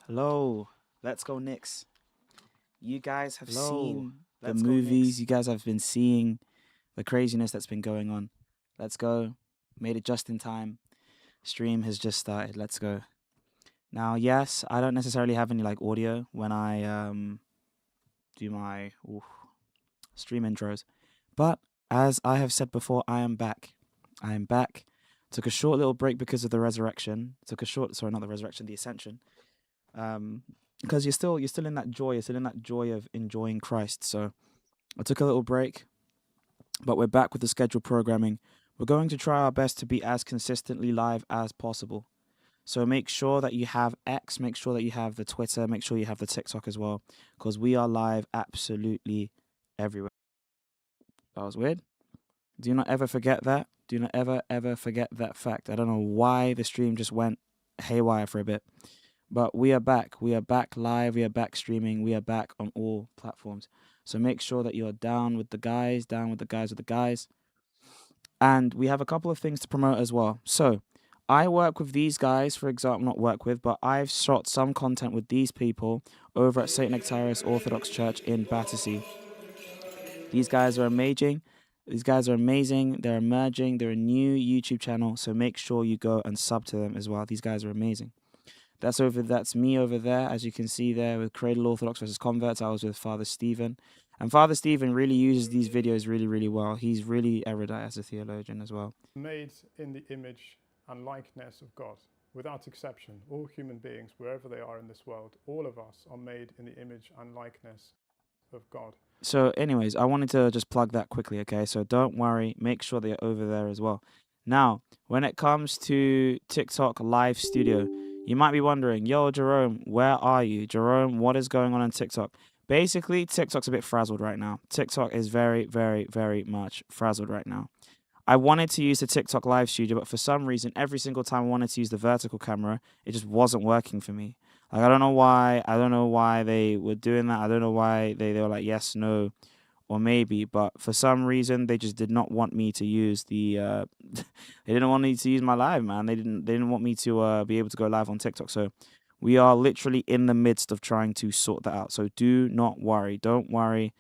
Hello, let's go Knicks. You guys have Hello, seen the let's go movies. Knicks. You guys have been seeing the craziness that's been going on. Let's go. Made it just in time. Stream has just started. Let's go. Now, yes, I don't necessarily have any like audio when I do my stream intros, but as I have said before, I am back. I am back. Took a short little break because of the resurrection. Sorry, not the resurrection, the ascension. Um, because you're still in that joy. You're still in that joy of enjoying Christ. So I took a little break, but we're back with the scheduled programming. We're going to try our best to be as consistently live as possible. So make sure that you have X, make sure that you have the Twitter, make sure you have the TikTok as well, because we are live absolutely everywhere. That was weird. Do not ever forget that. Do not ever forget that fact. I don't know why the stream just went haywire for a bit. But we are back. We are back live. We are back streaming. We are back on all platforms. So make sure that you're down with the guys, down with the guys with the guys. And we have a couple of things to promote as well. So I work with these guys, for example, not work with, but I've shot some content with these people over at St. Nectarius Orthodox Church in Battersea. These guys are amazing. These guys are amazing. They're emerging. They're a new YouTube channel. So make sure you go and sub to them as well. These guys are amazing. That's me over there, as you can see there with Cradle Orthodox versus Converts. I was with Father Stephen. And Father Stephen really uses these videos really, really well. He's really erudite as a theologian as well. Made in the image and likeness of God, without exception. All human beings, wherever they are in this world, all of us are made in the image and likeness of God. So anyways, I wanted to just plug that quickly, okay? So don't worry. Make sure they're over there as well. Now, when it comes to TikTok Live Studio, you might be wondering, yo, Jerome, where are you? Jerome, what is going on TikTok? Basically, TikTok's a bit frazzled right now. TikTok is very, very, very much frazzled right now. I wanted to use the TikTok Live Studio, but for some reason, every single time I wanted to use the vertical camera, it just wasn't working for me. Like, I don't know why. I don't know why they were doing that. I don't know why they were like, yes, no, or maybe. But for some reason, they just did not want me to use the. They didn't want me to use my live, man. They didn't want me to be able to go live on TikTok. So we are literally in the midst of trying to sort that out. So do not worry. Don't worry.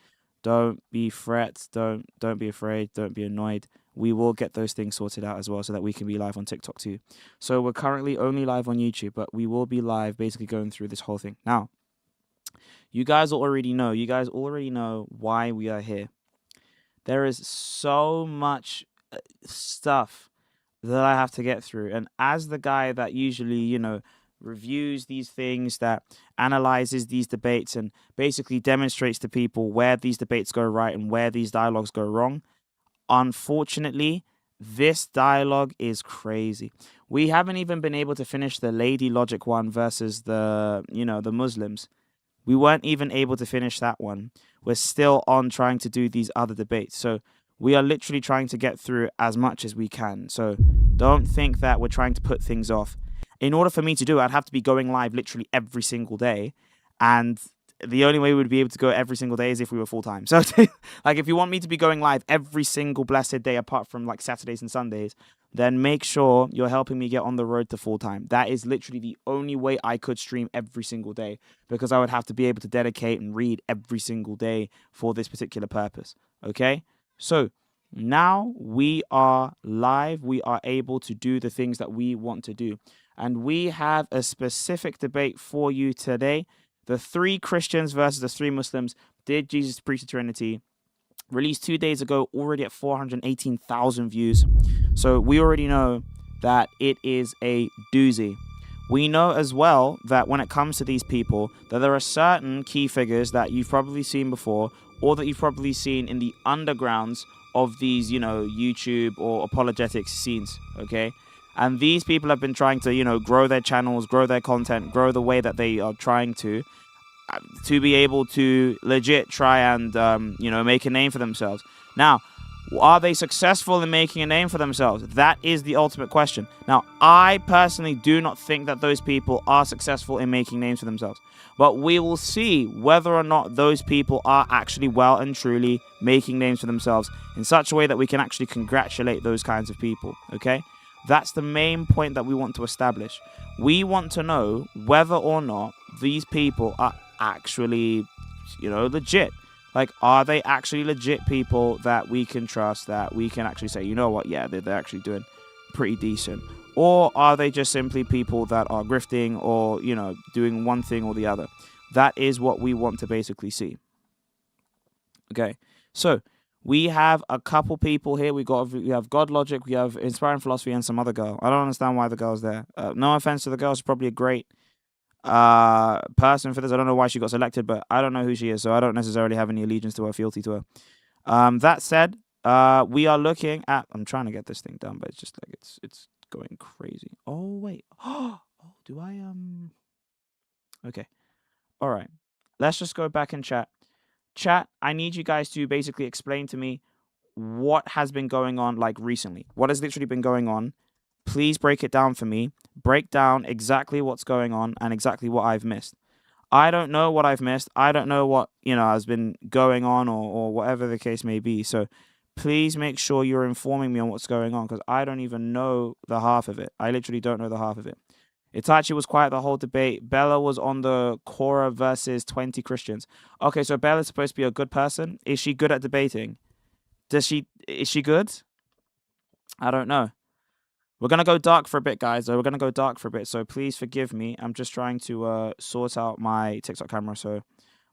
Don't be fret. Don't be afraid. Don't be annoyed. We will get those things sorted out as well so that we can be live on TikTok too. So we're currently only live on YouTube, but we will be live basically going through this whole thing. Now, you guys already know. You guys already know why we are here. There is so much stuff that I have to get through. And as the guy that usually, reviews these things, that analyzes these debates and basically demonstrates to people where these debates go right and where these dialogues go wrong, unfortunately, this dialogue is crazy. We haven't even been able to finish the Lady Logic one versus the Muslims. We weren't even able to finish that one. We're still on trying to do these other debates. So we are literally trying to get through as much as we can. So don't think that we're trying to put things off. In order for me to do it, I'd have to be going live literally every single day. And the only way we would be able to go every single day is if we were full-time. So, like, if you want me to be going live every single blessed day apart from, like, Saturdays and Sundays, then make sure you're helping me get on the road to full-time. That is literally the only way I could stream every single day, because I would have to be able to dedicate and read every single day for this particular purpose, okay? So now we are live. We are able to do the things that we want to do. And we have a specific debate for you today. The 3 Christians versus the 3 Muslims. Did Jesus preach the Trinity? Released 2 days ago, already at 418,000 views. So we already know that it is a doozy. We know as well that when it comes to these people, that there are certain key figures that you've probably seen before, or that you've probably seen in the undergrounds of these, YouTube or apologetics scenes, okay? And these people have been trying to, grow their channels, grow their content, grow the way that they are trying to be able to legit try and, make a name for themselves. Now, are they successful in making a name for themselves? That is the ultimate question. Now, I personally do not think that those people are successful in making names for themselves. But we will see whether or not those people are actually well and truly making names for themselves in such a way that we can actually congratulate those kinds of people, okay? That's the main point that we want to establish. We want to know whether or not these people are actually, legit. Like, are they actually legit people that we can trust, that we can actually say, you know what, yeah, they're actually doing pretty decent? Or are they just simply people that are grifting or, doing one thing or the other? That is what we want to basically see. Okay, so we have a couple people here. We have God Logic, we have Inspiring Philosophy, and some other girl. I don't understand why the girl's there. No offense to the girl, she's probably a great person for this. I don't know why she got selected, but I don't know who she is, so I don't necessarily have any allegiance to her, fealty to her. That said, we are looking at. I'm trying to get this thing done, but it's just like it's going crazy. Oh wait. Oh, do I Okay. All right. Let's just go back and chat. Chat, I need you guys to basically explain to me what has been going on like recently. What has literally been going on? Please break it down for me. Break down exactly what's going on and exactly what I've missed. I don't know what I've missed. I don't know what, has been going on or whatever the case may be. So please make sure you're informing me on what's going on, because I don't even know the half of it. I literally don't know the half of it. Itachi was quiet the whole debate. Bella was on the Korra versus 20 Christians. Okay, so Bella's supposed to be a good person. Is she good at debating? Is she good? I don't know. We're going to go dark for a bit, guys. We're going to go dark for a bit, so please forgive me. I'm just trying to sort out my TikTok camera, so I'm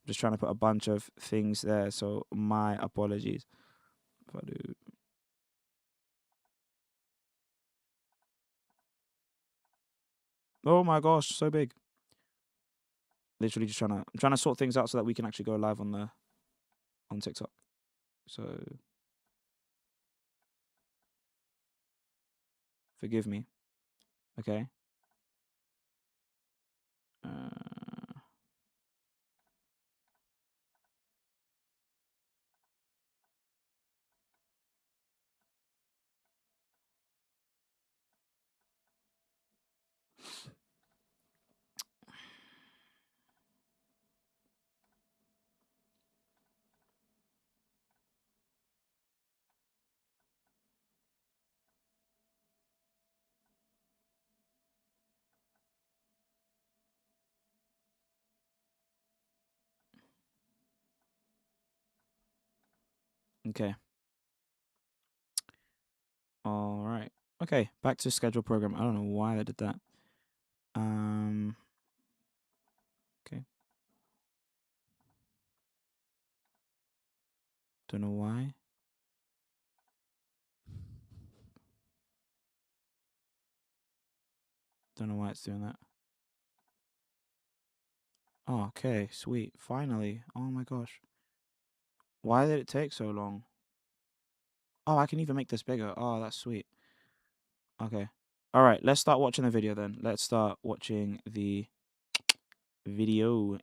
just trying to put a bunch of things there, so my apologies. Oh my gosh, so big. Literally just I'm trying to sort things out so that we can actually go live on TikTok. So forgive me. Okay. Okay. All right. Okay, back to schedule program. I don't know why they did that. Okay. Don't know why. Don't know why it's doing that. Oh, okay, sweet. Finally. Oh my gosh. Why did it take so long? Oh, I can even make this bigger. Oh, that's sweet. Okay. All right, let's start watching the video then. Let's start watching the video.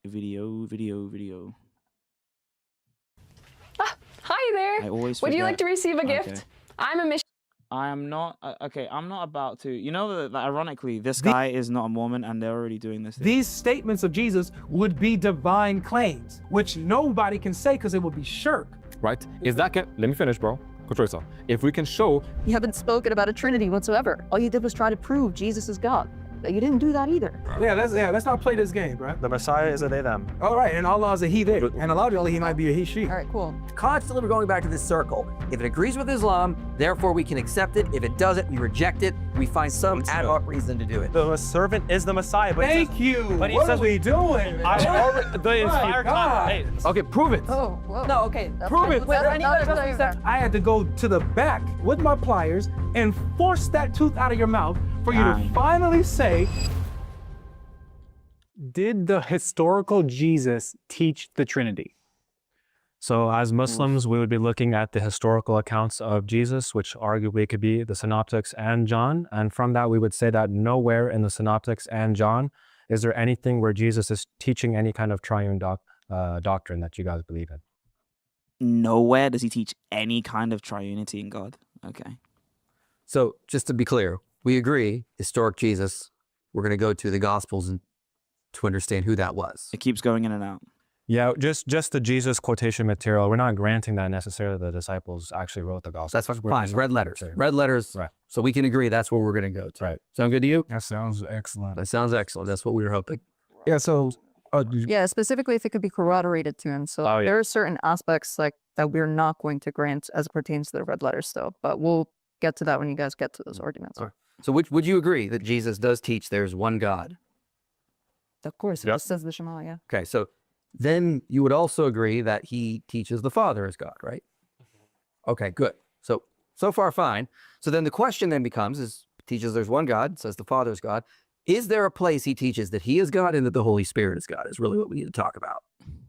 Hi there. I always Would you forget. like to receive a gift? Okay. I'm a mission. I am not. Okay, I'm not about to. You know that ironically, this guy is not a Mormon, and they're already doing this thing. These statements of Jesus would be divine claims, which nobody can say because it would be shirk. Right? Is that let me finish, bro. Control yourself. If we can show You haven't spoken about a Trinity whatsoever. All you did was try to prove Jesus is God. You didn't do that either. Let's not play this game, bro. The Messiah is a they, them. All right, and Allah is a he, they. And allegedly, he might be a he, she. All right, cool. Constantly we're going back to this circle. If it agrees with Islam, therefore we can accept it. If it doesn't, we reject it. We find some ad hoc reason to do it. The servant is the Messiah. But Thank you. But he What says are we doing? the entire God. Hey, okay, prove it. Oh, whoa. No, okay. Prove it. That's I had to go to the back with my pliers and force that tooth out of your mouth for you to finally say, did the historical Jesus teach the Trinity? So as Muslims, we would be looking at the historical accounts of Jesus, which arguably could be the Synoptics and John. And from that, we would say that nowhere in the Synoptics and John is there anything where Jesus is teaching any kind of triune doctrine that you guys believe in. Nowhere does he teach any kind of triunity in God. Okay. So just to be clear, we agree, historic Jesus, we're going to go to the Gospels and to understand who that was. It keeps going in and out. Yeah, just the Jesus quotation material. We're not granting that necessarily the disciples actually wrote the gospel. That's fine. Red letters. Red letters. Right. So we can agree that's where we're going to go to. Right. Sound good to you? That sounds excellent. That sounds excellent. That's what we were hoping. yeah, so Yeah, specifically if it could be corroborated to him. So Oh, yeah. there are certain aspects like that we're not going to grant as it pertains to the red letter still, but we'll get to that when you guys get to those arguments. All right. So would you agree that Jesus does teach there's one God? Of course, it Yep. just says the Shema, yeah. Okay, so then you would also agree that he teaches the Father as God, right? Okay, good. So far fine. So then the question then becomes is teaches there's one God, says the Father is God. Is there a place he teaches that he is God and that the Holy Spirit is God is really what we need to talk about.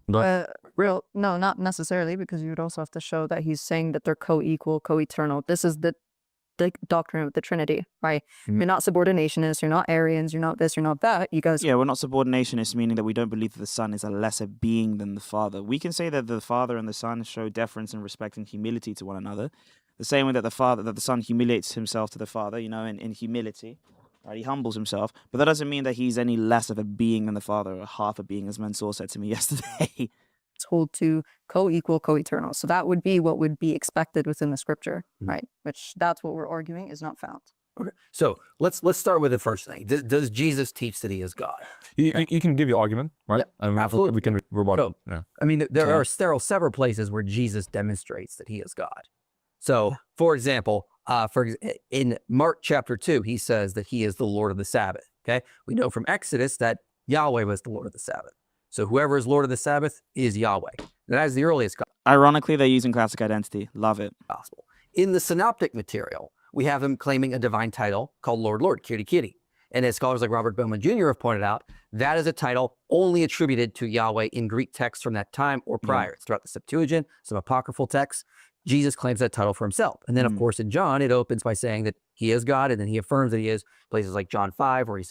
No, not necessarily, because you would also have to show that he's saying that they're co-equal, co-eternal. This is the doctrine of the Trinity, right? You're not subordinationists, you're not Arians, you're not this, you're not that. You guys, Yeah, we're not subordinationists, meaning that we don't believe that the Son is a lesser being than the Father. We can say that the Father and the Son show deference and respect and humility to one another. The same way that the Son humiliates himself to the Father, in humility, right? He humbles himself. But that doesn't mean that he's any less of a being than the Father, or half a being, as Mansour said to me yesterday. hold to co-equal, co-eternal. So that would be what would be expected within the scripture, right? Which that's what we're arguing is not found. Okay. So let's start with the first thing. Does Jesus teach that he is God? You can give your argument, right? Yep, And absolutely. we can rebut. So, Yeah. I mean, there are several places where Jesus demonstrates that he is God. So, for example, in Mark chapter 2, he says that he is the Lord of the Sabbath. Okay, we know from Exodus that Yahweh was the Lord of the Sabbath. So whoever is Lord of the Sabbath is Yahweh. That is the earliest Ironically, they're using classic identity. Love it. gospel. In the synoptic material, we have him claiming a divine title called Lord, Lord, Kitty, Kitty. And as scholars like Robert Bowman Jr. have pointed out, that is a title only attributed to Yahweh in Greek texts from that time or prior. It's throughout the Septuagint, some apocryphal texts. Jesus claims that title for himself. And then, of course, in John, it opens by saying that he is God, and then he affirms that he is. Places like John 5, where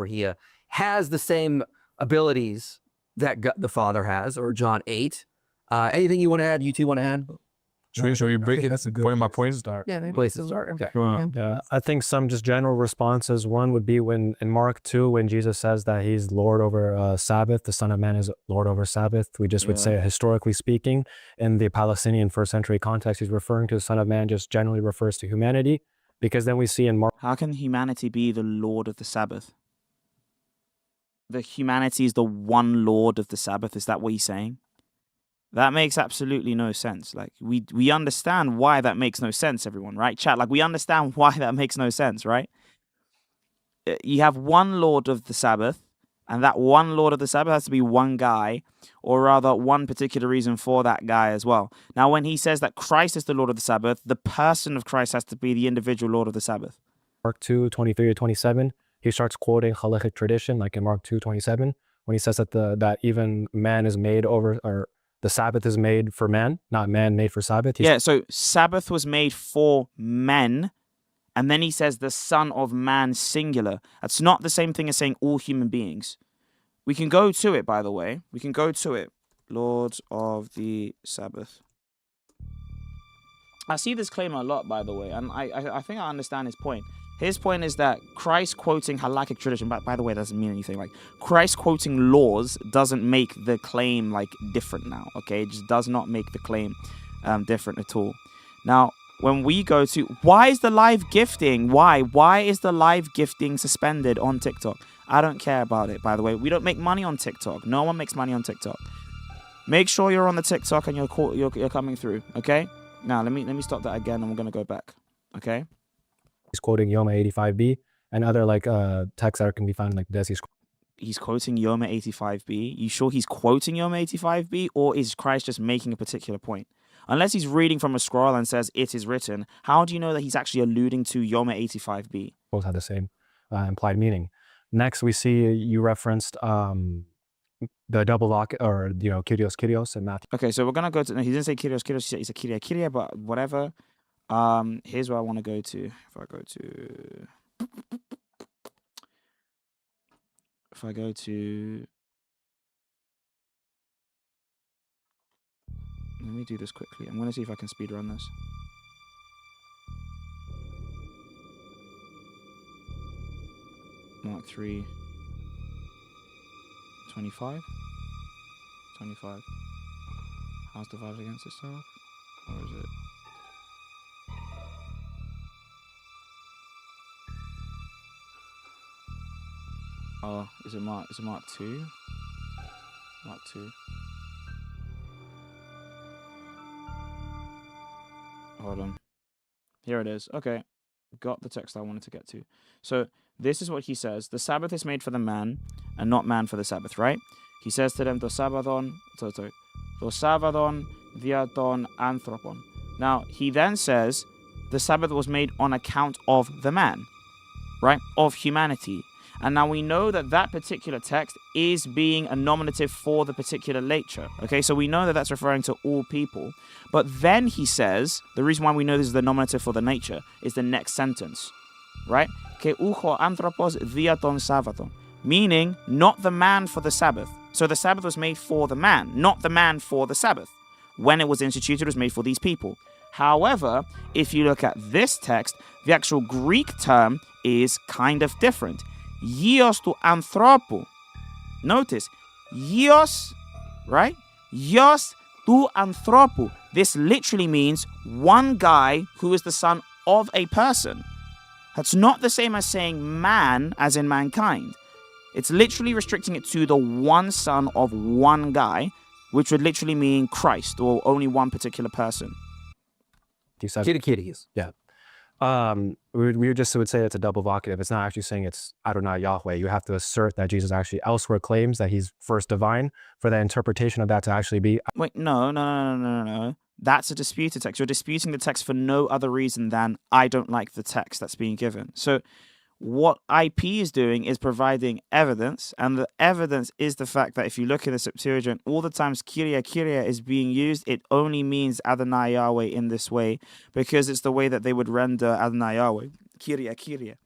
he has the same abilities that the Father has, or John 8. Anything you want to add? You two want to add? Should we break it? That's a good point. My points start. Yeah, maybe Places start. Okay. Yeah, I think some just general responses. One would be when in Mark 2, when Jesus says that he's Lord over Sabbath, the Son of Man is Lord over Sabbath. We just would say, historically speaking, in the Palestinian first century context, he's referring to the Son of Man just generally refers to humanity, because then we see in Mark. How can humanity be the Lord of the Sabbath? The humanity is the one Lord of the Sabbath. Is that what he's saying? That makes absolutely no sense. Like, we understand why that makes no sense, everyone, right? Chat, like, we understand why that makes no sense, right? You have one Lord of the Sabbath, and that one Lord of the Sabbath has to be one guy, or rather one particular reason for that guy as well. Now, when he says that Christ is the Lord of the Sabbath, the person of Christ has to be the individual Lord of the Sabbath. Mark 2, 23 to 27, he starts quoting halachic tradition, like in Mark 2, 27, when he says that that even man is made over, or the Sabbath is made for man, not man made for Sabbath. Yeah, so Sabbath was made for men, and then he says the Son of Man singular. That's not the same thing as saying all human beings. We can go to it, by the way. We can go to it. Lord of the Sabbath. I see this claim a lot, by the way, and I think I understand his point. His point is that Christ quoting halakhic tradition, by the way, doesn't mean anything. Like, Christ quoting laws doesn't make the claim, like, different now, okay? It just does not make the claim different at all. Now, when we go to... Why is the live gifting? Why? Why is the live gifting suspended on TikTok? I don't care about it, by the way. We don't make money on TikTok. No one makes money on TikTok. Make sure you're on the TikTok and you're coming through, okay? Now, let me stop that again, and we're going to go back, okay? He's quoting Yoma 85b and other texts that can be found like Desi's. He's quoting Yoma 85b. You sure he's quoting Yoma 85b, or is Christ just making a particular point? Unless he's reading from a scroll and says it is written, how do you know that he's actually alluding to Yoma 85b? Both have the same implied meaning. Next, we see you referenced the double lock, or Kyrios, Kyrios in Matthew. Okay, so we're gonna go to. No, he didn't say Kyrios, Kyrios. He said Kyria, Kyria, but whatever. Here's where I want to go to. If I go to, let me do this quickly. I'm gonna see if I can speed run this. Mark 3, 25. 25. House divided against itself, or is it? Oh, is it Mark 2? Mark 2. Hold on. Here it is. Okay. Got the text I wanted to get to. So this is what he says. The Sabbath is made for the man and not man for the Sabbath, right? He says to them, to Sabbathon diaton anthropon. Now, he then says the Sabbath was made on account of the man, right? Of humanity. And now we know that that particular text is being a nominative for the particular nature. Okay, so we know that that's referring to all people. But then he says, the reason why we know this is the nominative for the nature is the next sentence, right? Que ucho anthropos diaton sabbathon, meaning not the man for the Sabbath. So the Sabbath was made for the man, not the man for the Sabbath. When it was instituted, it was made for these people. However, if you look at this text, the actual Greek term is kind of different. Yios to anthropo. Notice, yios, right? Yios to anthropo. This literally means one guy who is the son of a person. That's not the same as saying man as in mankind. It's literally restricting it to the one son of one guy, which would literally mean Christ or only one particular person. You said Kitties. Yeah. We just would say it's a double vocative. It's not actually saying it's Adonai Yahweh. You have to assert that Jesus actually elsewhere claims that he's first divine for the interpretation of that to actually be. Wait, no. That's a disputed text. You're disputing the text for no other reason than I don't like the text that's being given. So what IP is doing is providing evidence, and the evidence is the fact that if you look in the Septuagint, all the times Kyria is being used, it only means Adonai Yahweh in this way, because it's the way that they would render Adonai Yahweh, Kyria.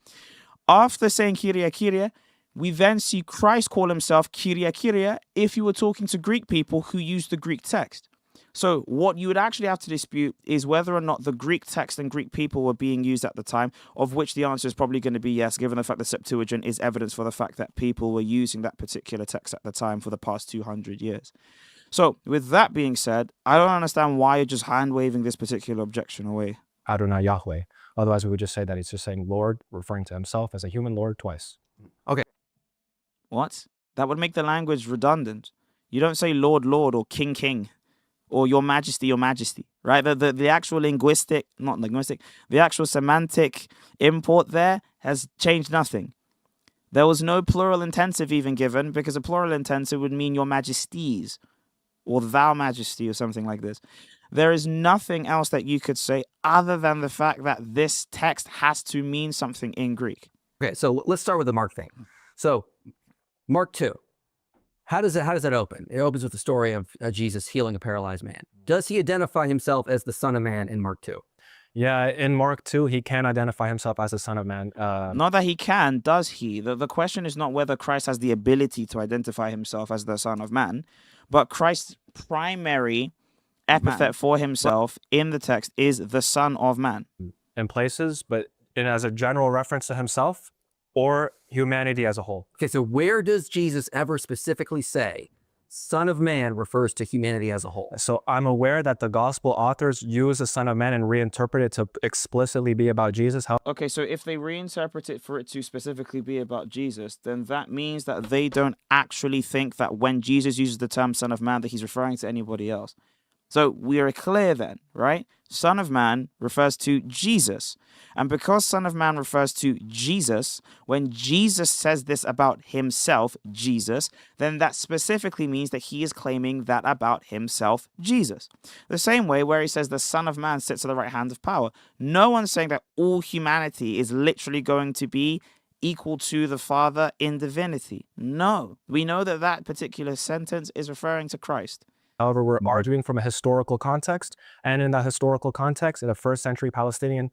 After saying Kyria, we then see Christ call himself Kyria if you were talking to Greek people who use the Greek text. So what you would actually have to dispute is whether or not the Greek text and Greek people were being used at the time, of which the answer is probably going to be yes, given the fact that Septuagint is evidence for the fact that people were using that particular text at the time for the past 200 years. So with that being said, I don't understand why you're just hand-waving this particular objection away. Adonai Yahweh. Otherwise, we would just say that he's just saying Lord, referring to himself as a human Lord twice. Okay. What? That would make the language redundant. You don't say Lord, Lord, or King, King, or Your Majesty, right? The actual the actual semantic import there has changed nothing. There was no plural intensive even given, because a plural intensive would mean Your Majesties, or Thou Majesty, or something like this. There is nothing else that you could say other than the fact that this text has to mean something in Greek. Okay, so let's start with the Mark thing. So Mark 2. How does that open? It opens with the story of Jesus healing a paralyzed man. Does he identify himself as the Son of Man in Mark 2? Yeah, in Mark 2, he can identify himself as the Son of Man. Not that he can, does he? The question is not whether Christ has the ability to identify himself as the Son of Man, but Christ's primary epithet for himself in the text is the Son of Man. In places, but as a general reference to himself or humanity as a whole. Okay, so where does Jesus ever specifically say Son of Man refers to humanity as a whole? So I'm aware that the gospel authors use the Son of Man and reinterpret it to explicitly be about Jesus. Okay, so if they reinterpret it for it to specifically be about Jesus, then that means that they don't actually think that when Jesus uses the term Son of Man that he's referring to anybody else. So we are clear then, right? Son of Man refers to Jesus. And because Son of Man refers to Jesus, when Jesus says this about himself, Jesus, then that specifically means that he is claiming that about himself, Jesus. The same way where he says the Son of Man sits at the right hand of power. No one's saying that all humanity is literally going to be equal to the Father in divinity. No, we know that that particular sentence is referring to Christ. However, we're arguing from a historical context, and in that historical context, in a first century Palestinian...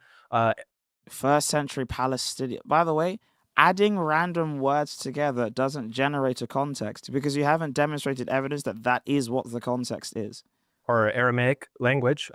First century Palestinian... By the way, adding random words together doesn't generate a context, because you haven't demonstrated evidence that that is what the context is. Or Aramaic language.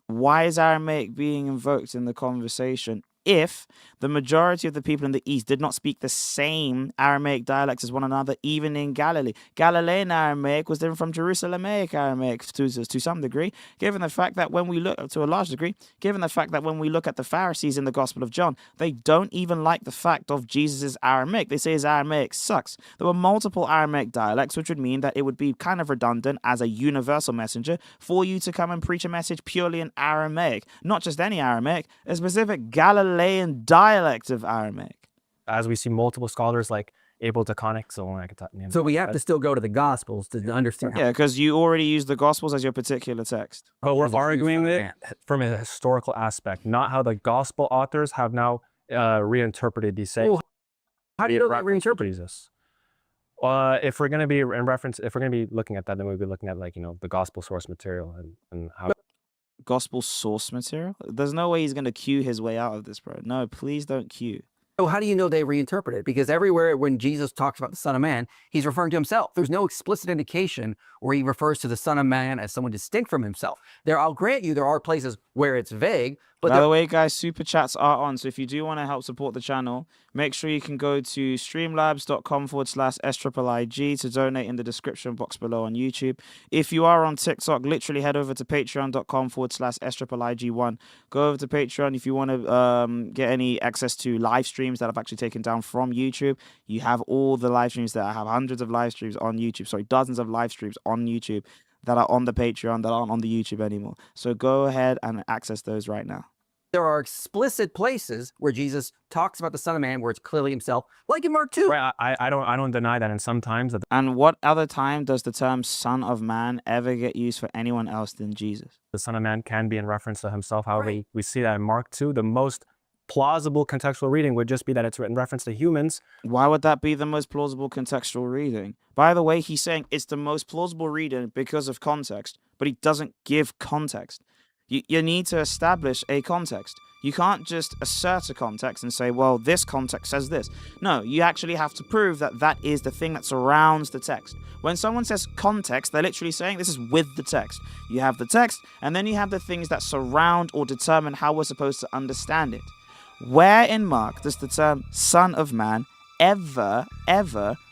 Why is Aramaic being invoked in the conversation? if the majority of the people in the East did not speak the same Aramaic dialects as one another, even in Galilee. Galilean Aramaic was different from Jerusalemic Aramaic to some degree, given the fact that when we look, to a large degree, given the fact that when we look at the Pharisees in the Gospel of John, they don't even like the fact of Jesus' Aramaic. They say his Aramaic sucks. There were multiple Aramaic dialects, which would mean that it would be kind of redundant as a universal messenger for you to come and preach a message purely in Aramaic. Not just any Aramaic, a specific Galilean dialect of Aramaic. As we see multiple scholars like able to connect, So we have to still go to the Gospels to understand. Yeah, because you already use the Gospels as your particular text. But we're arguing it from a historical aspect, not how the Gospel authors have now reinterpreted these sayings. Well, how do you know they reinterpret Jesus? If we're going to be in reference, if we're going to be looking at that, then we'd be looking at the Gospel source material and how. Gospel source material? There's no way he's going to cue his way out of this, bro. No, please don't cue. So how do you know they reinterpret it? Because everywhere when Jesus talks about the Son of Man, he's referring to himself. There's no explicit indication where he refers to the Son of Man as someone distinct from himself. I'll grant you there are places where it's vague. But by the way, guys, super chats are on. So if you do want to help support the channel, make sure you can go to streamlabs.com/SIIIG to donate in the description box below on YouTube. If you are on TikTok, literally head over to patreon.com/SIIIG1. Go over to Patreon if you want to get any access to live streams that I've actually taken down from YouTube. You have all the live streams there. I have hundreds of live streams on YouTube. Sorry, dozens of live streams on YouTube that are on the Patreon that aren't on the YouTube anymore. So go ahead and access those right now. There are explicit places where Jesus talks about the Son of Man where it's clearly himself, like in Mark 2. Right, I don't deny that, and sometimes that. And what other time does the term Son of Man ever get used for anyone else than Jesus? The Son of Man can be in reference to himself. However, we see that in Mark 2. The most plausible contextual reading would just be that it's in reference to humans. Why would that be the most plausible contextual reading? By the way, he's saying it's the most plausible reading because of context, but he doesn't give context. You need to establish a context. You can't just assert a context and say, well, this context says this. No, you actually have to prove that that is the thing that surrounds the text. When someone says context, they're literally saying this is with the text. You have the text, and then you have the things that surround or determine how we're supposed to understand it. Where in Mark does the term Son of Man ever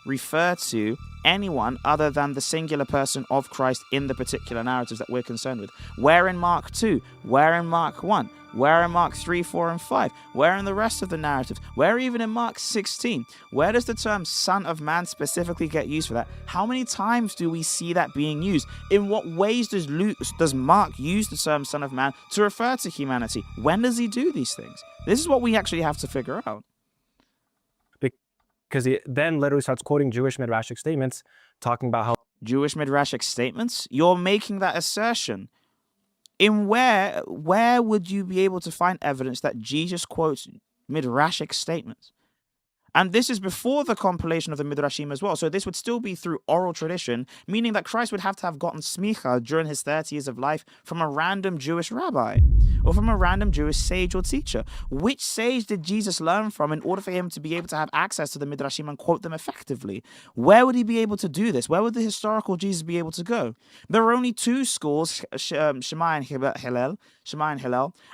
refer to anyone other than the singular person of Christ in the particular narratives that we're concerned with? Where in Mark 2? Where in Mark 1? Where in Mark 3, 4, and 5? Where in the rest of the narratives? Where even in Mark 16? Where does the term Son of Man specifically get used for that? How many times do we see that being used? In what ways does Mark use the term Son of Man to refer to humanity? When does he do these things? This is what we actually have to figure out. Because he then literally starts quoting Jewish midrashic statements, talking about how Jewish midrashic statements? You're making that assertion. In where would you be able to find evidence that Jesus quotes midrashic statements? And this is before the compilation of the Midrashim as well. So this would still be through oral tradition, meaning that Christ would have to have gotten smicha during his 30 years of life from a random Jewish rabbi or from a random Jewish sage or teacher. Which sage did Jesus learn from in order for him to be able to have access to the Midrashim and quote them effectively? Where would he be able to do this? Where would the historical Jesus be able to go? There are only two schools, Shammai and Hillel.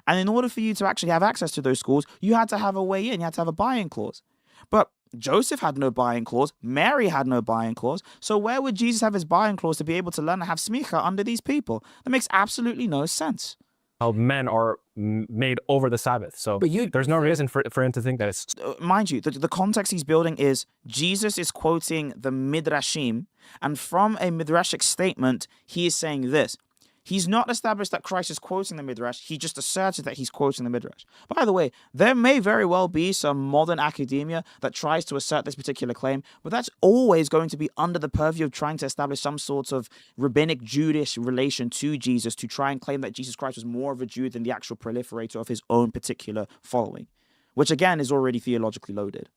And in order for you to actually have access to those schools, you had to have a way in. You had to have a buy-in clause. But Joseph had no buy-in clause. Mary had no buy-in clause. So where would Jesus have his buy-in clause to be able to learn to have smicha under these people? That makes absolutely no sense. how men are made over the Sabbath. So there's no reason for him to think that it's... Mind you, the context he's building is Jesus is quoting the Midrashim, and from a Midrashic statement, he is saying this. He's not established that Christ is quoting the Midrash. He just asserted that he's quoting the Midrash. By the way, there may very well be some modern academia that tries to assert this particular claim, but that's always going to be under the purview of trying to establish some sort of rabbinic Jewish relation to Jesus to try and claim that Jesus Christ was more of a Jew than the actual proliferator of his own particular following, which again is already theologically loaded.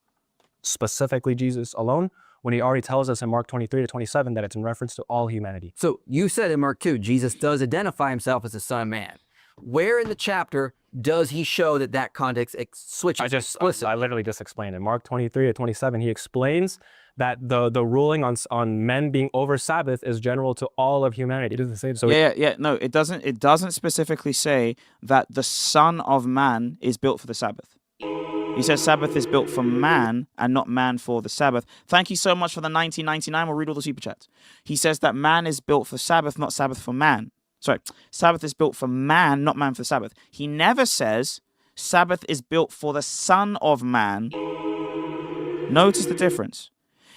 Specifically Jesus alone, when he already tells us in Mark 23 to 27 that it's in reference to all humanity. So you said in Mark 2, Jesus does identify himself as the Son of Man. Where in the chapter does he show that that context switches explicit? I literally just explained it. Mark 23 to 27, he explains that the ruling on men being over Sabbath is general to all of humanity. It doesn't say so. No, it doesn't specifically say that the Son of Man is built for the Sabbath. He says Sabbath is built for man and not man for the Sabbath. Thank you so much for the 1999. We'll read all the super chats. He says that man is built for Sabbath, not Sabbath for man. Sorry, Sabbath is built for man, not man for Sabbath. He never says Sabbath is built for the Son of Man. Notice the difference.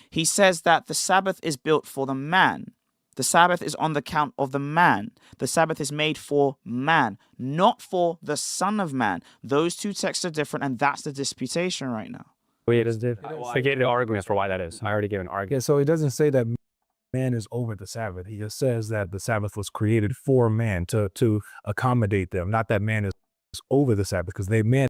He says that the Sabbath is built for the man. The Sabbath is on the count of the man. The Sabbath is made for man, not for the Son of Man. Those two texts are different, and that's the disputation right now. Wait, I gave the arguments for why that is. I already gave an argument. Yeah, so it doesn't say that man is over the Sabbath. He just says that the Sabbath was created for man to accommodate them, not that man is over the Sabbath, because man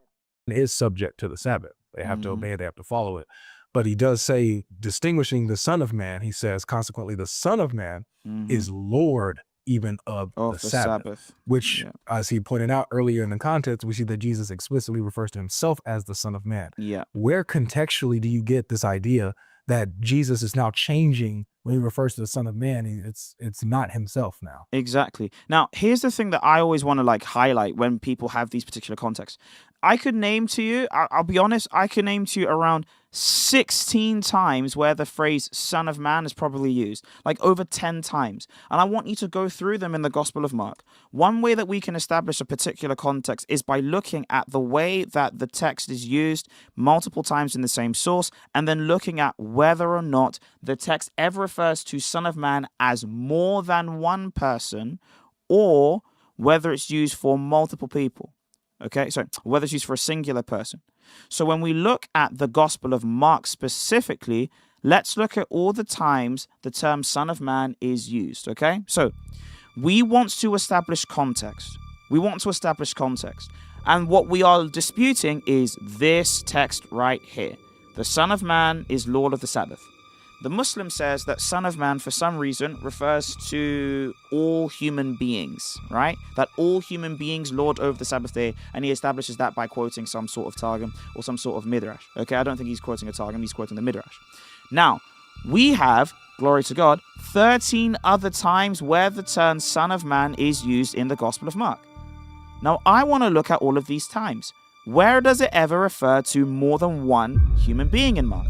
is subject to the Sabbath. They have to obey it, they have to follow it. But he does say, distinguishing the Son of Man, he says, consequently, the Son of Man is Lord even of the Sabbath. Which, as he pointed out earlier in the context, we see that Jesus explicitly refers to himself as the Son of Man. Yeah. Where contextually do you get this idea that Jesus is now changing when he refers to the Son of Man? It's not himself now. Exactly. Now, here's the thing that I always want to like highlight when people have these particular contexts. I could name to you, I'll be honest, I could name to you around 16 times where the phrase Son of Man is probably used, like over 10 times. And I want you to go through them in the Gospel of Mark. One way that we can establish a particular context is by looking at the way that the text is used multiple times in the same source, and then looking at whether or not the text ever refers to Son of Man as more than one person, or whether it's used for multiple people. Okay, so whether it's used for a singular person. So when we look at the Gospel of Mark specifically, let's look at all the times the term Son of Man is used, okay? So we want to establish context. And what we are disputing is this text right here. The Son of Man is Lord of the Sabbath. The Muslim says that Son of Man, for some reason, refers to all human beings, right? That all human beings lord over the Sabbath day, and he establishes that by quoting some sort of Targum or some sort of Midrash. Okay, I don't think he's quoting a Targum, he's quoting the Midrash. Now, we have, glory to God, 13 other times where the term Son of Man is used in the Gospel of Mark. Now, I want to look at all of these times. Where does it ever refer to more than one human being in Mark?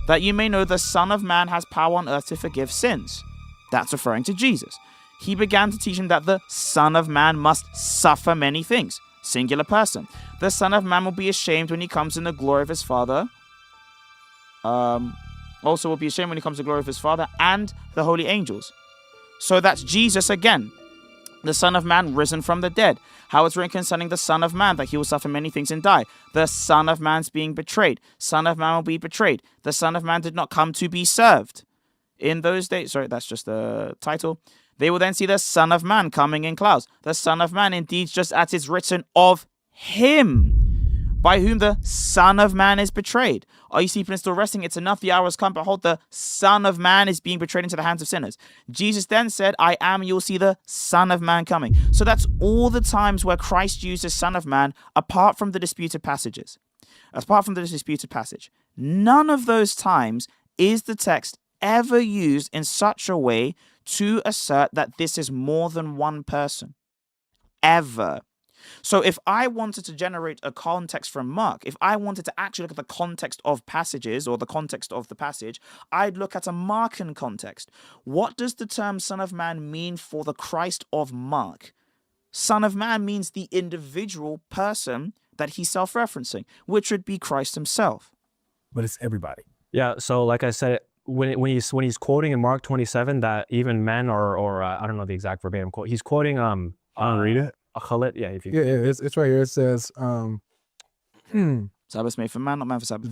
That you may know the Son of Man has power on earth to forgive sins. That's referring to Jesus. He began to teach him that the Son of Man must suffer many things. Singular person. The Son of Man will be ashamed when he comes in the glory of his Father. Also will be ashamed when he comes in the glory of his Father and the holy angels. So that's Jesus again. The Son of Man risen from the dead. How it's written concerning the Son of Man that he will suffer many things and die. The Son of Man's being betrayed. Son of Man will be betrayed. The Son of Man did not come to be served. In those days, sorry, that's just the title. They will then see the Son of Man coming in clouds. The Son of Man indeed just as it's written of him, by whom the Son of Man is betrayed. Are you sleeping and still resting? It's enough, the hour has come. Behold, the Son of Man is being betrayed into the hands of sinners. Jesus then said, I am, you'll see the Son of Man coming. So that's all the times where Christ uses Son of Man, apart from the disputed passages. Apart from the disputed passage. None of those times is the text ever used in such a way to assert that this is more than one person. Ever. So if I wanted to generate a context from Mark, if I wanted to actually look at the context of passages or the context of the passage, I'd look at a Markan context. What does the term Son of Man mean for the Christ of Mark? Son of Man means the individual person that he's self-referencing, which would be Christ himself. But it's everybody. Yeah, so like I said, when he's quoting in Mark 27 that even men or I don't know the exact verbatim quote, he's quoting I'll read it. Khalid, yeah, if you it's right here. It says, Sabbath made for man, not man for Sabbath.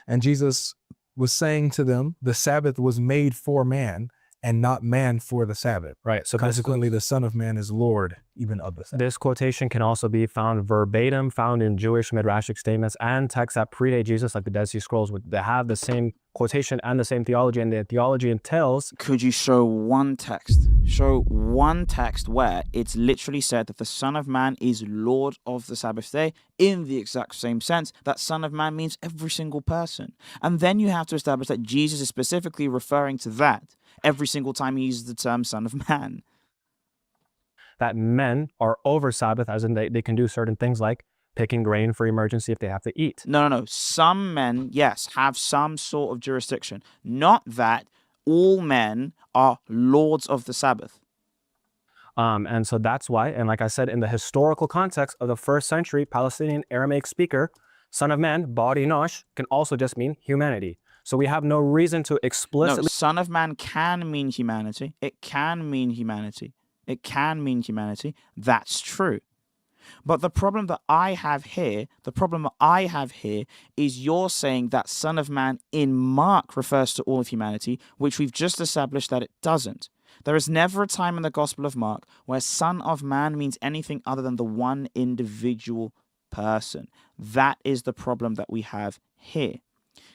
And Jesus was saying to them, the Sabbath was made for man and not man for the Sabbath. Right. So consequently, the Son of Man is Lord even of the Sabbath. This quotation can also be found verbatim, found in Jewish midrashic statements and texts that predate Jesus, like the Dead Sea Scrolls, they have the same quotation and the same theology, and the theology entails. Could you show one text? Show one text where it's literally said that the Son of Man is Lord of the Sabbath day in the exact same sense. That Son of Man means every single person. And then you have to establish that Jesus is specifically referring to that every single time he uses the term Son of Man. That men are over Sabbath, as in they can do certain things like picking grain for emergency if they have to eat. No. Some men, yes, have some sort of jurisdiction. Not that all men are lords of the Sabbath. And so that's why, and like I said, in the historical context of the first century Palestinian Aramaic speaker, son of man, body nosh, can also just mean humanity. So we have no reason to explicitly... No, son of man can mean humanity. It can mean humanity. It can mean humanity. That's true. But the problem that I have here, is you're saying that son of man in Mark refers to all of humanity, which we've just established that it doesn't. There is never a time in the Gospel of Mark where son of man means anything other than the one individual person. That is the problem that we have here.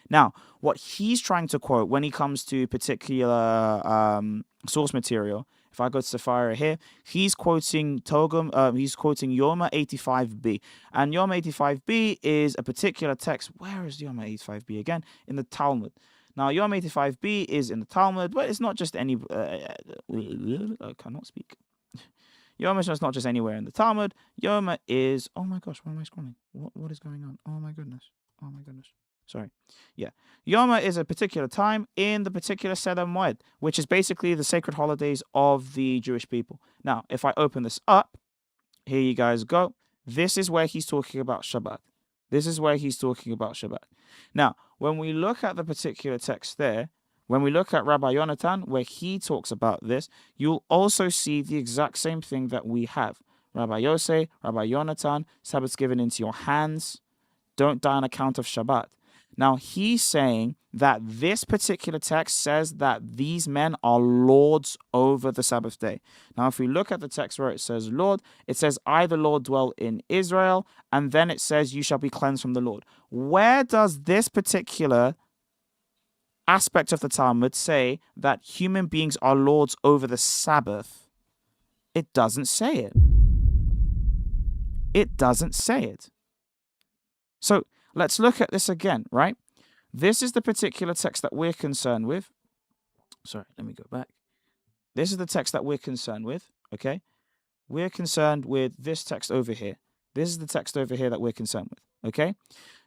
Now, what he's trying to quote when he comes to particular source material, if I go to Sapphira here, he's quoting he's quoting Yoma 85b. And Yoma 85b is a particular text. Where is Yoma 85b again? In the Talmud. Now, Yoma 85b is in the Talmud, but it's not just any... I cannot speak. Yoma is not just anywhere in the Talmud. Yoma is... Oh my gosh, why am I scrolling? What is going on? Oh my goodness. Sorry. Yeah. Yoma is a particular time in the particular Seder Moed, which is basically the sacred holidays of the Jewish people. Now, if I open this up, here you guys go. This is where he's talking about Shabbat. Now, when we look at the particular text there, when we look at Rabbi Yonatan, where he talks about this, you'll also see the exact same thing that we have. Rabbi Yosef, Rabbi Yonatan, Sabbath's given into your hands. Don't die on account of Shabbat. Now, he's saying that this particular text says that these men are lords over the Sabbath day. Now, if we look at the text where it says Lord, it says, I, the Lord, dwell in Israel, and then it says, you shall be cleansed from the Lord. Where does this particular aspect of the Talmud say that human beings are lords over the Sabbath? It doesn't say it. It doesn't say it. So, let's look at this again, right? This is the particular text that we're concerned with. Sorry, let me go back. This is the text that we're concerned with, okay? We're concerned with this text over here. This is the text over here that we're concerned with, okay?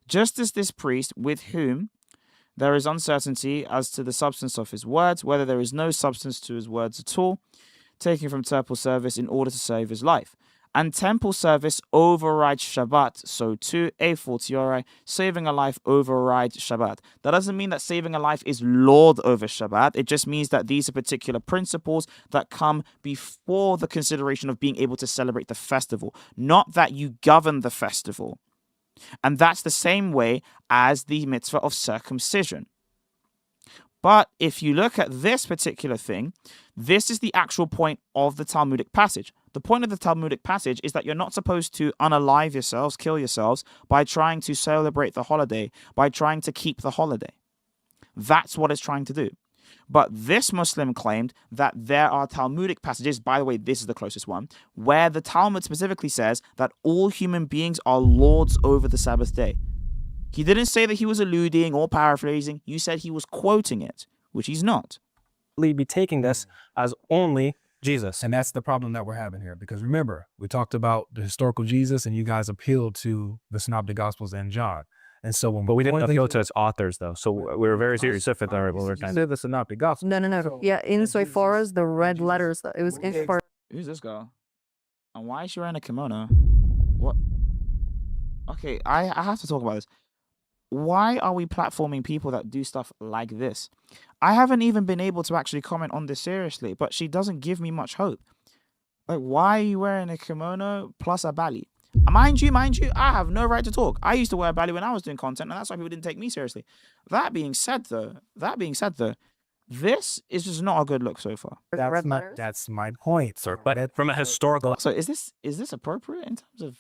Just as this priest, with whom there is uncertainty as to the substance of his words, whether there is no substance to his words at all, taking from temple service in order to save his life. And temple service overrides Shabbat, so too, a fortiori, saving a life overrides Shabbat. That doesn't mean that saving a life is lord over Shabbat. It just means that these are particular principles that come before the consideration of being able to celebrate the festival, not that you govern the festival. And that's the same way as the mitzvah of circumcision. But if you look at this particular thing, this is the actual point of the Talmudic passage. The point of the Talmudic passage is that you're not supposed to unalive yourselves, kill yourselves, by trying to celebrate the holiday, by trying to keep the holiday. That's what it's trying to do. But this Muslim claimed that there are Talmudic passages, by the way, this is the closest one, where the Talmud specifically says that all human beings are lords over the Sabbath day. He didn't say that he was alluding or paraphrasing. You said he was quoting it, which he's not. Be taking this as only Jesus. And that's the problem that we're having here. Because remember, we talked about the historical Jesus and you guys appealed to the Synoptic Gospels and John. And so when But we didn't appeal to its authors, though. So we were very specific. The Synoptic Gospels. No. Yeah, insofar as the red letters, it was in for... Who's this girl? And why is she wearing a kimono? What? Okay, I have to talk about this. Why are we platforming people that do stuff like this? I haven't even been able to actually comment on this seriously, but she doesn't give me much hope. Like, why are you wearing a kimono plus a bali? Mind you, I have no right to talk. I used to wear a bali when I was doing content, and that's why people didn't take me seriously. That being said, though, this is just not a good look so far. That's my point, sir. But from a historical... So is this appropriate in terms of...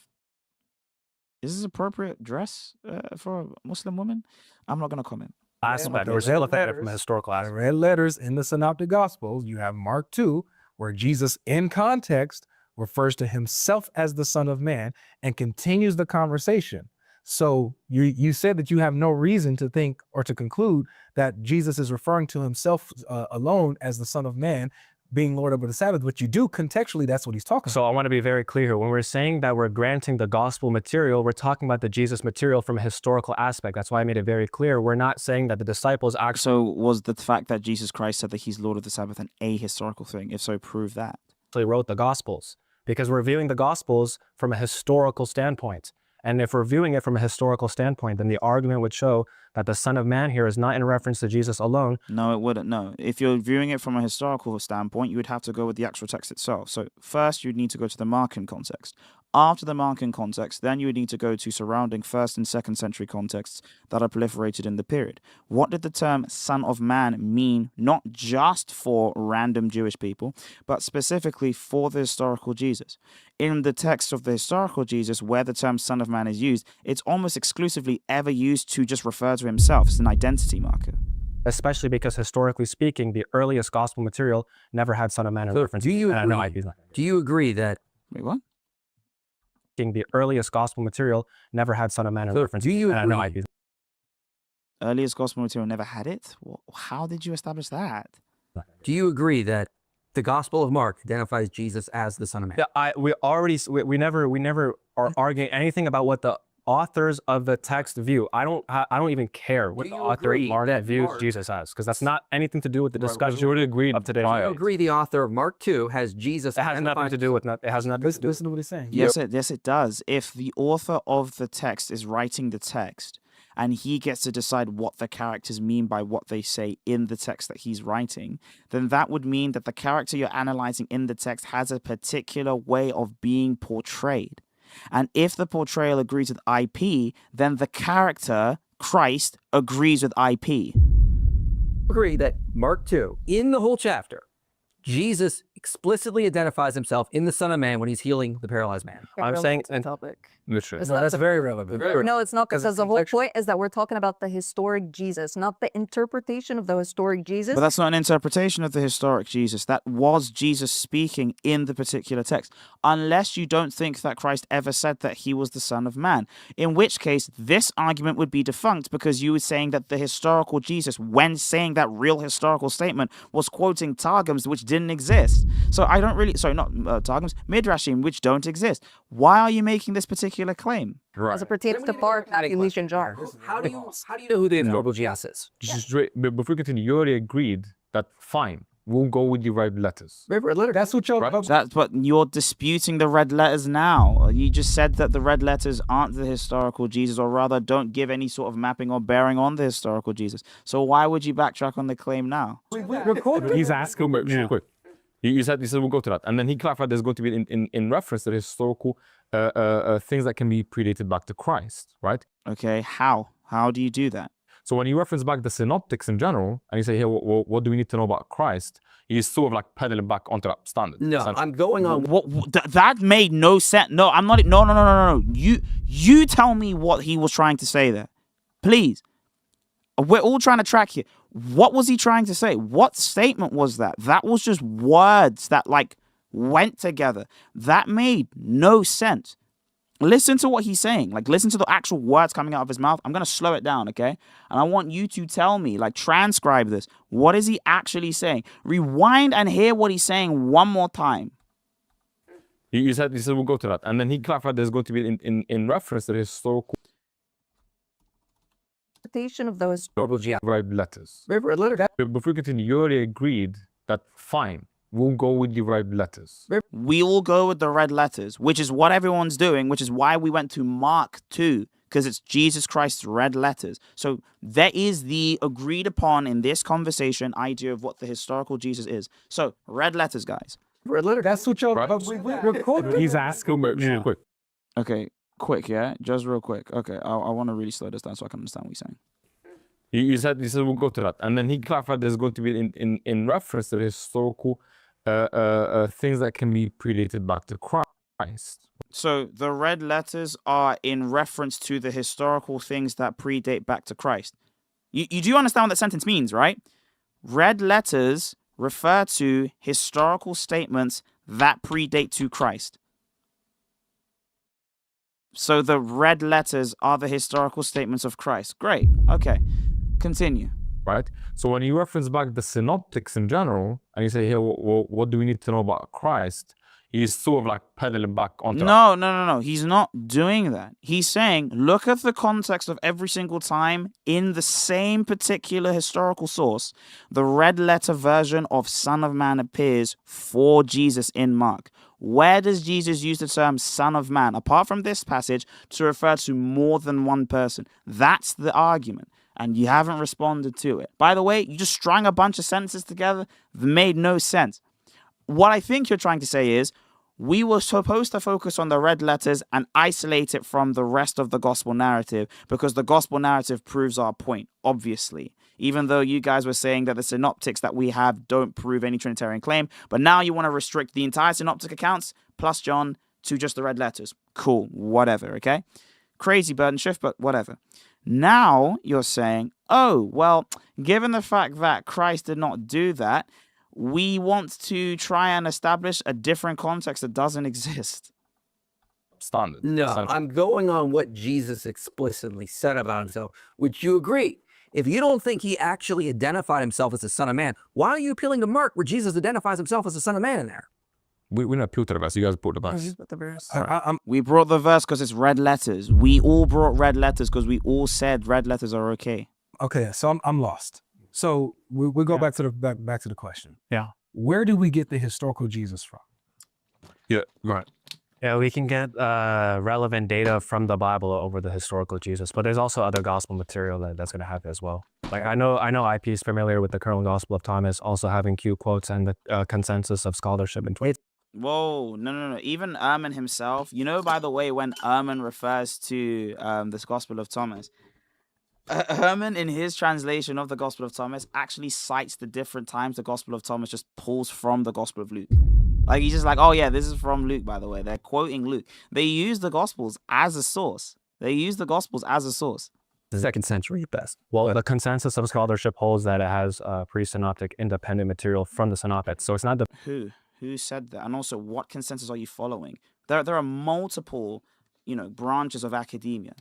Is this appropriate dress for a Muslim woman? I'm not going to comment. Aspect. There was from a historical aspect. Red letters in the Synoptic Gospels. You have Mark 2, where Jesus, in context, refers to himself as the Son of Man and continues the conversation. So you said that you have no reason to think or to conclude that Jesus is referring to himself alone as the Son of Man being Lord over the Sabbath, but you do contextually, that's what he's talking So I want to be very clear here. When we're saying that we're granting the gospel material, we're talking about the Jesus material from a historical aspect. That's why I made it very clear. We're not saying that the disciples actually So was the fact that Jesus Christ said that he's Lord of the Sabbath an ahistorical thing? If so, prove that. wrote the gospels, because we're viewing the gospels from a historical standpoint. And if we're viewing it from a historical standpoint, then the argument would show that the Son of Man here is not in reference to Jesus alone. No, it wouldn't. No. If you're viewing it from a historical standpoint, you would have to go with the actual text itself. So first, you'd need to go to the Markan context. After the Markan context, then you would need to go to surrounding 1st and 2nd century contexts that are proliferated in the period. What did the term Son of Man mean, not just for random Jewish people, but specifically for the historical Jesus? In the text of the historical Jesus, where the term Son of Man is used, it's almost exclusively ever used to just refer to himself. It's an identity marker. Especially because historically speaking, the earliest gospel material never had Son of Man in reference. Do you No, agree, do you agree that Wait, what? the earliest gospel material never had Son of Man in reference. do you No, agree, Earliest gospel material never had it? How did you establish that? do you agree that the Gospel of Mark identifies Jesus as the Son of Man? Yeah, we never are arguing anything about what the authors of the text view. I don't even care what Do the you author agree Mark views Mark- Jesus as, because that's not anything to do with the discussion. You already agreed Up to date. Do you agree the author of Mark 2 has Jesus It has nothing to do with it has nothing to do. Listen to what he's saying. Yes, it does. If the author of the text is writing the text and he gets to decide what the characters mean by what they say in the text that he's writing, then that would mean that the character you're analyzing in the text has a particular way of being portrayed. And if the portrayal agrees with IP, then the character, Christ, agrees with IP. Agree that Mark 2, in the whole chapter, Jesus explicitly identifies himself in the Son of Man when he's healing the paralyzed man. I'm saying, and topic. literally. It's No, not that's the- very relevant. No, it's not, 'Cause because it's the whole contextual. point is that we're talking about the historic Jesus, not the interpretation of the historic Jesus. But that's not an interpretation of the historic Jesus. That was Jesus speaking in the particular text. Unless you don't think that Christ ever said that he was the Son of Man. In which case, this argument would be defunct because you were saying that the historical Jesus, when saying that real historical statement, was quoting Targums which didn't exist. So I don't really, sorry, not Targums, Midrashim which don't exist. Why are you making this particular claim? as it pertains to Mark, Matthew, Luke, and John. How do you know who the historical Jesus is? Just but before we continue, you already agreed that fine, we'll go with the right letters. That's what y'all. That's but you're disputing the red letters now. You just said that the red letters aren't the historical Jesus, or rather don't give any sort of mapping or bearing on the historical Jesus. So why would you backtrack on the claim now? He's asking. Quick. You said we'll go to that, and then he clarified there's going to be in reference to the historical things that can be predated back to Christ, right? Okay, how? How do you do that? So when you reference back the synoptics in general, and you say, hey, what do we need to know about Christ? He's sort of like pedaling back onto that standard. No, essentially. I'm going on. That made no sense. No, I'm not. No. You tell me what he was trying to say there, please. We're all trying to track here. What was he trying to say? What statement was that? That was just words that like went together. That made no sense. Listen to what he's saying. Like, listen to the actual words coming out of his mouth. I'm going to slow it down, okay? And I want you to tell me, like, transcribe this. What is he actually saying? Rewind and hear what he's saying one more time. You said we'll go to that, and then he clarified there's going to be in reference to the historical Interpretation of those. right letters. Letter. Before we continue, you already agreed that fine, we'll go with the right letters. We will go with the red letters, which is what everyone's doing, which is why we went to Mark 2, because it's Jesus Christ's red letters. So there is the agreed upon in this conversation idea of what the historical Jesus is. So red letters, guys. That's what y'all. Right. He's asking. Quick. Okay, quick, yeah? Just real quick. Okay, I want to really slow this down so I can understand what he's saying. You said we'll go to that, and then he clarified there's going to be in reference to the historical things that can be predated back to Christ. So the red letters are in reference to the historical things that predate back to Christ. You do understand what that sentence means, right? Red letters refer to historical statements that predate to Christ. So the red letters are the historical statements of Christ. Great. Okay. Continue. right? So when you reference back the synoptics in general, and you say, here, what do we need to know about Christ? He's sort of like pedaling back onto No. He's not doing that. He's saying, look at the context of every single time in the same particular historical source, the red letter version of Son of Man appears for Jesus in Mark. Where does Jesus use the term Son of Man, apart from this passage, to refer to more than one person? That's the argument. And you haven't responded to it. By the way, you just strung a bunch of sentences together that made no sense. What I think you're trying to say is, we were supposed to focus on the red letters and isolate it from the rest of the gospel narrative because the gospel narrative proves our point, obviously. Even though you guys were saying that the synoptics that we have don't prove any Trinitarian claim, but now you want to restrict the entire synoptic accounts plus John to just the red letters. Cool, whatever, okay? Crazy burden shift, but whatever. Now you're saying, oh, well, given the fact that Christ did not do that, we want to try and establish a different context that doesn't exist. standard. No, Standard. I'm going on what Jesus explicitly said about himself. Would you agree? If you don't think he actually identified himself as the Son of Man, why are you appealing to Mark where Jesus identifies himself as the Son of Man in there? We don't appeal to the verse. You guys put the verse. We brought the verse because it's red letters. We all brought red letters because we all said red letters are okay. Okay, so I'm lost. So we go back to the question. Yeah. Where do we get the historical Jesus from? Yeah, right. Yeah, we can get relevant data from the Bible over the historical Jesus, but there's also other gospel material that's going to have it as well. Like I know IP is familiar with the Kernel Gospel of Thomas, also having Q quotes and the consensus of scholarship in 20. Whoa, no. Even Ehrman himself, by the way, when Ehrman refers to this Gospel of Thomas, Ehrman, in his translation of the Gospel of Thomas, actually cites the different times the Gospel of Thomas just pulls from the Gospel of Luke. Like, he's just like, oh yeah, this is from Luke, by the way. They're quoting Luke. They use the Gospels as a source. The 2nd century at best. Well, the consensus of scholarship holds that it has pre-synoptic independent material from the synoptics. So it's not the... Who said that? And also, what consensus are you following? There are multiple, branches of academia.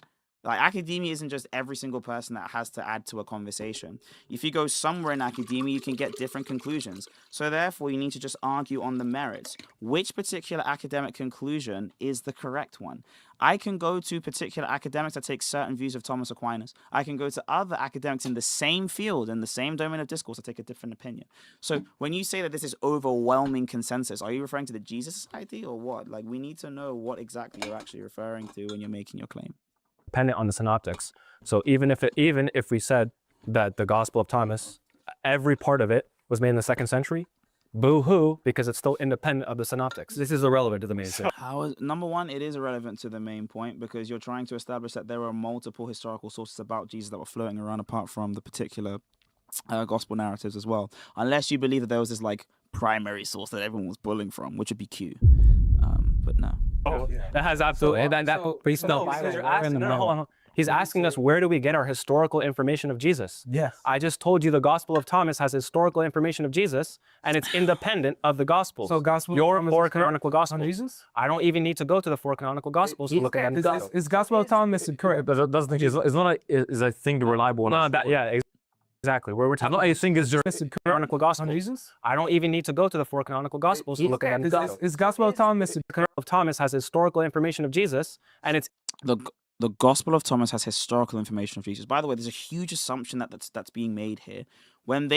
Like, academia isn't just every single person that has to add to a conversation. If you go somewhere in academia, you can get different conclusions. So therefore, you need to just argue on the merits. Which particular academic conclusion is the correct one? I can go to particular academics that take certain views of Thomas Aquinas. I can go to other academics in the same field, in the same domain of discourse, that take a different opinion. So when you say that this is overwhelming consensus, are you referring to the Jesus Society or what? Like, we need to know what exactly you're actually referring to when you're making your claim. Dependent on the synoptics. So even if we said that the Gospel of Thomas, every part of it was made in the 2nd century, boo-hoo, because it's still independent of the synoptics. This is irrelevant to the main thing. Number one, it is irrelevant to the main point because you're trying to establish that there are multiple historical sources about Jesus that were floating around apart from the particular gospel narratives as well. Unless you believe that there was this primary source that everyone was pulling from, which would be Q. But no. Oh, that has absolutely. Hold on. He's asking us, where do we get our historical information of Jesus? Yes. I just told you the Gospel of Thomas has historical information of Jesus, and it's independent of the Gospels. So Gospel Your of Thomas four canonical Gospels. Jesus? I don't even need to go to the 4 canonical Gospels to look at it. Is Gospel of Thomas correct? But doesn't think it's not I think reliable enough. Exactly. Where we're talking. I think it's just canonical Gospel Jesus. I don't even need to go to the 4 canonical Gospels to look at it. Is Gospel of Thomas of Thomas has historical information of Jesus, and it's the Gospel of Thomas has historical information of Jesus. By the way, there's a huge assumption that's being made here. When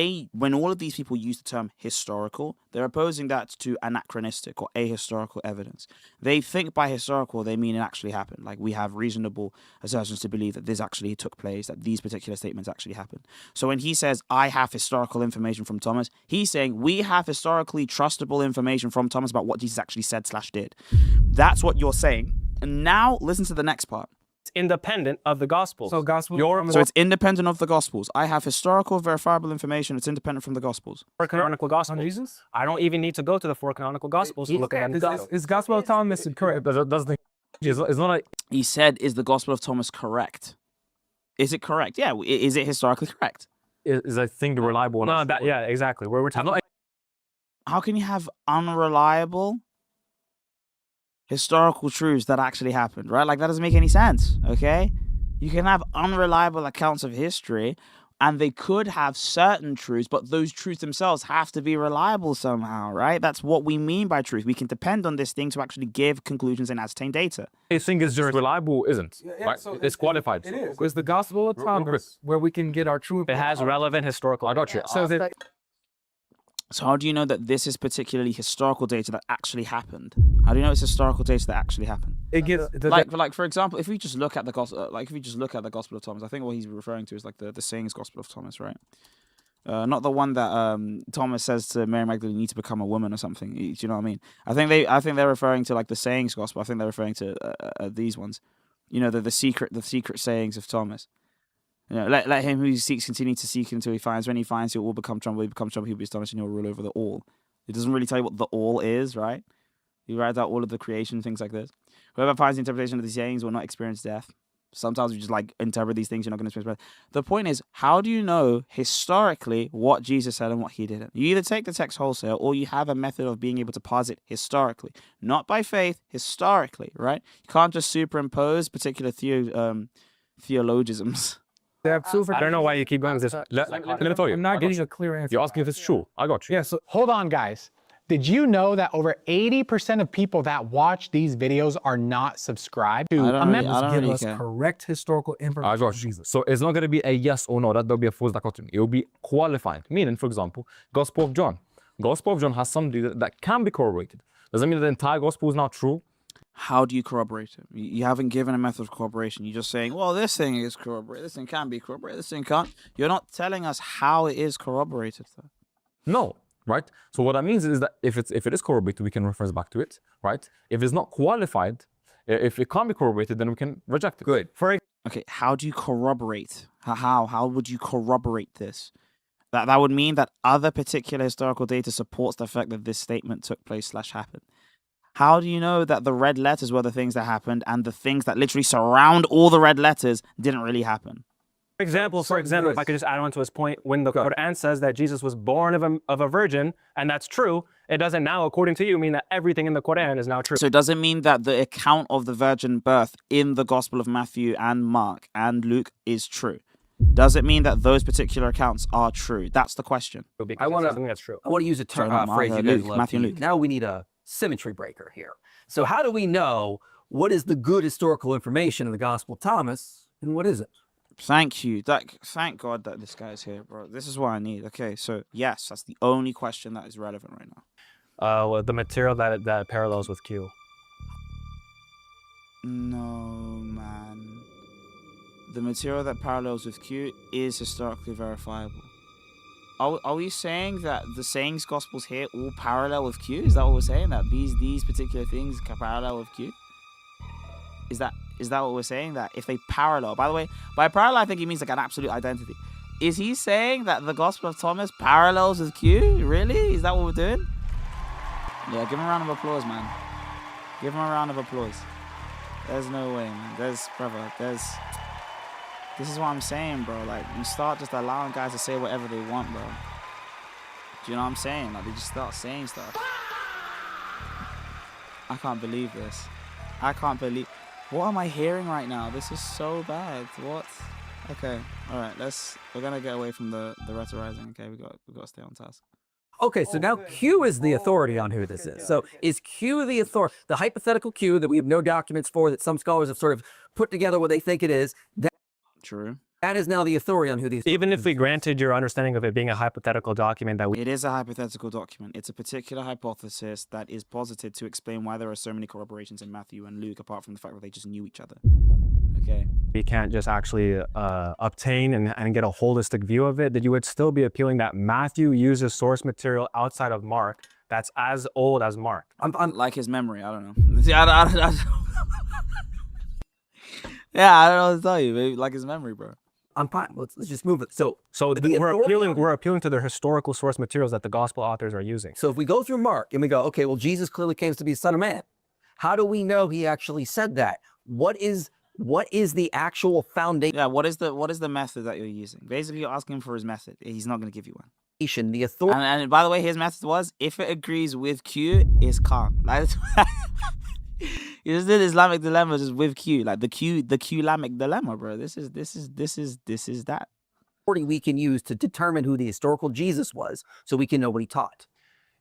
all of these people use the term historical, they're opposing that to anachronistic or ahistorical evidence. They think by historical, they mean it actually happened. Like, we have reasonable assertions to believe that this actually took place, that these particular statements actually happened. So when he says, I have historical information from Thomas, he's saying we have historically trustable information from Thomas about what Jesus actually said/did. That's what you're saying. And now listen to the next part. It's independent of the Gospels. So Gospel. So it's independent of the Gospels. I have historical, verifiable information. It's independent from the Gospels. 4 canonical Gospels. Jesus. I don't even need to go to the 4 canonical Gospels to look at it. Is Gospel of Thomas correct? But doesn't it's not He said, is the Gospel of Thomas correct? Is it correct? Yeah. Is it historically correct? is I think reliable enough. Exactly. Where we're talking. How can you have unreliable historical truths that actually happened, right? Like, that doesn't make any sense, okay? You can have unreliable accounts of history and they could have certain truths, but those truths themselves have to be reliable somehow, right? That's what we mean by truth. We can depend on this thing to actually give conclusions and ascertain data. I think it's just reliable, isn't right? so it's qualified. It is. It's the gospel of Thomas where we can get our truth. It has relevant historical. I got you. So that So how do you know that this is particularly historical data that actually happened? How do you know it's historical data that actually happened? it gets Like for example, if we just look at the gospel, Gospel of Thomas, I think what he's referring to is like the sayings Gospel of Thomas, right? Not the one that Thomas says to Mary Magdalene, "You need to become a woman" or something. Do you know what I mean? I think they're referring to like the sayings Gospel. I think they're referring to these ones. You know, the secret sayings of Thomas. You know, let him who seeks continue to seek until he finds. When he finds, he will become trouble. He becomes trouble. He'll be astonished, and he'll rule over the all. It doesn't really tell you what the all is, right? He writes out all of the creation, things like this. Whoever finds the interpretation of these sayings will not experience death. Sometimes we just like interpret these things, you're not going to experience death. The point is, how do you know historically what Jesus said and what he didn't? You either take the text wholesale or you have a method of being able to parse it historically. Not by faith, historically, right? You can't just superimpose particular theologisms. I don't know why you keep going with this. Let me tell you. I'm not getting a clear answer. You're asking if it's true. I got you. Yeah, so Hold on, guys. Did you know that over 80% of people that watch these videos are not subscribed to I don't really, Amendment? I don't give really us care. correct historical I information. got you. So it's not going to be a yes or no. That'll be a false dichotomy. It will be qualifying. Meaning, for example, Gospel of John. Gospel of John has something that can be corroborated. Doesn't mean that the entire gospel is not true. How do you corroborate it? You haven't given a method of corroboration. You're just saying, well, this thing is corroborated. This thing can be corroborated. This thing can't. You're not telling us how it is corroborated, though. No, right? So what that means is that if it is corroborated, we can reference back to it, right? If it's not qualified, if it can't be corroborated, then we can reject it. Good. Okay, how do you corroborate? How would you corroborate this? That would mean that other particular historical data supports the fact that this statement took place / happened. How do you know that the red letters were the things that happened and the things that literally surround all the red letters didn't really happen? For example, if I could just add on to his point, when the Quran says that Jesus was born of a virgin, and that's true, it doesn't now, according to you, mean that everything in the Quran is now true. So does it mean that the account of the virgin birth in the Gospel of Matthew and Mark and Luke is true? Does it mean that those particular accounts are true? That's the question. I want something that's true. I want to use a term, Sorry, not phrase Mark, you guys Luke, love Matthew to and use. Luke. Now we need a symmetry breaker here. So how do we know what is the good historical information in the Gospel of Thomas and what isn't? Thank you. Thank God that this guy's here, bro. This is what I need. Okay, so yes, that's the only question that is relevant right now. Well, the material that parallels with Q. No, man. The material that parallels with Q is historically verifiable. Are we saying that the sayings Gospels here all parallel with Q? Is that what we're saying? That these particular things can parallel with Q? Is that what we're saying? That if they parallel, by the way, by parallel I think he means like an absolute identity. Is he saying that the Gospel of Thomas parallels with Q? Really? Is that what we're doing? Yeah, give him a round of applause, man. Give him a round of applause. There's no way, man. This is what I'm saying, bro. Like, you start just allowing guys to say whatever they want, bro. Do you know what I'm saying? Like, they just start saying stuff. I can't believe this. What am I hearing right now? This is so bad. What? Okay. All right. We're gonna get away from the rhetorizing. Okay, we got to stay on task. Okay, so now Q is the authority on who this is. So is Q the authority, the hypothetical Q that we have no documents for, that some scholars have sort of put together what they think it is, True. that is now the authority on who these. Even if we granted your understanding of it being a hypothetical document that we It is a hypothetical document. It's a particular hypothesis that is posited to explain why there are so many corroborations in Matthew and Luke, apart from the fact that they just knew each other. Okay. can't just actually obtain and get a holistic view of it, that you would still be appealing that Matthew uses source material outside of Mark that's as old as Mark. I'm like his memory. I don't know. See, I don't yeah, I don't know what to tell you. Maybe like his memory, bro. I'm fine. Let's just move it. So we're appealing to the historical source materials that the gospel authors are using. So if we go through Mark and we go, okay, well, Jesus clearly claims to be the Son of Man. How do we know he actually said that? What is the actual foundation? Yeah, what is the method that you're using? Basically, you're asking for his method. He's not going to give you one. The authority. And by the way, his method was, if it agrees with Q, it's calm. Like, you just did Islamic dilemma just with Q, like the Q-lamic dilemma, bro. This is that. we can use to determine who the historical Jesus was so we can know what he taught.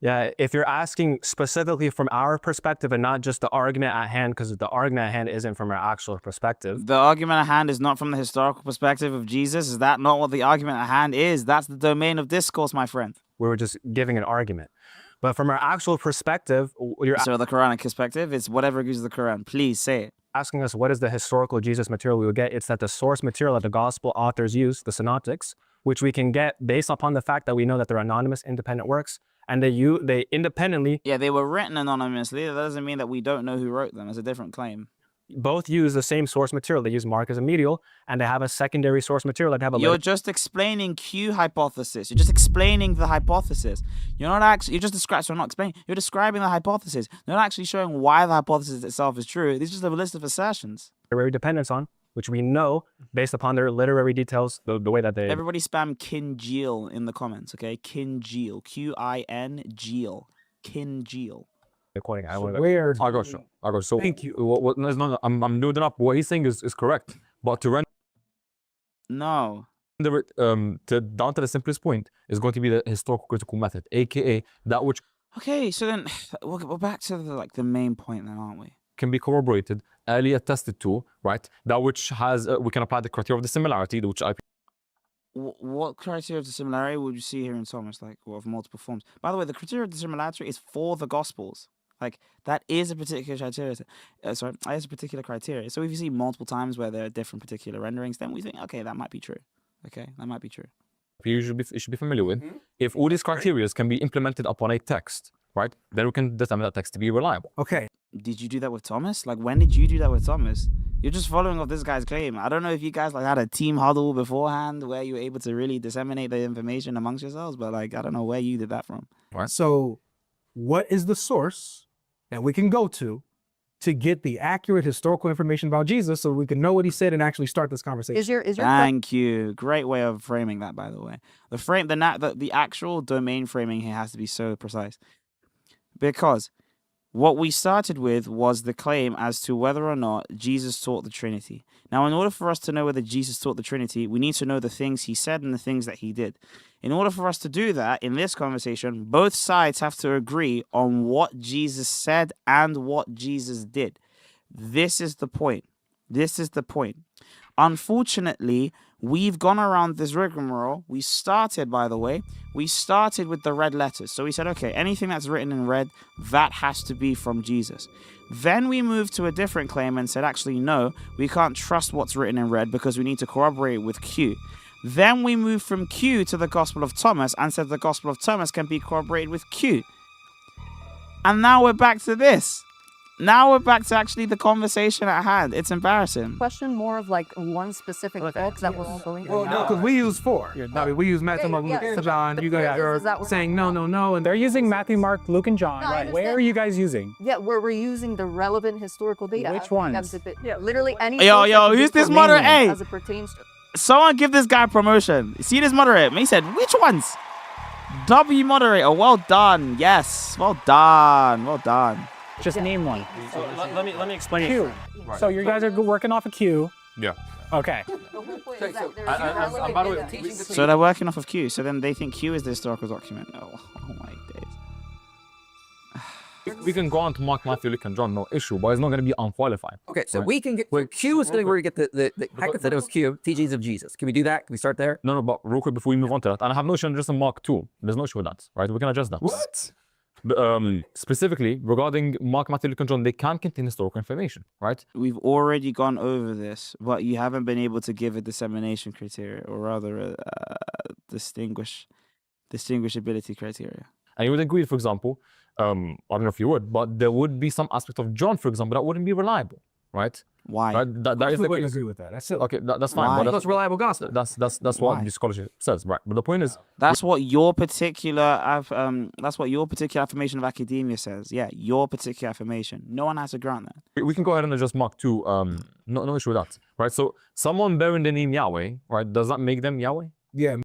Yeah, if you're asking specifically from our perspective and not just the argument at hand, because the argument at hand isn't from our actual perspective. The argument at hand is not from the historical perspective of Jesus. Is that not what the argument at hand is? That's the domain of discourse, my friend. We were just giving an argument. But from our actual perspective, you're So the Quranic perspective, it's whatever agrees with the Quran. Please say it. asking us what is the historical Jesus material we will get. It's that the source material that the gospel authors use, the synoptics, which we can get based upon the fact that we know that they're anonymous, independent works, and they independently. Yeah, they were written anonymously. That doesn't mean that we don't know who wrote them. It's a different claim. Both use the same source material. They use Mark as a medial, and they have a secondary source material that have a. You're just explaining Q hypothesis. You're just explaining the hypothesis. You're not actually. You're just describing. So I'm not explaining. You're describing the hypothesis. You're not actually showing why the hypothesis itself is true. This is just a list of assertions. Literary dependence on, which we know based upon their literary details, the way that they. Everybody spam Kinjil in the comments, okay? Kinjil, Q-I-N-Jil, Kinjil. According, I got you. So thank you. I'm noting up what he's saying is correct, but to render No. it down to the simplest point is going to be the historical critical method, aka that which Okay, so then we're back to the main point then, aren't we? can be corroborated, early attested to, right? That which has we can apply the criteria of the similarity, which I. What criteria of the similarity would you see here in Thomas, like, of multiple forms? By the way, the criteria of the similarity is for the Gospels. Like, that is a particular criteria. That is a particular criteria. So if you see multiple times where there are different particular renderings, then we think, okay, that might be true. Okay, that might be true. You should be familiar with. If all these criteria can be implemented upon a text, right, then we can determine that text to be reliable. Okay. Did you do that with Thomas? Like, when did you do that with Thomas? You're just following up this guy's claim. I don't know if you guys had a team huddle beforehand where you were able to really disseminate the information amongst yourselves, but I don't know where you did that from. Right. So, what is the source that we can go to get the accurate historical information about Jesus so we can know what he said and actually start this conversation? Is your Thank you. Great way of framing that, by the way. The actual domain framing here has to be so precise. Because what we started with was the claim as to whether or not Jesus taught the Trinity. Now, in order for us to know whether Jesus taught the Trinity, we need to know the things he said and the things that he did. In order for us to do that, in this conversation, both sides have to agree on what Jesus said and what Jesus did. This is the point. This is the point. Unfortunately, we've gone around this rigmarole. We started with the red letters. So we said, okay, anything that's written in red, that has to be from Jesus. Then we moved to a different claim and said, actually, no, we can't trust what's written in red because we need to corroborate with Q. Then we moved from Q to the Gospel of Thomas and said the Gospel of Thomas can be corroborated with Q. And now we're back to this. Now we're back to actually the conversation at hand. It's embarrassing. question more of like one specific book that we're all going Well, no, because we use 4. We use Matthew, Mark, Luke, John. You guys are saying no, and They're using Matthew, Mark, Luke, and John. No, I understand. Where are you guys using? Yeah, we're using the relevant historical data. Which ones? Yeah, literally any. Yo, source that can who's be this for moderator? mainland Hey! As it pertains to. Someone give this guy promotion. See this moderator? He said, which ones? W moderator. Well done. Yes. Well done. Well done. Just name one. So let me explain Q. it. So you guys are working off a Q. Yeah. Okay. The whole point is that there is and relevant by the way, data. So they're working off of Q. So then they think Q is the historical document. Oh my days. We can go on to Mark, Matthew, Luke, and John, no issue, but it's not going to be unqualified. Okay, so Right. we can get Q is going to get the hypotheticals Q, teachings of Jesus. Can we do that? Can we start there? No, but real quick before we move on to that, and I have no issue in addressing Mark 2. There's no issue with that, right? We can address that. What? But, specifically, regarding Mark, Matthew, Luke, and John, they can contain historical information, right? We've already gone over this, but you haven't been able to give a dissemination criteria, or rather a distinguishability criteria. And you would agree, for example, I don't know if you would, but there would be some aspect of John, for example, that wouldn't be reliable, right? Why? Right? That is we the wouldn't case. agree with that. That's it. Okay, that's fine. Why? But That's reliable gospel. that's what Why? the scholarship says, right? But the point is, That's what your particular affirmation of academia says. Yeah, your particular affirmation. No one has to grant that. we can go ahead and adjust Mark 2. No issue with that, right? So someone bearing the name Yahweh, right? Does that make them Yahweh? Yeah, it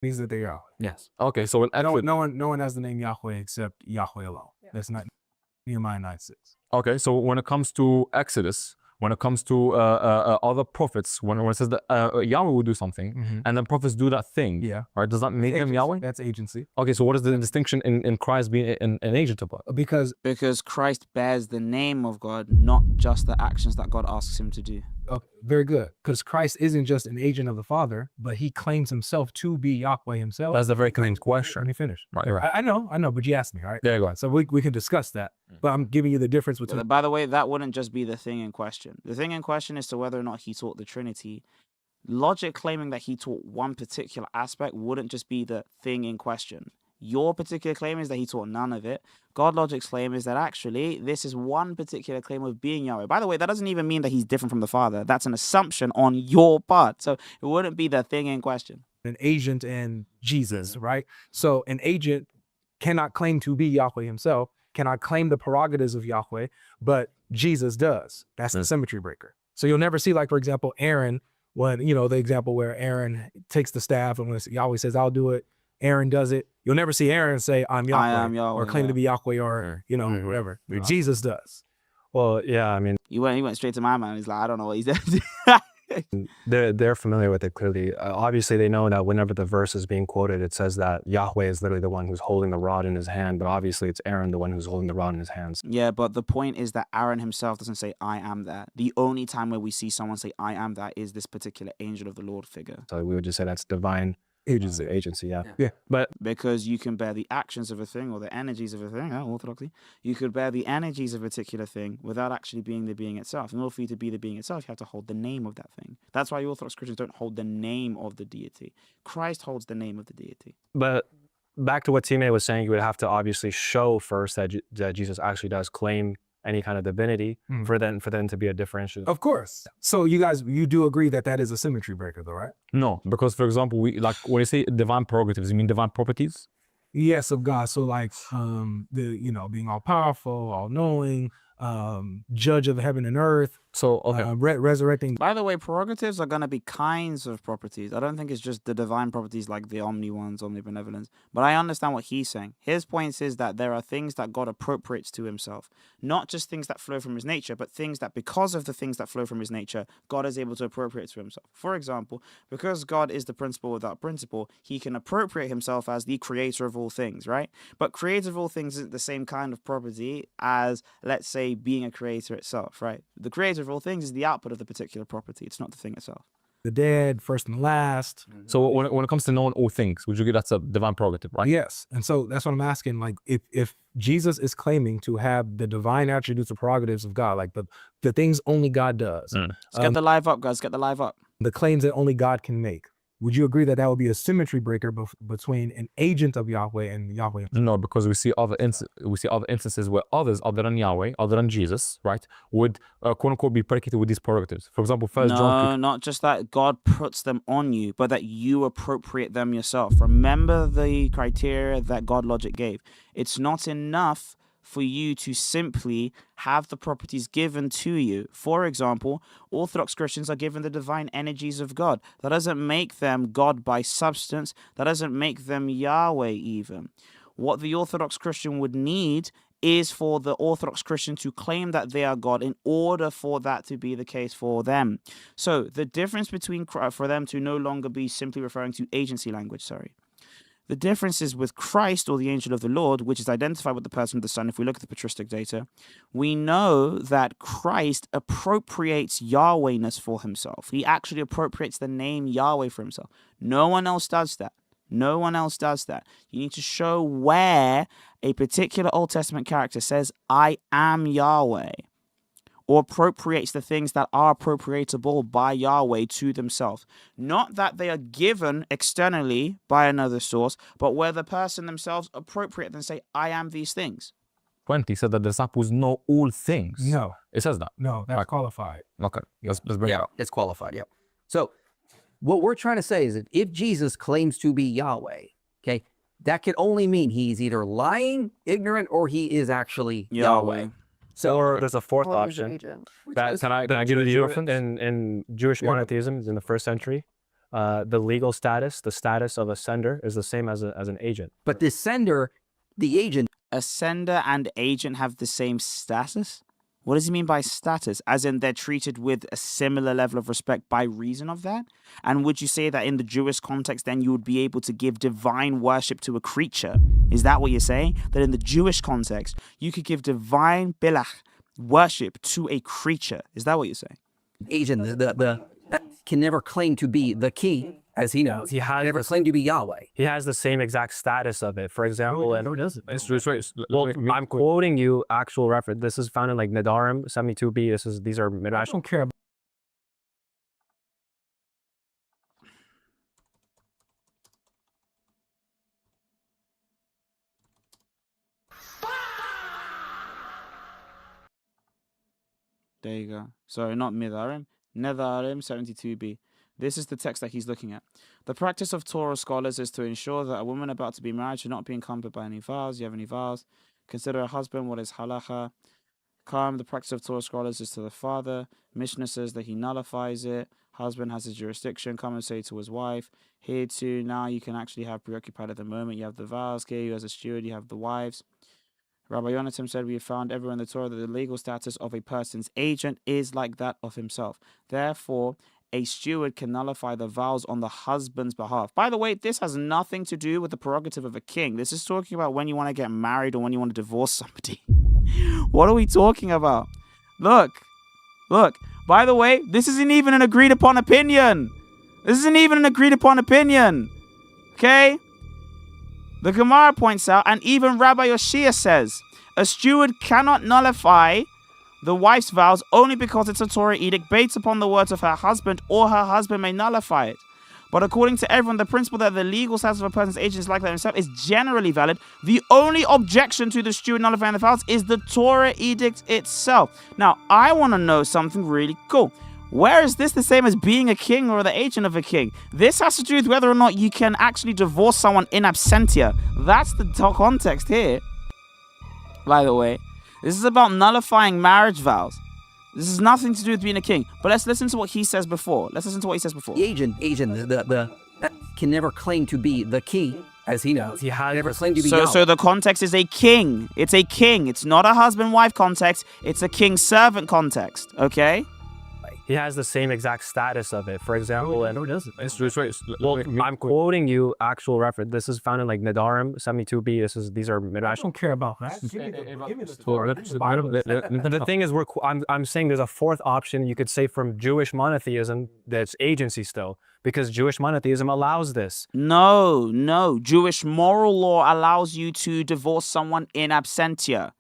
means that they are. Yes. Okay, so in Exodus, No one has the name Yahweh except Yahweh alone. That's not Nehemiah 9:6. okay, so when it comes to Exodus, when it comes to other prophets, when it says that Yahweh will do something, and then prophets do that thing, Yeah. right? Does that make him Yahweh? That's agency. Okay, so what is the distinction in Christ being an agent of God? Because Christ bears the name of God, not just the actions that God asks him to do. very good. Because Christ isn't just an agent of the Father, but he claims himself to be Yahweh himself. That's a very clean question. Let me finish. Right, you're right. I know, but you asked me, all right? Yeah, go ahead. So we can discuss that. But I'm giving you the difference between. By the way, that wouldn't just be the thing in question. The thing in question is to whether or not he taught the Trinity. Logic claiming that he taught one particular aspect wouldn't just be the thing in question. Your particular claim is that he taught none of it. God Logic's claim is that actually this is one particular claim of being Yahweh. By the way, that doesn't even mean that he's different from the Father. That's an assumption on your part. So it wouldn't be the thing in question. An agent and Jesus, right? So an agent cannot claim to be Yahweh himself, cannot claim the prerogatives of Yahweh, but Jesus does. That's the symmetry breaker. So you'll never see, like, for example, Aaron, when, the example where Aaron takes the staff and when Yahweh says, I'll do it, Aaron does it. You'll never see Aaron say, I'm Yahweh, I am Yahweh, or claim to be Yahweh, or, whatever. Jesus does. Well, yeah, I mean, He went straight to my man. He's like, I don't know what he's doing. they're familiar with it clearly. Obviously, they know that whenever the verse is being quoted, it says that Yahweh is literally the one who's holding the rod in his hand, but obviously it's Aaron the one who's holding the rod in his hands. Yeah, but the point is that Aaron himself doesn't say, I am that. The only time where we see someone say, I am that is this particular angel of the Lord figure. So we would just say that's divine agency, yeah. But because you can bear the actions of a thing or the energies of a thing, orthodoxy, you could bear the energies of a particular thing without actually being the being itself. In order for you to be the being itself, you have to hold the name of that thing. That's why Orthodox Christians don't hold the name of the deity. Christ holds the name of the deity. But back to what Time was saying, you would have to obviously show first that Jesus actually does claim any kind of divinity for them to be a differential. of course. So you do agree that that is a symmetry breaker though, right? No, because for example, we like when you say divine prerogatives, you mean divine properties? Yes, of God. So like, being all powerful, all knowing, judge of heaven and earth. So okay, Resurrecting. By the way, prerogatives are going to be kinds of properties. I don't think it's just the divine properties like the omni ones, omnibenevolence. But I understand what he's saying. His point is that there are things that God appropriates to himself. Not just things that flow from his nature, but things that because of the things that flow from his nature, God is able to appropriate to himself. For example, because God is the principle without principle, he can appropriate himself as the creator of all things, right? But creator of all things isn't the same kind of property as, let's say, being a creator itself, right? The creator of all things is the output of the particular property. It's not the thing itself. The dead, first and last. so when it comes to knowing all things, would you agree that's a divine prerogative, right? Yes. And so that's what I'm asking. Like, if Jesus is claiming to have the divine attributes or prerogatives of God, like the things only God does, Let's get the live up, guys. Get the live up. the claims that only God can make, would you agree that that would be a symmetry breaker between an agent of Yahweh and Yahweh? No, because we see other instances where others other than Yahweh, other than Jesus, right, would quote unquote be predicated with these prerogatives. For example, First John. No, not just that God puts them on you, but that you appropriate them yourself. Remember the criteria that God Logic gave. It's not enough for you to simply have the properties given to you. For example, Orthodox Christians are given the divine energies of God. That doesn't make them God by substance. That doesn't make them Yahweh even. What the Orthodox Christian would need is for the Orthodox Christian to claim that they are God in order for that to be the case for them. So the difference between, for them to no longer be simply referring to agency language, the difference is with Christ, or the angel of the Lord, which is identified with the person of the Son. If we look at the patristic data, we know that Christ appropriates Yahwehness for himself. He actually appropriates the name Yahweh for himself. No one else does that. No one else does that. You need to show where a particular Old Testament character says, I am Yahweh, or appropriates the things that are appropriatable by Yahweh to themselves. Not that they are given externally by another source, but where the person themselves appropriate and say, I am these things. 20 said that the disciples know all things. No. It says that. No, that's qualified. Okay, let's bring it up. It's qualified, yep. So what we're trying to say is that if Jesus claims to be Yahweh, okay, that can only mean he's either lying, ignorant, or he is actually Yahweh. So, or there's a fourth Or he's an option. agent. That Can I give you the reference? in Jewish monotheism in the first century, the legal status, the status of a sender is the same as an agent. But the sender, the agent, A sender and agent have the same status? What does he mean by status? As in they're treated with a similar level of respect by reason of that? And would you say that in the Jewish context, then you would be able to give divine worship to a creature? Is that what you're saying? That in the Jewish context, you could give divine bilach worship to a creature? Is that what you're saying? Agent, the can never claim to be the king, as he knows. He has never claimed to be Yahweh. He has the same exact status of it. For example, and Well, I'm quoting you actual reference. This is found in like Nedarim 72b. These are midrash. I don't care about There you go. Sorry, not Midarim. Nedarim 72b. This is the text that he's looking at. The practice of Torah scholars is to ensure that a woman about to be married should not be encumbered by any vows. You have any vows? Consider a husband. What is halacha? The practice of Torah scholars is to the father. Mishnah says that he nullifies it. Husband has his jurisdiction. Come and say to his wife. Here too, now you can actually have preoccupied at the moment. You have the vows. Here, you as a steward, you have the wives. Rabbi Yonatam said, we have found everywhere in the Torah that the legal status of a person's agent is like that of himself. Therefore, a steward can nullify the vows on the husband's behalf. By the way, this has nothing to do with the prerogative of a king. This is talking about when you want to get married or when you want to divorce somebody. What are we talking about? Look. By the way, this isn't even an agreed upon opinion. Okay? The Gemara points out, and even Rabbi Yoshia says, a steward cannot nullify the wife's vows only because it's a Torah edict based upon the words of her husband, or her husband may nullify it. But according to everyone, the principle that the legal status of a person's agent is like that himself is generally valid. The only objection to the steward nullifying the vows is the Torah edict itself. Now, I want to know something really cool. Where is this the same as being a king or the agent of a king? This has to do with whether or not you can actually divorce someone in absentia. That's the context here. By the way, this is about nullifying marriage vows. This has nothing to do with being a king. But let's listen to what he says before. The agent, the can never claim to be the king, as he knows. He never claimed to be Yahweh. So the context is a king. It's a king. It's not a husband-wife context. It's a king-servant context. Okay? He has the same exact status of it. For example, and I'm quoting you actual reference. This is found in like Nedarim 72b. These are midrash. I don't care about that. The thing is, I'm saying there's a fourth option you could say from Jewish monotheism that's agency still, because Jewish monotheism allows this. No. Jewish moral law allows you to divorce someone in absentia.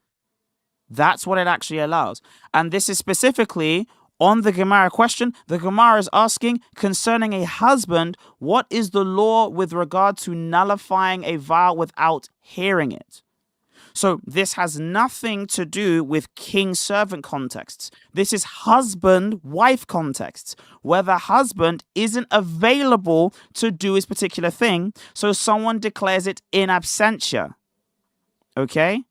That's what it actually allows. And this is specifically on the Gemara question. The Gemara is asking concerning a husband, what is the law with regard to nullifying a vow without hearing it? So this has nothing to do with king-servant contexts. This is husband-wife contexts, where the husband isn't available to do his particular thing, so someone declares it in absentia. Okay?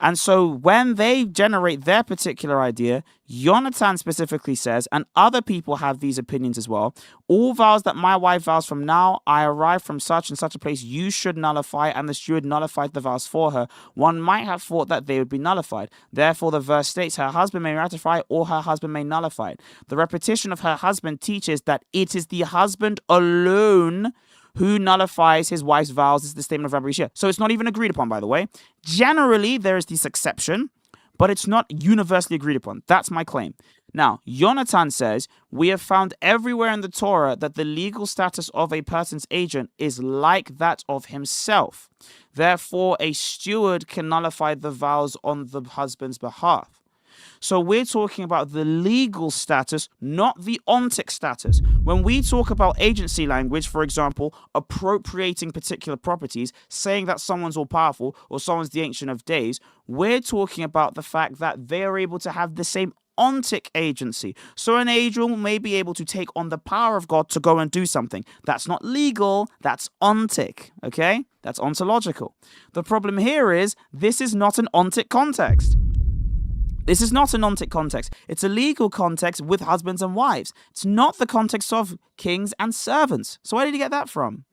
And so when they generate their particular idea, Yonatan specifically says, and other people have these opinions as well, all vows that my wife vows from now, I arrive from such and such a place, you should nullify, and the steward nullified the vows for her. One might have thought that they would be nullified. Therefore, the verse states, her husband may ratify or her husband may nullify it. The repetition of her husband teaches that it is the husband alone who nullifies his wife's vows. Is the statement of Rabbi Yishia. So it's not even agreed upon, by the way. Generally, there is this exception, but it's not universally agreed upon. That's my claim. Now, Yonatan says, we have found everywhere in the Torah that the legal status of a person's agent is like that of himself. Therefore, a steward can nullify the vows on the husband's behalf. So we're talking about the legal status, not the ontic status. When we talk about agency language, for example, appropriating particular properties, saying that someone's all-powerful or someone's the Ancient of Days, we're talking about the fact that they are able to have the same ontic agency. So an angel may be able to take on the power of God to go and do something. That's not legal, that's ontic, okay? That's ontological. The problem here is this is not an ontic context. This is not an ontic context. It's a legal context with husbands and wives. It's not the context of kings and servants. So where did you get that from?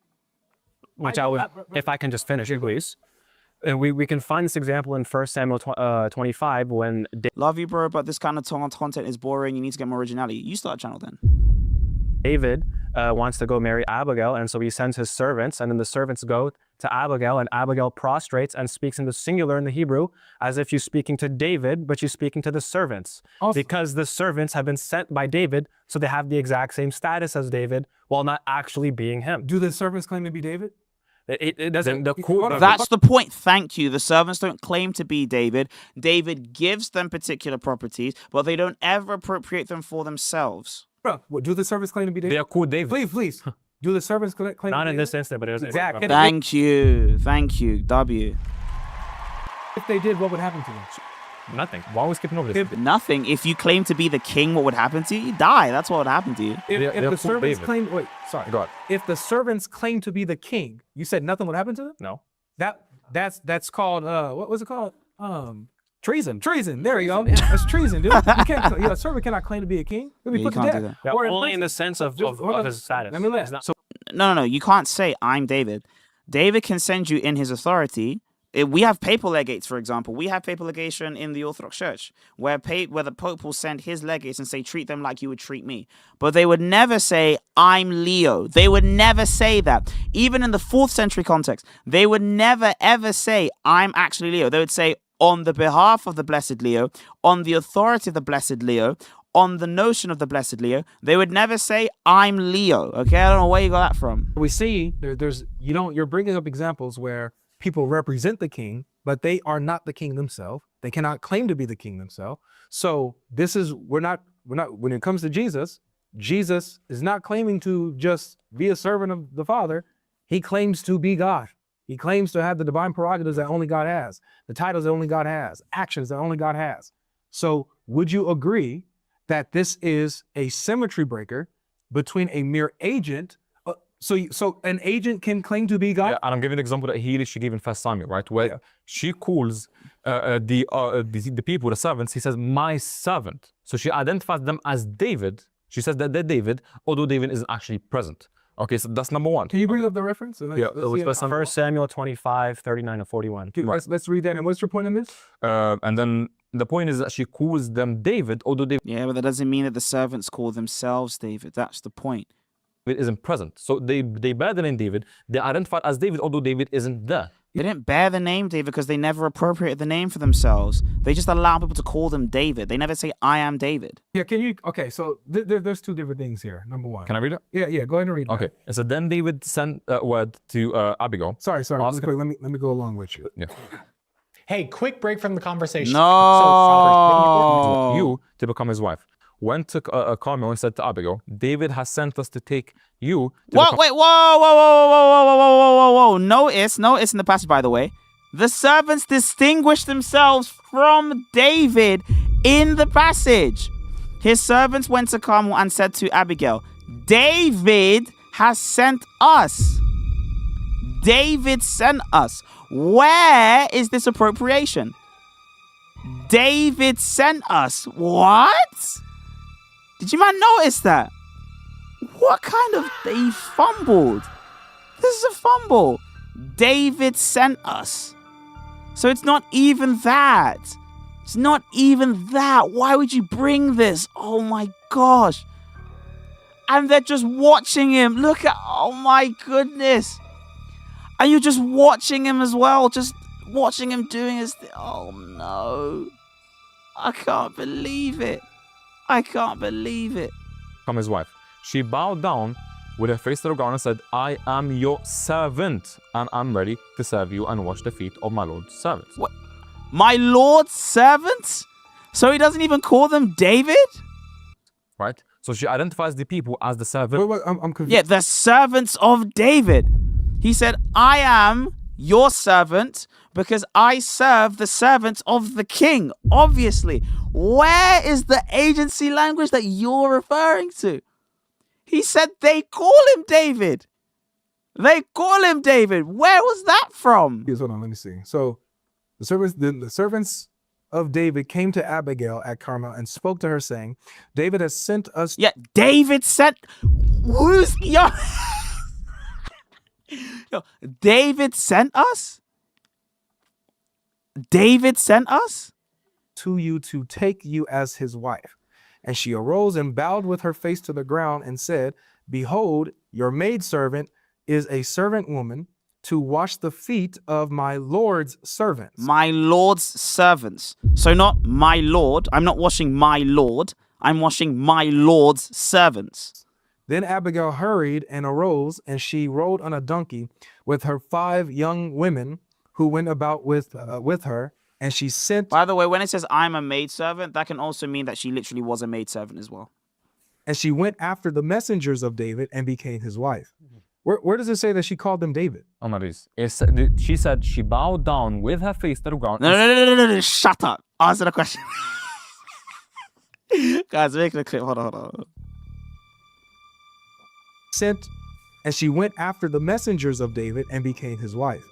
Which if I can just finish, please. And we can find this example in 1 Samuel 25 when Love you, bro, but this kind of content is boring. You need to get more originality. You start a channel then. David wants to go marry Abigail, and so he sends his servants, and then the servants go to Abigail, and Abigail prostrates and speaks in the singular in the Hebrew, as if you're speaking to David, but you're speaking to the servants. Also- Because the servants have been sent by David, so they have the exact same status as David, while not actually being him. Do the servants claim to be David? It doesn't. That's the point. Thank you. The servants don't claim to be David. David gives them particular properties, but they don't ever appropriate them for themselves. Bro, what, do the servants claim to be David? They are called David. Please. Do the servants claim to Not be in David? this instant, but it was Exactly. Thank you. Thank you. W. If they did, what would happen to them? Nothing. Why are we skipping over this? Nothing. If you claim to be the king, what would happen to you? You die. That's what would happen to you. If, They're if the called servants David. claim, wait, sorry. Go ahead. If the servants claim to be the king, you said nothing would happen to them? No. That's called what was it called? Treason. Treason. There you go. That's treason, dude. You can't. A servant cannot claim to be a king. He'll be Yeah, put you to can't death. do that. Yeah, Or only in prison. the sense of Hold on. his status. Let me It's last. not- So No. You can't say I'm David. David can send you in his authority. We have papal legates, for example. We have papal legation in the Orthodox Church, where the Pope will send his legates and say, treat them like you would treat me. But they would never say, I'm Leo. They would never say that. Even in the 4th century context, they would never, ever say, I'm actually Leo. They would say, on the behalf of the Blessed Leo, on the authority of the Blessed Leo, on the notion of the Blessed Leo. They would never say, I'm Leo. Okay, I don't know where you got that from. we see you're bringing up examples where people represent the king, but they are not the king themselves. They cannot claim to be the king themselves. So we're not when it comes to Jesus is not claiming to just be a servant of the Father. He claims to be God. He claims to have the divine prerogatives that only God has, the titles that only God has, actions that only God has. So would you agree that this is a symmetry breaker between a mere agent? So an agent can claim to be God? Yeah, and I'm giving an example that she gave in 1 Samuel, right? Where she calls the people, the servants, he says, my servant. So she identifies them as David. She says that they're David, although David isn't actually present. Okay, so that's number one. Can you bring up the reference? Yeah, Let's see it. 1 Samuel 25, 39 and 41. Let's read that. And what's your point on this? And then the point is that she calls them David, although David Yeah, but that doesn't mean that the servants call themselves David. That's the point. isn't present. So they bear the name David. They're identified as David, although David isn't there. They didn't bear the name David because they never appropriated the name for themselves. They just allow people to call them David. They never say, I am David. Yeah, can you? Okay, so there's two different things here. Number one. Can I read it? Yeah, go ahead and read it. Okay. So then David sent word to Abigail. Sorry. Ask- Quick, let me go along with you. Yeah. Hey, quick break from the conversation. No. You to become his wife. Went to Carmel and said to Abigail, David has sent us to take you to What? Wait, whoa. Notice in the passage, by the way, the servants distinguish themselves from David in the passage. His servants went to Carmel and said to Abigail, David has sent us. David sent us. Where is this appropriation? David sent us. What? Did you man notice that? What kind of... They fumbled. This is a fumble. David sent us. So it's not even that. It's not even that. Why would you bring this? Oh my gosh. And they're just watching him. Look at... Oh my goodness. And you're just watching him as well. Just watching him doing his thing. Oh no. I can't believe it. I can't believe it. become his wife. She bowed down with her face to the ground and said, I am your servant, and I'm ready to serve you and wash the feet of my Lord's servants. What? My Lord's servants? So he doesn't even call them David? Right? So she identifies the people as the servant. Wait, I'm confused. Yeah, the servants of David. He said, I am your servant because I serve the servants of the king. Obviously, where is the agency language that you're referring to? He said they call him David. They call him David. Where was that from? Yes, hold on, let me see. So the servants of David came to Abigail at Carmel and spoke to her, saying, David has sent us. Yeah, David sent. Who's yo? Yo, David sent us? David sent us? to you to take you as his wife. And she arose and bowed with her face to the ground and said, Behold, your maidservant is a servant woman to wash the feet of my Lord's servants. My Lord's servants. So not my Lord. I'm not washing my Lord. I'm washing my Lord's servants. Then Abigail hurried and arose, and she rode on a donkey with her 5 young women who went about with her, and she sent. By the way, when it says I'm a maidservant, that can also mean that she literally was a maidservant as well. And she went after the messengers of David and became his wife. Where does it say that she called them David? Amaris. She said she bowed down with her face to the ground. No, shut up. Answer the question. Guys, making a clip. Hold on. And she went after the messengers of David and became his wife.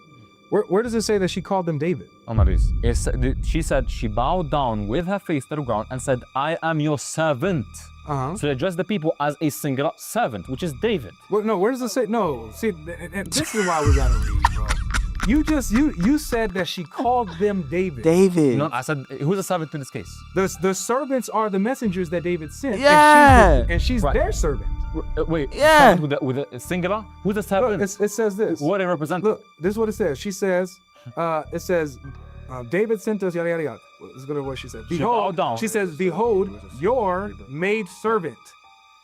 Where does it say that she called them David? Amaris. She said she bowed down with her face to the ground and said, I am your servant. Uh-huh. So they address the people as a singular servant, which is David. Well, no, where does it say? No, see, this is why we gotta read, bro. You said that she called them David. David. No, I said, who's a servant in this case? The servants are the messengers that David sent. Yeah. And she's Right. their servant. Wait, Yeah. servant with a singular? Who's the servant? Look, it says this. What they represent? Look, this is what it says. She says, it says, David sent us, yada, yada, yada. Let's go to what she said. bowed down. She says, behold, your maid servant.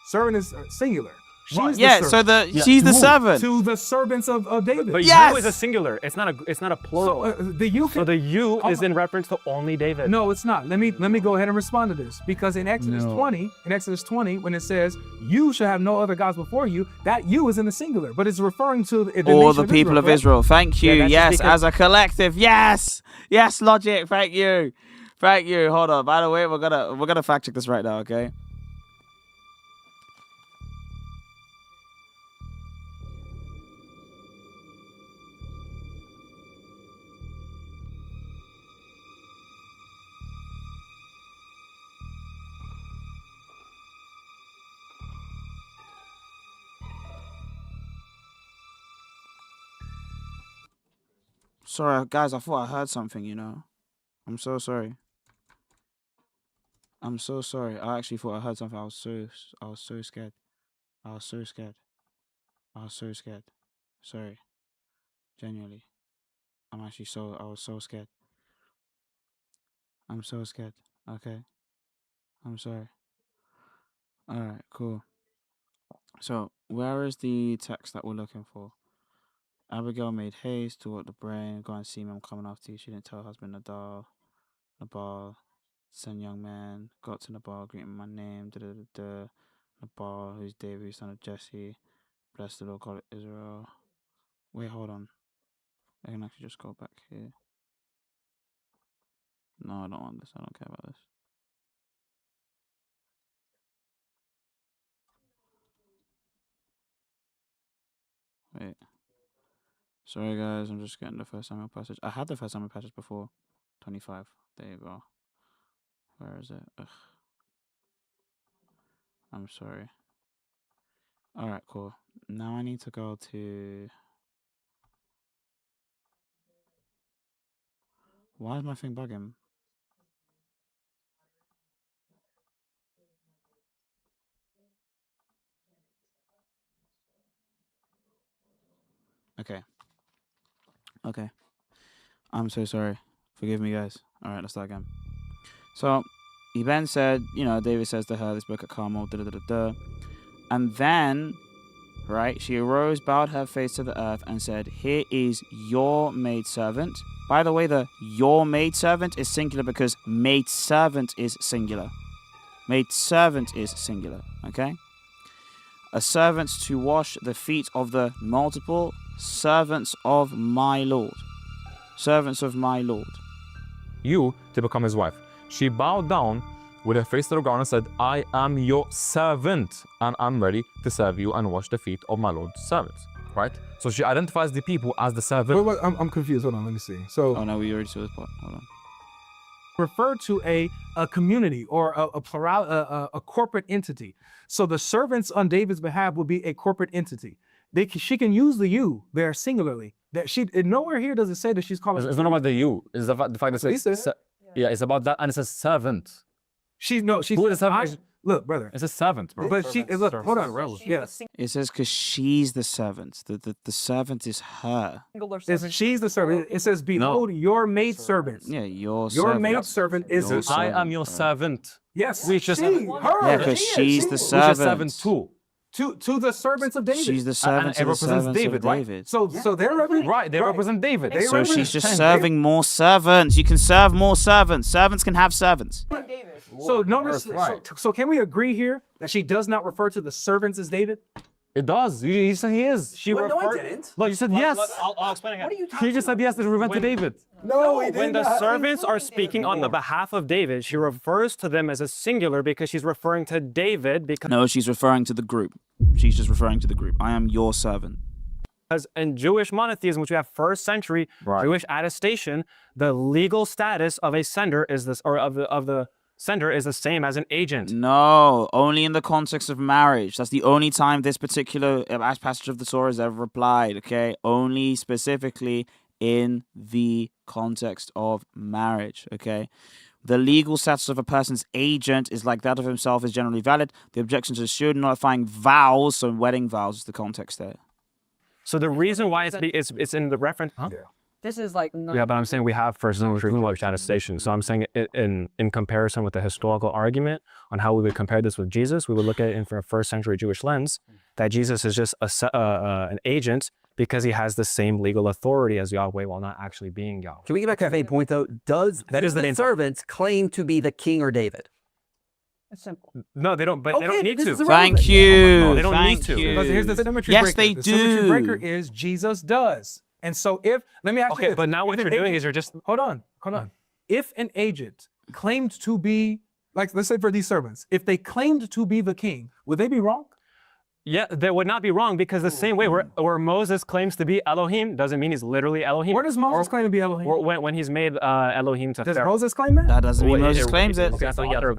Servant is singular. She's the Yeah, servant. so she's the To who? servant. To the servants of David. But Yes! you is a singular. It's not a plural. So, the you So can, the you is in reference to only David. no, it's not. Let me go ahead and respond to this, because in Exodus 20, when it says you shall have no other gods before you, that you is in the singular, but it's referring to the All nation the people of correct? Israel. Thank you. Yeah, that's Yes, just because- as a collective. Yes. Yes, logic. Thank you. Thank you. Hold on. By the way, we're gonna fact check this right now, okay? Sorry, guys. I thought I heard something. I'm so sorry. I'm so sorry. I actually thought I heard something. I was so scared. I was so scared. I was so scared. Sorry. Genuinely. I was so scared. I'm so scared. Okay. I'm sorry. Alright, cool. So, where is the text that we're looking for? Abigail made haste toward the brain. Go and see me. I'm coming after you. She didn't tell her husband Nabal. Send young man. Got to Nabal, greeting my name. Nabal, who's David, son of Jesse. Bless the Lord God of Israel. Wait, hold on. I can actually just go back here. No, I don't want this. I don't care about this. Wait. Sorry, guys. I'm just getting the first Samuel passage. I had the first Samuel passage before. 25. There you go. Where is it? Ugh. I'm sorry. Alright, cool. Now I need to go to... Why is my thing bugging? Okay. I'm so sorry. Forgive me, guys. Alright, let's start again. So, he then said, David says to her, this book at Carmel, And then, right, she arose, bowed her face to the earth, and said, Here is your maidservant. By the way, the your maidservant is singular because maidservant is singular. Maidservant is singular, okay? A servant to wash the feet of the multiple servants of my Lord. Servants of my Lord. You to become his wife. She bowed down with her face to the ground and said, I am your servant, and I'm ready to serve you and wash the feet of my Lord's servants. Right? So she identifies the people as the servant. Wait, I'm confused. Hold on, let me see. So, Oh no, we already saw this part. Hold on. refer to a community or a corporate entity. So the servants on David's behalf will be a corporate entity. She can use the you there singularly That nowhere here does it say that she's calling. It's not about the you. It's the fact that He it's said. yeah, it's about that, and it's a servant. She's Who is a servant? look, brother. It's a servant, bro. But look, hold on. Yeah, It says because she's the servant. The servant is her. she's the servant. It says, "Behold, your maidservant." Yeah, your Your servant. maidservant is Your a I am servant, your bro. servant. yes. Which is she, her. Yeah, because she's the Which is servant servant. too. To the servants of David. She's the servant it to the represents servants David, of right? David. So they're Right, they represent David. So she's just serving more servants. You can serve more servants. Servants can have servants. So notice. Right. So can we agree here that she does not refer to the servants as David? It does. You said he is. She Well, no, I referred. didn't. Look, you said yes. I'll explain again. He just said yes. It referred to David. No, When the servants are speaking on the behalf of David, she refers to them as a singular because she's referring to David because No, she's referring to the group. She's just referring to the group. I am your servant. in Jewish monotheism, which we have first century Right. Jewish attestation, the legal status of a sender is this, or of the sender is the same as an agent. No, only in the context of marriage. That's the only time this particular passage of the Torah is ever applied, okay? Only specifically in the context of marriage, okay? The legal status of a person's agent is like that of himself is generally valid. The objection to the student nullifying vows, so wedding vows is the context there. So the reason why it's in the reference. Huh? This is like Yeah, but I'm saying we have first century Jewish attestation. So I'm saying in comparison with the historical argument on how we would compare this with Jesus, we would look at it from a first century Jewish lens, that Jesus is just an agent because he has the same legal authority as Yahweh while not actually being Yahweh. Can we get back to that main point though? Does That is the main point. servants claim to be the king or David? it's simple. No, they don't. But they don't Okay, need this to. is irrelevant. Thank you. No, they don't Thank need to. you. Because here's the symmetry Yes, breaker. they The symmetry do. breaker is Jesus does. And so if, let me ask you Okay, this. but now what If you're an doing agent- is you're just Hold on. If an agent claimed to be, like let's say for these servants, if they claimed to be the king, would they be wrong? yeah, that would not be wrong because the same way where Moses claims to be Elohim doesn't mean he's literally Elohim. Where does Moses claim to be Elohim? Or when he's made Elohim to Does Pharaoh. Moses claim that? That doesn't mean Wait, Moses claims it.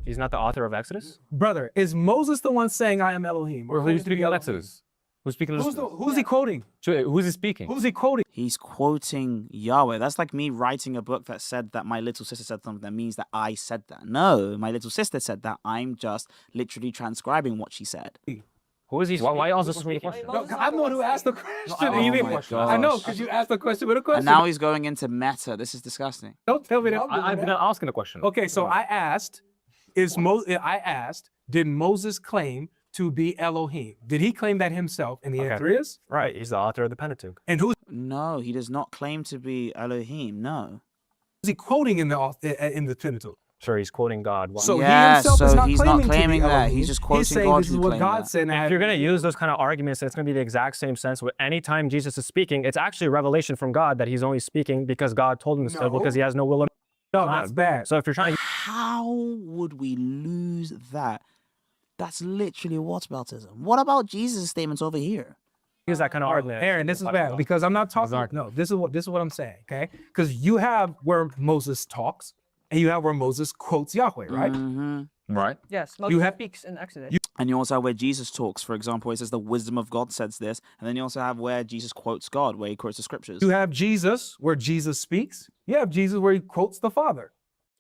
He's not the author of Exodus. Brother, is Moses the one saying I am Elohim? Or who's speaking of Exodus? Who's speaking of Who's he quoting? Who's he speaking? Who's he quoting? He's quoting Yahweh. That's like me writing a book that said that my little sister said something that means that I said that. No, my little sister said that. I'm just literally transcribing what she said. Who is he? Why ask this question? No, I'm the one who asked the question. Oh and you didn't- my I know, gosh. because you asked the question with a question. And now he's going into meta. This is disgusting. Don't tell me that. I've been asking a question. Okay, so I asked, did Moses claim to be Elohim? Did he claim that himself? And the answer is, Right, he's the author of the Pentateuch. and who's No, he does not claim to be Elohim. No. he quoting in the Pentateuch? Sure, he's quoting God. So Yeah, he himself so is not he's not claiming, claiming to be that. Elohim. He's just quoting saying God this is who what claimed God that. said. and I If have- you're going to use those kind of arguments, it's going to be the exact same sense. With any time Jesus is speaking, it's actually a revelation from God that he's only speaking because God told him to, No. because he has no will of. No, that's bad. So if you're trying to How would we lose that? That's literally whataboutism. What about Jesus' statements over here? use that kind of argument, Aaron, this is bad because I'm not talking. No, this is what I'm saying. Okay, because you have where Moses talks, and you have where Moses quotes Yahweh, right? Mhm. Right. Yes, You have- speaks in Exodus. And you also have where Jesus talks, for example, he says the wisdom of God says this. And then you also have where Jesus quotes God, where he quotes the scriptures. You have Jesus where Jesus speaks. You have Jesus where he quotes the Father.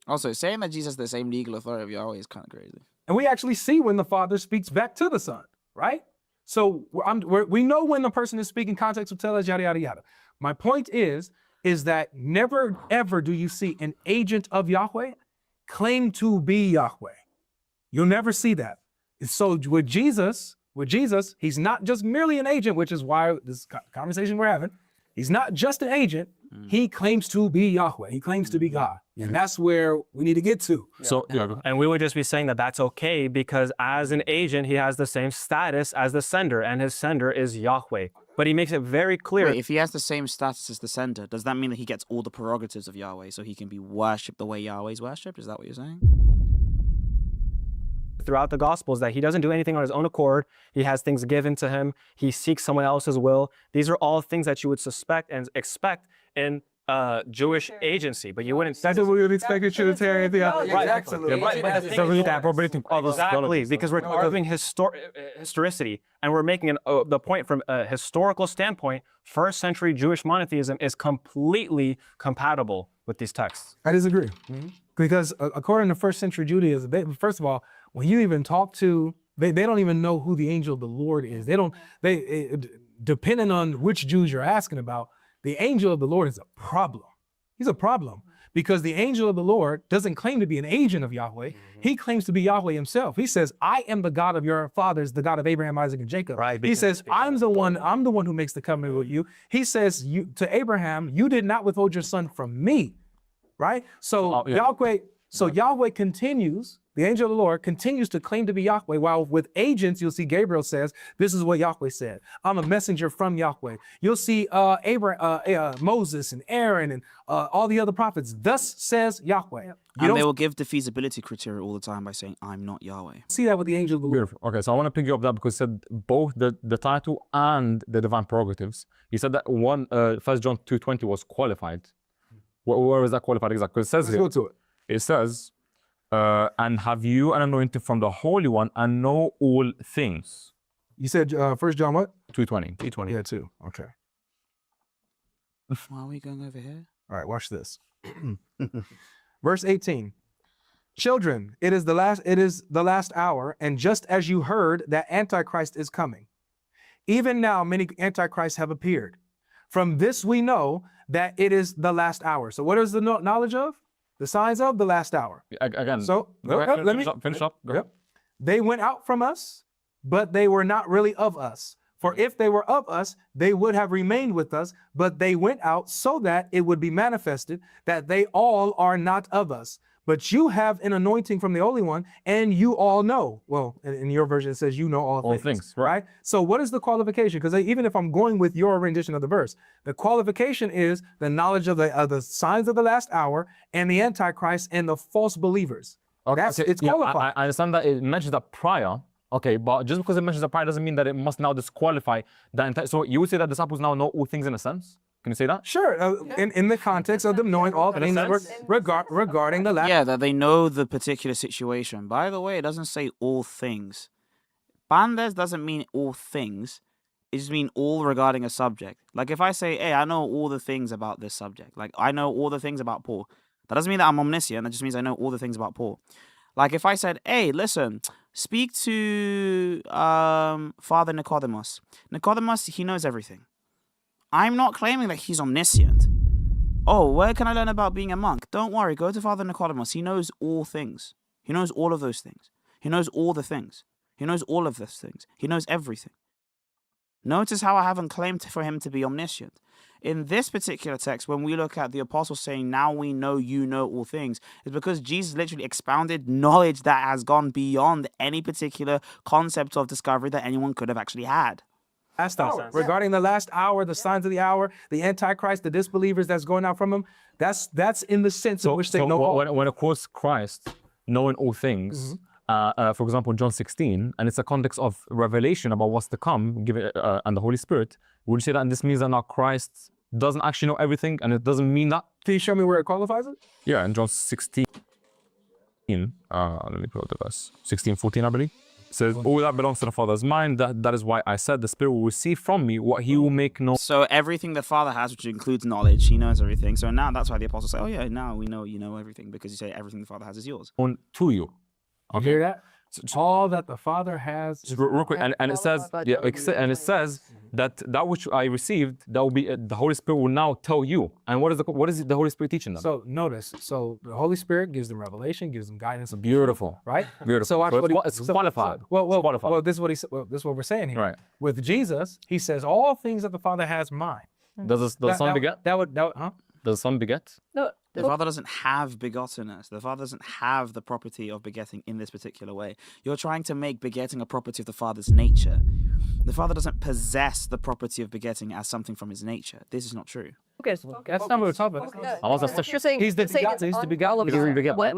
Also, saying that Jesus has the same legal authority of Yahweh is kind of crazy. And we actually see when the Father speaks back to the Son, right? So we know when the person is speaking, context will tell us, yada, yada, yada. My point is that never, ever do you see an agent of Yahweh claim to be Yahweh. You'll never see that. So with Jesus, he's not just merely an agent, which is why this conversation we're having, he's not just an agent. He claims to be Yahweh. He claims to be God. And that's where we need to get to. So and we would just be saying that that's okay because as an agent, he has the same status as the sender, and his sender is Yahweh. But he makes it very clear. Wait, if he has the same status as the sender, does that mean that he gets all the prerogatives of Yahweh so he can be worshipped the way Yahweh's worshipped? Is that what you're saying? Throughout the Gospels that he doesn't do anything on his own accord. He has things given to him. He seeks someone else's will. These are all things that you would suspect and expect in Jewish agency, but you wouldn't. That's what we would expect a Trinitarian theology. Exactly, because we're doing historicity, and we're making the point from a historical standpoint. First century Jewish monotheism is completely compatible with these texts. I disagree. Because according to first century Judaism, first of all, when you even talk to, they don't even know who the angel of the Lord is. Depending on which Jews you're asking about, the angel of the Lord is a problem. He's a problem because the angel of the Lord doesn't claim to be an agent of Yahweh. He claims to be Yahweh himself. He says, I am the God of your fathers, the God of Abraham, Isaac, and Jacob. Right, He says, I'm the one who makes the covenant with you. He says to Abraham, you did not withhold your son from me. Right? So Yahweh continues, the angel of the Lord continues to claim to be Yahweh, while with agents, you'll see Gabriel says, this is what Yahweh said. I'm a messenger from Yahweh. You'll see Moses and Aaron and all the other prophets. Thus says Yahweh. And they will give the feasibility criteria all the time by saying, I'm not Yahweh. See that with the angel of the Lord. Beautiful. Okay, so I want to pick you up that because it said both the title and the divine prerogatives. You said that 1 John 2:20 was qualified. Where is that qualified exactly? Because it says Let's go to it. It says, and have you an anointing from the Holy One and know all things. You said 1 John what? 2:20. 2:20. Yeah, 2. Okay. Why are we going over here? All right, watch this. Verse 18. Children, it is the last hour, and just as you heard that Antichrist is coming, even now many Antichrists have appeared. From this we know that it is the last hour. So what is the knowledge of? The signs of the last hour. Again, So finish up. Go ahead. They went out from us, but they were not really of us. For if they were of us, they would have remained with us, but they went out so that it would be manifested that they all are not of us. But you have an anointing from the Holy One, and you all know. Well, in your version, it says you know all things. Right? So what is the qualification? Because even if I'm going with your rendition of the verse, the qualification is the knowledge of the signs of the last hour and the Antichrist and the false believers. Okay, It's qualified. I understand that it mentions that prior. Okay, but just because it mentions that prior doesn't mean that it must now disqualify the entire. So you would say that disciples now know all things in a sense? Can you say that? Sure, in the context of them knowing all things regarding the last. Yeah, that they know the particular situation. By the way, it doesn't say all things. Bandes doesn't mean all things. It just means all regarding a subject. Like if I say, hey, I know all the things about this subject. Like I know all the things about Paul. That doesn't mean that I'm omniscient. That just means I know all the things about Paul. Like if I said, hey, listen, speak to Father Nicodemus. Nicodemus, he knows everything. I'm not claiming that he's omniscient. Oh, where can I learn about being a monk? Don't worry, go to Father Nicodemus. He knows all things. He knows all of those things. He knows all the things. He knows all of those things. He knows everything. Notice how I haven't claimed for him to be omniscient. In this particular text, when we look at the apostles saying, now we know you know all things, it's because Jesus literally expounded knowledge that has gone beyond any particular concept of discovery that anyone could have actually had. Last hour. Regarding the last hour, the signs of the hour, the Antichrist, the disbelievers that's going out from him, that's in the sense in which they know all. When it quotes Christ, knowing all things, for example, John 16, and it's a context of revelation about what's to come, and the Holy Spirit, would you say that this means that now Christ doesn't actually know everything, and it doesn't mean that? Can you show me where it qualifies it? Yeah, in John 16, let me put up the verse, 16:14, I believe. It says, all that belongs to the Father is mine. That is why I said the Spirit will receive from me what he will make known. So everything the Father has, which includes knowledge, he knows everything. So now that's why the apostles say, oh yeah, now we know you know everything, because you say everything the Father has is yours. To you. Okay. You hear that? All that the Father has. Real quick, and it says, that which I received, that will be the Holy Spirit will now tell you. And what is the Holy Spirit teaching them? So notice, the Holy Spirit gives them revelation, gives them guidance. Beautiful, right? Beautiful. So watch it's qualified. Well, this is what he said. Well, this is what we're saying here. Right. With Jesus, he says, "All things that the Father has mine." Does the Son beget? Huh? Does the Son beget? No, The Father doesn't have begottenness. The Father doesn't have the property of begetting in this particular way. You're trying to make begetting a property of the Father's nature. The Father doesn't possess the property of begetting as something from his nature. This is not true. Okay, That's not what we're talking about. you're saying He's the it's begotten.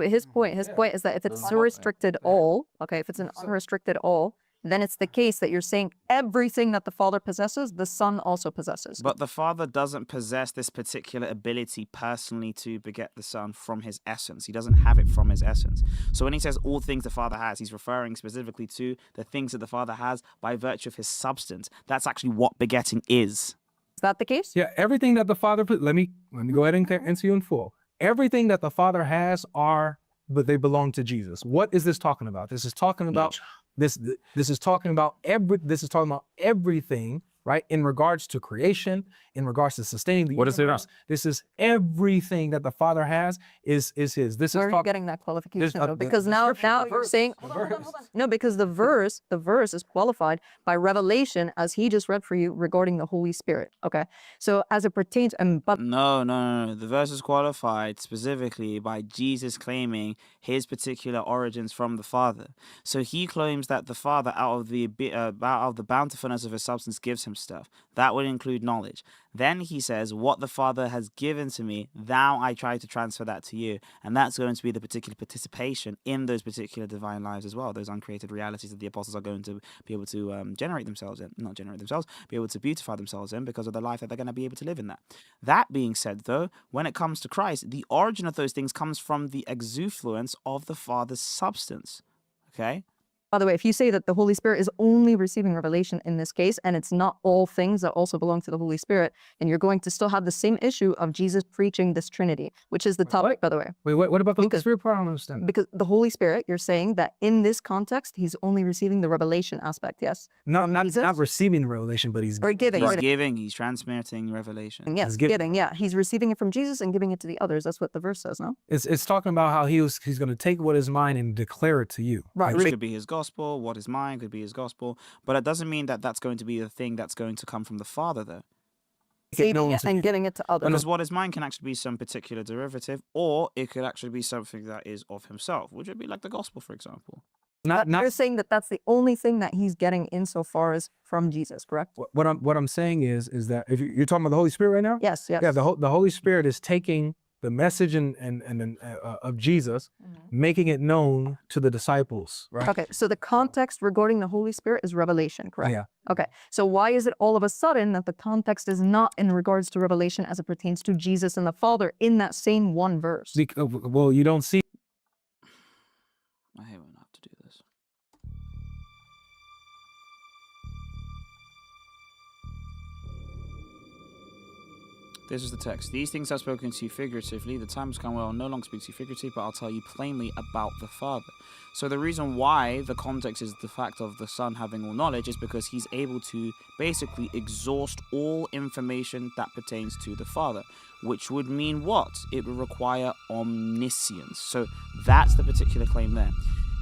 His point is that if it's unrestricted all, okay, if it's an unrestricted all, then it's the case that you're saying everything that the Father possesses, the Son also possesses. But the Father doesn't possess this particular ability personally to beget the Son from his essence. He doesn't have it from his essence. So when he says all things the Father has, he's referring specifically to the things that the Father has by virtue of his substance. That's actually what begetting is. Is that the case? Yeah, everything that the Father put, let me go ahead and answer you in full. Everything that the Father has but they belong to Jesus. What is this talking about? This is talking about this is talking about everything, right? In regards to creation, in regards to sustaining the What is it universe. This is everything that the Father has is his. This Where is are you getting that qualification though? Because now you're saying hold on. No, because the verse is qualified by revelation as he just read for you regarding the Holy Spirit. Okay. So as it pertains but No. The verse is qualified specifically by Jesus claiming his particular origins from the Father. So he claims that the Father, out of the bountifulness of his substance, gives him stuff. That would include knowledge. Then he says, what the Father has given to me, now I try to transfer that to you. And that's going to be the particular participation in those particular divine lives as well, those uncreated realities that the apostles are going to be able to be able to beautify themselves in because of the life that they're going to be able to live in that. That being said, though, when it comes to Christ, the origin of those things comes from the exufluence of the Father's substance. Okay? by the way, if you say that the Holy Spirit is only receiving revelation in this case, and it's not all things that also belong to the Holy Spirit, then you're going to still have the same issue of Jesus preaching this Trinity, which is the topic, by the way. Wait, what about the Holy Spirit part? I don't understand. Because the Holy Spirit, you're saying that in this context, he's only receiving the revelation aspect, yes? Not Jesus? receiving revelation, but he's Or giving. He's right? giving, he's transmitting revelation. Yes, giving, yeah. He's receiving it from Jesus and giving it to the others. That's what the verse says, no? It's talking about how he's going to take what is mine and declare it to you. Right. Which could be his gospel, what is mine could be his gospel, but it doesn't mean that that's going to be the thing that's going to come from the Father, though. And giving it to others. Because what is mine can actually be some particular derivative, or it could actually be something that is of himself, which would be like the gospel, for example. You're saying that that's the only thing that he's getting insofar as from Jesus, correct? What I'm saying is that if you're talking about the Holy Spirit right now? Yes, yes. Yeah, the Holy Spirit is taking the message of Jesus, making it known to the disciples, right? Okay, so the context regarding the Holy Spirit is revelation, correct? Yeah. Okay, so why is it all of a sudden that the context is not in regards to revelation as it pertains to Jesus and the Father in that same one verse? Well, you don't see. I hate when I have to do this. This is the text. These things I've spoken to you figuratively. The time has come where I'll no longer speak to you figuratively, but I'll tell you plainly about the Father. So the reason why the context is the fact of the Son having all knowledge is because he's able to basically exhaust all information that pertains to the Father, which would mean what? It would require omniscience. So that's the particular claim there.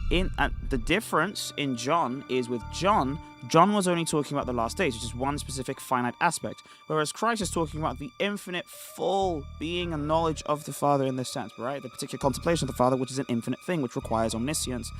The difference in John is with John was only talking about the last days, which is one specific finite aspect, whereas Christ is talking about the infinite, full being and knowledge of the Father in this sense, right? The particular contemplation of the Father, which is an infinite thing, which requires omniscience,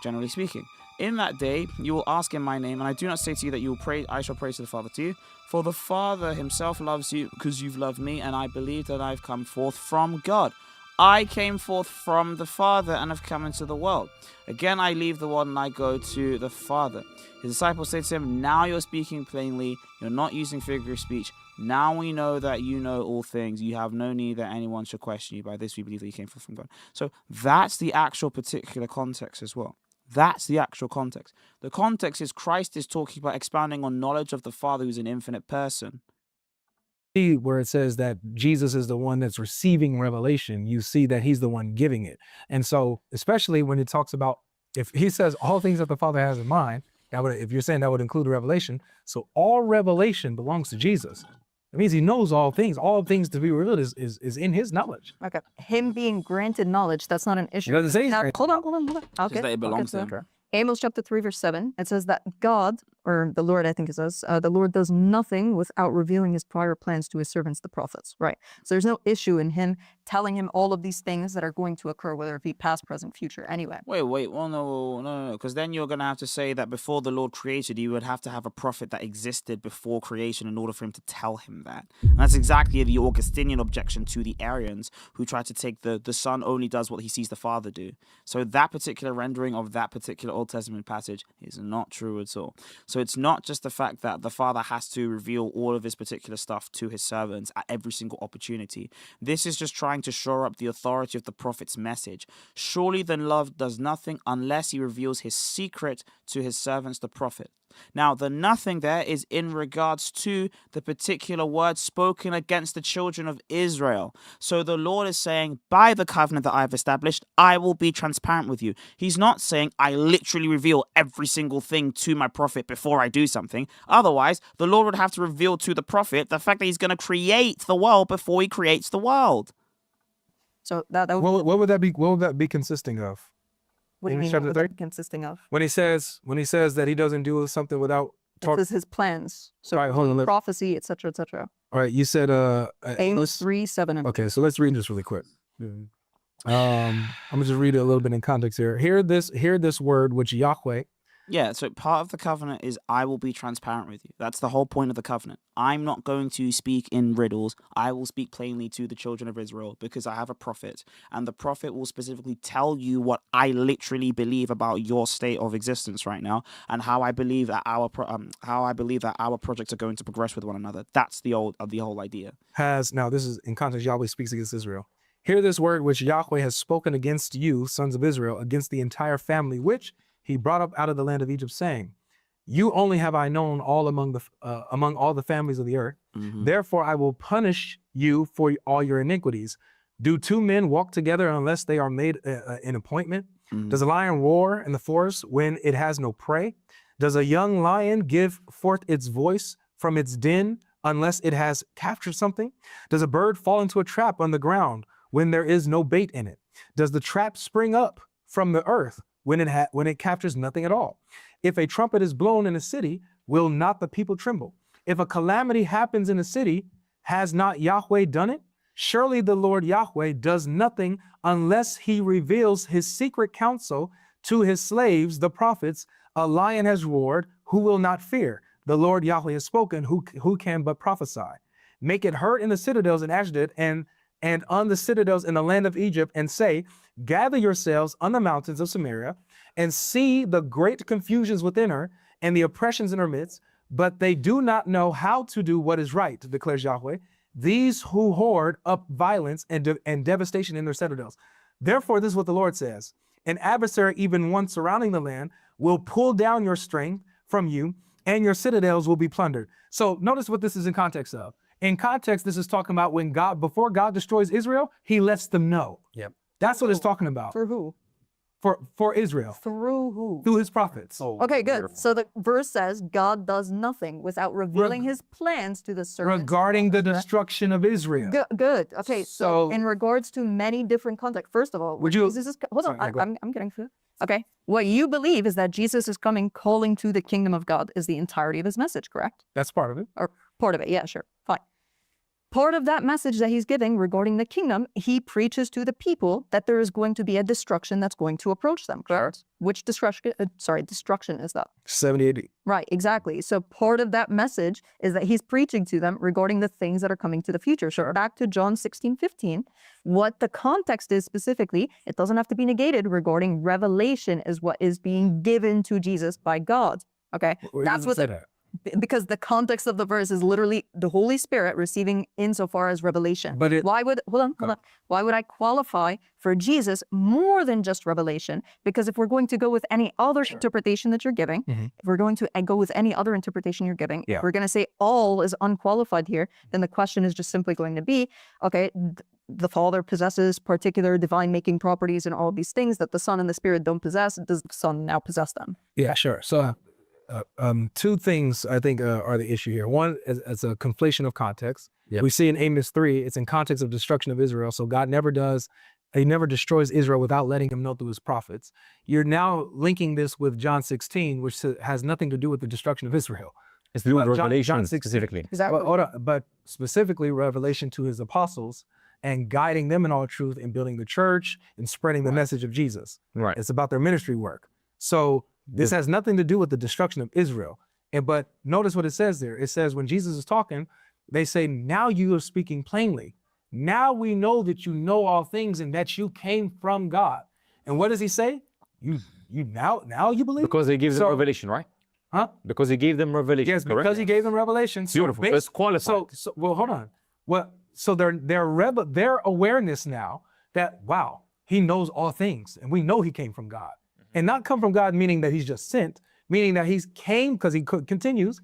generally speaking. In that day, you will ask in my name, and I do not say to you that you will pray, I shall pray to the Father to you, for the Father himself loves you because you've loved me, and I believe that I've come forth from God. I came forth from the Father and have come into the world. Again, I leave the world and I go to the Father. His disciples say to him, now you're speaking plainly. You're not using figure of speech. Now we know that you know all things. You have no need that anyone should question you. By this we believe that you came forth from God. So that's the actual particular context as well. That's the actual context. The context is Christ is talking about expounding on knowledge of the Father who's an infinite person. Where it says that Jesus is the one that's receiving revelation, you see that he's the one giving it. And so, especially when it talks about, if he says all things that the Father has in mind, if you're saying that would include revelation, so all revelation belongs to Jesus. It means he knows all things to be revealed is in his knowledge. Okay, him being granted knowledge, that's not an issue. It doesn't say Now, he's hold on. Okay. Just that it belongs to him. Amos chapter 3, verse 7, it says that God or the Lord, I think it says, the Lord does nothing without revealing his prior plans to his servants, the prophets, right? So there's no issue in him telling him all of these things that are going to occur, whether it be past, present, future, anyway. Wait, well, no, because then you're going to have to say that before the Lord created, you would have to have a prophet that existed before creation in order for him to tell him that. And that's exactly the Augustinian objection to the Arians, who try to take the Son only does what he sees the Father do. So that particular rendering of that particular Old Testament passage is not true at all. So it's not just the fact that the Father has to reveal all of his particular stuff to his servants at every single opportunity. This is just trying to shore up the authority of the prophet's message. Surely then love does nothing unless he reveals his secret to his servants, the prophet. Now, the nothing there is in regards to the particular word spoken against the children of Israel. So the Lord is saying, by the covenant that I've established, I will be transparent with you. He's not saying I literally reveal every single thing to my prophet before I do something. Otherwise, the Lord would have to reveal to the prophet the fact that he's going to create the world before he creates the world. So that What would that be? What would that be consisting of? what do you Amos mean, chapter what would 3? that be consisting of? When he says that he doesn't do something without This is his plans. So All right, hold on. prophecy, etc., etc. All right, you said Amos 3, 7, and okay, so let's read this really quick. I'm gonna just read it a little bit in context here. Hear this word which Yahweh. Yeah, so part of the covenant is I will be transparent with you. That's the whole point of the covenant. I'm not going to speak in riddles. I will speak plainly to the children of Israel because I have a prophet. And the prophet will specifically tell you what I literally believe about your state of existence right now and how I believe that our projects are going to progress with one another. That's the whole idea. Now this is in context. Yahweh speaks against Israel. Hear this word which Yahweh has spoken against you, sons of Israel, against the entire family which he brought up out of the land of Egypt, saying, "You only have I known all among all the families of the earth. Therefore I will punish you for all your iniquities. Do two men walk together unless they are made an appointment? Does a lion roar in the forest when it has no prey? Does a young lion give forth its voice from its den unless it has captured something? Does a bird fall into a trap on the ground when there is no bait in it? Does the trap spring up from the earth when it captures nothing at all? If a trumpet is blown in a city, will not the people tremble? If a calamity happens in a city, has not Yahweh done it? Surely the Lord Yahweh does nothing unless he reveals his secret counsel to his slaves, the prophets. A lion has roared, who will not fear? The Lord Yahweh has spoken, who can but prophesy? Make it hurt in the citadels in Ashdod and on the citadels in the land of Egypt, and say, gather yourselves on the mountains of Samaria and see the great confusions within her and the oppressions in her midst, but they do not know how to do what is right, declares Yahweh. These who hoard up violence and devastation in their citadels. Therefore, this is what the Lord says. An adversary, even one surrounding the land, will pull down your strength from you, and your citadels will be plundered. So notice what this is in context of. In context, this is talking about when before God destroys Israel, he lets them know. Yep. That's what it's talking about. for who? For Israel. Through who? Through his prophets. Okay, good. So the verse says God does nothing without revealing his plans to the servants. Regarding the destruction of Israel. Good. Okay, so So- in regards to many different contexts, first of all, Would you- Jesus is, hold on, Sorry, go ahead. I'm getting to it. Okay, what you believe is that Jesus is coming, calling to the kingdom of God is the entirety of his message, correct? That's part of it. Or part of it, yeah, sure, fine. Part of that message that he's giving regarding the kingdom, he preaches to the people that there is going to be a destruction that's going to approach them, correct? Which destruction is that? 70 AD. Right, exactly. So part of that message is that he's preaching to them regarding the things that are coming to the future. So back to John 16:15, what the context is specifically, it doesn't have to be negated regarding revelation is what is being given to Jesus by God. Okay, Where that's does it what say that? because the context of the verse is literally the Holy Spirit receiving insofar as revelation. But it- Why would hold on? Why would I qualify for Jesus more than just revelation? Because if we're going to go with any other interpretation that you're giving, if we're going to go with any other interpretation you're giving, if we're going to say all is unqualified here, then the question is just simply going to be, okay, the Father possesses particular divine making properties and all of these things that the Son and the Spirit don't possess. Does the Son now possess them? Yeah, sure. So two things I think are the issue here. One is a conflation of context. Yep. We see in Amos 3, it's in context of destruction of Israel. So God never does He never destroys Israel without letting him know through his prophets. You're now linking this with John 16, which has nothing to do with the destruction of Israel. It's to do with But Revelation John 16 specifically. Exactly. But, hold on, but specifically revelation to his apostles and guiding them in all truth and building the church and spreading the message of Jesus. Right. It's about their ministry work. So this has nothing to do with the destruction of Israel. But notice what it says there. It says when Jesus is talking, they say, now you are speaking plainly. Now we know that you know all things and that you came from God. And what does he say? You now you believe? Because he gives them revelation, right? Huh? Because he gave them revelation. Yes, correct? because he gave them revelation. So Beautiful. It's qualified. So well, hold on. Well, so their awareness now that wow, he knows all things, and we know he came from God, and not come from God meaning that he's just sent, meaning that he's came because he continues.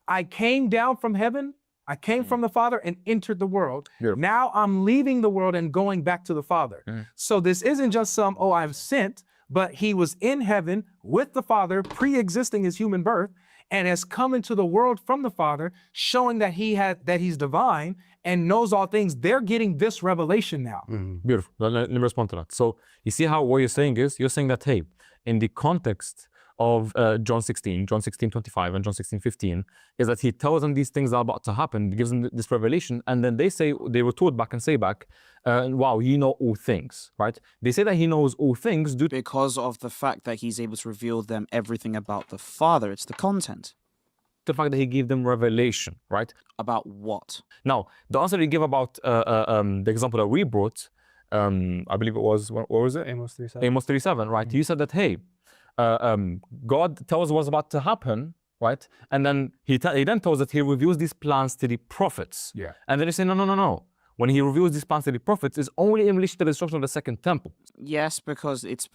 I came down from heaven. I came from the Father and entered the world. Beautiful. Now I'm leaving the world and going back to the Father. So this isn't just some, oh, I'm sent, but he was in heaven with the Father, pre-existing his human birth, and has come into the world from the Father, showing that he's divine and knows all things. They're getting this revelation now. Beautiful. Let me respond to that. So you see how what you're saying is, you're saying that, hey, in the context of John 16:25 and John 16:15, is that he tells them these things are about to happen, gives them this revelation, and then they say, they were told back and say back, wow, you know all things, right? They say that he knows all things Because of the fact that he's able to reveal them everything about the Father. It's the content. the fact that he gave them revelation, right? About what? Now, the answer he gave about the example that we brought, I believe it was, what was it? Amos 3:7. Amos 3:7, right? You said that, hey, God tells what's about to happen, right? And then he then tells that he reveals these plans to the prophets. Yeah. And then they say, no. When he reveals these plans to the prophets, it's only in relation to the destruction of the second temple. Yes, because it's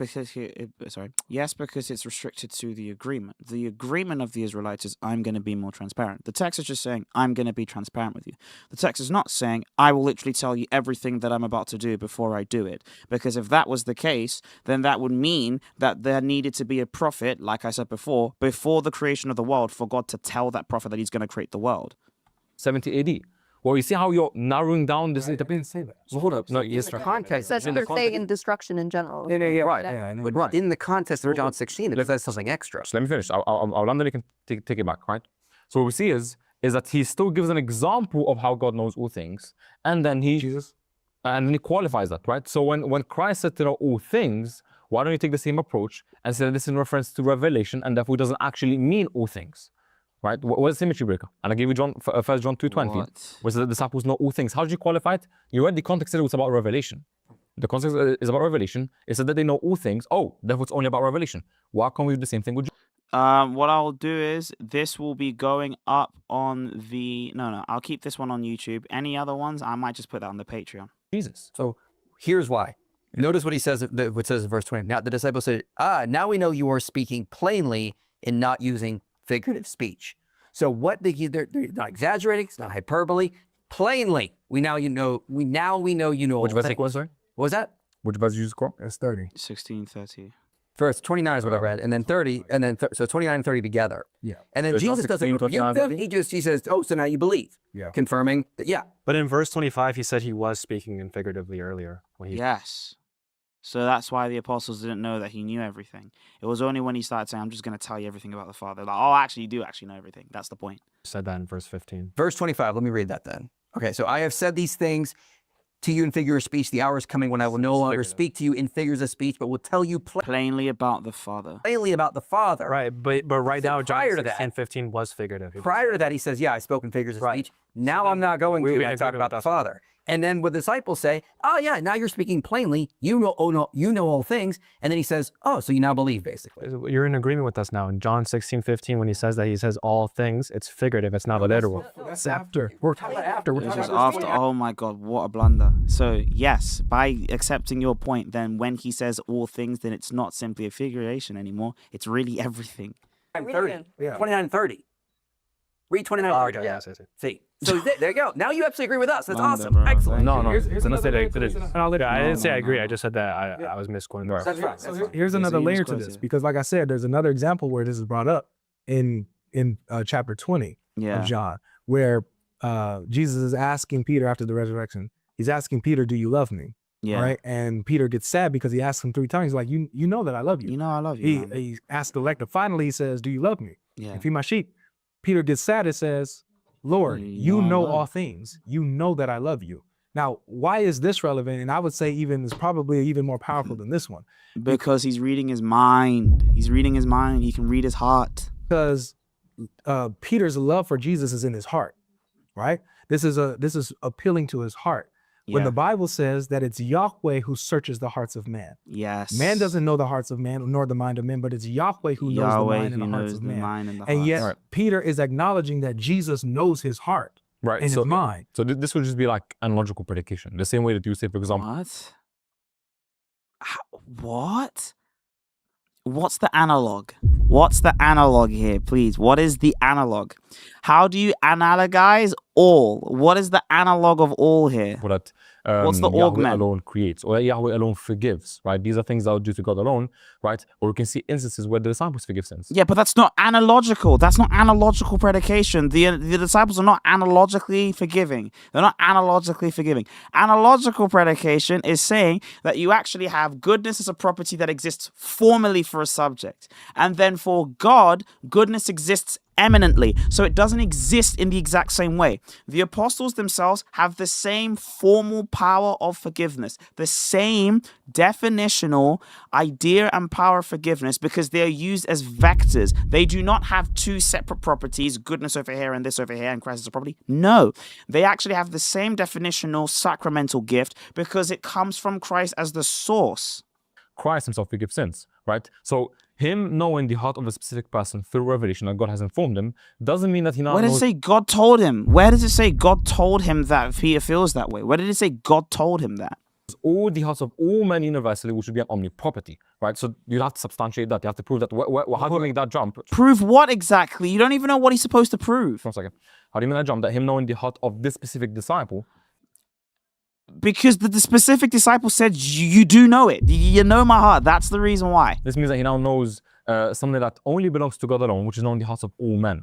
restricted to the agreement. The agreement of the Israelites is, I'm going to be more transparent. The text is just saying, I'm going to be transparent with you. The text is not saying, I will literally tell you everything that I'm about to do before I do it. Because if that was the case, then that would mean that there needed to be a prophet, like I said before the creation of the world, for God to tell that prophet that he's going to create the world. 70 AD. Well, you see how you're narrowing down this. I didn't say that. Well, hold up. No, yes, In sir. the context, Says in the they're saying destruction in general. right. Yeah, But in the context of John 16, it says something extra. So let me finish. I'll land and you can take it back, right? So what we see is that he still gives an example of how God knows all things, and then he qualifies that, right? So when Christ said to know all things, why don't you take the same approach and say this in reference to revelation, and therefore it doesn't actually mean all things, right? What's the symmetry breaker? And I gave you John 1 John 2:20, where the disciples know all things. How did you qualify it? You read the context, it was about revelation. The context is about revelation. It said that they know all things. Oh, therefore it's only about revelation. Why can't we do the same thing with What I'll do is, this will be going up on the... No, I'll keep this one on YouTube. Any other ones, I might just put that on the Patreon. Jesus? So here's why. Notice what he says, what says in verse 20. Now the disciples said, now we know you are speaking plainly and not using figurative speech. So what they're not exaggerating, it's not hyperbole. Plainly, we know you know Which all verse things. was, sorry? What was that? Which verse did you scroll? That's 30. 16:30. Verse 29 is what I read, and then 30, and then so 29 and 30 together. Yeah. And then There's Jesus doesn't 16, rebuke 29, them. 30? He says, oh, so now you believe. Yeah. Confirming that, yeah. But in verse 25, he said he was speaking in figuratively earlier. When he, Yes. So that's why the apostles didn't know that he knew everything. It was only when he started saying, I'm just going to tell you everything about the Father. Like, oh, actually, you do actually know everything. That's the point. said that in verse 15. Verse 25, let me read that then. Okay, so I have said these things to you in figure of speech. The hour is coming when I will no longer speak to you in figures of speech, but will tell you Plainly about the Father. plainly about the Father. Right, but right So now, John prior to that- 16:15 was figurative. Prior to that, he says, yeah, I spoke in figures of speech. Now I'm not going to. I talk about the Father. And then what the disciples say, oh yeah, now you're speaking plainly. You know all things. And then he says, oh, so you now believe, basically. You're in agreement with us now. In John 16:15, when he says that he says all things, it's figurative. It's not literal. That's after. We're talking about after. We're It's talking just about after. Oh my God, what a blunder. So yes, by accepting your point, then when he says all things, then it's not simply a figuration anymore. It's really everything. 30. Yeah. 29 and 30. Read 29 and 30. Yeah. See. So there you go. Now you absolutely agree with us. That's Blunder, awesome. bro. Excellent. No. Here's So let's say another that layer to it is. this. I didn't say No, I agree. no. I just said that I was misquoting. Right. That's right. So That's right. here's Yeah, so another you layer just to close this, it. because like I said, there's another example where this is brought up in chapter 20 Yeah. of John, where Jesus is asking Peter after the resurrection. He's asking Peter, do you love me? Yeah. Right. And Peter gets sad because he asks him 3 times, he's like, you know that I love you. You know I love you. He man. he asks the lector. Finally, he says, do you love me? Yeah. And feed my sheep. Peter gets sad and says, Lord, you I know love all you. things. You know that I love you. Now, why is this relevant? And I would say even is probably even more powerful than this one. Because he's reading his mind. He's reading his mind. He can read his heart. Because Peter's love for Jesus is in his heart, right? This is appealing to his heart. When the Bible says that it's Yahweh who searches the hearts of man. Yes. Man doesn't know the hearts of man nor the mind of men, but it's Yahweh who knows the mind and the hearts of man. And yet Peter is acknowledging that Jesus knows his heart and his mind. So this would just be like analogical predication. The same way that you say, for example. What? What? What's the analog? What's the analog here, please? What is the analog? How do you analogize all? What is the analog of all here? That What's the Yahweh augment? alone creates, or Yahweh alone forgives, right? These are things that are due to God alone, right? Or we can see instances where the disciples forgive sins. Yeah, but that's not analogical. That's not analogical predication. The disciples are not analogically forgiving. They're not analogically forgiving. Analogical predication is saying that you actually have goodness as a property that exists formally for a subject. And then for God, goodness exists eminently. So it doesn't exist in the exact same way. The apostles themselves have the same formal power of forgiveness, the same definitional idea and power of forgiveness, because they are used as vectors. They do not have 2 separate properties, goodness over here and this over here, and Christ as a property. No, they actually have the same definitional sacramental gift because it comes from Christ as the source. Christ himself forgives sins, right? So him knowing the heart of a specific person through revelation that God has informed him doesn't mean that he now Where does it say God told him? Where does it say God told him that Peter feels that way? Where did it say God told him that? all the hearts of all men universally, which would be an omniproperty, right? So you have to substantiate that. You have to prove that. How do you make that jump? Prove what exactly? You don't even know what he's supposed to prove. 1 second. How do you make that jump? That him knowing the heart of this specific disciple. Because the specific disciple said, you do know it. You know my heart. That's the reason why. This means that he now knows something that only belongs to God alone, which is knowing the hearts of all men.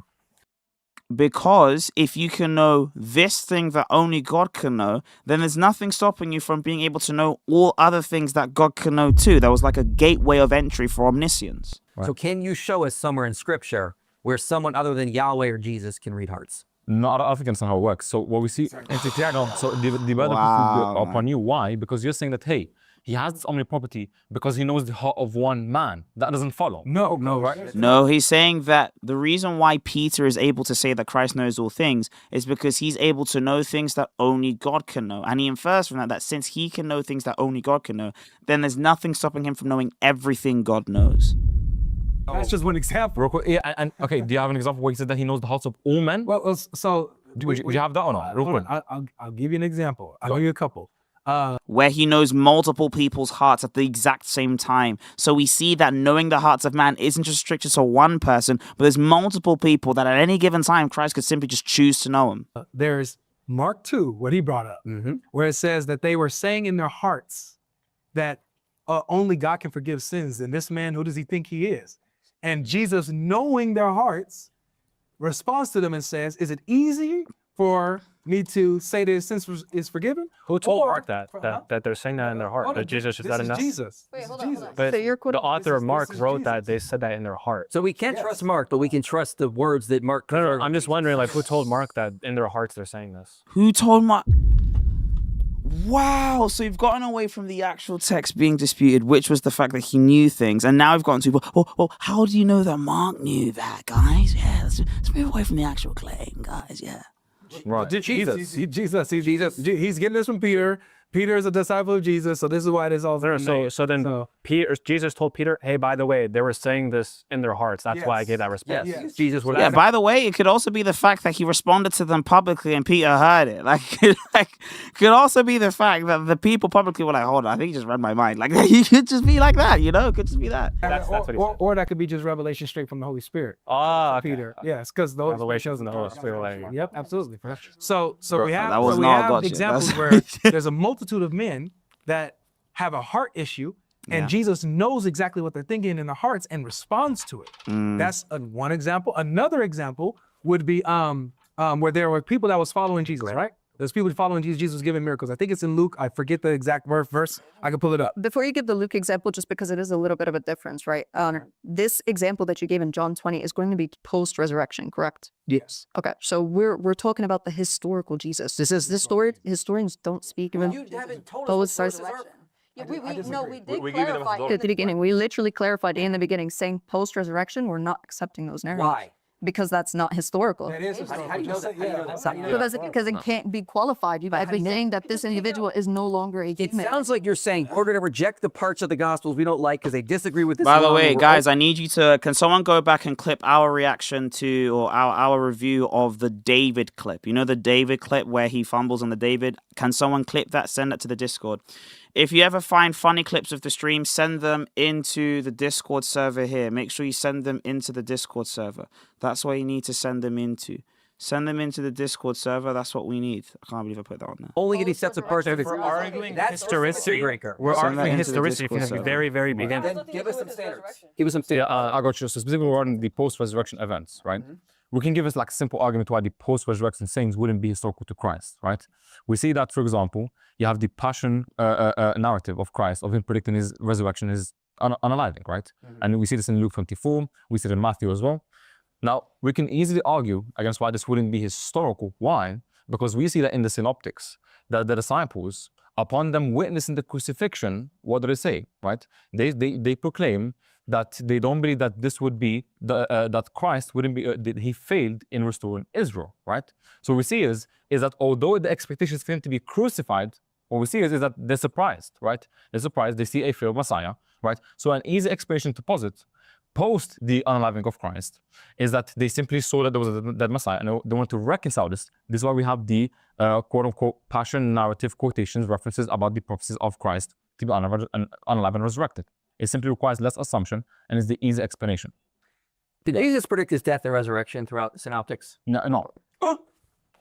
Because if you can know this thing that only God can know, then there's nothing stopping you from being able to know all other things that God can know too. That was like a gateway of entry for omniscience. Right. So can you show us somewhere in Scripture where someone other than Yahweh or Jesus can read hearts? No, I don't think that's not how it works. So what we see, so the burden upon you. Why? Because you're saying that, hey, he has this omniproperty because he knows the heart of one man. That doesn't follow. No, right? No, he's saying that the reason why Peter is able to say that Christ knows all things is because he's able to know things that only God can know. And he infers from that since he can know things that only God can know, then there's nothing stopping him from knowing everything God knows. That's just one example. Real quick, yeah, and okay, do you have an example where he said that he knows the hearts of all men? Well, so Would you have that or not? Real quick. I'll give you an example. I'll give you a couple. Where he knows multiple people's hearts at the exact same time. So we see that knowing the hearts of man isn't just restricted to one person, but there's multiple people that at any given time Christ could simply just choose to know him. There's Mark 2, what he brought up, where it says that they were saying in their hearts that only God can forgive sins. And this man, who does he think he is? And Jesus, knowing their hearts, responds to them and says, is it easy for me to say that his sins is forgiven? Who told Mark that they're saying that in their heart? That Jesus is that enough? Jesus. Wait, hold on. But So you're the author of Mark is wrote Jesus. that they said that in their heart. So we can't trust Mark, but we can trust the words that Mark. No, I'm just wondering, like, who told Mark that in their hearts they're saying this? Who told Mark? Wow, so you've gotten away from the actual text being disputed, which was the fact that he knew things, and now we've gotten to, well, how do you know that Mark knew that, guys? Yeah, let's move away from the actual claim, guys, yeah. Right. Jesus. He's getting this from Peter. Peter is a disciple of Jesus, so this is why this all. So then Jesus told Peter, hey, by the way, they were saying this in their hearts. That's why I gave that response. Yes. Jesus would. Yeah, by the way, it could also be the fact that he responded to them publicly and Peter heard it. Could also be the fact that the people publicly were like, hold on, I think he just read my mind. Like, he could just be like that, you know? It could just be that. That's what he said. Or that could be just revelation straight from the Holy Spirit. Ah, okay. Peter. Yes, because the Holy Revelations and the Holy Spirit. Yep, absolutely. So we have, that was so we not have gotcha. examples That's- where there's a multitude of men that have a heart issue, and Yeah. Jesus knows exactly what they're thinking in their hearts and responds to it. That's one example. Another example would be where there were people that was following Jesus, right? There's people following Jesus. Jesus was giving miracles. I think it's in Luke. I forget the exact verse. I can pull it up. Before you give the Luke example, just because it is a little bit of a difference, right? This example that you gave in John 20 is going to be post-resurrection, correct? Yes. Okay, so we're talking about the historical Jesus. This is historians don't speak of him. You haven't told us Post-resurrection. Yeah, We did We give you the clarify methodology. at the beginning. We literally clarified in the beginning, saying post-resurrection, we're not accepting those narratives. Why? Because that's not historical. That is How do you know that? How do you know that? How do you know that? Because it can't be qualified by saying that this individual is no longer a It human. sounds like you're saying we're going to reject the parts of the Gospels we don't like because they disagree with this. By the law, way, and we're guys, I need you to. Can someone go back and clip our reaction to or our review of the David clip? You know the David clip where he fumbles on the David. Can someone clip that? Send that to the Discord. If you ever find funny clips of the stream, send them into the Discord server here. Make sure you send them into the Discord server. That's what you need to send them into. Send them into the Discord server. That's what we need. I can't believe I put that on there. only getting steps apart. We're arguing That's historicity. We're Send that arguing into the historicity Discord from the server. very, very beginning. Then give us some standards. Give us some standards. I got you. So specifically regarding the post-resurrection events, right? We can give us like a simple argument why the post-resurrection sayings wouldn't be historical to Christ, right? We see that, for example, you have the passion narrative of Christ, of him predicting his resurrection, his unaliving, right? And we see this in Luke 24, we see it in Matthew as well. Now, we can easily argue against why this wouldn't be historical. Why? Because we see that in the synoptics, that the disciples, upon them witnessing the crucifixion, what do they say, right? They proclaim that they don't believe that this would be, that Christ wouldn't be, that he failed in restoring Israel, right? So what we see is that although the expectation is for him to be crucified, what we see is that they're surprised, right? They're surprised, they see a failed Messiah, right? So an easy explanation to posit post the unaliving of Christ is that they simply saw that there was a dead Messiah and they want to reconcile this. This is why we have the quote-unquote passion narrative quotations, references about the prophecies of Christ to be unalive and resurrected. It simply requires less assumption and is the easy explanation. Did Jesus predict his death and resurrection throughout the synoptics? No.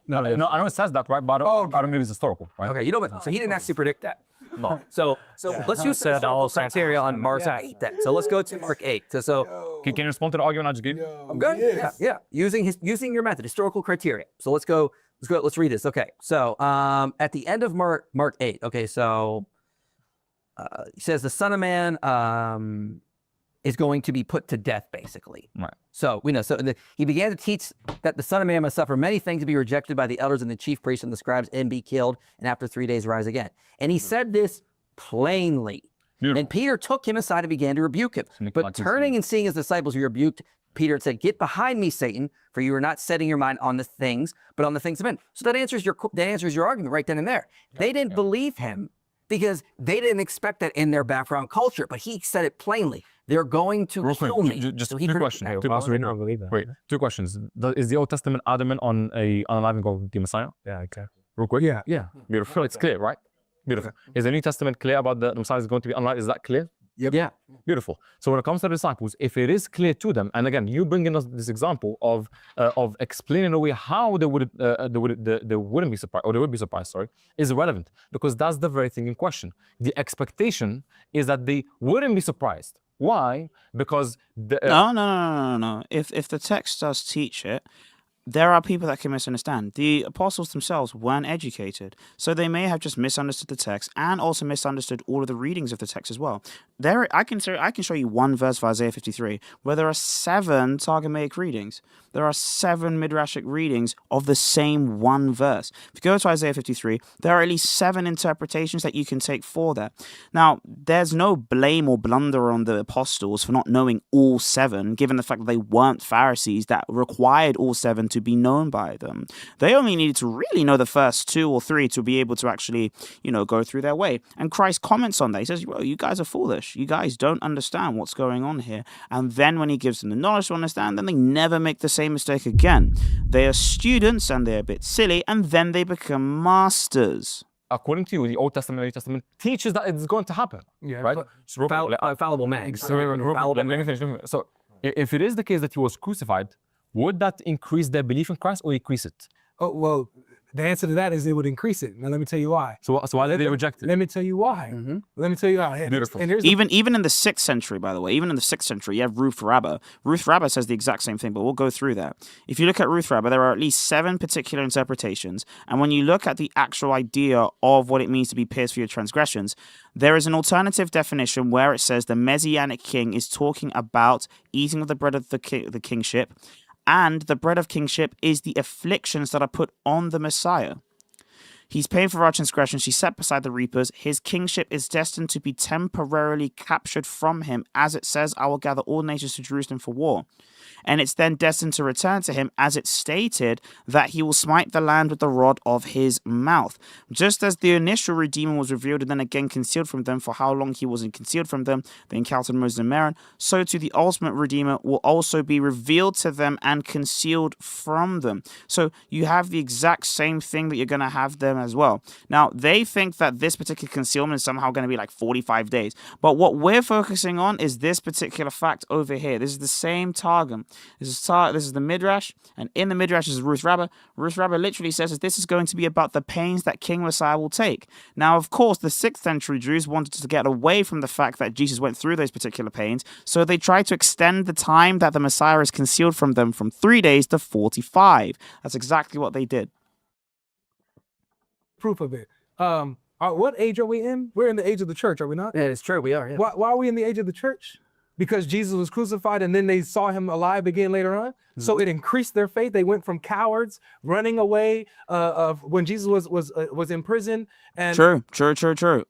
No, I know it says that, right? But I don't believe it's historical, right? Okay, you know what? So he didn't actually predict that. No. So let's use the criteria on Mark 8 then. So let's go to Mark 8. So Can you respond to the argument I just gave you? I'm good. Yeah. Using your method, historical criteria. So let's go. Let's read this. Okay. So at the end of Mark 8. Okay. So he says the Son of Man is going to be put to death, basically. Right. So we know. He began to teach that the Son of Man must suffer many things, to be rejected by the elders and the chief priests and the scribes, and be killed, and after 3 days rise again. And he said this plainly. Beautiful. And Peter took him aside and began to rebuke him. But turning and seeing his disciples, he rebuked Peter and said, "Get behind me, Satan, for you are not setting your mind on the things, but on the things of men." So that answers your argument right then and there. They didn't believe him because they didn't expect that in their background culture. But he said it plainly. They're going to kill me. Just So two questions. We don't believe that. Wait, two questions. Is the Old Testament adamant on a unaliving of the Messiah? Yeah, okay. Real quick. Yeah. Beautiful. It's clear, right? Beautiful. Is the New Testament clear about the Messiah is going to be unalived? Is that clear? Yep. Yeah. Beautiful. So when it comes to the disciples, if it is clear to them, and again, you bring in us this example of explaining away how they wouldn't be surprised, or they would be surprised, sorry, is irrelevant because that's the very thing in question. The expectation is that they wouldn't be surprised. Why? Because No. If the text does teach it, there are people that can misunderstand. The apostles themselves weren't educated, so they may have just misunderstood the text and also misunderstood all of the readings of the text as well. I can show you one verse of Isaiah 53 where there are 7 Targumaic readings. There are 7 Midrashic readings of the same one verse. If you go to Isaiah 53, there are at least 7 interpretations that you can take for that. Now, there's no blame or blunder on the apostles for not knowing all 7, given the fact that they weren't Pharisees that required all 7 to be known by them. They only needed to really know the first 2 or 3 to be able to actually, go through their way. And Christ comments on that. He says, well, you guys are foolish. You guys don't understand what's going on here. And then when he gives them the knowledge to understand, then they never make the same mistake again. They are students and they're a bit silly, and then they become masters. according to you, the Old Testament and New Testament teaches that it's going to happen. Yeah, right? Fallible man. Let me finish. So if it is the case that he was crucified, would that increase their belief in Christ or decrease it? Oh, well, The answer to that is it would increase it. Now let me tell you why. So why did they reject it? Let me tell you why. Let me tell you why. Beautiful. And here's Even in the 6th century, by the way, even in the 6th century, you have Ruth Rabbah. Ruth Rabbah says the exact same thing, but we'll go through that. If you look at Ruth Rabbah, there are at least 7 particular interpretations, and when you look at the actual idea of what it means to be pierced for your transgressions, there is an alternative definition where it says the Messianic king is talking about eating of the bread of the kingship, and the bread of kingship is the afflictions that are put on the Messiah. He's paying for our transgressions. He's set beside the reapers. His kingship is destined to be temporarily captured from him. As it says, I will gather all nations to Jerusalem for war. And it's then destined to return to him, as it's stated, that he will smite the land with the rod of his mouth. Just as the initial Redeemer was revealed and then again concealed from them, for how long he wasn't concealed from them, they encountered Moses and Aaron, so too the ultimate Redeemer will also be revealed to them and concealed from them. So you have the exact same thing that you're going to have them as well. Now, they think that this particular concealment is somehow going to be like 45 days. But what we're focusing on is this particular fact over here. This is the same Targum. This is the Midrash, and in the Midrash is Ruth Rabbah. Ruth Rabbah literally says that this is going to be about the pains that King Messiah will take. Now, of course, the 6th century Jews wanted to get away from the fact that Jesus went through those particular pains, so they tried to extend the time that the Messiah is concealed from them from 3 days to 45. That's exactly what they did. proof of it. What age are we in? We're in the age of the church, are we not? Yeah, it's true. We are. Yeah. Why are we in the age of the church? Because Jesus was crucified and then they saw him alive again later on. So it increased their faith. They went from cowards running away of when Jesus was in prison. And True.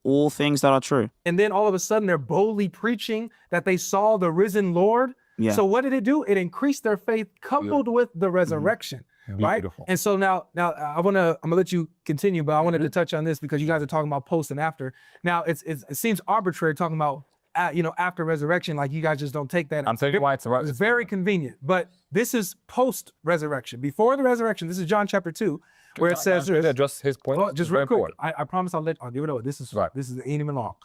All things that are true. And then all of a sudden they're boldly preaching that they saw the risen Lord. Yeah. So what did it do? It increased their faith coupled with the resurrection. Right. Beautiful. And so now I'm gonna let you continue, but I wanted to touch on this because you guys are talking about post and after. Now it seems arbitrary talking about after resurrection, like you guys just don't take that. I'm telling you why it's It's very convenient, but this is post resurrection. Before the resurrection, this is John chapter 2, where it says, address his point. well, just real quick. I promise I'll give it over. This is ain't even long.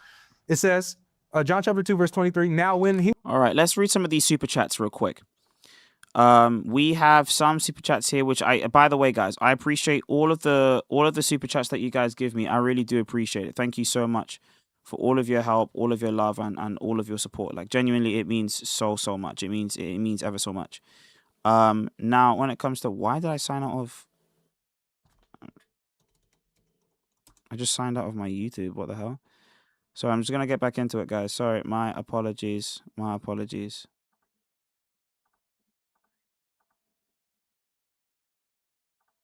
It says, John chapter 2, verse 23. Now when he All right, let's read some of these super chats real quick. We have some super chats here, which by the way, guys, I appreciate all of the super chats that you guys give me. I really do appreciate it. Thank you so much for all of your help, all of your love, and all of your support. Like, genuinely, it means so much. It means ever so much. Now, when it comes to why did I sign out of? I just signed out of my YouTube. What the hell? So I'm just gonna get back into it, guys. Sorry, my apologies.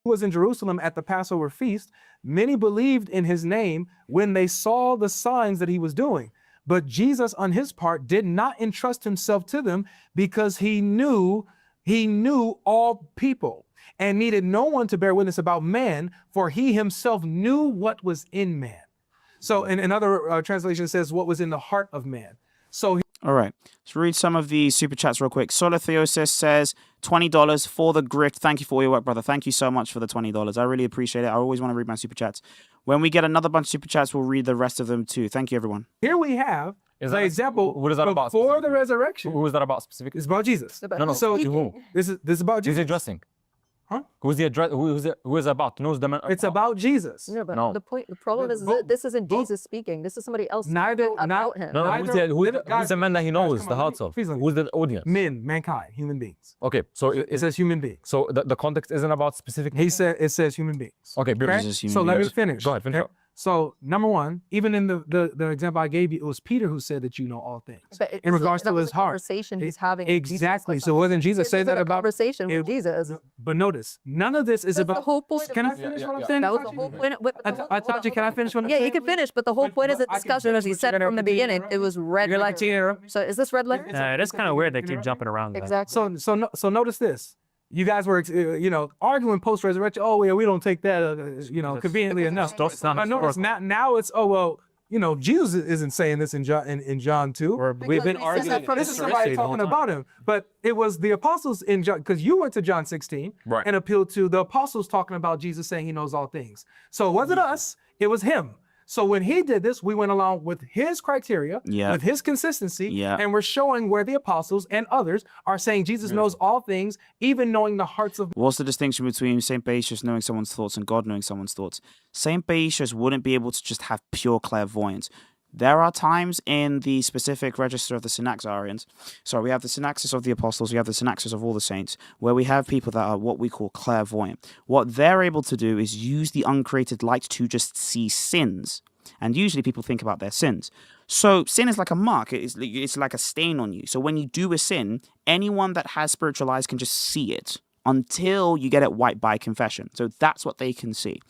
was in Jerusalem at the Passover feast, many believed in his name when they saw the signs that he was doing. But Jesus, on his part, did not entrust himself to them because he knew all people and needed no one to bear witness about man, for he himself knew what was in man. So in another translation, it says what was in the heart of man. So all right, let's read some of the super chats real quick. Solotheosis says $20 for the grift. Thank you for all your work, brother. Thank you so much for the $20. I really appreciate it. I always want to read my super chats. When we get another bunch of super chats, we'll read the rest of them too. Thank you, everyone. Here we have the example. What is that about? Before the resurrection. Who is that about specifically? It's about Jesus. No. So To whom? this is about Who's Jesus. he addressing? Huh? Who is about? Knows the man. It's about Jesus. No, but No. the problem is that this isn't Jesus speaking. This is somebody else Neither- speaking about him. No, Neither- who's the man that he knows come the on, hearts of? please let me- Who's the audience? Mankind, human beings. Okay, so It says human beings. so the context isn't about specific. It says human beings. Okay, beautiful. Jesus, human So let me beings. finish. Go ahead, finish up. So number one, even in the example I gave you, it was Peter who said that you know all things. But in regards that to was his a heart. conversation he's having. with Jesus Exactly. with So us. wasn't Jesus This say isn't that a about conversation with it- Jesus? But notice, none of this is That's about. the whole point. Can I of- finish what I'm yeah. saying? That was the whole point. I told you, can I finish what I'm Yeah, saying? you can finish, but the whole point is the I can discussion, as he finish, said but you're from the gonna continue beginning, it was red. You're like letter. to interrupt me? So is this red letter? It is kind of weird they keep jumping around that. Exactly. So notice this. You guys were, arguing post-resurrection. Oh, yeah, we don't take that, conveniently enough. That's not But notice historical. now it's, oh, well, Jesus isn't saying this in John 2. We've been Because we said arguing that from This is historicity somebody the whole talking time. about him. But it was the apostles in John, because you went to John 16 Right. and appealed to the apostles talking about Jesus saying he knows all things. So it wasn't us, it was him. So when he did this, we went along with his criteria, Yeah. with his consistency, Yeah. and we're showing where the apostles and others are saying Jesus knows all things, even knowing the hearts of. What's the distinction between St. Paisius knowing someone's thoughts and God knowing someone's thoughts? St. Paisius wouldn't be able to just have pure clairvoyance. There are times in the specific register of the Synaxarians, so we have the Synaxis of the Apostles, we have the Synaxis of all the saints, where we have people that are what we call clairvoyant. What they're able to do is use the uncreated light to just see sins. And usually people think about their sins. So sin is like a mark. It's like a stain on you. So when you do a sin, anyone that has spiritual eyes can just see it until you get it wiped by confession. So that's what they can see.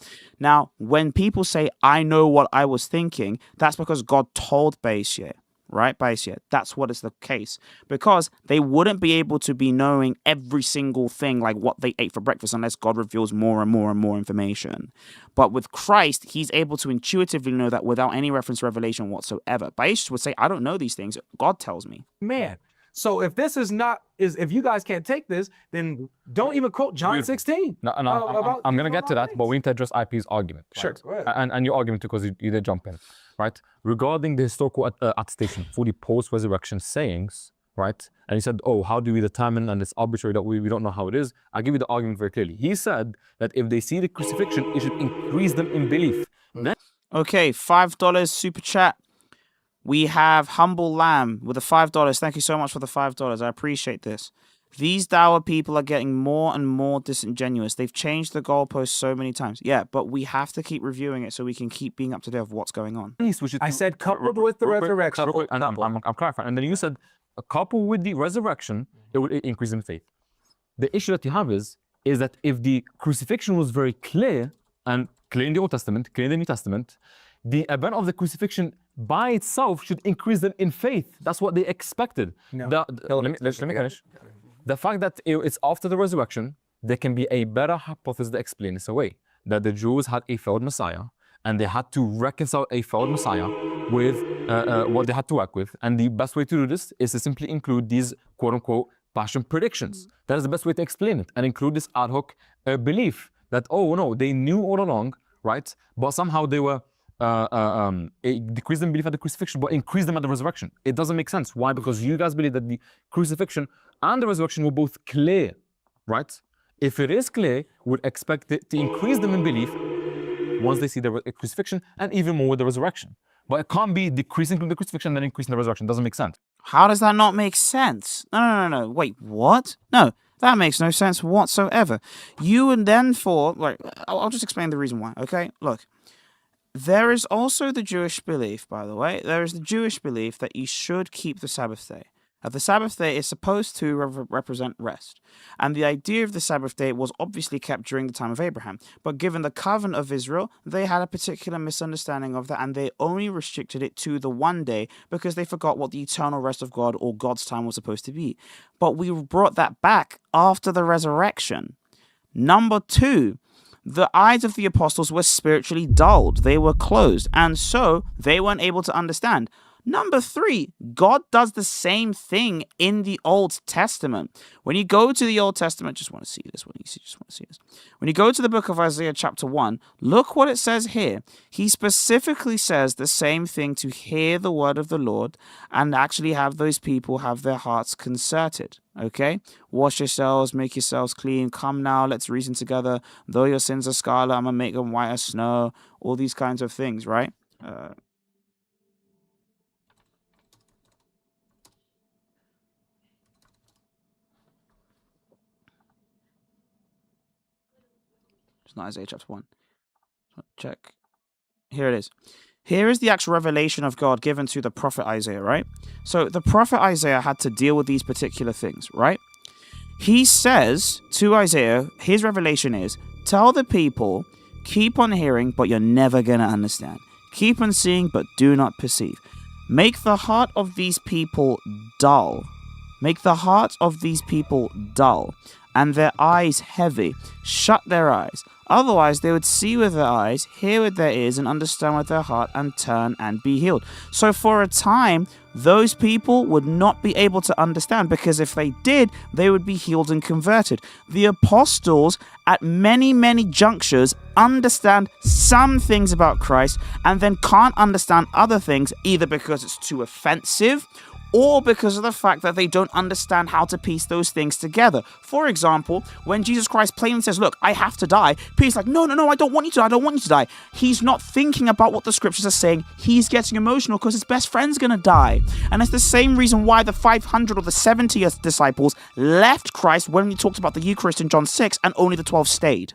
Now, when people say, I know what I was thinking, that's because God told Paisius, right? Paisius, that's what is the case. Because they wouldn't be able to be knowing every single thing, like what they ate for breakfast, unless God reveals more and more and more information. But with Christ, he's able to intuitively know that without any reference to revelation whatsoever. Paisius would say, I don't know these things. God tells me. Man. So if this is not, if you guys can't take this, then don't even quote John 16. No, I'm going to get to that, but we need to address IP's argument. Sure. Right? And your argument, because you did jump in, right? Regarding the historical attestation for the post-resurrection sayings, right? And he said, oh, how do we determine, and it's arbitrary that we don't know how it is. I'll give you the argument very clearly. He said that if they see the crucifixion, it should increase them in belief. Okay, $5 super chat. We have Humble Lamb with the $5. Thank you so much for the $5. I appreciate this. These dour people are getting more and more disingenuous. They've changed the goalposts so many times. Yeah, but we have to keep reviewing it so we can keep being up to date of what's going on. I said coupled with the resurrection. And I'm clarifying. And then you said, coupled with the resurrection, it would increase in faith. The issue that you have is that if the crucifixion was very clear, and clear in the Old Testament, clear in the New Testament, the event of the crucifixion by itself should increase them in faith. That's what they expected. No. Let me finish. The fact that it's after the resurrection, there can be a better hypothesis to explain this away. That the Jews had a failed Messiah, and they had to reconcile a failed Messiah with what they had to work with. And the best way to do this is to simply include these quote-unquote passion predictions. That is the best way to explain it, and include this ad hoc belief that, oh no, they knew all along, right? But somehow they were decrease them belief at the crucifixion, but increase them at the resurrection. It doesn't make sense. Why? Because you guys believe that the crucifixion and the resurrection were both clear, right? If it is clear, we'd expect it to increase them in belief once they see the crucifixion, and even more with the resurrection. But it can't be decreasing the crucifixion and then increasing the resurrection. It doesn't make sense. How does that not make sense? No. Wait, what? No, that makes no sense whatsoever. You and then like, I'll just explain the reason why, okay? Look. There is also the Jewish belief, by the way. There is the Jewish belief that you should keep the Sabbath day. The Sabbath day is supposed to represent rest. And the idea of the Sabbath day was obviously kept during the time of Abraham. But given the covenant of Israel, they had a particular misunderstanding of that, and they only restricted it to the one day because they forgot what the eternal rest of God or God's time was supposed to be. But we brought that back after the resurrection. Number two, the eyes of the apostles were spiritually dulled. They were closed, and so they weren't able to understand. Number three, God does the same thing in the Old Testament. When you go to the Old Testament, When you go to the book of Isaiah chapter 1, look what it says here. He specifically says the same thing to hear the word of the Lord and actually have those people have their hearts concerted. Okay? Wash yourselves, make yourselves clean. Come now, let's reason together. Though your sins are scarlet, I'm going to make them white as snow. All these kinds of things, right? It's not Isaiah chapter 1. Check. Here it is. Here is the actual revelation of God given to the prophet Isaiah, right? So the prophet Isaiah had to deal with these particular things, right? He says to Isaiah, his revelation is, tell the people, keep on hearing, but you're never going to understand. Keep on seeing, but do not perceive. Make the heart of these people dull. Make the heart of these people dull, and their eyes heavy. Shut their eyes, Otherwise, they would see with their eyes, hear with their ears, and understand with their heart, and turn and be healed. So for a time, those people would not be able to understand, because if they did, they would be healed and converted. The apostles, at many, many junctures, understand some things about Christ and then can't understand other things, either because it's too offensive or because of the fact that they don't understand how to piece those things together. For example, when Jesus Christ plainly says, look, I have to die, Peter's like, no, I don't want you to die, I don't want you to die. He's not thinking about what the scriptures are saying. He's getting emotional because his best friend's going to die. And it's the same reason why the 500 or the 70 disciples left Christ when we talked about the Eucharist in John 6, and only the 12 stayed.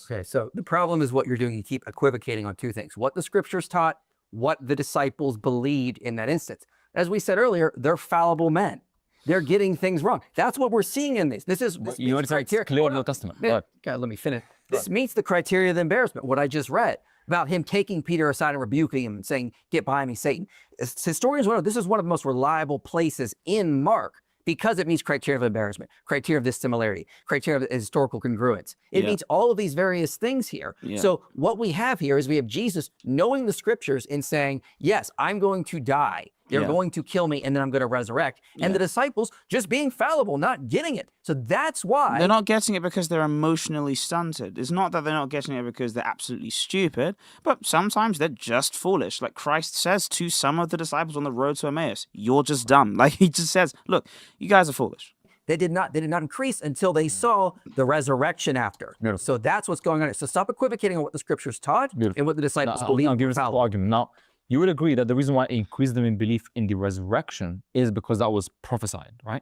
Okay, so the problem is what you're doing. You keep equivocating on two things: what the scriptures taught, what the disciples believed in that instance. As we said earlier, they're fallible men. They're getting things wrong. That's what we're seeing in this. This You meets it's criteria. clear in the Old Testament. Go ahead. God, let me finish. This meets the criteria of embarrassment, what I just read about him taking Peter aside and rebuking him and saying, get behind me, Satan. As historians know, this is one of the most reliable places in Mark, because it meets criteria of embarrassment, criteria of dissimilarity, criteria of historical congruence. It meets all of these various things here. So what we have here is we have Jesus knowing the scriptures and saying, yes, I'm going to die. They're going to kill me, and then I'm going to resurrect. And the disciples just being fallible, not getting it. So that's why they're not getting it, because they're emotionally stunted. It's not that they're not getting it because they're absolutely stupid, but sometimes they're just foolish. Like Christ says to some of the disciples on the road to Emmaus, you're just dumb. Like he just says, look, you guys are foolish. They did not increase until they saw the resurrection after. Beautiful. So that's what's going on here. So stop equivocating on what the scriptures taught and what the disciples believe. I'll give you a simple argument. Now, you would agree that the reason why it increased them in belief in the resurrection is because that was prophesied, right?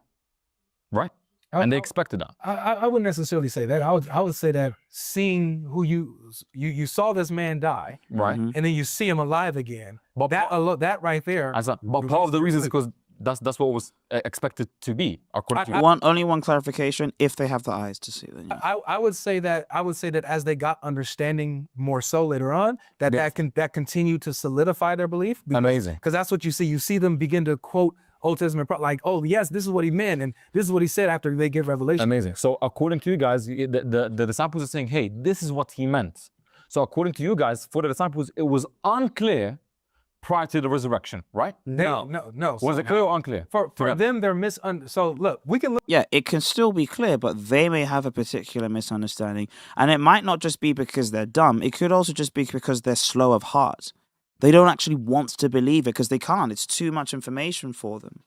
Right? And they expected that. I wouldn't necessarily say that. I would say that seeing who you saw this man die, Right. and then you see him alive again. But that right there. But part of the reason is because that's what was expected to be, according to Only one clarification: if they have the eyes to see, then I would say that as they got understanding more so later on, that continued to solidify their belief. Amazing. Because that's what you see. You see them begin to quote Old Testament, like, oh yes, this is what he meant, and this is what he said after they give revelation. Amazing. So according to you guys, the disciples are saying, hey, this is what he meant. So according to you guys, for the disciples, it was unclear prior to the resurrection, right? No. Was it clear or unclear? For them, they're so look, we can look. yeah, it can still be clear, but they may have a particular misunderstanding, and it might not just be because they're dumb. It could also just be because they're slow of heart. They don't actually want to believe it because they can't. It's too much information for them.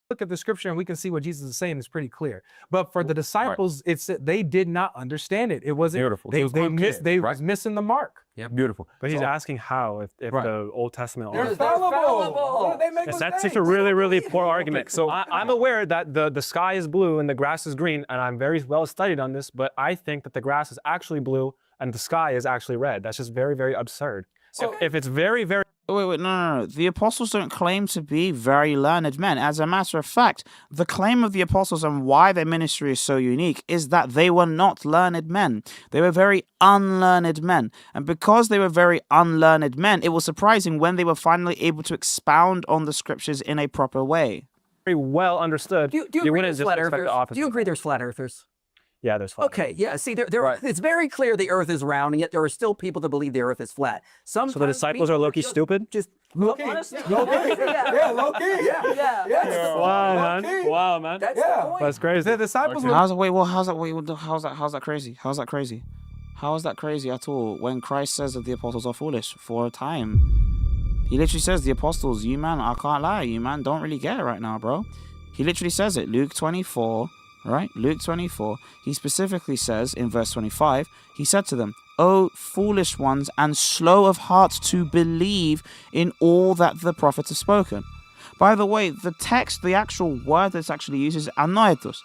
Look at the scripture and we can see what Jesus is saying is pretty clear. But for the disciples, they did not understand it. It wasn't Beautiful. They Right. was missing the mark. Yeah, beautiful. But he's So- asking how, if the Old Testament. They're All fallible. They make that's mistakes. such a really, really poor argument. So I'm aware that the sky is blue and the grass is green, and I'm very well studied on this, but I think that the grass is actually blue and the sky is actually red. That's just very, very absurd. So if it's very, very Wait, no. The apostles don't claim to be very learned men. As a matter of fact, the claim of the apostles and why their ministry is so unique is that they were not learned men. They were very unlearned men. And because they were very unlearned men, it was surprising when they were finally able to expound on the scriptures in a proper way. very well understood, Do you you agree wouldn't there's just flat expect earthers? the opposite. Do you agree there's flat earthers? Yeah, there's flat. Okay, yeah. See, Right. it's very clear the earth is round, and yet there are still people that believe the earth is flat. So the disciples are low-key stupid? Just Low-key. honestly, Low-key. Yeah, low-key. Yeah. Wow, man. Wow, man. That's the point. That's crazy. The disciples were How's that crazy? How's that crazy? How is that crazy at all when Christ says that the apostles are foolish for a time? He literally says, the apostles, you man, I can't lie, you man don't really get it right now, bro. He literally says it, Luke 24, right? Luke 24, he specifically says in verse 25, he said to them, O foolish ones and slow of heart to believe in all that the prophets have spoken. By the way, the text, the actual word that's actually used is anoitos.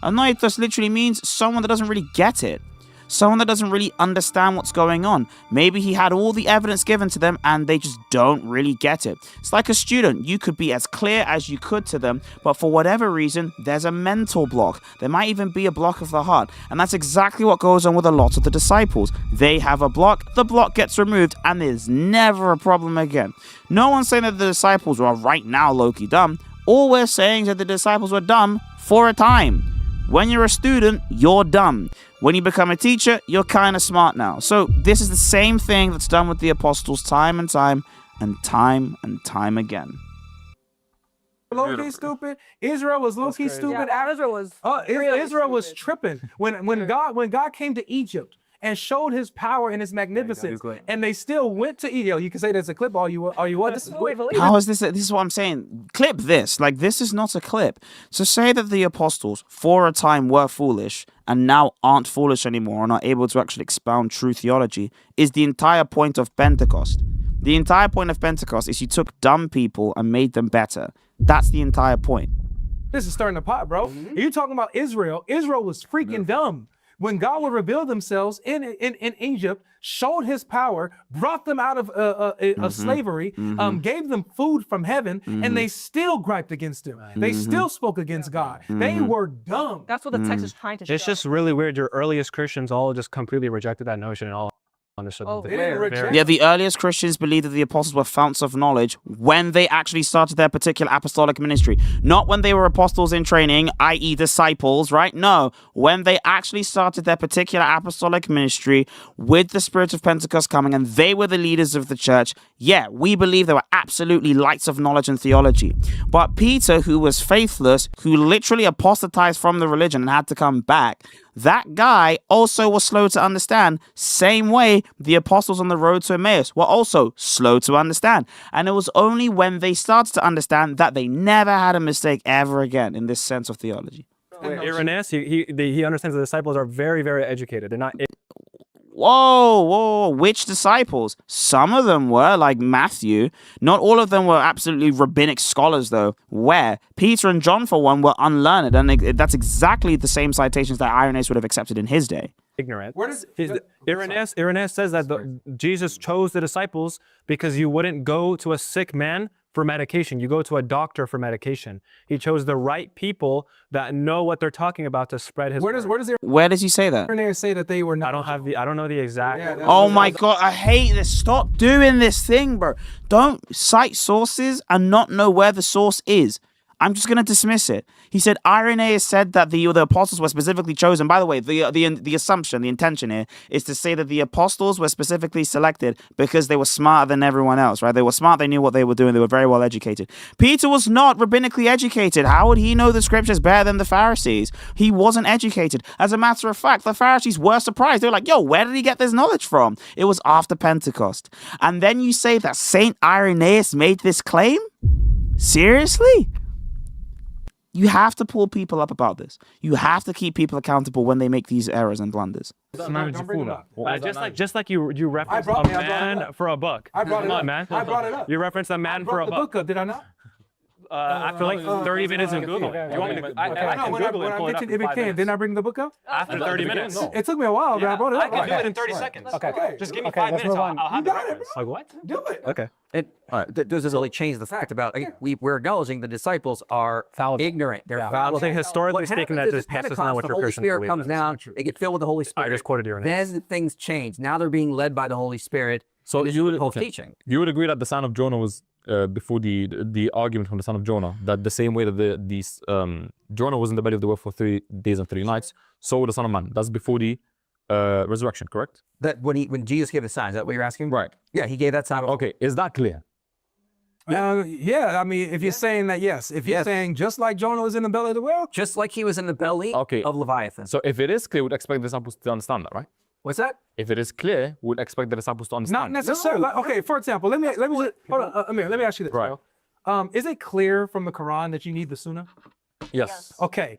Anoitos literally means someone that doesn't really get it. Someone that doesn't really understand what's going on. Maybe he had all the evidence given to them and they just don't really get it. It's like a student. You could be as clear as you could to them, but for whatever reason, there's a mental block. There might even be a block of the heart. And that's exactly what goes on with a lot of the disciples. They have a block, the block gets removed, and there's never a problem again. No one's saying that the disciples are right now low-key dumb. All we're saying is that the disciples were dumb for a time. When you're a student, you're dumb. When you become a teacher, you're kind of smart now. So this is the same thing that's done with the apostles time and time again. Low-key stupid. Israel was low-key stupid. Yeah, Israel was Israel was tripping when God came to Egypt and showed his power and his magnificence, and they still went to Egypt. You can say there's a clip all you want. This is How is this? This is what I'm saying. Clip this. Like, this is not a clip. So say that the apostles for a time were foolish and now aren't foolish anymore and are able to actually expound true theology is the entire point of Pentecost. The entire point of Pentecost is you took dumb people and made them better. That's the entire point. This is stirring the pot, bro. You're talking about Israel. Israel was freaking dumb. When God would reveal themselves in Egypt, showed his power, brought them out of slavery, gave them food from heaven, and they still griped against him. They still spoke against God. They were dumb. That's what the text is trying to show. It's just really weird. Your earliest Christians all just completely rejected that notion and all understood. Yeah, the earliest Christians believed that the apostles were founts of knowledge when they actually started their particular apostolic ministry. Not when they were apostles in training, i.e. disciples, right? No, when they actually started their particular apostolic ministry with the Spirit of Pentecost coming and they were the leaders of the church. Yeah, we believe they were absolutely lights of knowledge and theology. But Peter, who was faithless, who literally apostatized from the religion and had to come back, that guy also was slow to understand, same way the apostles on the road to Emmaus were also slow to understand. And it was only when they started to understand that they never had a mistake ever again in this sense of theology. Irenaeus, he understands the disciples are very, very educated. They're not. Whoa, which disciples? Some of them were, like Matthew. Not all of them were absolutely rabbinic scholars, though. Where? Peter and John, for one, were unlearned, and that's exactly the same citations that Irenaeus would have accepted in his day. Ignorant. Irenaeus says that Jesus chose the disciples because you wouldn't go to a sick man for medication. You go to a doctor for medication. He chose the right people that know what they're talking about to spread his word. Where does he say that? Irenaeus say that they were not. I don't know the exact. Oh my God, I hate this. Stop doing this thing, bro. Don't cite sources and not know where the source is. I'm just going to dismiss it. He said Irenaeus said that the apostles were specifically chosen. By the way, the assumption, the intention here is to say that the apostles were specifically selected because they were smarter than everyone else, right? They were smart. They knew what they were doing. They were very well educated. Peter was not rabbinically educated. How would he know the scriptures better than the Pharisees? He wasn't educated. As a matter of fact, the Pharisees were surprised. They were like, yo, where did he get this knowledge from? It was after Pentecost. And then you say that Saint Irenaeus made this claim? Seriously? You have to pull people up about this. You have to keep people accountable when they make these errors and blunders. Just like you referenced a man for a book. I brought it up. Man. I brought it up. You referenced a man for a book. book. Up, did I not? After like 30 minutes in Google. You want me to? I can Google it and pull it up in 5 minutes. Didn't I bring the book up? After 30 minutes. It took me a while, but I brought it up. I can do it in 30 seconds. Okay. Just give me 5 minutes. I'll have the reference. Like what? Do it. Okay. It doesn't really change the fact about we're acknowledging the disciples are ignorant. They're Well, I think historically speaking, that just that's not what the your Holy Christians Spirit believe. comes down. They get filled with the Holy Spirit. I just quoted you. Then things change. Now they're being led by the Holy Spirit. So you would whole teaching. You would agree that the son of Jonah was before the argument from the son of Jonah, that the same way that Jonah was in the belly of the whale for 3 days and 3 nights, so the Son of Man. That's before the resurrection, correct? That when Jesus gave the sign, is that what you're asking? Right. Yeah, he gave that sign. Okay, is that clear? Yeah, I mean, if you're saying that, yes. If you're saying just like Jonah was in the belly of the whale, just like he was in the belly of Leviathan. So if it is clear, we'd expect the disciples to understand that, right? What's that? If it is clear, we'd expect the disciples to understand. Not necessarily. No. Okay, for example, let me hold on, Amir, let me ask you this. Right. Is it clear from the Quran that you need the Sunnah? Yes. Okay.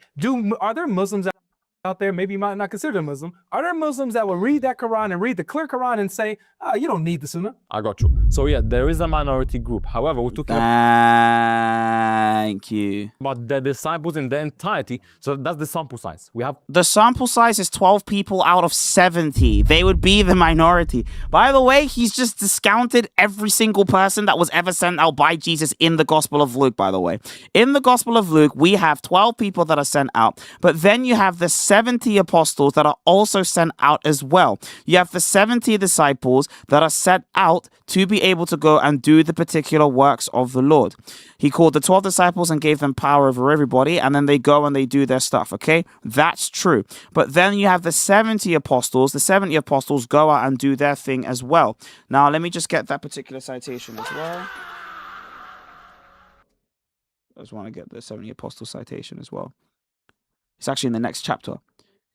Are there Muslims out there, maybe you might not consider them Muslim, are there Muslims that will read that Quran and read the clear Quran and say, you don't need the Sunnah? I got you. So yeah, there is a minority group. However, we're talking Thank you. about the disciples in the entirety. So that's the sample size. We have The sample size is 12 people out of 70. They would be the minority. By the way, he's just discounted every single person that was ever sent out by Jesus in the Gospel of Luke, by the way. In the Gospel of Luke, we have 12 people that are sent out. But then you have the 70 apostles that are also sent out as well. You have the 70 disciples that are sent out to be able to go and do the particular works of the Lord. He called the 12 disciples and gave them power over everybody, and then they go and they do their stuff, okay? That's true. But then you have the 70 apostles. The 70 apostles go out and do their thing as well. Now, let me just get that particular citation as well. I just want to get the 70 apostles citation as well. It's actually in the next chapter.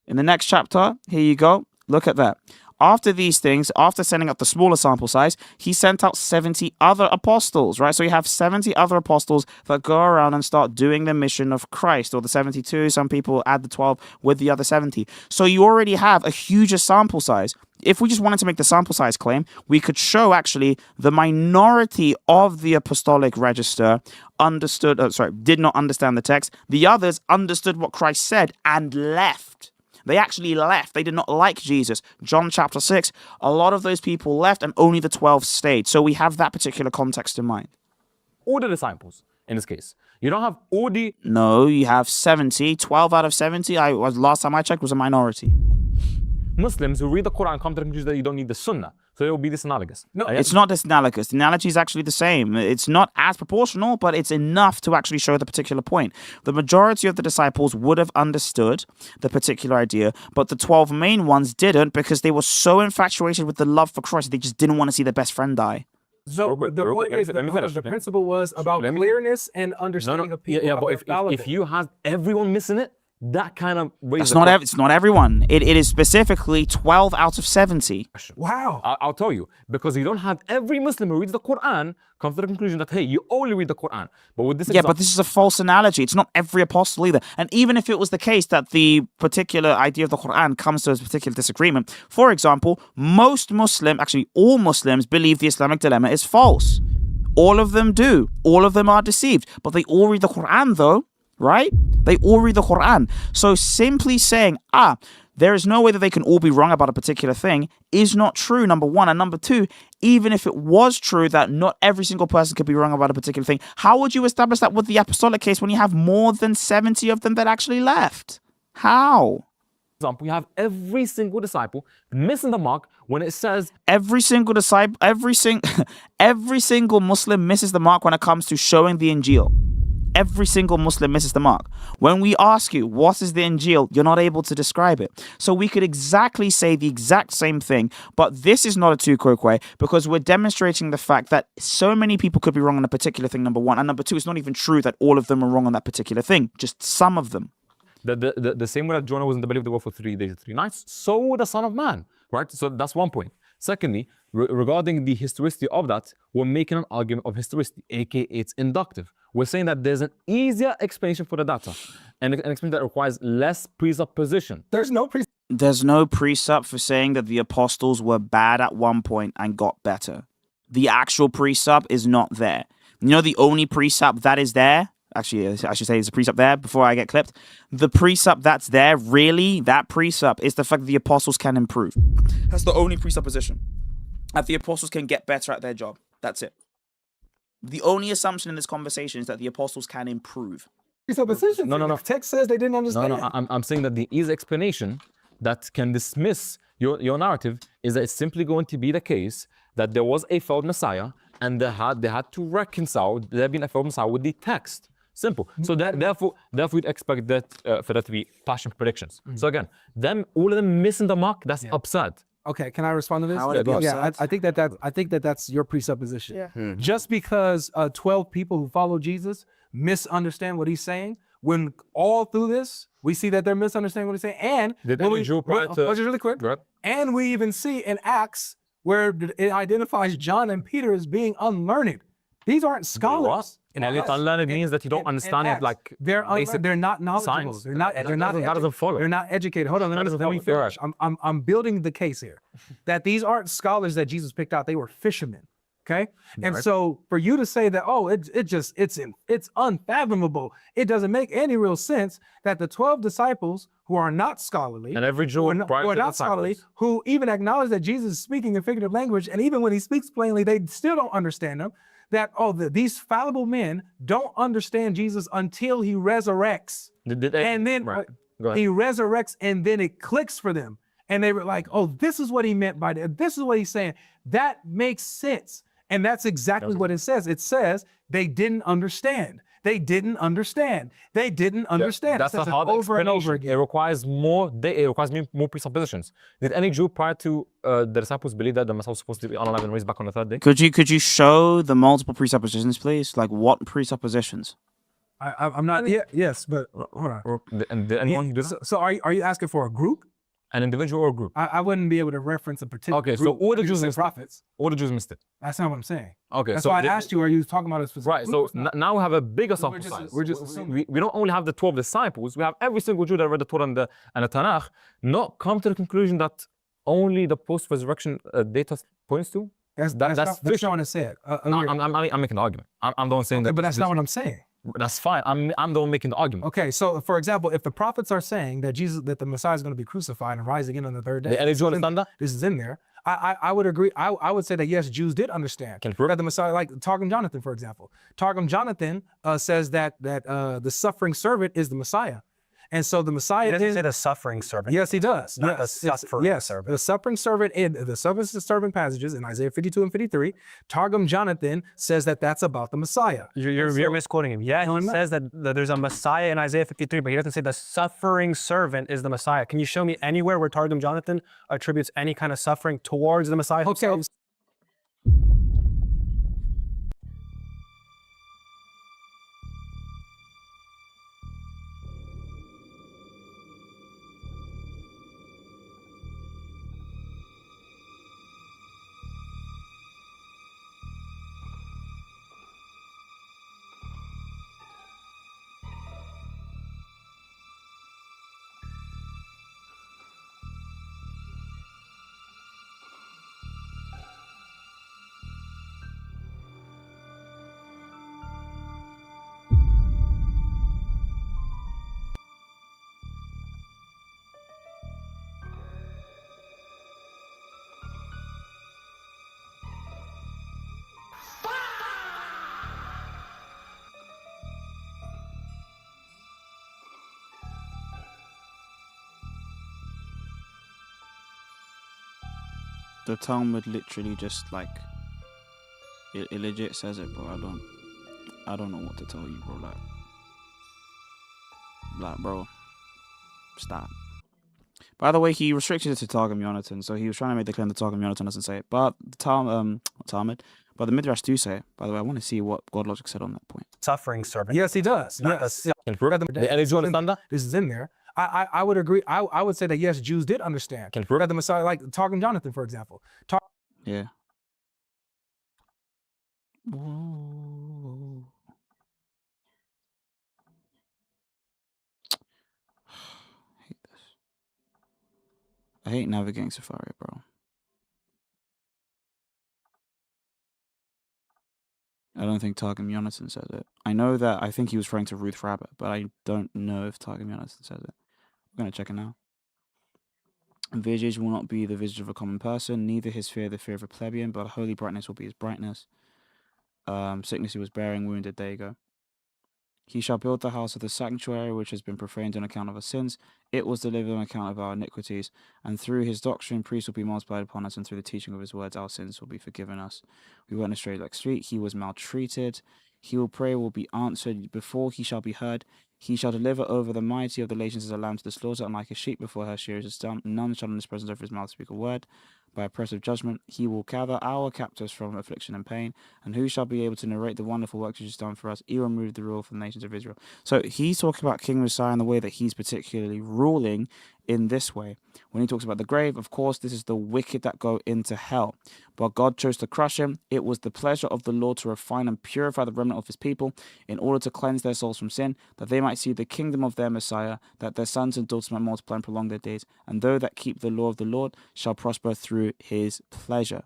In the next chapter, here you go. Look at that. After these things, after sending out the smaller sample size, he sent out 70 other apostles, right? So you have 70 other apostles that go around and start doing the mission of Christ, or the 72. Some people add the 12 with the other 70. So you already have a huger sample size. If we just wanted to make the sample size claim, we could show actually the minority of the apostolic register did not understand the text. The others understood what Christ said and left. They actually left. They did not like Jesus. John chapter 6, a lot of those people left and only the 12 stayed. So we have that particular context in mind. All the disciples, in this case. You don't have all the... No, you have 70. 12 out of 70, last time I checked, was a minority. Muslims who read the Quran come to the conclusion that you don't need the Sunnah. So it will be disanalogous. No, it's not disanalogous. The analogy is actually the same. It's not as proportional, but it's enough to actually show the particular point. The majority of the disciples would have understood the particular idea, but the 12 main ones didn't, because they were so infatuated with the love for Christ, they just didn't want to see their best friend die. So the point is, the principle was about clearness and understanding of people. Yeah, but if you had everyone missing it, that kind of raises it's not everyone. It is specifically 12 out of 70. Wow. I'll tell you, because you don't have every Muslim who reads the Quran comes to the conclusion that, hey, you only read the Quran. But with this example, but this is a false analogy. It's not every apostle either. And even if it was the case that the particular idea of the Quran comes to a particular disagreement, for example, all Muslims believe the Islamic dilemma is false. All of them do. All of them are deceived. But they all read the Quran though. Right? They all read the Quran. So simply saying, there is no way that they can all be wrong about a particular thing is not true, number one. And number two, even if it was true that not every single person could be wrong about a particular thing, how would you establish that with the apostolic case when you have more than 70 of them that actually left? How? For example, you have every single disciple missing the mark when it says every single Muslim misses the mark when it comes to showing the Injil. Every single Muslim misses the mark. When we ask you, what is the Injil? You're not able to describe it. So we could exactly say the exact same thing, but this is not a tu-quoque because we're demonstrating the fact that so many people could be wrong on a particular thing, number one. And number two, it's not even true that all of them are wrong on that particular thing, just some of them. The same way that Jonah was in the belly of the whale for 3 days and 3 nights, so the Son of Man, right? So that's one point. Secondly, regarding the historicity of that, we're making an argument of historicity, aka it's inductive. We're saying that there's an easier explanation for the data, and an explanation that requires less presupposition. There's no precept for saying that the apostles were bad at one point and got better. The actual precept is not there. You know the only precept that is there? Actually, I should say there's a precept there before I get clipped. The precept that's there, really, that precept is the fact that the apostles can improve. That's the only presupposition. That the apostles can get better at their job. That's it. The only assumption in this conversation is that the apostles can improve. Presupposition. No. The text says they didn't understand. No. I'm saying that the easy explanation that can dismiss your narrative is that it's simply going to be the case that there was a failed Messiah and they had to reconcile there being a failed Messiah with the text. Simple. So therefore we'd expect that for that to be passion predictions. So again, all of them missing the mark, that's absurd. Okay, can I respond to this? I think that's your presupposition. Yeah. Just because 12 people who follow Jesus misunderstand what he's saying, when all through this we see that they're misunderstanding what he's saying, and just really quick, and we even see in Acts where it identifies John and Peter as being unlearned. These aren't scholars. And unlearned means that you don't understand it like they're not knowledgeable. science. That doesn't follow. They're not educated. Hold on, let me finish. I'm building the case here that these aren't scholars that Jesus picked out. They were fishermen. Okay, and so for you to say that, it's unfathomable. It doesn't make any real sense that the 12 disciples who are not scholarly and every Jew who are not scholarly, who even acknowledge that Jesus is speaking in figurative language, and even when he speaks plainly, they still don't understand him. That these fallible men don't understand Jesus until he resurrects. Go ahead. He resurrects, and then it clicks for them. And they were like, oh, this is what he meant by that. This is what he's saying. That makes sense. And that's exactly what it says. It says they didn't understand. They didn't understand. They didn't understand. That's It says not it how the over and over explanation. again. It requires more presuppositions. Did any Jew prior to the disciples believe that the Messiah was supposed to be unalive and raised back on the third day? Could you show the multiple presuppositions, please? Like what presuppositions? I'm not. Yes, but hold on. And did anyone do that? So are you asking for a group? An individual or a group? I wouldn't be able to reference a particular Okay, so group. all the You Jews said missed it. prophets. All the Jews missed it. That's not what I'm saying. Okay, That's so why I asked you, are you talking about a specific right. group So or not? now we have a bigger sample just- size. we're just assuming. We don't only have the 12 disciples. We have every single Jew that read the Torah and the Tanakh not come to the conclusion that only the post-resurrection data points to. That's that's not what I said. No, I'm making the argument. I'm the one saying that. But that's not what I'm saying. That's fine. I'm the one making the argument. Okay, so for example, if the prophets are saying that the Messiah is going to be crucified and rise again on the third day, Did any Jew understand that? this is in there. I would agree. I would say that yes, Jews did understand Can you prove that the Messiah, like Targum Jonathan, for example. Targum Jonathan says that the suffering servant is the Messiah, and so the Messiah He doesn't is say the suffering servant. yes, he does. Not the Yes, suffering servant. the suffering servant in the suffering servant passages in Isaiah 52 and 53. Targum Jonathan says that that's about the Messiah. You're misquoting him. Yeah, No, he I'm not. says that there's a Messiah in Isaiah 53, but he doesn't say the suffering servant is the Messiah. Can you show me anywhere where Targum Jonathan attributes any kind of suffering towards the Messiah Okay, himself? The Talmud literally just like it legit says it, bro. I don't know what to tell you, bro. Like bro, stop. By the way, he restricted it to Targum Jonathan, so he was trying to make the claim that Targum Jonathan doesn't say it, but the Talmud, but the Midrash do say it. By the way, I want to see what God Logic said on that point. Suffering servant. yes, he does. Not the Yes. Can you prove it? Did any Jew understand that? This is in there. I would agree. I would say that yes, Jews did understand. Can you prove That it? the Messiah, like Targum Jonathan, for example. Yeah. Whoa. I hate this. I hate navigating Safari, bro. I don't think Targum Jonathan says it. I think he was referring to Ruth Rabbit, but I don't know if Targum Jonathan says it. We're gonna check it now. Visage will not be the visage of a common person, neither his fear the fear of a plebeian, but holy brightness will be his brightness. Sickness he was bearing, wounded, there you go. He shall build the house of the sanctuary, which has been profaned on account of our sins. It was delivered on account of our iniquities. And through his doctrine, peace will be multiplied upon us. And through the teaching of his words, our sins will be forgiven us. We went astray like street. He was maltreated. He will pray, will be answered. Before he shall be heard, he shall deliver over the mighty of the nations as a lamb to the slaughter. And like a sheep before her shearers is dumb, none shall in his presence over his mouth speak a word. By oppressive judgment, he will gather our captives from affliction and pain. And who shall be able to narrate the wonderful works which he's done for us? He will remove the rule from the nations of Israel. So he's talking about King Messiah in the way that he's particularly ruling in this way. When he talks about the grave, of course, this is the wicked that go into hell. But God chose to crush him. It was the pleasure of the Lord to refine and purify the remnant of his people in order to cleanse their souls from sin, that they might see the kingdom of their Messiah, that their sons and daughters might multiply and prolong their days. And those that keep the law of the Lord shall prosper through his pleasure.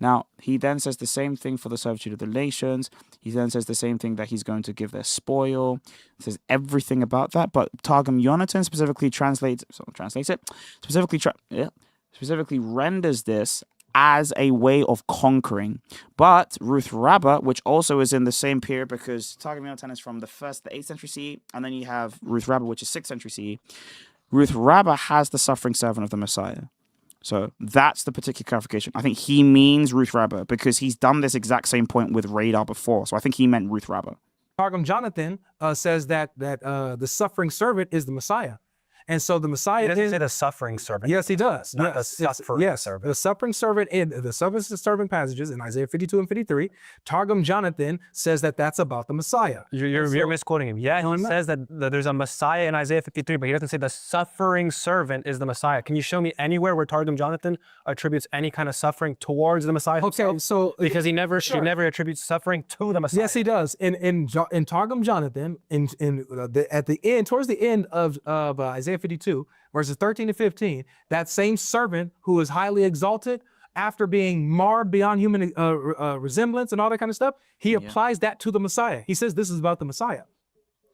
Now, he then says the same thing for the servitude of the nations. He then says the same thing that he's going to give their spoil. He says everything about that. But Targum Jonathan specifically specifically renders this as a way of conquering. But Ruth Rabbah, which also is in the same period, because Targum Jonathan is from the 8th century CE, and then you have Ruth Rabbah, which is 6th century CE. Ruth Rabbah has the suffering servant of the Messiah. So that's the particular clarification. I think he means Ruth Rabbah because he's done this exact same point with Radar before. So I think he meant Ruth Rabbah. Targum Jonathan says that the suffering servant is the Messiah. And so the Messiah He doesn't say the suffering servant. Yes, he does. Not the Yes, suffering servant. The suffering servant in the suffering servant passages in Isaiah 52 and 53, Targum Jonathan says that that's about the Messiah. You're misquoting him. Yeah, No, he I'm not. says that there's a Messiah in Isaiah 53, but he doesn't say the suffering servant is the Messiah. Can you show me anywhere where Targum Jonathan attributes any kind of suffering towards the Messiah? Okay, himself? so Because he never attributes suffering to the Messiah. yes, he does. In Targum Jonathan, at the end, towards the end of Isaiah 52, verses 13 to 15, that same servant who is highly exalted after being marred beyond human resemblance and all that kind of stuff, he applies that to the Messiah. He says this is about the Messiah.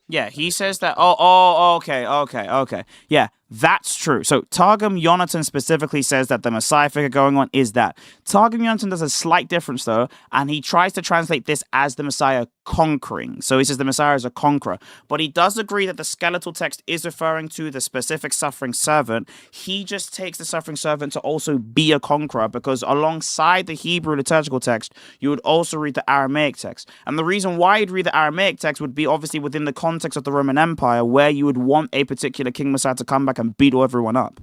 Yeah, he says that. Okay. Yeah, that's true. So Targum Jonathan specifically says that the Messiah figure going on is that. Targum Jonathan does a slight difference though, and he tries to translate this as the Messiah conquering. So he says the Messiah is a conqueror, but he does agree that the skeletal text is referring to the specific suffering servant. He just takes the suffering servant to also be a conqueror because alongside the Hebrew liturgical text, you would also read the Aramaic text. And the reason why you'd read the Aramaic text would be obviously within the context of the Roman Empire, where you would want a particular king Messiah to come back and beat everyone up.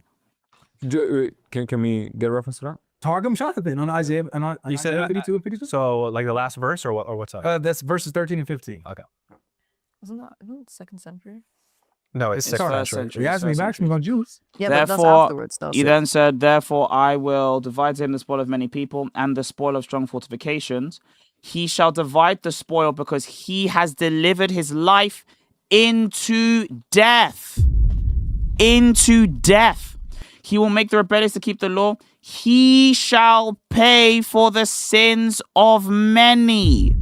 Can we get a reference to that? Targum Jonathan on Isaiah, You said Isaiah 52 and 53. So like the last verse or what? Or what's up? That's verses 13 and 15. Okay. Isn't it 2nd century? No, it's It's 6th first century. century. You asked me about Jews. Yeah, but that's Therefore, afterwards though. he then said, therefore I will divide to him the spoil of many people and the spoil of strong fortifications. He shall divide the spoil because he has delivered his life into death. Into death. He will make the rebellious to keep the law. He shall pay for the sins of many.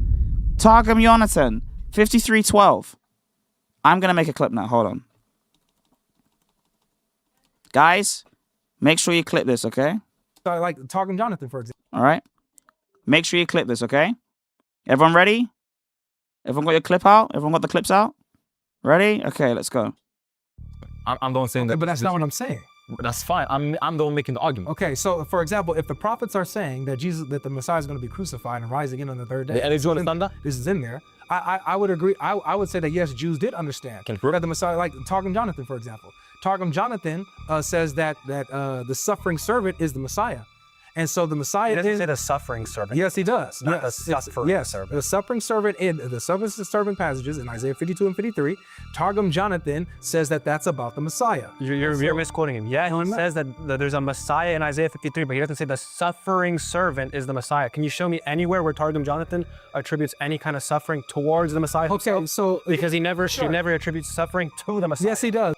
Targum Jonathan, 53:12. I'm going to make a clip now. Hold on. Guys, make sure you clip this, okay? So like Targum Jonathan, for example. All right? Make sure you clip this, okay? Everyone ready? Everyone got your clip out? Everyone got the clips out? Ready? Okay, let's go. I'm the one saying that. But that's not what I'm saying. That's fine. I'm the one making the argument. Okay, so for example, if the prophets are saying that that the Messiah is going to be crucified and rise again on the third day, And did you understand that? this is in there. I would agree. I would say that yes, Jews did understand Can you prove that the Messiah, like Targum Jonathan, for example. Targum Jonathan says that the suffering servant is the Messiah, and so the Messiah He doesn't is. say the suffering servant. Yes, he does. Not Yes, the suffering yes. servant. The suffering servant in the suffering servant passages in Isaiah 52 and 53, Targum Jonathan says that that's about the Messiah. You're misquoting him. Yeah, No, I'm he not. says that there's a Messiah in Isaiah 53, but he doesn't say the suffering servant is the Messiah. Can you show me anywhere where Targum Jonathan attributes any kind of suffering towards the Messiah? Okay, himself? so Because he never attributes suffering to the Messiah. yes, he does.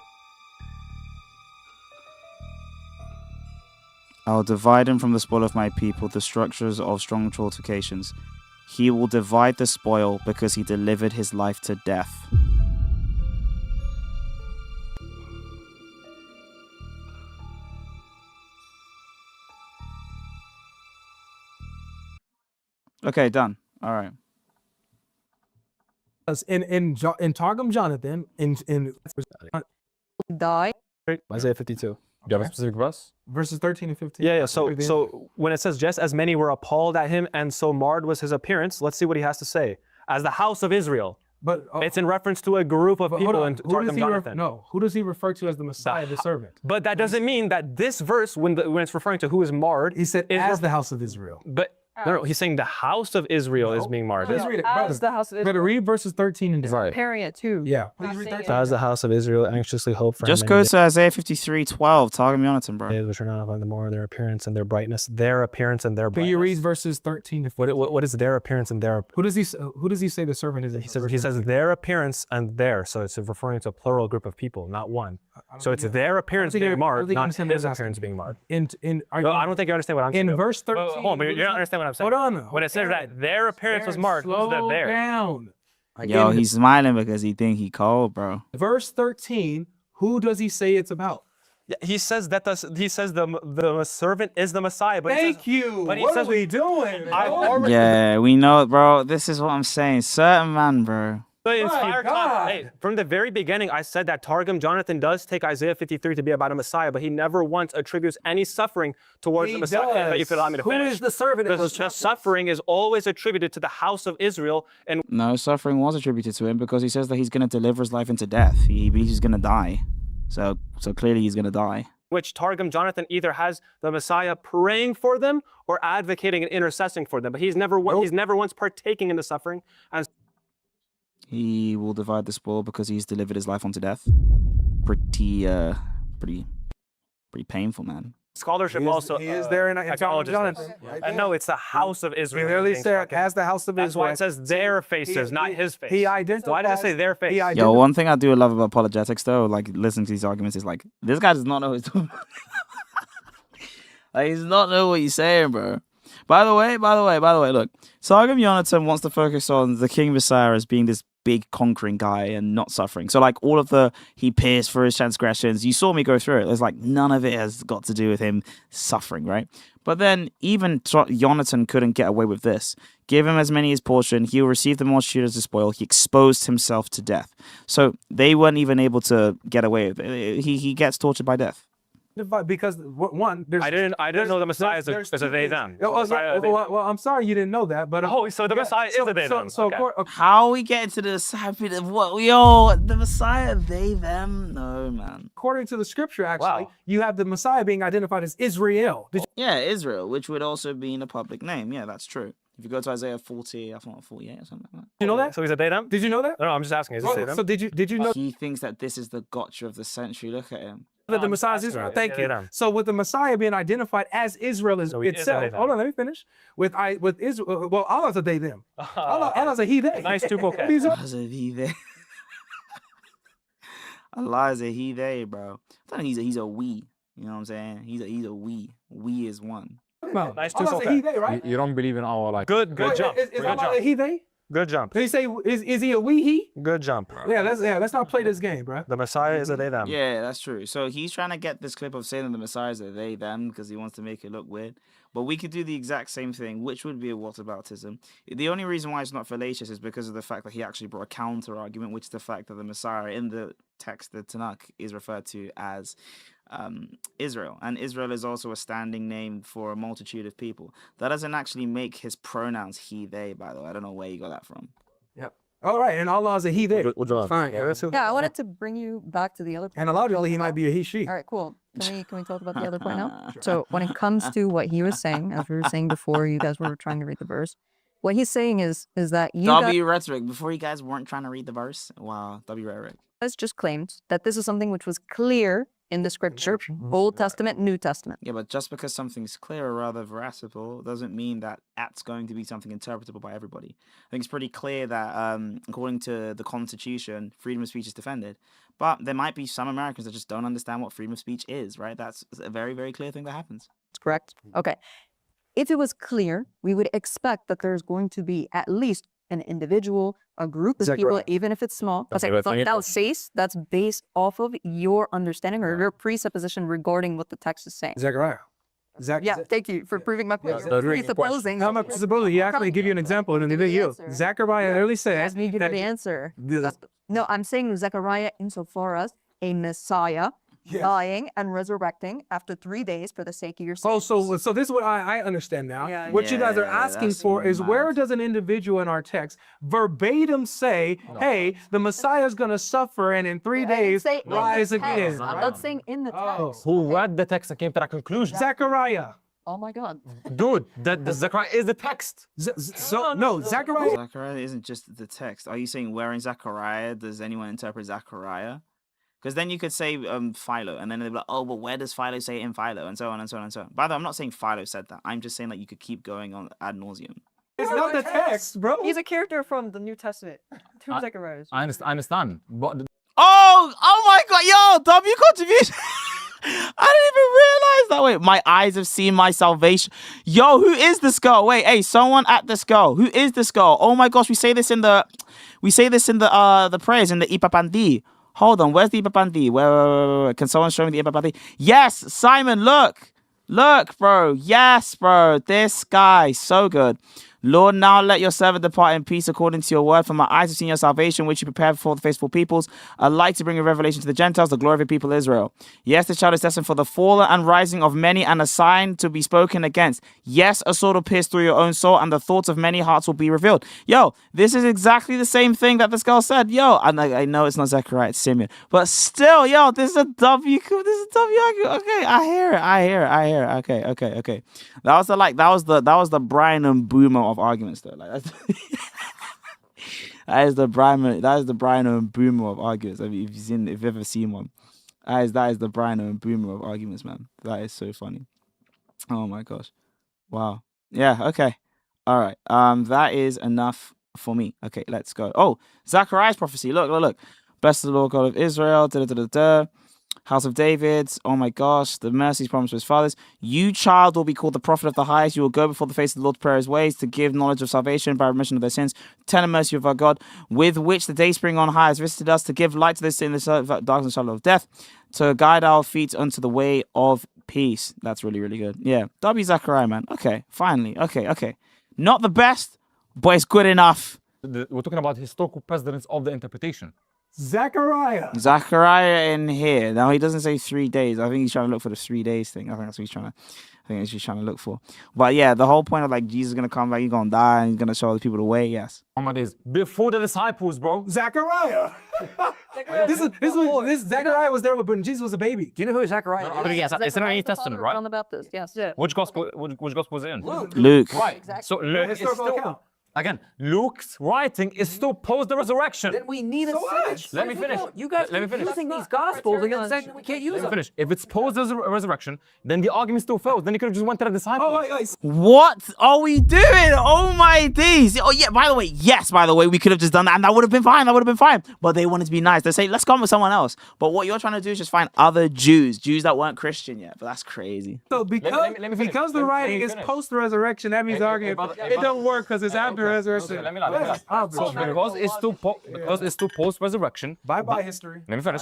I'll divide him from the spoil of my people, the structures of strong fortifications. He will divide the spoil because he delivered his life to death. Okay, done. All right. In Targum Jonathan, in Die. Isaiah 52. Do you have a specific verse? verses 13 and 15. Yeah. So when it says just as many were appalled at him and so marred was his appearance, let's see what he has to say. As the house of Israel. But It's in reference to a group of but hold people on. in Who does Targum he Jonathan. who does he refer to as the Messiah, the servant? But that doesn't mean that this verse, when it's referring to who is marred, He said, is as the house of Israel. But no, he's saying the house of Israel is being marred. Please read it, As brother. the house of Better Israel. read verses 13 and down. Right. Comparing it too. Yeah. Please read 13. So as the house of Israel anxiously hope for Just him go many to Isaiah 53:12. Targum Jonathan, bro. days, which are not upon the more their appearance and their brightness, their appearance and their Can brightness. you read verses 13 to 14? What is their appearance and their? Who does he say the servant is? He says their appearance and their. So it's referring to a plural group of people, not one. So it's their appearance think I being marred, don't not understand what his he's asking. appearance being marred. in No, I don't think you understand what I'm saying. in verse 13. Hold on, but you don't understand what I'm saying. Hold on. When it says that their appearance was marred, who's Slow that there? down. Yo, he's smiling because he think he cold, bro. Verse 13. Who does he say it's about? Yeah, he says that the servant is the Messiah. But Thank you. but he What says- are we doing? I've already- Yeah, we know it, bro. This is what I'm saying. Certain man, bro. The inspired God. hey, from the very beginning, I said that Targum Jonathan does take Isaiah 53 to be about a Messiah, but he never once attributes any suffering towards the Messiah. If you allow me to Who finish. is the servant? The suffering is always attributed to the house of Israel, and No, suffering was attributed to him because he says that he's going to deliver his life into death. He believes he's going to die. So clearly he's going to die. which Targum Jonathan either has the Messiah praying for them or advocating and intercessing for them, but he's never once partaking in the suffering. And He will divide the spoil because he's delivered his life unto death. Pretty painful, man. scholarship also He is there in acknowledges Jonathan. this. And no, it's the house of He Israel. literally being said, spoken. as the house of That's why Israel. it says their faces, not his face. He identifies. Why did I say their face? Yo, one thing I do love about apologetics, though, like listening to these arguments, is like this guy does not know what he's talking about. Like, he does not know what he's saying, bro. By the way, look, Targum Jonathan wants to focus on the King Messiah as being this big conquering guy and not suffering. So like all of he pierced for his transgressions. You saw me go through it. There's like none of it has got to do with him suffering, right? But then even Jonathan couldn't get away with this. Give him as many as portion. He will receive the multitude as a spoil. He exposed himself to death. So they weren't even able to get away with it. He gets tortured by death. Because one, there's I didn't know the Messiah is a they them. Well, I'm sorry you didn't know that, but So the Messiah is a they them. How are we getting to the Messiah of what? Yo, the Messiah, they, them? No, man. according to the scripture, actually, you have the Messiah being identified as Israel. Yeah, Israel, which would also be in a public name. Yeah, that's true. If you go to Isaiah 40, I thought 48 or something like that. Did you know that? So he's a they them? Did you know that? No, I'm just asking. Is it they them? So did you know He thinks that this is the gotcha of the century. Look at him. that the Messiah is Israel? Thank you. So with the Messiah being identified as Israel he is a itself. they them. Hold on, let me finish. With Israel, well, Allah's a they them. Allah's a he they. Nice two bouquet. Allah's a he they. Allah's a he they, bro. I think he's a we. You know what I'm saying? He's a we. We is one. Nice two Allah's a he they, right? You don't believe in our like. Good jump. Is Good Allah a jump. he they? Good jump. Did he say is he a we he? Good jump. Yeah, let's not play this game, bro. The Messiah is a they them. Yeah, that's true. So he's trying to get this clip of saying that the Messiah is a they, them, because he wants to make it look weird. But we could do the exact same thing, which would be a whataboutism. The only reason why it's not fallacious is because of the fact that he actually brought a counter argument, which is the fact that the Messiah in the text, the Tanakh, is referred to as Israel. And Israel is also a standing name for a multitude of people. That doesn't actually make his pronouns he, they, by the way. I don't know where you got that from. All right, and Allah's a he they. Fine. Yeah, I wanted to bring you back to the other point. And logically, he might be a he she. All right, cool. Can we talk about the other point now? So when it comes to what he was saying, as we were saying before, you guys were trying to read the verse. What he's saying is that you Rhetoric. Before you guys weren't trying to read the verse. Wow, Rhetoric. guys just claimed that this is something which was clear in the scripture, Old Testament, New Testament. Yeah, but just because something's clear or rather veracitable doesn't mean that that's going to be something interpretable by everybody. I think it's pretty clear that according to the Constitution, freedom of speech is defended. But there might be some Americans that just don't understand what freedom of speech is, right? That's a very, very clear thing that happens. That's correct. Okay. If it was clear, we would expect that there's going to be at least an individual, a group of people, even if it's small. That's based off of your understanding or your presupposition regarding what the text is saying. Zechariah. Yeah, thank you for proving my point. Yeah, You're the real presupposing. How much presupposing? He actually give you an example and then you. Answer. Zechariah literally says Ask me to give you the answer. No, I'm saying Zechariah insofar as a Messiah dying and resurrecting after 3 days for the sake of your sins. so this is what I understand now. Yeah, What you guys are asking that's for is where mad. does an individual in our text verbatim say, hey, the Messiah is going to suffer and in 3 days rise again? I'm not saying in the text. Who read the text and came to that conclusion? Zechariah. Oh my God. Dude, the Zechariah is the text. Zechariah. Zechariah isn't just the text. Are you saying where in Zechariah does anyone interpret Zechariah? Because then you could say Philo, and then they'd be like, oh, but where does Philo say it in Philo? And so on and so on and so on. By the way, I'm not saying Philo said that. I'm just saying that you could keep going on ad nauseum. It's not the text, bro. He's a character from the New Testament. Two Zechariahs. I understand. But Oh my God, yo, W contribution. I didn't even realize that. Wait, my eyes have seen my salvation. Yo, who is this girl? Wait, hey, someone at this girl. Who is this girl? Oh my gosh, we say this in the prayers in the Ipapandi. Hold on, where's the Ipapandi? Where? Can someone show me the Ipapandi? Yes, Simon, look, bro. Yes, bro. This guy, so good. Lord, now let your servant depart in peace according to your word. For my eyes have seen your salvation, which you prepared before the faithful peoples, a light to bring a revelation to the Gentiles, the glory of your people Israel. Yes, the child is destined for the fall and rising of many, and a sign to be spoken against. Yes, a sword will pierce through your own soul, and the thoughts of many hearts will be revealed. Yo, this is exactly the same thing that this girl said. Yo, and I know it's not Zechariah, it's Simeon, but still, yo, this is a W. This is a W. Okay, I hear it. Okay. That was the Brian and Boomer of arguments, though. Like that's that is the Brian and Boomer of arguments. I mean, if you've ever seen one, that is the Brian and Boomer of arguments, man. That is so funny. Oh my gosh, wow. Yeah. Okay. All right. That is enough for me. Okay, let's go. Oh, Zechariah's prophecy. Look. Blessed is the Lord God of Israel. House of David. Oh my gosh, the mercies promised to his fathers. You, child, will be called the prophet of the highest. You will go before the face of the Lord to prepare his ways, to give knowledge of salvation by remission of their sins, tender mercy of our God, with which the day spring on high has visited us, to give light to those in the darkness and shadow of death, to guide our feet unto the way of peace. That's really, really good. Yeah. W. Zechariah, man. Okay, finally. Okay. Not the best, but it's good enough. We're talking about historical precedents of the interpretation. Zechariah. Zechariah in here. Now he doesn't say 3 days. I think he's trying to look for the 3 days thing. I think that's what he's trying to look for. But yeah, the whole point of like Jesus is gonna come back, he's gonna die, and he's gonna show other people the way. Yes. Muhammad is before the disciples, bro. Zechariah. This Zechariah was there when Jesus was a baby. Do you know who Zechariah is? But yes, it's in the New Testament, right? John the Baptist. Yes. Which gospel was it in? Luke. Right. Exactly. So Luke is still, again, Luke's writing is still post the resurrection. Then we need a finish. Let me finish. You guys Let me keep finish. using these gospels and saying that we can't use Let me them. finish. If it's post the resurrection, then the argument still fails. Then you could have just went to the disciples. What are we doing? Oh my days. Oh yeah, by the way, we could have just done that and that would have been fine. But they wanted to be nice. They say, let's come with someone else. But what you're trying to do is just find other Jews that weren't Christian yet. But that's crazy. So because the writing is post resurrection, that means the argument it don't work because it's after resurrection. Let me So because it's still post resurrection. Bye history. Let me finish.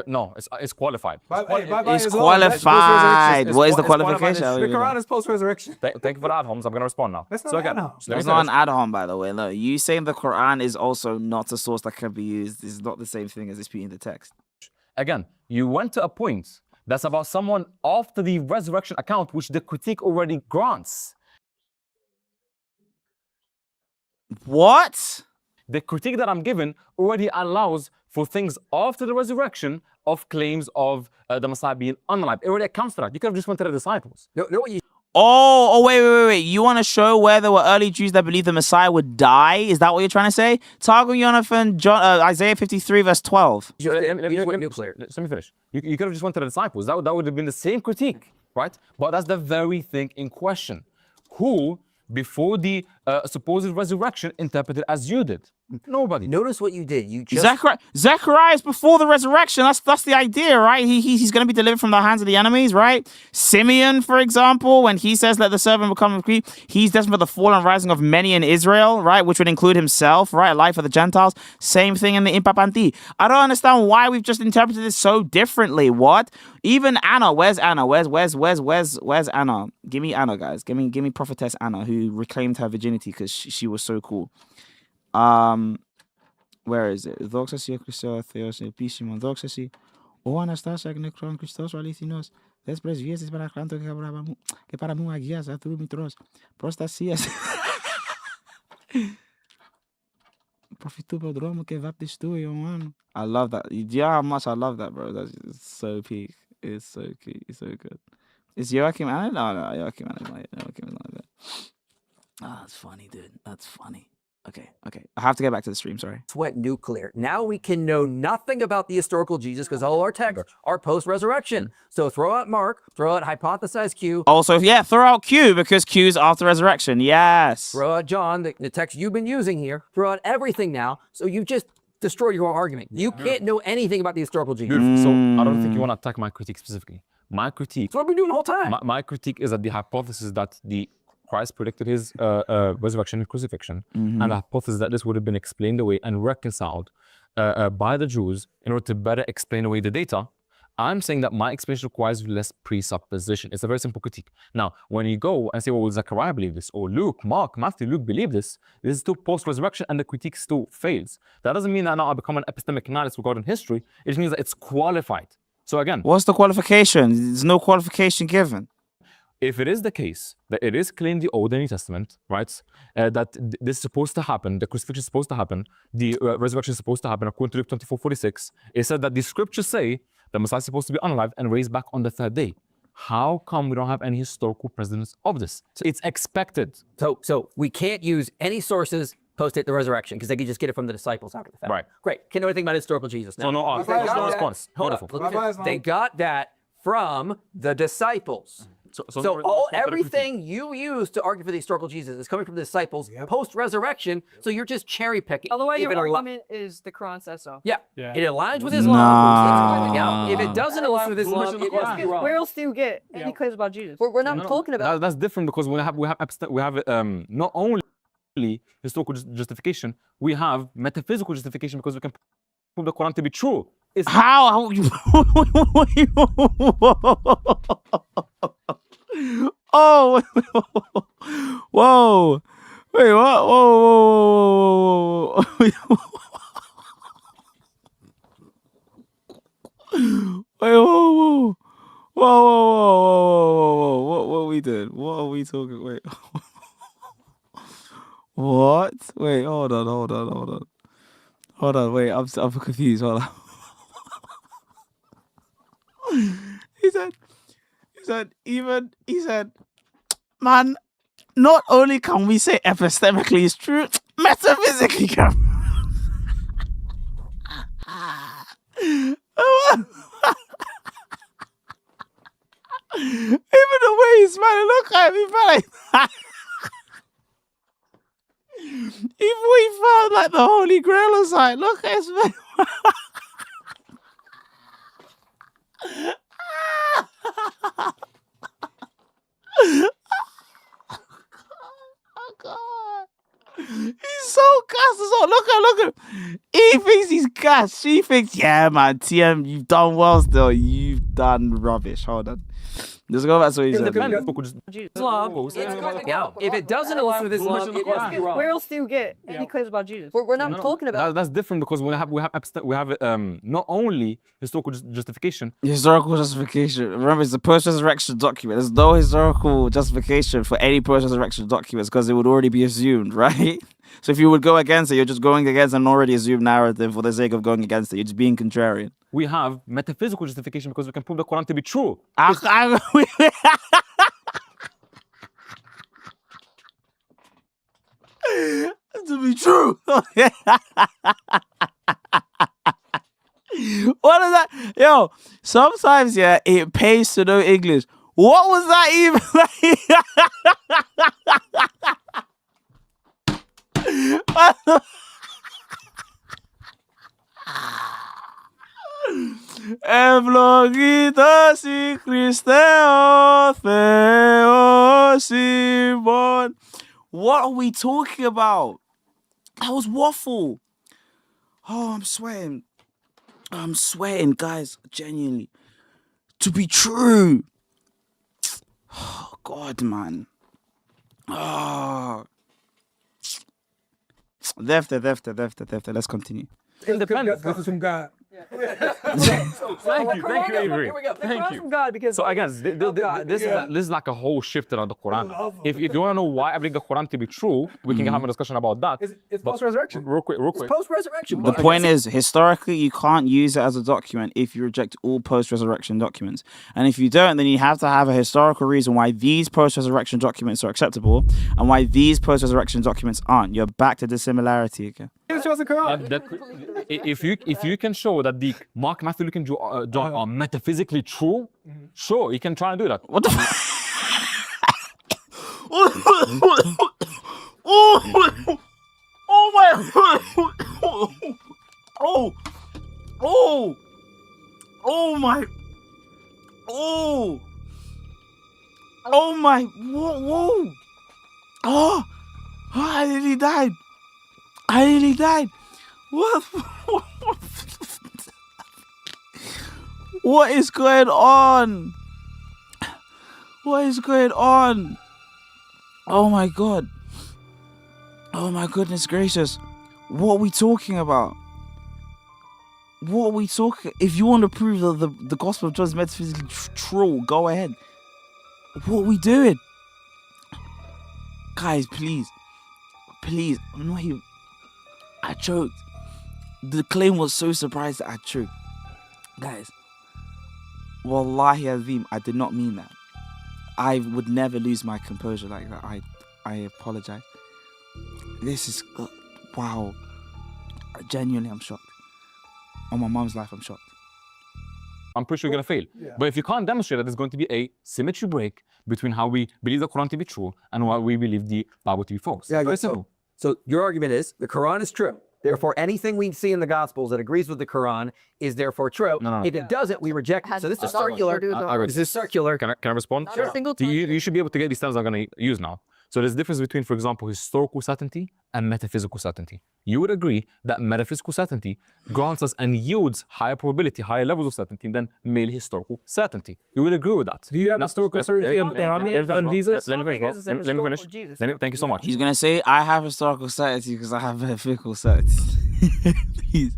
No, it's qualified. It's qualified. What is the qualification? The Quran is post resurrection. Thank you for that, Holmes. I'm gonna respond now. That's not It's not an add-on, by the way. No, you saying the Quran is also not a source that can be used is not the same thing as disputing the text. Again, you went to a point that's about someone after the resurrection account, which the critique already grants. What? The critique that I'm given already allows for things after the resurrection of claims of the Messiah being unalive. It already accounts for that. You could have just went to the disciples. Wait. You want to show where there were early Jews that believed the Messiah would die? Is that what you're trying to say? Targum Jonathan, Isaiah 53 verse 12. Let me finish. You could have just went to the disciples. That would have been the same critique, right? But that's the very thing in question. Who, before the supposed resurrection, interpreted as you did? Nobody. Notice what you did. You just Zechariah is before the resurrection. That's the idea, right? He's going to be delivered from the hands of the enemies, right? Simeon, for example, when he says, let the servant become a creep, he's destined for the fall and rising of many in Israel, right? Which would include himself, right? Life of the Gentiles. Same thing in the Impapanti. I don't understand why we've just interpreted this so differently. What? Even Anna, where's Anna? Where's Anna? Give me Anna, guys. Give me prophetess Anna, who reclaimed her virginity because she was so cool. Where is it? Δόξα σοι Χριστός Θεός επίσημον δόξα σοι. Ο Αναστάς εκνεκρών Χριστός ο αληθινός. Δες πρεσβείες της παραχράντων και παραμού Αγίας Αθρού Μητρός. Προστασίας. Προφητού προδρόμου και βαπτιστού Ιωάννου. I love that. Yeah, how much I love that, bro. That's so peak. It's so cute. It's so good. Is Joachim Anna? No, Joachim Anna is not like that. Ah, that's funny, dude. That's funny. Okay. I have to get back to the stream, sorry. went nuclear. Now we can know nothing about the historical Jesus because all our texts are post-resurrection. So throw out Mark, throw out hypothesized Q. Also, yeah, throw out Q because Q's after resurrection. Yes. Throw out John, the text you've been using here. Throw out everything now. So you just destroyed your argument. You can't know anything about the historical Jesus. So I don't think you want to attack my critique specifically. My critique. That's what I've been doing the whole time. My critique is that the hypothesis that Christ predicted his resurrection and crucifixion, and the hypothesis that this would have been explained away and reconciled by the Jews in order to better explain away the data, I'm saying that my explanation requires less presupposition. It's a very simple critique. Now, when you go and say, well, will Zechariah believe this? Or Luke, Mark, Matthew, Luke believe this? This is still post-resurrection and the critique still fails. That doesn't mean that now I become an epistemic nihilist regarding history. It just means that it's qualified. So again, What's the qualification? There's no qualification given. if it is the case that it is clear in the Old and New Testament, right, that this is supposed to happen, the crucifixion is supposed to happen, the resurrection is supposed to happen, according to Luke 24:46, it said that the scriptures say the Messiah is supposed to be unalived and raised back on the third day. How come we don't have any historical precedence of this? It's expected. So we can't use any sources post-date the resurrection because they could just get it from the disciples after the fact. Right. Great. Can you know anything about historical Jesus now? So no, They got no that- response. Hold up. Wonderful. Look at this. They got that from the disciples. So Everything you use to argue for the historical Jesus is coming from the disciples post-resurrection. So you're just cherry picking. By the way, If your it al- argument is the Quran says so. Yeah. Yeah. It aligns with Islam. Nah. If it doesn't align with Islam, it must be wrong. Where else do you get any claims about Jesus? We're not talking about. That's different because we have not only historical justification, we have metaphysical justification because we can prove the Quran to be true. It's How you? Oh, whoa! Wait, what? Whoa! Wait, whoa! What we did? What are we talking? Wait. What? Wait, hold on. Wait, I'm confused. Hold on. He said, man, not only can we say epistemically it's true, metaphysically can. Even the way he's smiling, look at me, man. If we found like the Holy Grail or something, look at his face. Oh God. He's so gassed as well. Look at him. He thinks he's gassed. She thinks, yeah, man, TM, you've done well still. You've done rubbish. Hold on. Just go back to what he said. Islam, if it doesn't align with Islam, it must be wrong. Where else do you get any claims about Jesus? We're not talking about. That's different because we have not only historical justification. Historical justification. Remember, it's a post-resurrection document. There's no historical justification for any post-resurrection documents because it would already be assumed, right? So if you would go against it, you're just going against an already assumed narrative for the sake of going against it. You're just being contrarian. We have metaphysical justification because we can prove the Quran to be true. To be true. What is that? Yo, sometimes, yeah, it pays to know English. What was that even? Ευλογητός η Χριστέ ο Θεός ημών. What are we talking about? That was waffle. Oh, I'm sweating, guys. Genuinely. To be true. Oh, God, man. Oh. Defter. Let's continue. Independent. This is from God. Thank you, Avery. Here we go. Thank you. From God, because So again, this is like a whole shift around the Quran. If you want to know why I believe the Quran to be true, we can have a discussion about that. It's But post-resurrection. Real quick. Post-resurrection. The point is, historically, you can't use it as a document if you reject all post-resurrection documents. And if you don't, then you have to have a historical reason why these post-resurrection documents are acceptable and why these post-resurrection documents aren't. You're back to dissimilarity again. If you can show that the Mark, Matthew, Luke, and John are metaphysically true, sure, you can try and do that. What the Oh my Oh my Oh my whoa Oh I nearly died. What What is going on? What is going on? Oh my God. Oh my goodness gracious. What are we talking about? What are we talking? If you want to prove that the Gospel of John is metaphysically true, go ahead. What are we doing? Guys, please. Please. I'm not even... I choked. The claim was so surprised that I choked. Guys. Wallahi Azim, I did not mean that. I would never lose my composure like that. I apologize. This is... wow. Genuinely, I'm shocked. On my mom's life, I'm shocked. I'm pretty sure you're going to fail. But if you can't demonstrate that there's going to be a symmetry break between how we believe the Quran to be true and what we believe the Bible to be false. Yeah, Very simple. So your argument is the Quran is true. Therefore, anything we see in the Gospels that agrees with the Quran is therefore true. No. If it doesn't, we reject it. So this is circular. This is circular. Can I respond? Not a single time. You should be able to get these terms I'm going to use now. So there's a difference between, for example, historical certainty and metaphysical certainty. You would agree that metaphysical certainty grants us and yields higher probability, higher levels of certainty than merely historical certainty. You would agree with that. Do you have historical certainty on Jesus? Let me finish. Thank you so much. He's going to say, I have historical certainty because I have metaphysical certainty. Please.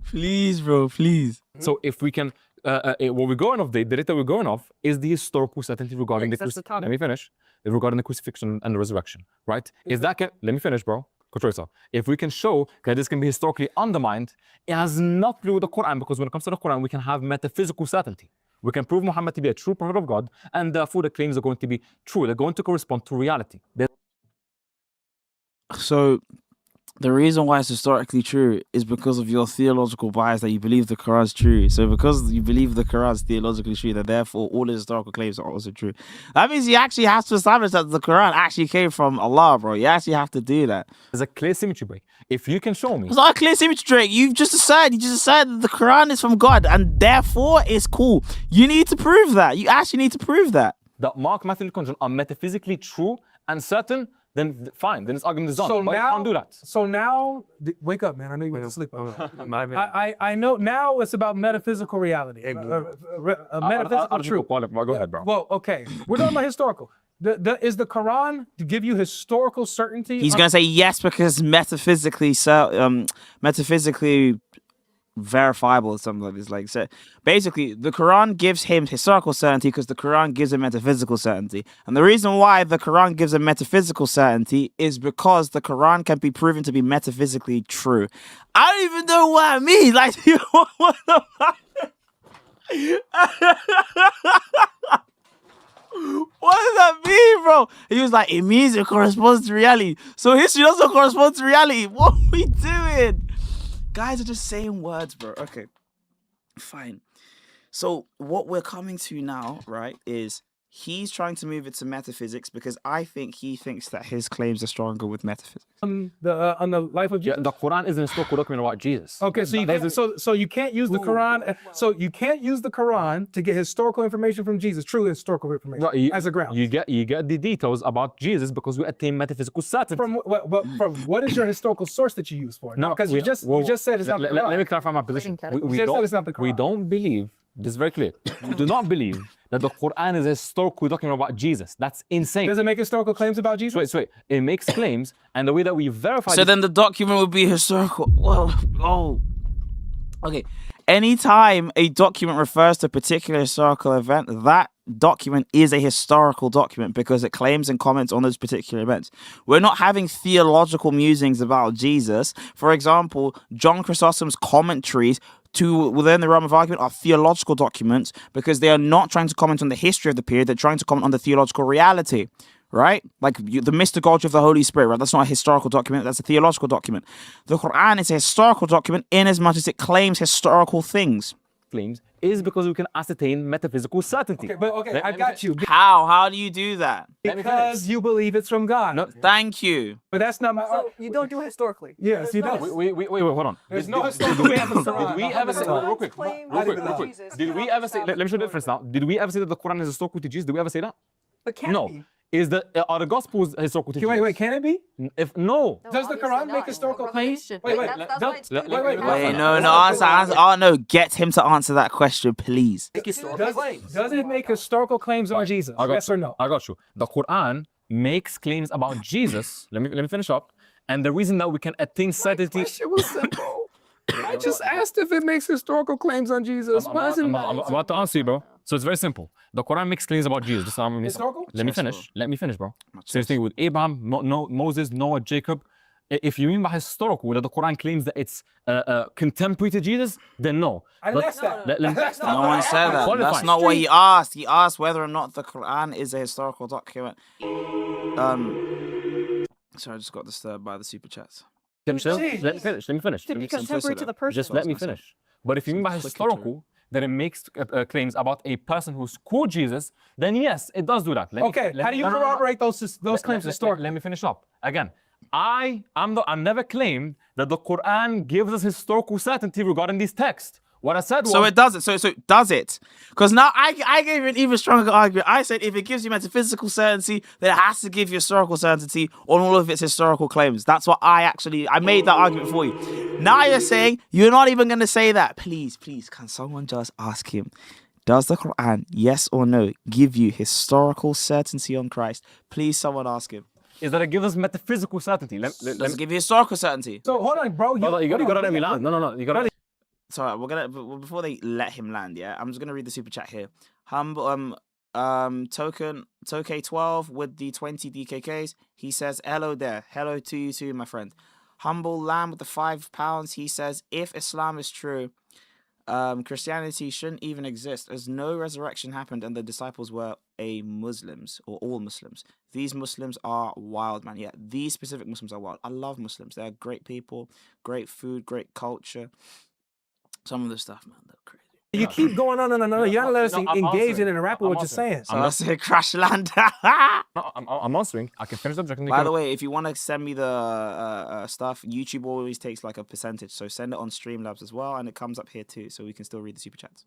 Please, bro, please. So if we can, what we're going off, the data we're going off is the historical certainty regarding That's the topic. Let me finish. Regarding the crucifixion and the resurrection, right? Is that let me finish, bro. Control yourself. If we can show that this can be historically undermined, it has nothing to do with the Quran, because when it comes to the Quran, we can have metaphysical certainty. We can prove Muhammad to be a true prophet of God, and therefore the claims are going to be true. They're going to correspond to reality. So the reason why it's historically true is because of your theological bias that you believe the Quran is true. So because you believe the Quran is theologically true, that therefore all the historical claims are also true. That means you actually have to establish that the Quran actually came from Allah, bro. You actually have to do that. There's a clear symmetry break. If you can show me... It's not a clear symmetry break. You just decided that the Quran is from God and therefore it's cool. You need to prove that. You actually need to prove that. That Mark, Matthew, and Conjun are metaphysically true and certain, then fine. Then this argument is done. So but now, you can't do that. So now, wake up, man. I know you went to sleep. I know now it's about metaphysical reality. Metaphysical truth. Go ahead, bro. Well, okay. We're talking about historical. Is the Quran to give you historical certainty? He's going to say yes because metaphysically verifiable or something like this. Like, so basically the Quran gives him historical certainty because the Quran gives him metaphysical certainty, and the reason why the Quran gives him metaphysical certainty is because the Quran can be proven to be metaphysically true. I don't even know what I mean. Like, what the fuck? What does that mean, bro? He was like, it means it corresponds to reality. So history doesn't correspond to reality. What are we doing? Guys are just saying words, bro. Okay, fine. So what we're coming to now, right, is he's trying to move it to metaphysics because I think he thinks that his claims are stronger with metaphysics. On the life of Jesus. The Quran isn't a historical document about Jesus. Okay, so you can't use the Quran. So you can't use the Quran to get historical information from Jesus, true historical information, as a ground. You get the details about Jesus because we attain metaphysical certainty. From what is your historical source that you use for it? No, because you just said it's not the Quran. Let me clarify my position. We don't believe. This is very clear. We do not believe that the Quran is a historical document about Jesus. That's insane. Does it make historical claims about Jesus? Wait. It makes claims, and the way that we verify. So then the document would be historical. Well, okay. Anytime a document refers to a particular historical event, that document is a historical document because it claims and comments on those particular events. We're not having theological musings about Jesus. For example, John Chrysostom's commentaries within the realm of argument are theological documents because they are not trying to comment on the history of the period. They're trying to comment on the theological reality, right? Like the mystical of the Holy Spirit, right? That's not a historical document. That's a theological document. The Quran is a historical document in as much as it claims historical things. Claims is because we can ascertain metaphysical certainty. Okay, I got you. How do you do that? Because you believe it's from God. No, thank you. But that's not my. So you don't do it historically. Yes, you don't. Wait, hold on. There's no historical. Did we ever say real quick? Did we ever say? Let me show the difference now. Did we ever say that the Quran is historical to Jesus? Did we ever say that? But can No. be. is that are the Gospels historical teachings? Wait, can it be? If no, Does the Quran make historical claims? Wait, No, answer. Oh no, get him to answer that question, please. Does it make historical claims on Jesus? Yes or no? I got you. The Quran makes claims about Jesus. Let me finish up. And the reason that we can attain certainty. It was simple. I just asked if it makes historical claims on Jesus. I'm about to answer you, bro. So it's very simple. The Quran makes claims about Jesus. Historical? Let me finish, bro. Same thing with Abraham, Moses, Noah, Jacob. If you mean by historical, that the Quran claims that it's contemporary to Jesus, then no. I didn't ask that. No one said that. That's not what he asked. He asked whether or not the Quran is a historical document. Sorry, I just got disturbed by the super chats. Let me finish. Contemporary to the person. Just let me finish. But if you mean by historical, that it makes claims about a person who's called Jesus, then yes, it does do that. How do you corroborate those claims historically? Let me finish up. Again, I never claimed that the Quran gives us historical certainty regarding these texts. What I said was... So it doesn't. So does it? Because now I gave you an even stronger argument. I said if it gives you metaphysical certainty, then it has to give you historical certainty on all of its historical claims. That's what I made that argument for you. Now you're saying you're not even going to say that. Please, can someone just ask him, does the Quran, yes or no, give you historical certainty on Christ? Please, someone ask him. Is that it gives us metaphysical certainty. Does it give you historical certainty? So hold on, bro. You gotta let me land. No. You gotta... Sorry, before they let him land, yeah, I'm just gonna read the super chat here. Token Toke12 with the 20 DKKs. He says, "Hello there, hello to you too, my friend." Humble Lamb with the £5. He says, "If Islam is true, Christianity shouldn't even exist, as no resurrection happened, and the disciples were Muslims or all Muslims. These Muslims are wild, man. Yeah, these specific Muslims are wild. I love Muslims. They're great people, great food, great culture." Some of the stuff, man, they're crazy. You keep going on and on. You gotta let us engage and interact with what you're saying. So I say crash land. I'm answering. I can finish the objective. By the way, if you want to send me the stuff, YouTube always takes like a percentage. So send it on Streamlabs as well, and it comes up here too, so we can still read the super chats.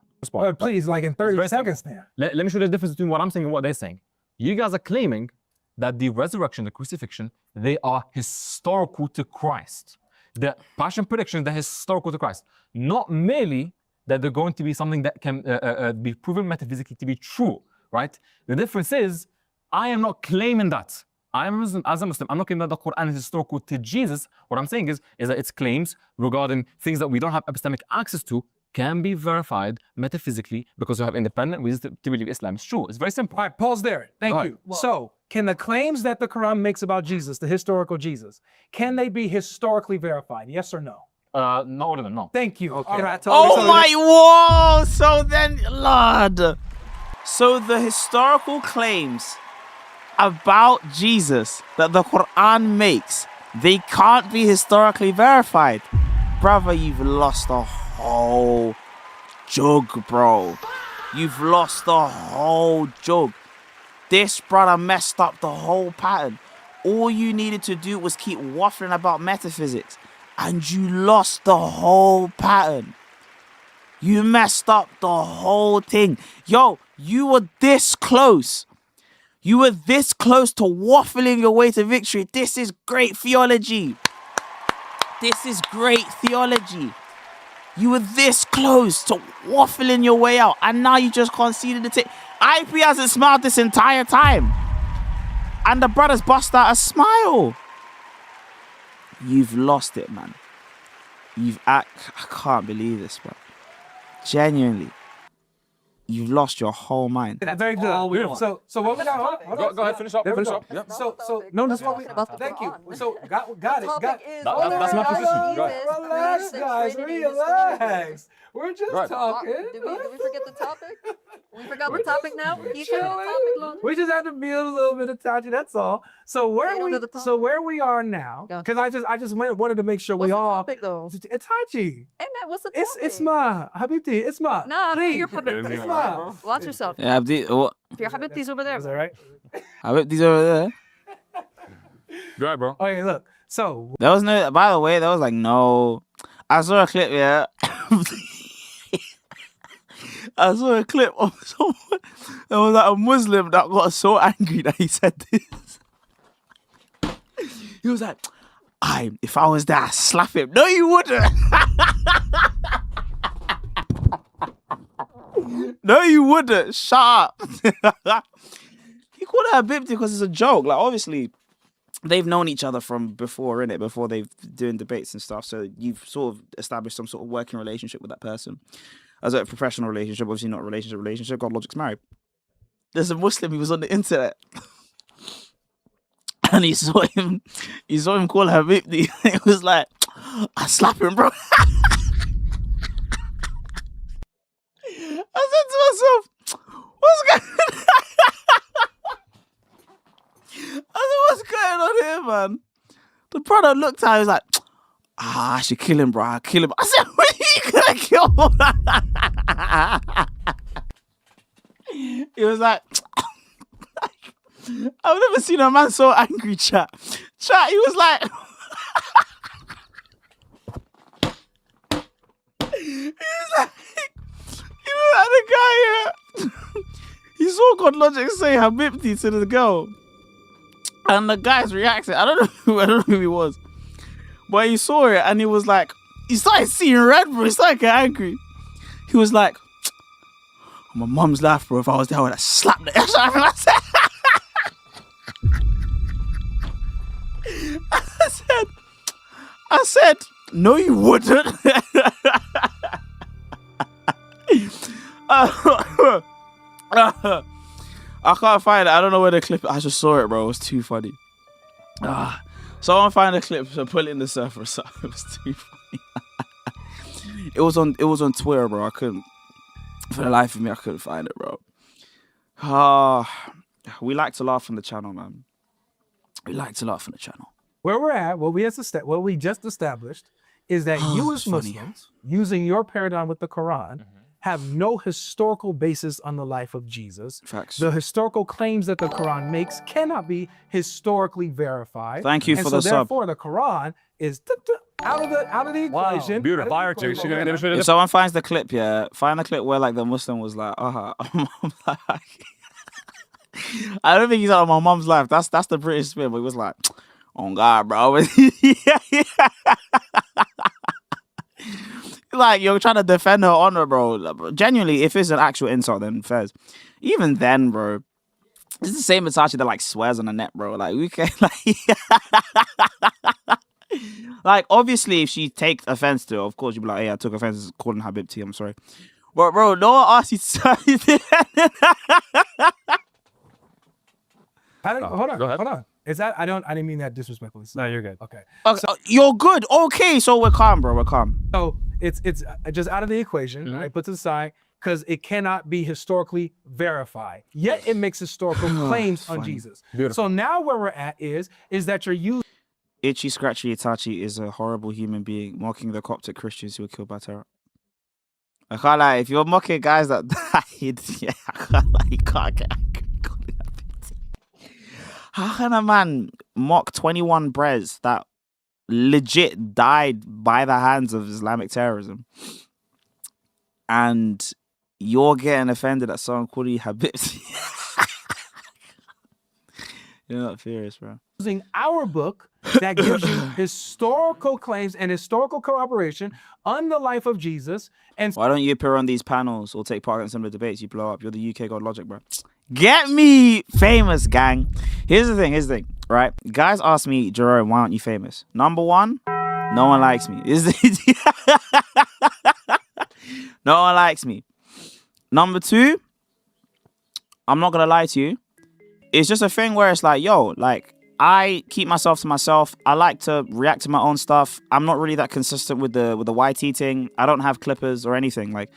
Please, like in 30 seconds now. Let me show you the difference between what I'm saying and what they're saying. You guys are claiming that the resurrection, the crucifixion, they are historical to Christ. The passion prediction, they're historical to Christ. Not merely that they're going to be something that can be proven metaphysically to be true, right? The difference is, I am not claiming that. I am Muslim, as a Muslim, I'm not claiming that the Quran is historical to Jesus. What I'm saying is that its claims regarding things that we don't have epistemic access to can be verified metaphysically because we have independent reasons to believe Islam is true. It's very simple. All right, pause there. Thank you. Well, so, can the claims that the Quran makes about Jesus, the historical Jesus, can they be historically verified? Yes or no? No. Thank you. Okay. All right. Whoa! So then, Lord. So the historical claims about Jesus that the Quran makes, they can't be historically verified. Brother, you've lost the whole jug, bro. You've lost the whole jug. This brother messed up the whole pattern. All you needed to do was keep waffling about metaphysics, and you lost the whole pattern. You messed up the whole thing. Yo, you were this close. You were this close to waffling your way to victory. This is great theology. This is great theology. You were this close to waffling your way out, and now you just conceded the tip. IP hasn't smiled this entire time, and the brothers bust out a smile. You've lost it, man. I can't believe this, bro. Genuinely, you've lost your whole mind. Very good. So what we got? Go ahead, finish up. Finish up. Yep. So no, that's what we. Thank you. So got it. That's my position. Relax, guys. Relax. We're just talking. Did we forget the topic? We forgot the topic now? You forgot the topic, Lon? We just have to build a little bit of touchy. That's all. So where we are now? Because I just wanted to make sure we all. What's the topic though? It's Hachi. Hey man, what's the topic? It's ma Habibti. It's ma. Nah, you're It's ma. watch yourself. Yeah, what? Your Habibti's over there. Is that right? I bet these over there. Right, bro. Okay, look. So There was no. By the way, there was like no. I saw a clip. Yeah. I saw a clip of someone. There was like a Muslim that got so angry that he said this. He was like, if I was there, I'd slap him. No, you wouldn't. No, you wouldn't. Shut up. He called her a bibty because it's a joke. Like, obviously, they've known each other from before, innit? Before they've doing debates and stuff. So you've sort of established some sort of working relationship with that person. As a professional relationship, obviously not a relationship. God Logic's married. There's a Muslim, he was on the internet. And he saw him call her bibty. It was like, I slap him, bro. I said to myself, what's going on? I said, what's going on here, man? The brother looked at her, he was like, I should kill him, bro. I'll kill him. I said, when are you gonna kill him? He was like, I've never seen a man so angry, chat. Chat, he was like, the guy here. He saw God Logic say Habibti to the girl. And the guy's reacted. I don't know who he was. But he saw it and he was like, he started seeing red, bro. He started getting angry. He was like, on my mum's life, bro, if I was there, I would have slapped the ass out of him. I said, no, you wouldn't. I can't find it. I don't know where the clip. I just saw it, bro. It was too funny. Someone find the clip and put it in the surfer. So it was too funny. It was on Twitter, bro. I couldn't. For the life of me, I couldn't find it, bro. We like to laugh on the channel, man. We like to laugh on the channel. Where we're at, what we just established is that you as Muslims, using your paradigm with the Quran, have no historical basis on the life of Jesus. Facts. The historical claims that the Quran makes cannot be historically verified. Thank you for the sub. Therefore, the Quran is out of the equation. Beautiful. Fire too. If someone finds the clip, find the clip where like the Muslim was like, I don't think he's on my mom's life. That's the British spin, but he was like, oh God, bro. Like, you're trying to defend her honor, bro. Genuinely, if it's an actual insult, then fairs. Even then, bro, it's the same Itachi that like swears on the net, bro. Like, we can like obviously, if she takes offense to it, of course you'd be like, hey, I took offense to calling Habibti, I'm sorry. But bro, no one asked you to Hold on. Go ahead. Hold on. Is that I didn't mean that disrespectfully. No, you're good. Okay. So, you're good. Okay, so we're calm, bro. We're calm. So it's just out of the equation, right? Put to the side because it cannot be historically verified. Yet it makes historical claims on Jesus. Beautiful. So now where we're at is that you're using Itchy Scratchy Itachi is a horrible human being mocking the Coptic Christians who were killed by terror. I can't lie. If you're mocking guys that died, yeah, I can't lie. You can't get angry. How can a man mock 21 Brez that legit died by the hands of Islamic terrorism? And you're getting offended at someone called you Habibti? You're not serious, bro. our book that gives you historical claims and historical corroboration on the life of Jesus. And why don't you appear on these panels or take part in some of the debates? You blow up. You're the UK God Logic, bro. Get me famous, gang. Here's the thing, right? Guys ask me, Jerome, why aren't you famous? Number one, no one likes me. No one likes me. Number two, I'm not gonna lie to you. It's just a thing where it's like, yo, like, I keep myself to myself. I like to react to my own stuff. I'm not really that consistent with the YT thing. I don't have clippers or anything. Like,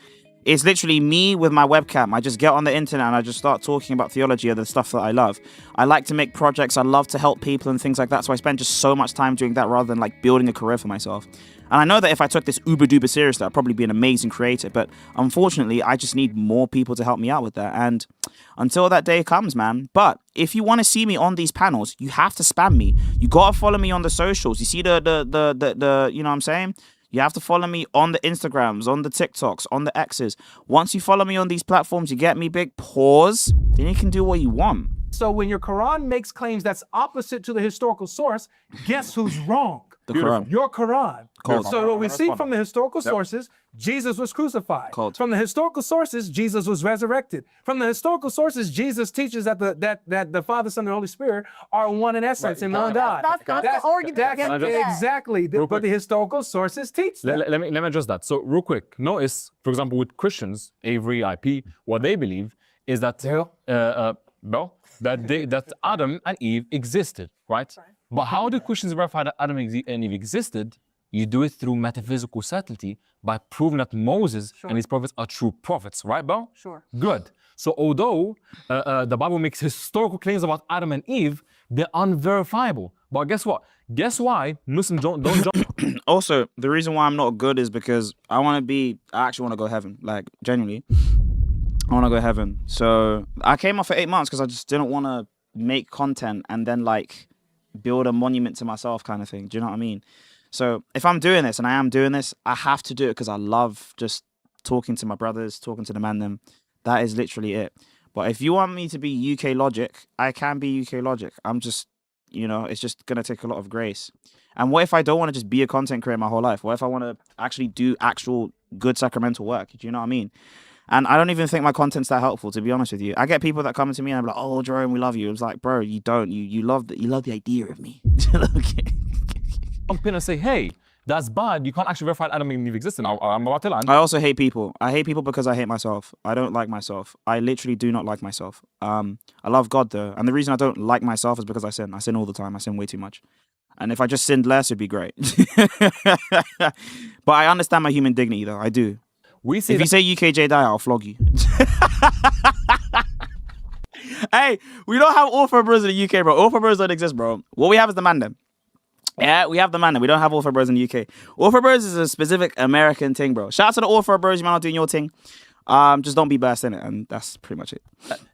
it's literally me with my webcam. I just get on the internet and I just start talking about theology or the stuff that I love. I like to make projects. I love to help people and things like that. So I spend just so much time doing that rather than like building a career for myself. And I know that if I took this uber duper seriously, I'd probably be an amazing creator. But unfortunately, I just need more people to help me out with that. And until that day comes, man. But if you want to see me on these panels, you have to spam me. You gotta follow me on the socials. You see the you know what I'm saying? You have to follow me on the Instagrams, on the TikToks, on the X's. Once you follow me on these platforms, you get me, big pause, then you can do what you want. So when your Quran makes claims that's opposite to the historical source, guess who's wrong? The Quran. Your Quran. Cold. So what we see from the historical sources, Jesus was crucified. Cold. From the historical sources, Jesus was resurrected. From the historical sources, Jesus teaches that the Father, Son, and Holy Spirit are one in essence and one God. That's not the argument against that. Exactly. But the historical sources teach that. Let me address that. So real quick, notice, for example, with Christians, Avery, IP, what they believe is that that Adam and Eve existed, right? But how do Christians verify that Adam and Eve existed? You do it through metaphysical certainty by proving that Moses and his prophets are true prophets, right, Bo? Sure. Good. So although the Bible makes historical claims about Adam and Eve, they're unverifiable. But guess what? Guess why Muslims don't jump? Also, the reason why I'm not good is because I actually want to go heaven. Like, genuinely. I want to go heaven. So I came off for 8 months because I just didn't want to make content and then like build a monument to myself kind of thing. Do you know what I mean? So if I'm doing this, and I am doing this, I have to do it because I love just talking to my brothers, talking to the man them. That is literally it. But if you want me to be UK Logic, I can be UK Logic. I'm just, it's just going to take a lot of grace. And what if I don't want to just be a content creator my whole life? What if I want to actually do actual good sacramental work? Do you know what I mean? And I don't even think my content's that helpful, to be honest with you. I get people that come to me and I'm like, "Oh, Jerome, we love you." It's like, bro, you don't. You love the idea of me. Okay. Jump in and say, hey, that's bad. You can't actually verify that Adam and Eve existed. I'm about to land. I also hate people. I hate people because I hate myself. I don't like myself. I literally do not like myself. I love God though, and the reason I don't like myself is because I sin. I sin all the time. I sin way too much. And if I just sinned less, it'd be great. But I understand my human dignity though. I do. If you say UKJ die, I'll flog you. Hey, we don't have author bros in the UK, bro. Author bros don't exist, bro. What we have is the man them. Yeah, we have the man them. We don't have author bros in the UK. Author bros is a specific American thing, bro. Shout out to the author bros. You might not doing your thing. Just don't be burst in it, and that's pretty much it.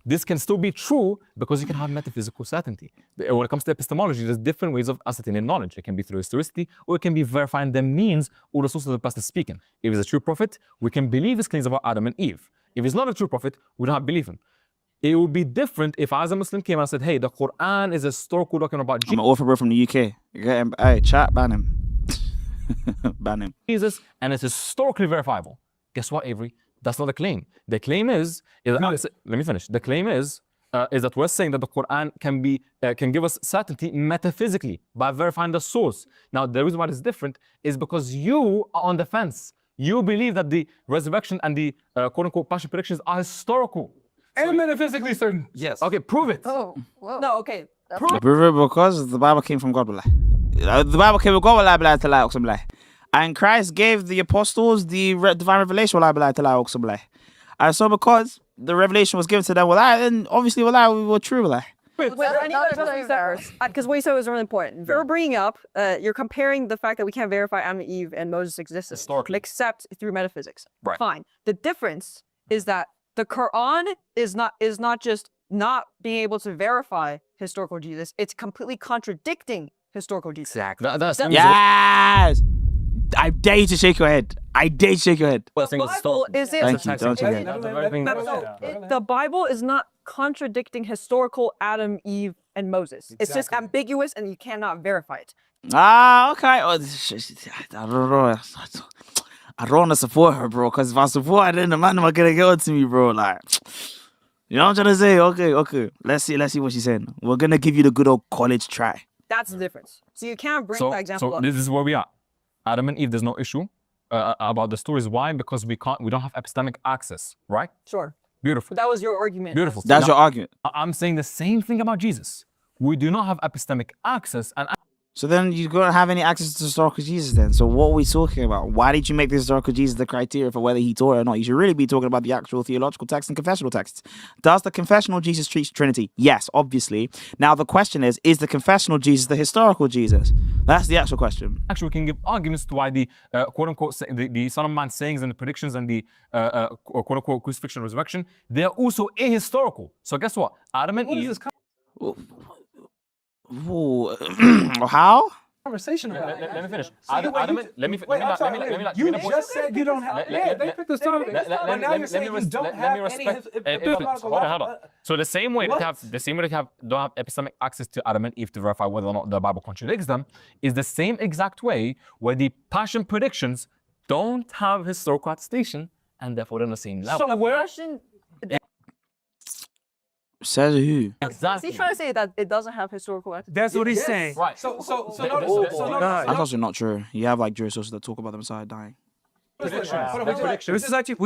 This can still be true because you can have metaphysical certainty. When it comes to epistemology, there's different ways of ascertaining knowledge. It can be through historicity, or it can be verifying the means or the source of the person speaking. If he's a true prophet, we can believe his claims about Adam and Eve. If he's not a true prophet, we don't have to believe him. It would be different if I, as a Muslim, came and said, hey, the Quran is a historical document about I'm an author bro from the UK. You get him? Hey, chat, ban him. Ban him. Jesus, and it's historically verifiable. Guess what, Avery? That's not the claim. The claim is let me finish. The claim is that we're saying that the Quran can give us certainty metaphysically by verifying the source. Now, the reason why it's different is because you are on the fence. You believe that the resurrection and the quote-unquote passion predictions are historical. And metaphysically certain. Yes. Okay, prove it. Oh, whoa. No, okay. Prove it because the Bible came from God. The Bible came from God. And Christ gave the apostles the divine revelation. And so because the revelation was given to them, then obviously we were true. Because what you said was really important. You're bringing up, you're comparing the fact that we can't verify Adam and Eve and Moses' existence, except through metaphysics. Right. Fine. The difference is that the Quran is not just not being able to verify historical Jesus, it's completely contradicting historical Jesus. Exactly. Yes! I dare you to shake your head. I dare you to shake your head. The Bible is it? Thank you. Don't shake your head. The Bible is not contradicting historical Adam, Eve, and Moses. It's just ambiguous and you cannot verify it. Okay. I don't know. I don't want to support her, bro, because if I support her, then the man are gonna go to me, bro. Like, you know what I'm trying to say? Okay. Let's see what she's saying. We're gonna give you the good old college try. That's the difference. So you can't bring that example so up. this is where we are. Adam and Eve, there's no issue about the stories. Why? Because we don't have epistemic access, right? Sure. Beautiful. That was your argument. Beautiful. That's your argument. I'm saying the same thing about Jesus. We do not have epistemic access, and So then you don't have any access to historical Jesus then. So what are we talking about? Why did you make the historical Jesus the criteria for whether he taught it or not? You should really be talking about the actual theological texts and confessional texts. Does the confessional Jesus teach Trinity? Yes, obviously. Now the question is the confessional Jesus the historical Jesus? That's the actual question. actually we can give arguments to why the quote-unquote the Son of Man sayings and the predictions and the quote-unquote crucifixion and resurrection, they're also ahistorical. So guess what? Adam and Eve... Ooh. How? conversation about it. Let me finish. So you- wait, you- let me wait, I'm sorry, you just said you don't have. Yeah, they picked the start of it. But now you're saying you don't have any epistemological Hold on. So the same way that don't have epistemic access to Adam and Eve to verify whether or not the Bible contradicts them, is the same exact way where the passion predictions don't have historical attestation and therefore they're on the same level. So where? Says who? Is he trying to say that it doesn't have historical attestation? That's what he's saying. Right. So That's also not true. You have like Jewish sources that talk about the Messiah dying. we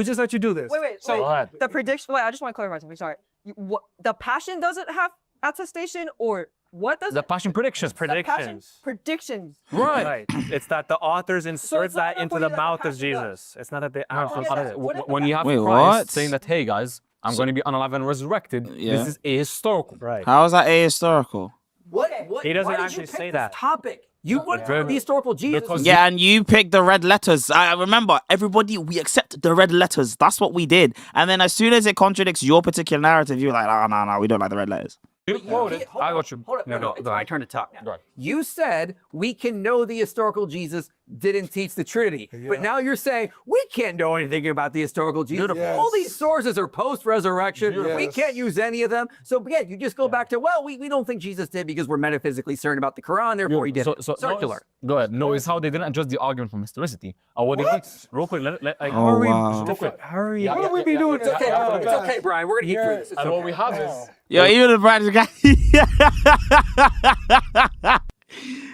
just let you do this. Wait. So The prediction. Wait, I just want to clarify something. Sorry. What, the passion doesn't have attestation, or what does The passion predictions. the passion predictions? Right. It's that the authors So insert it's not that the into point the of the mouth of passion Jesus. It's not that they actually Okay, said it. what if When you have Wait, Christ what? saying that, hey guys, I'm going to be unalive and resurrected, Yeah. this is ahistorical. Right. How is that ahistorical? What? He doesn't why did actually you pick say this that. topic. You went for the historical Jesus. Because Yeah, and you picked the red letters. I remember, everybody, we accept the red letters. That's what we did. And then as soon as it contradicts your particular narrative, you're like, no, we don't like the red letters. you quoted. I got you. Hold on, no, it's go my ahead. turn to talk. Go ahead. You said we can know the historical Jesus didn't teach the Trinity, but now you're saying we can't know anything about the historical Jesus. Yes. All these sources are post-resurrection. We Yes. can't use any of them. So again, you just go back to, well, we don't think Jesus did because we're metaphysically certain about the Quran, therefore he did. Circular. Go ahead. Notice how they didn't adjust the argument from historicity. What they did, real quick, Oh, wow. real quick. How are you? what do we be doing? It's okay, Brian. We're gonna get through this. It's And what okay. we have is Yo, even the British guy.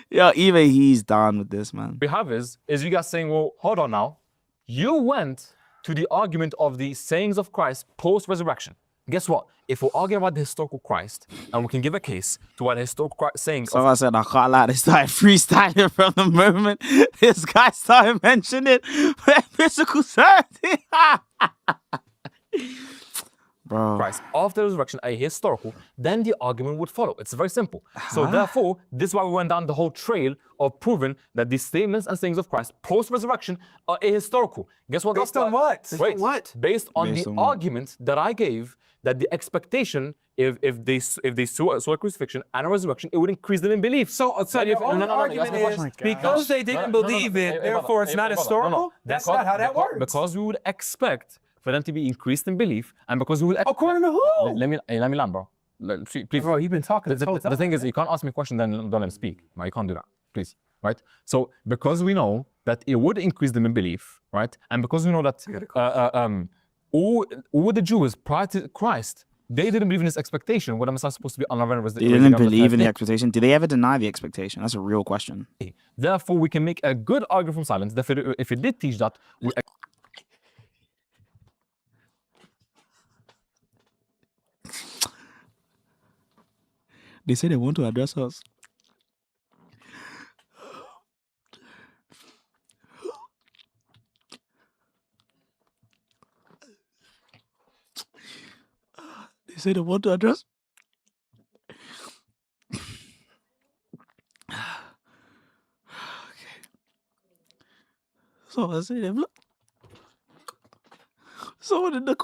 Yo, even he's done with this, man. you guys saying, well, hold on now. You went to the argument of the sayings of Christ post-resurrection. Guess what? If we're arguing about the historical Christ, and we can give a case to what the historical sayings So of I said, I can't lie, they started freestyling from the moment this guy started mentioning physical certainty. Bro. Christ after the resurrection are historical, then the argument would follow. It's very simple. So therefore, this is why we went down the whole trail of proving that the statements and sayings of Christ post-resurrection are ahistorical. Guess what? Based on what? Wait, what? Based on Based the on what? argument that I gave that the expectation if they saw a crucifixion and a resurrection, it would increase them in belief. So your only argument is because they didn't believe it, therefore it's not historical? That's not how that works. Because we would expect for them to be increased in belief, and because we would According to who? let me land, bro. Please. Bro, you've been talking this whole The time. thing is, you can't ask me a question, then don't let him speak. Right? You can't do that, please. Right? So, because we know that it would increase them in belief, right? And because we know that all the Jews prior to Christ, they didn't believe in this expectation. What am I supposed to be unleavened? They didn't believe in the expectation. Did they ever deny the expectation? That's a real question. Therefore, we can make a good argument from silence. That if it did teach that, They say they want to address us. They say they want to address. Okay. So I say they've looked. Someone in the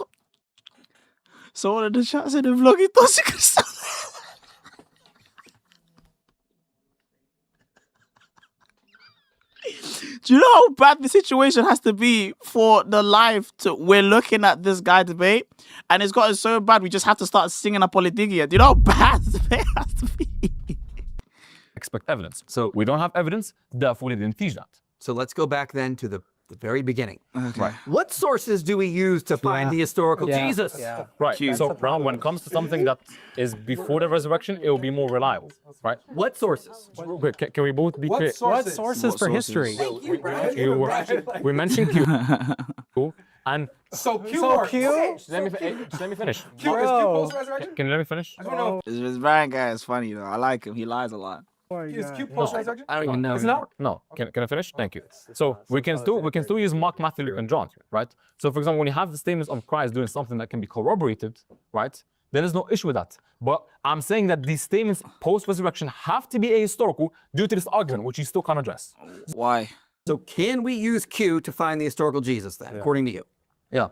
chat said the vlogging toxic. Do you know how bad the situation has to be for the live to we're looking at this guy debate and it's gotten so bad we just have to start singing a politigia. Do you know how bad the debate has to be? expect evidence. So we don't have evidence, therefore they didn't teach that. So let's go back then to the very beginning. Okay. Right. What sources do we use to find the historical Jesus? Right. So now when it comes to something that is before the resurrection, it will be more reliable. Right? What sources? Wait, can we both be clear? What sources for history? We mentioned Q. And So Q? just let me finish. Q is Q post-resurrection? Can you let me finish? I don't know. This Brian guy is funny though. I like him. He lies a lot. Is Q post-resurrection? I don't even know. It's not? No. Can I finish? Thank you. So we can still use Mark, Matthew, Luke, and John, right? So for example, when you have the statements of Christ doing something that can be corroborated, right? Then there's no issue with that. But I'm saying that these statements post-resurrection have to be ahistorical due to this argument, which you still can't address. Why? So can we use Q to find the historical Jesus then, according to you? Yeah.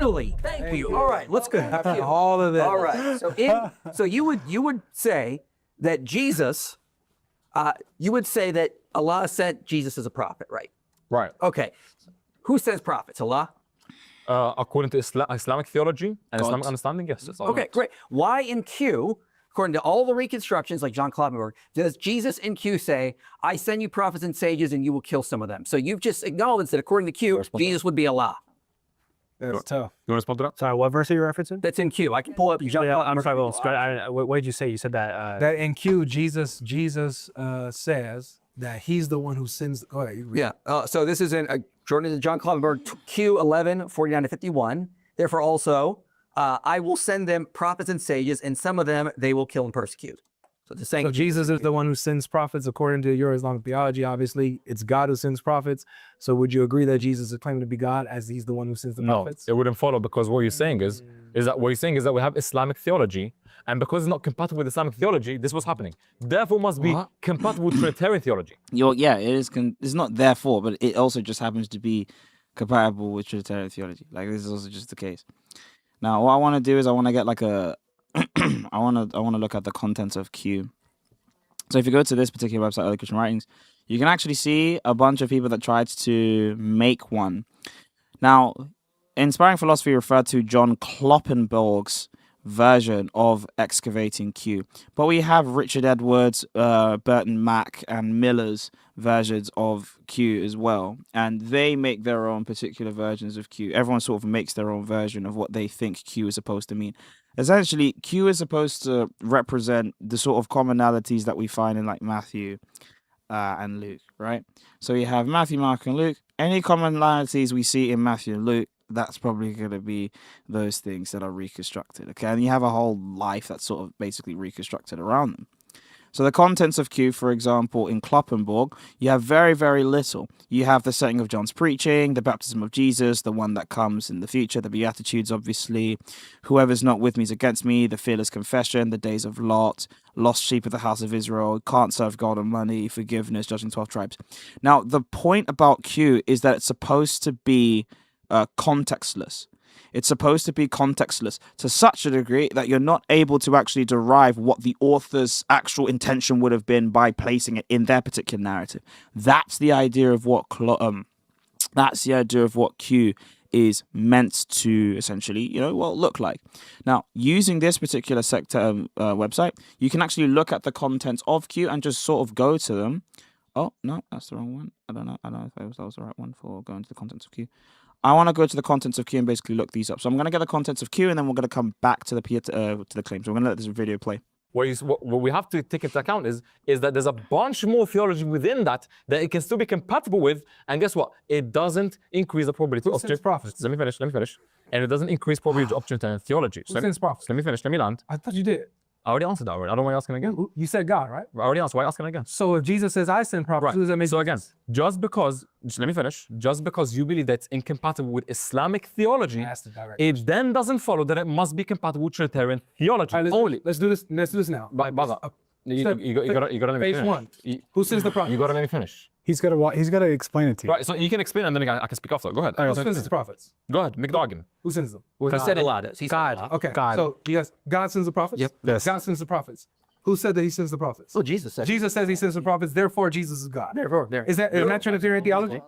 Finally, thank you. All right, let's go. All of that. All right. So you would say that Jesus, you would say that Allah sent Jesus as a prophet, right? Right. Okay. Who sends prophets? Allah? According to Islamic theology and God. Islamic understanding, yes. It's all Okay, great. Why in Q, according to all the reconstructions like John Kloppenberg, does Jesus in Q say, I send you prophets and sages and you will kill some of them? So you've just acknowledged that according to Q, Jesus would be Allah. That's tough. You want to respond to that? Sorry, what verse are you referencing? That's in Q. I can pull up John I'm sorry, Kloppenberg. what did you say? You said that. That in Q, Jesus says that he's the one who sends. Go ahead. You read. Yeah. So this is in Jordan John Kloppenberg, Q 11, 49 to 51. Therefore also, I will send them prophets and sages, and some of them they will kill and persecute. So the saying. So Jesus is the one who sends prophets according to your Islamic theology. Obviously, it's God who sends prophets. So would you agree that Jesus is claiming to be God as he's the one who sends the No, prophets? it wouldn't follow because what you're saying is that we have Islamic theology, and because it's not compatible with Islamic theology, this was happening. Therefore, must be compatible with Trinitarian theology. Yeah, it is. It's not therefore, but it also just happens to be compatible with Trinitarian theology. Like this is also just the case. Now, what I want to do is I want to get like a, I want to look at the contents of Q. So if you go to this particular website, Early Christian Writings, you can actually see a bunch of people that tried to make one. Now, Inspiring Philosophy referred to John Kloppenberg's version of excavating Q. But we have Richard Edwards, Burton Mack, and Miller's versions of Q as well. And they make their own particular versions of Q. Everyone sort of makes their own version of what they think Q is supposed to mean. Essentially, Q is supposed to represent the sort of commonalities that we find in like Matthew and Luke, right? So you have Matthew, Mark, and Luke. Any commonalities we see in Matthew and Luke, that's probably going to be those things that are reconstructed, okay? And you have a whole life that's sort of basically reconstructed around them. So the contents of Q, for example, in Kloppenberg, you have very, very little. You have the setting of John's preaching, the baptism of Jesus, the one that comes in the future, the Beatitudes, obviously. Whoever's not with me is against me, the fearless confession, the days of Lot, lost sheep of the house of Israel, can't serve God and money, forgiveness, judging 12 tribes. Now, the point about Q is that it's supposed to be contextless. It's supposed to be contextless to such a degree that you're not able to actually derive what the author's actual intention would have been by placing it in their particular narrative. That's the idea of what Q is meant to essentially, look like. Now, using this particular sector website, you can actually look at the contents of Q and just sort of go to them. Oh, no, that's the wrong one. I don't know if that was the right one for going to the contents of Q. I want to go to the contents of Q and basically look these up. So I'm going to get the contents of Q, and then we're going to come back to the claim. So we're going to let this video play. What we have to take into account is that there's a bunch more theology within that it can still be compatible with. And guess what? It doesn't increase the probability of prophets. Let me finish. And it doesn't increase probability of Trinitarian theology. Who sends prophets? Let me finish. Let me land. I thought you did. I already answered that already. I don't want you asking again. You said God, right? I already answered. Why are you asking again? So if Jesus says I send prophets, Right. who does that make So again, sense? just because you believe that's incompatible with Islamic theology, That's the direct it then doesn't follow that it must be compatible with Trinitarian theology. All right, only. let's do this. Let's do this now. Brother, you gotta let me Phase finish. one. Who sends the prophets? You gotta let me finish. He's gonna explain it to you. Right, so you can explain and then I can speak after. Go ahead. Who sends the prophets? Go ahead, make the argument. Who sends them? He said Allah does. He said God. Allah. Okay. God. So God sends the prophets? Yep. Yes. God sends the prophets. Who said that he sends the prophets? Well, Jesus said. Jesus says he sends the prophets, therefore Jesus is God. Therefore, there. Is that Trinitarian theology?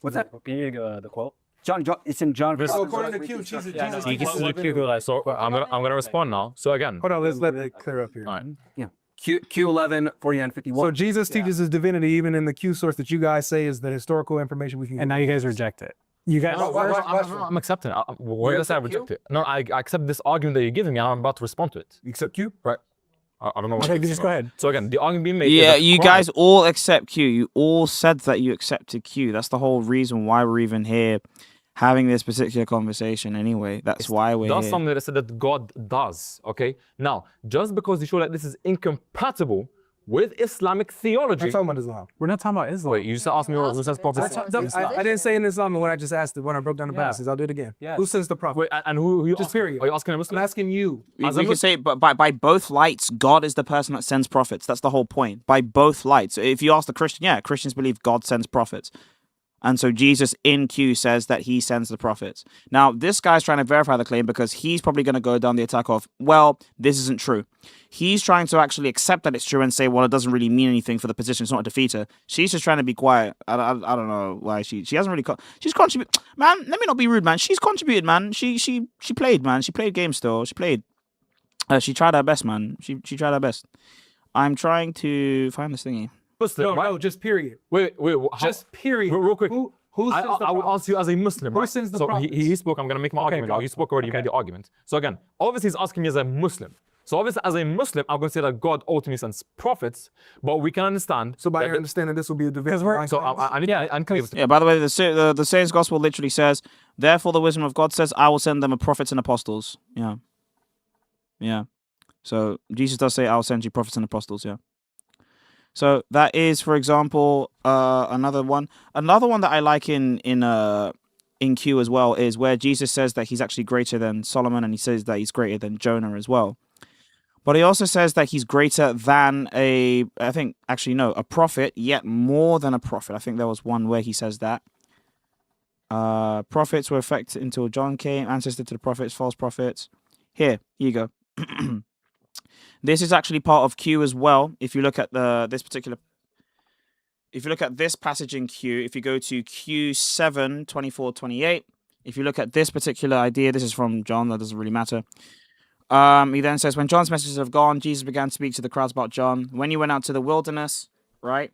What's that? Can you the quote? John, it's in John. So according to Q, Jesus So I'm gonna respond now. So again, Hold on, let's let it clear up here. all right. Yeah. Q 11, 49, 51. So Jesus teaches his divinity even in the Q source that you guys say is the historical information we can And now you guys reject it. You guys. I'm accepting it. Where does I reject it? No, I accept this argument that you're giving me. I'm about to respond to it. accept Q? Right. I don't know. Okay, just go ahead. So again, the argument being made. Yeah, is that you Christ- guys all accept Q. You all said that you accepted Q. That's the whole reason why we're even here having this particular conversation anyway. That's why we're That's here. something that I said that God does. Okay. Now, just because you show that this is incompatible with Islamic theology. I'm talking about Islam. We're not talking about Islam. Wait, you just asked me who says prophets. I didn't say in Islam when I just asked it, when I broke down the Yeah. passages. I'll do it again. Yes. Who sends the prophet? Wait, and who you Just asking? period. Are you asking a I'm Muslim? asking you. We As a can say, but by both lights, God is the person that sends prophets. That's the whole point. By both lights. If you ask the Christian, yeah, Christians believe God sends prophets. And so Jesus in Q says that he sends the prophets. Now, this guy's trying to verify the claim because he's probably going to go down the attack of, well, this isn't true. He's trying to actually accept that it's true and say, well, it doesn't really mean anything for the position. It's not a defeater. She's just trying to be quiet. I don't know why she hasn't really... she's contributed... Man, let me not be rude, man. She's contributed, man. She played, man. She played games still. She played. She tried her best, man. She tried her best. I'm trying to find this thingy. No, just period. Wait. Just period. Real quick. Who I will ask you as a Muslim. Who sends the prophets? He spoke. I'm going to make my argument now. He spoke already. You made the argument. So again, obviously he's asking me as a Muslim. So obviously as a Muslim, I'm going to say that God ultimately sends prophets, but we can understand. So by your understanding, this will be a division. So I need Yeah, by the way, the Saints Gospel literally says, therefore the wisdom of God says, I will send them a prophets and apostles. Yeah. Yeah. So Jesus does say, I'll send you prophets and apostles, yeah. So that is, for example, another one. Another one that I like in Q as well is where Jesus says that he's actually greater than Solomon, and he says that he's greater than Jonah as well. But he also says that he's greater than a prophet, yet more than a prophet. I think there was one where he says that. Prophets were effective until John came, ancestor to the prophets, false prophets. Here you go. This is actually part of Q as well. If you look at this passage in Q, if you go to Q7, 24, 28, if you look at this particular idea, this is from John, that doesn't really matter. He then says, when John's messages have gone, Jesus began to speak to the crowds about John. When you went out to the wilderness, right,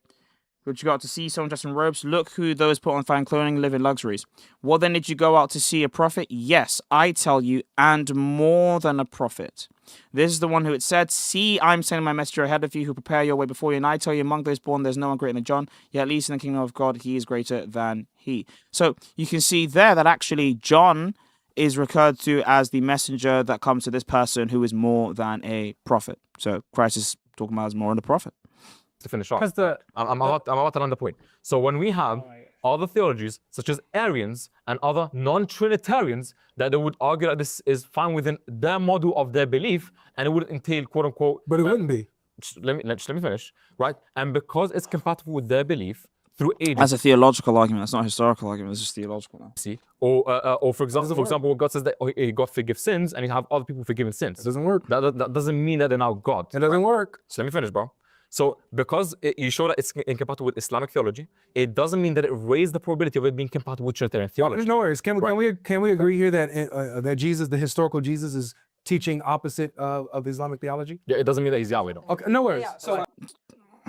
which you got to see someone dressed in robes, look who those put on fine clothing live in luxuries. What then did you go out to see a prophet? Yes, I tell you, and more than a prophet. This is the one who had said, see, I'm sending my messenger ahead of you who prepare your way before you. And I tell you, among those born, there's no one greater than John. Yet at least in the kingdom of God, he is greater than he. So you can see there that actually John is referred to as the messenger that comes to this person who is more than a prophet. So Christ is talking about as more than a prophet. To finish off. I'm about to land the point. So when we have other theologies, such as Arians and other non-Trinitarians, that they would argue that this is found within their model of their belief, and it would entail, quote unquote. But it wouldn't be. Let me finish, right? And because it's compatible with their belief through ages. That's a theological argument. That's not a historical argument. It's just theological now. See, or for example, God says that God forgives sins, and you have other people forgiving sins. It doesn't work. That doesn't mean that they're now God. It doesn't work. So let me finish, bro. So because you show that it's incompatible with Islamic theology, it doesn't mean that it raised the probability of it being compatible with Trinitarian theology. There's no worries. Can we agree here that that Jesus, the historical Jesus, is teaching opposite of Islamic theology? Yeah, it doesn't mean that he's Yahweh, though. Okay, no worries. So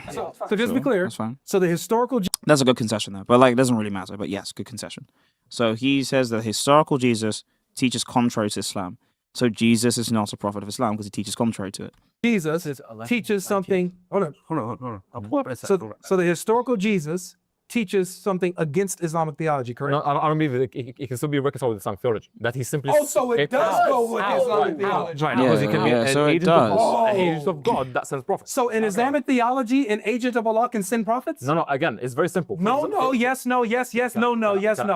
just to be clear, that's fine. So the historical That's a good concession though, but like it doesn't really matter. But yes, good concession. So he says that the historical Jesus teaches contrary to Islam. So Jesus is not a prophet of Islam because he teaches contrary to it. Jesus teaches something. Hold on. I'll pull up. So the historical Jesus teaches something against Islamic theology, correct? No, I don't believe it can still be reconciled with Islamic theology. That he simply. Oh, so it does go with Islamic theology. Right, because he can be an agent of God that sends prophets. So in Islamic theology, an agent of Allah can send prophets? No, again, it's very simple. No, yes, no, yes, no.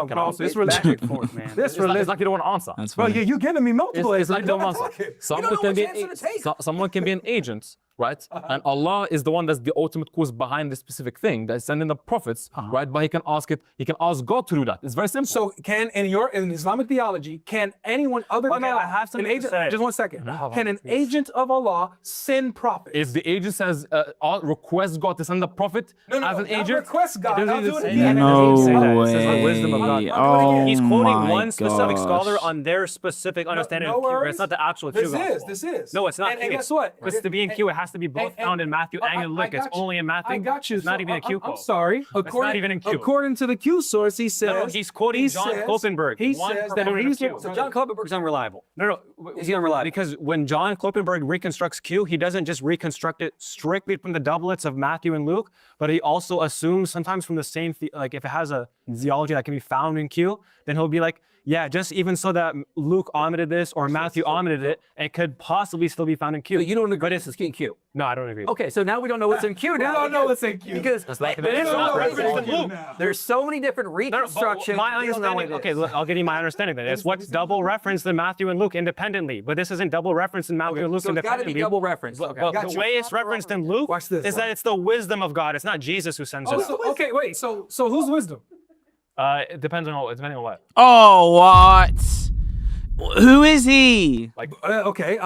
Bro, this religion, It's like you don't want to answer. That's bro, fine. you're giving me multiple. It's like you don't answer. Someone can be an agent, right? And Allah is the one that's the ultimate cause behind this specific thing that's sending the prophets, right? But he can ask God to do that. It's very simple. So in Islamic theology, can anyone other than Allah, I have something to say. just 1 second, can an agent of Allah send prophets? If the agent says, request God to send the prophet as an agent, request God. I'll do it say again. that. No It way. says the wisdom of God. Oh He's quoting my one specific scholar gosh. on their specific understanding no of Q. worries. It's not the actual Q. gospel. This is. No, it's not And Q. guess what? Because to be in Q, it has to be both found in Matthew and in Luke. It's only in Matthew. I got you. It's not even a Q I'm quote. sorry. not even in Q. According to the Q source, he says. No, he's quoting John Kloppenberg. He one says that proponent of reason. Q. So John Kloppenberg's unreliable. No. Is he unreliable? Because when John Kloppenberg reconstructs Q, he doesn't just reconstruct it strictly from the doublets of Matthew and Luke, but he also assumes sometimes from the same, like if it has a theology that can be found in Q, then he'll be like, yeah, just even so that Luke omitted this or Matthew omitted it, it could possibly still be found in Q. So you don't agree this is in Q? No, I don't agree. Okay, so now we don't know what's in Q now. We don't know what's in Q. Because there's so many different reconstructions. My understanding, okay, look, I'll give you my understanding then. It's what's double referenced in Matthew and Luke independently, but this isn't double referenced in Matthew and Luke So it's got to independently. be double reference. Well, the way it's referenced in Luke Watch this. is that it's the wisdom of God. It's not Jesus who sends it. Okay, wait. So whose wisdom? It depends on depending on what. Oh, what? Who is he? Okay.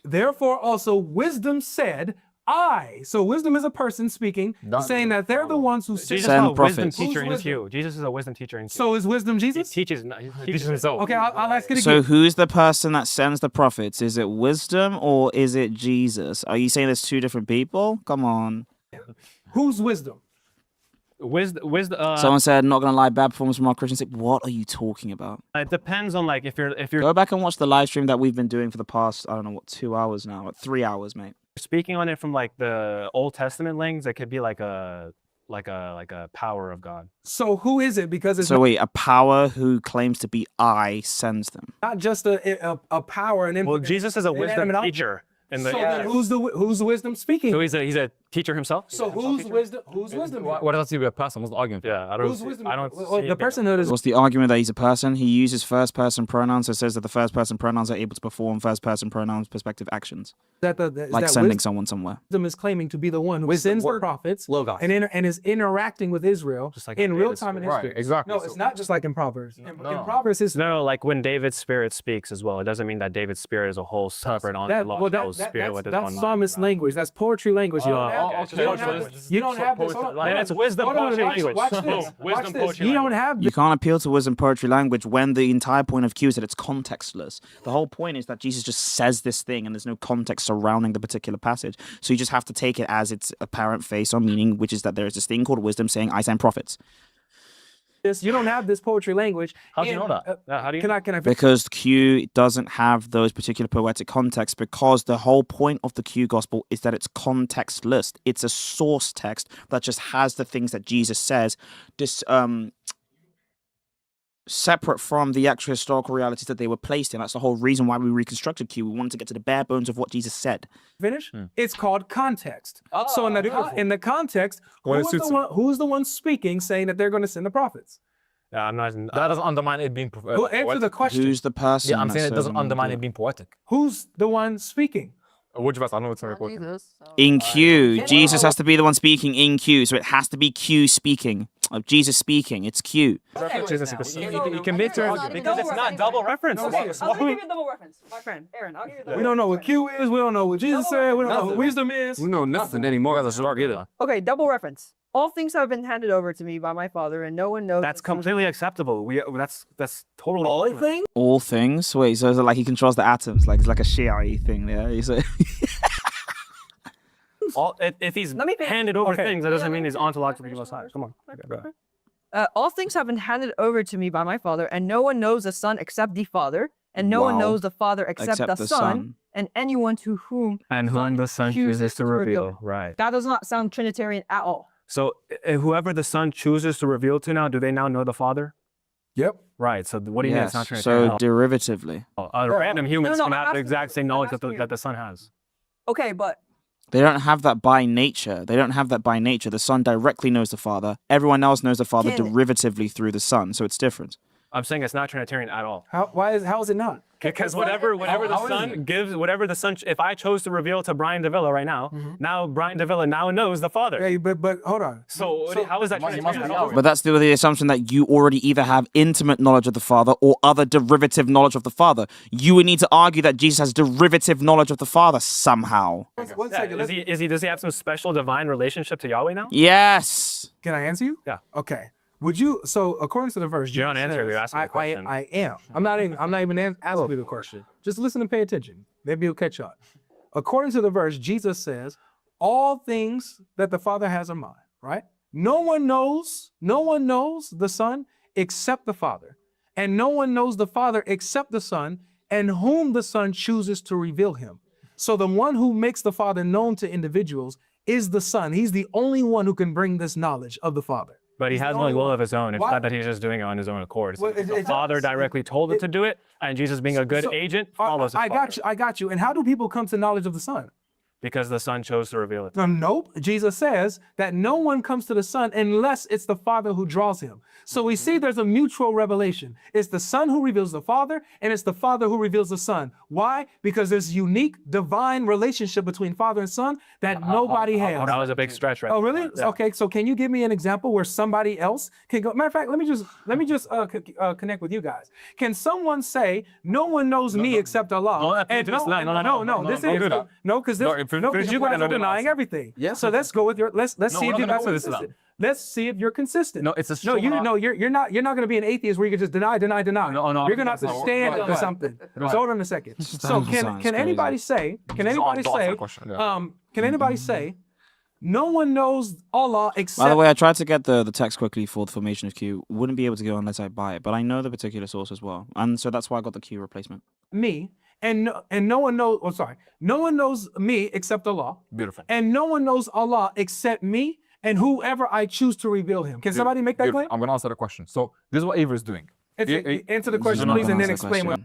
Therefore, also wisdom said, I. So wisdom is a person speaking, saying that they're the ones who Jesus sit. is Send a wisdom prophets. teacher in Who's Q. Jesus is a wisdom teacher in Q. So is wisdom He Jesus? teaches himself. Okay, I'll ask it So again. who's the person that sends the prophets? Is it wisdom or is it Jesus? Are you saying there's two different people? Come on. Who's wisdom? Wisdom. Someone said, not gonna lie, bad performance from our Christians. What are you talking about? It depends on like if you're Go back and watch the live stream that we've been doing for the past, I don't know, 2 hours now, 3 hours, mate. speaking on it from like the Old Testament lens, it could be like a power of God. So who is it? Because it's So wait, a power who claims to be I sends them. not just a power and Well, Jesus is a wisdom teacher. In the, So then who's the wisdom speaking? so he's a teacher himself. So who's wisdom? Who's wisdom? here? What else do you pass? What's the argument? Yeah, I don't. Who's wisdom? I don't. Well, see the it being- personhood is What's the argument that he's a person? He uses first person pronouns, so it says that the first person pronouns are able to perform first person pronouns perspective actions. that Like sending someone somewhere. wisdom is claiming to be the one who Wisdom, sends the word, prophets logos. and is interacting with Israel Just like in real David's time in Right, history. exactly. No, it's not just like in Proverbs. In Proverbs, it's No, like when David's spirit speaks as well. It doesn't mean that David's spirit is a whole separate ontological spirit with its own that's mind. psalmist language. That's poetry language. You don't have, okay. you don't have this. You don't have this. Hold on, hold Then it's on. wisdom Hold on, poetry watch- language. Watch this. Wisdom Watch this. poetry You don't language. have You this. can't appeal to wisdom poetry language when the entire point of Q is that it's contextless. The whole point is that Jesus just says this thing and there's no context surrounding the particular passage. So you just have to take it as its apparent face or meaning, which is that there is this thing called wisdom saying, I send prophets. You don't have this poetry language. How do you in- know that? How do you? Can I finish? Because Q doesn't have those particular poetic contexts, because the whole point of the Q gospel is that it's contextless. It's a source text that just has the things that Jesus says, separate from the actual historical realities that they were placed in. That's the whole reason why we reconstructed Q. We wanted to get to the bare bones of what Jesus said. Finish? It's called context. So in the context, who's the one speaking, saying that they're going to send the prophets? I'm not. That doesn't undermine it being Who answer the question? Who's the person? Yeah, I'm that saying it says doesn't I'm gonna undermine do it being poetic. Who's the one speaking? Which of us? I know it's a question. Jesus. In Q, Jesus has to be the one speaking in Q, so it has to be Q speaking. Of Jesus speaking, it's Q. Jesus Okay, is so- you can make your It's not even because it's double not double reference. Okay, Why- I'll give you a double reference. My friend, Aaron, I'll give you a double We don't know what reference. Q is. We don't know what Jesus said. We don't know what wisdom is. We know nothing anymore. That's a start either. Okay, double reference. All things have been handed over to me by my Father, and no one knows. That's the Son- completely acceptable. That's totally. All things? All things. Wait, so is it like he controls the atoms? Like it's like a Shiite thing, yeah? He's a If he's Let me finish. handed over Okay. things, that doesn't mean he's finish. ontologically most high. Come on. Go ahead. All things have been handed over to me by my Father, and no one knows the Son except the Father, and no one Wow. knows the Father except, the Son, and anyone to whom And whom the Son chooses to reveal. Right. that does not sound Trinitarian at all. So whoever the Son chooses to reveal to now, do they now know the Father? Yep. Right. So what do you mean yes. it's not Trinitarian? So derivatively. Random humans No, can I'm have the asking exact you. same I'm knowledge asking you. that the Son has. Okay, but They don't have that by nature. They don't have that by nature. The Son directly knows the Father. Everyone else knows the Father Can it- derivatively through the Son. So it's different. I'm saying it's not Trinitarian at all. How is it not? Because whatever the Son gives, whatever the Son, if I chose to reveal to Brian DeVilla right now, now Brian DeVilla now knows the Father. Hey, but hold on. So how is that Trinitarian at all? But that's the assumption that you already either have intimate knowledge of the Father or other derivative knowledge of the Father. You would need to argue that Jesus has derivative knowledge of the Father somehow. One Yeah, second. does he have some special divine relationship to Yahweh now? Yes. Can I answer you? Yeah. Okay. Would you? So according to the verse, You don't Jesus answer, says- you're asking the question. I am. I'm not even asking you the question. Just listen and pay attention. Maybe you'll catch on. According to the verse, Jesus says, "All things that the Father has in mind." Right? No one knows the Son except the Father, and no one knows the Father except the Son, and whom the Son chooses to reveal him. So the one who makes the Father known to individuals is the Son. He's the only one who can bring this knowledge of the Father. But he He's has the no only will one. of his own. It's Why- not that he's just doing it on his own accord. It's Well, the it Father does. directly told it to do it, and Jesus being a good So- agent follows his I Father. got you. I got you. And how do people come to knowledge of the Son? Because the Son chose to reveal it. Nope. Jesus says that no one comes to the Son unless it's the Father who draws him. So we see there's a mutual revelation. It's the Son who reveals the Father, and it's the Father who reveals the Son. Why? Because there's unique divine relationship between Father and Son that nobody has. That was a big stretch, right? Oh, really? Yeah. Okay. So can you give me an example where somebody else can go? Matter of fact, let me just connect with you guys. Can someone say no one knows me except Allah? No, because you guys are denying everything. Yeah. So let's go with your. Let's see if you guys are consistent. Let's see if you're consistent. No, it's a No, you're not going to be an atheist where you can just deny. No, You're going to have to stand Go for ahead. something. Go So hold on a second. So can anybody say? Can anybody say? No one knows Allah except. By the way, I tried to get the text quickly for the formation of Q. Wouldn't be able to go unless I buy it, but I know the particular source as well, and so that's why I got the Q replacement. Me and no one knows. Oh, sorry. No one knows me except Allah. Beautiful. And no one knows Allah except me and whoever I choose to reveal him. Can somebody make that Beautiful. claim? I'm going to answer the question. So this is what Avery is doing. Answer the question, You're not please, gonna and then answer the explain what.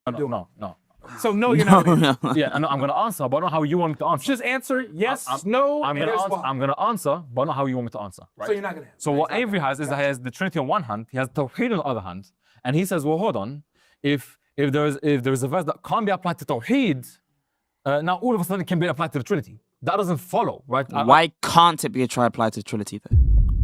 question. No. So no, you're not. Gonna answer. Yeah, I'm going to answer, but not how you want me to answer. Just answer yes, no, I'm and going there's why. to answer, but not how you want me to answer. Right? So you're not gonna answer. So what Avery has is that he has the Trinity on one hand, he has Tawheed on the other hand, and he says, well, hold on, if there's a verse that can't be applied to Tawheed, now all of a sudden it can be applied to the Trinity. That doesn't follow, right? Why can't it be applied to Trinity though?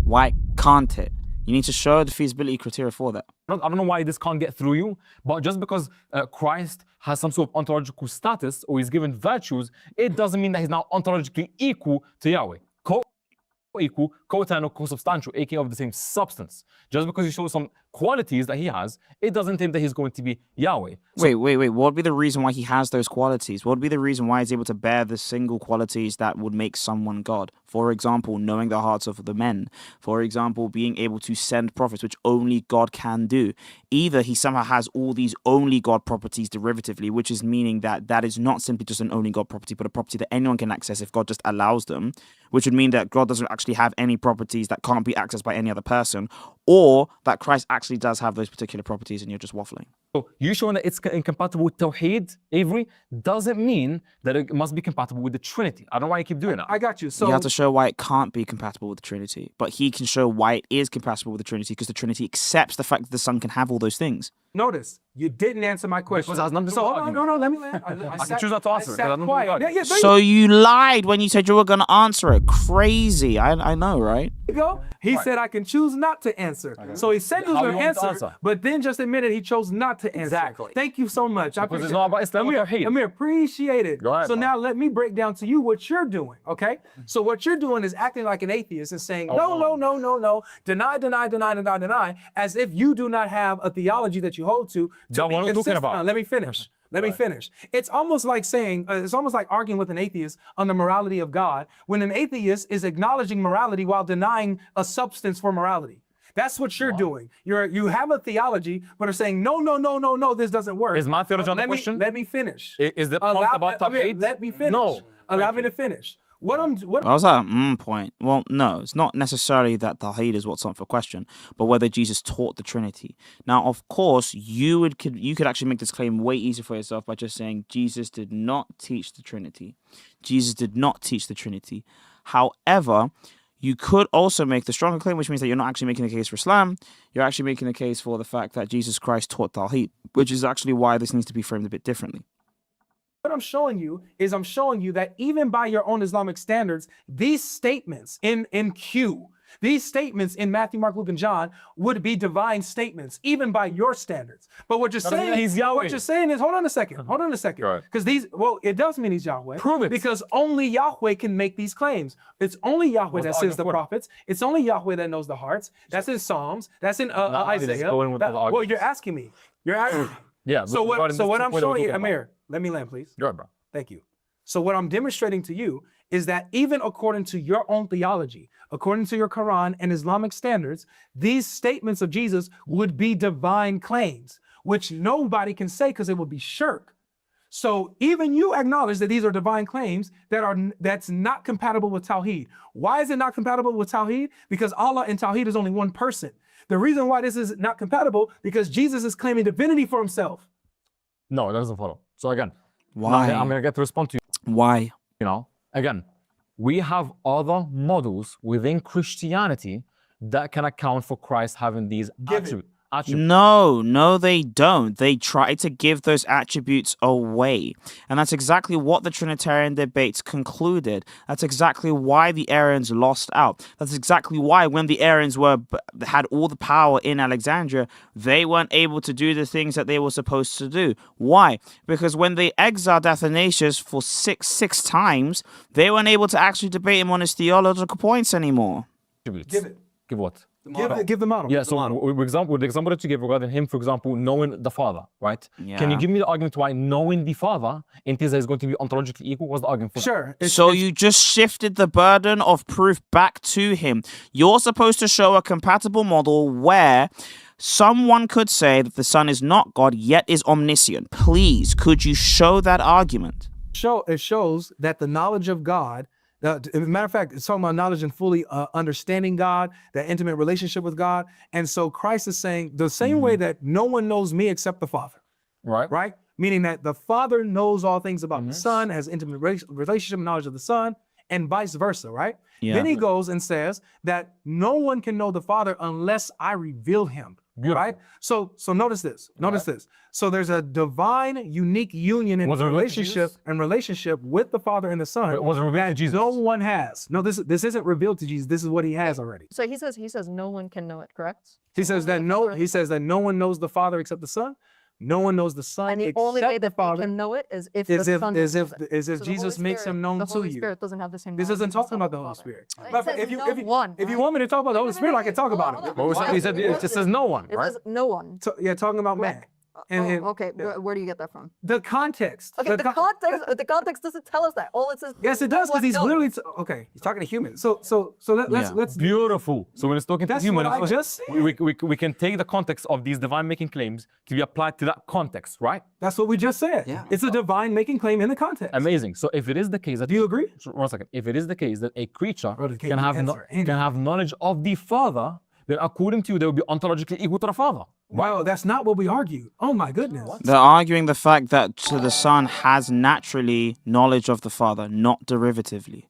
Why can't it? You need to show the feasibility criteria for that. I don't know why this can't get through you, but just because Christ has some sort of ontological status or he's given virtues, it doesn't mean that he's now ontologically equal to Yahweh. Co-equal, co-eternal, co-substantial, aka of the same substance. Just because he shows some qualities that he has, it doesn't mean that he's going to be Yahweh. So, Wait. What would be the reason why he has those qualities? What would be the reason why he's able to bear the single qualities that would make someone God? For example, knowing the hearts of the men. For example, being able to send prophets, which only God can do. Either he somehow has all these only God properties derivatively, which is meaning that that is not simply just an only God property, but a property that anyone can access if God just allows them, which would mean that God doesn't actually have any properties that can't be accessed by any other person, or that Christ actually does have those particular properties and you're just waffling. So you showing that it's incompatible with Tawheed, Avery, doesn't mean that it must be compatible with the Trinity. I don't know why you keep doing that. I got you. So You have to show why it can't be compatible with the Trinity, but he can show why it is compatible with the Trinity because the Trinity accepts the fact that the Son can have all those things. notice you didn't answer my question. Because it has nothing to do So with hold on, argument. no, let me land. I can choose not to answer it, 'cause I I don't sat know quiet. what Yeah, it yeah, there So you lied when you said you were going to answer it. Crazy. I know, right? you go. He said I can choose not to answer. So he said he was How going you to want to answer, answer? but then just admitted he chose not to answer. Exactly. Thank you so much. I Because it's appreciate not about Islam or Amir, Tawheed. Amir, appreciate it. Go ahead, So man. now let me break down to you what you're doing, okay? So what you're doing is acting like an atheist and saying, no, deny, as if you do not have a theology that you hold to. John, be what are we talking consistent about? on. Let me finish. Let me finish. It's almost like saying, it's almost like arguing with an atheist on the morality of God when an atheist is acknowledging morality while denying a substance for morality. That's what you're doing. You have a theology, but are saying, no, this doesn't work. Is my theology on the Let me- question? Let me finish. Is the point about Amir, Tawheed? let me finish. No. Allow me to finish. What Was that point? Well, no, it's not necessarily that Tawheed is what's up for question, but whether Jesus taught the Trinity. Now, of course, you could actually make this claim way easier for yourself by just saying Jesus did not teach the Trinity. Jesus did not teach the Trinity. However, you could also make the stronger claim, which means that you're not actually making a case for Islam. You're actually making a case for the fact that Jesus Christ taught Tawheed, which is actually why this needs to be framed a bit differently. I'm showing you is I'm showing you that even by your own Islamic standards, these statements in Q, these statements in Matthew, Mark, Luke, and John would be divine statements, even by your standards. But what you're saying, he's Yahweh. what you're saying is, hold on a second, Right. because it does mean he's Yahweh. Prove it. Because only Yahweh can make these claims. It's only Yahweh that sends the prophets. It's only Yahweh that knows the hearts. That's in Psalms. That's in Isaiah. go in with the Well, arguments. you're asking me. You're asking. Yeah. So what I'm showing you, Amir, let me land, please. Go ahead, bro. Thank you. So what I'm demonstrating to you is that even according to your own theology, according to your Quran and Islamic standards, these statements of Jesus would be divine claims, which nobody can say because it would be shirk. So even you acknowledge that these are divine claims that's not compatible with Tawheed. Why is it not compatible with Tawheed? Because Allah and Tawheed is only one person. The reason why this is not compatible because Jesus is claiming divinity for himself. No, that doesn't follow. So again, Why? I'm going to get to respond to you. Why? You know, Again, we have other models within Christianity that can account for Christ having these attributes. No, they don't. They try to give those attributes away. And that's exactly what the Trinitarian debates concluded. That's exactly why the Arians lost out. That's exactly why when the Arians had all the power in Alexandria, they weren't able to do the things that they were supposed to do. Why? Because when they exiled Athanasius for six times, they weren't able to actually debate him on his theological points anymore. Give it. Give what? Give the model. Yeah, so with the example that you gave regarding him, for example, knowing the Father, right? Yeah. Can you give me the argument why knowing the Father entails that it's going to be ontologically equal? What's the argument for that? Sure. So you just shifted the burden of proof back to him. You're supposed to show a compatible model where someone could say that the Son is not God, yet is omniscient. Please, could you show that argument? It shows that the knowledge of God, as a matter of fact, it's talking about knowledge and fully understanding God, that intimate relationship with God. And so Christ is saying the same way that no one knows me except the Father. Right? Meaning that the Father knows all things about the Son, has intimate relationship and knowledge of the Son, and vice versa, right? Yeah. Then he goes and says that no one can know the Father unless I reveal him. Beautiful. Right? So notice this. Notice this. So there's a divine, unique union and Was it revealed to relationship with the Father and the Son. It wasn't revealed to Jesus. No one has. No, this isn't revealed to Jesus. This is what he has already. So he says no one can know it, correct? He says that no one knows the Father except the Son. No one knows the Son And the except only way the that we Father. can know it is if Is the if Son is if knows it. is if So the Jesus Holy makes him Spirit- known the to Holy you. Spirit doesn't have the same This knowledge isn't as the talking about the Son Holy and Spirit. Father. Matter of fact, It says if you want me to talk about the Holy Spirit, I can talk about it. What was that? He said it just says no one, It right? says no one. Yeah, talking about man. And Okay, where do you get that from? the context. Okay, the context doesn't tell us that. All it says. Yes, it does, because he's literally okay. He's talking to humans. So let's Beautiful. So when it's talking to That's humans, what I just said. we can take the context of these divine making claims to be applied to that context, right? That's what we just said. Yeah. It's a divine making claim in the context. Amazing. So if it is the case that Do you agree? 1 second, if it is the case that a creature Brother, can can you have answer? can have knowledge of the Father, then according to you, they will be ontologically equal to the Father. Wow, that's not what we argued. Oh my goodness. They're arguing the fact that the Son has naturally knowledge of the Father, not derivatively.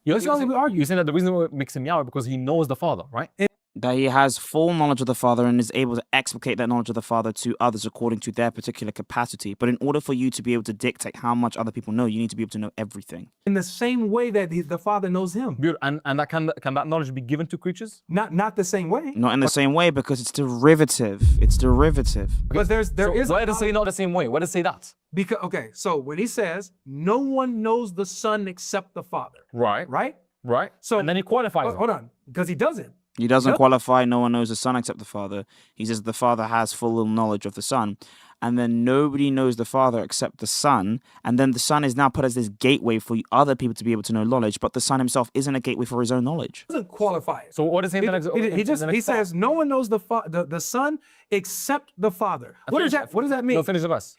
You're saying that the reason why it makes him Yahweh because he knows the Father, right? That he has full knowledge of the Father and is able to explicate that knowledge of the Father to others according to their particular capacity. But in order for you to be able to dictate how much other people know, you need to be able to know everything. In the same way that the Father knows him. Beautiful. And that can that knowledge be given to creatures? Not the same way. Not in the same way because it's derivative. It's derivative. But there is Why does it say not the same way? Why does it say that? because okay, so when he says no one knows the Son except the Father, Right. right? So And then he qualifies it. hold on, because he doesn't. He doesn't Yep. qualify, no one knows the Son except the Father. He says the Father has full knowledge of the Son. And then nobody knows the Father except the Son. And then the Son is now put as this gateway for other people to be able to know knowledge. But the Son himself isn't a gateway for his own knowledge. Doesn't qualify it. So what is he in the next? He says no one knows the Son except the Father. What does that mean? No, finish the verse.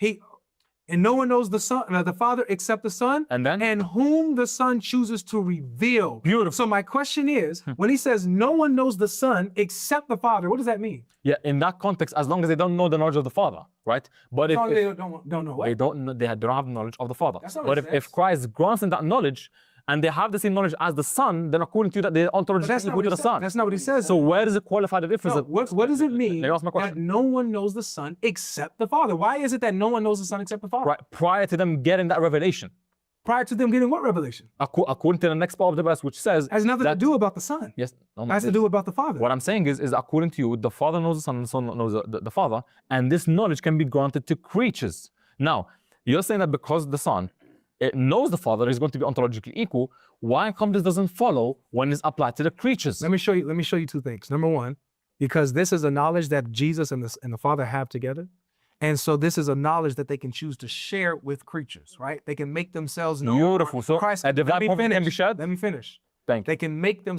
And no one knows the Son, the Father except the Son, And then? and whom the Son chooses to reveal. Beautiful. So my question is, when he says no one knows the Son except the Father, what does that mean? Yeah, in that context, as long as they don't know the knowledge of the Father, right? But if They don't know what? they don't know, they don't have knowledge of the Father. That's not But what it if Christ grants them that knowledge and they have the same knowledge as the Son, then according to you, that they're But ontologically that's not equal what to he the says. Son. That's not what he says. So where does it qualify the difference? No, what does it mean Let me ask my that question. no one knows the Son except the Father? Why is it that no one knows the Son except the Father? Right, prior to them getting that revelation, Prior to them getting what revelation? according to the next part of the verse, which says Has nothing to that- do about the Son. Yes, no, It has to do about the Father. What I'm saying is according to you, the Father knows the Son, and the Son knows the Father, and this knowledge can be granted to creatures. Now, you're saying that because the Son it knows the Father is going to be ontologically equal, why come this doesn't follow when it's applied to the creatures? Let me show you two things. Number one, because this is a knowledge that Jesus and the Father have together. And so this is a knowledge that they can choose to share with creatures, right? They can make themselves known. Beautiful. So Christ, a divine prophet can be shared? Let me finish. Thank you. They can make them.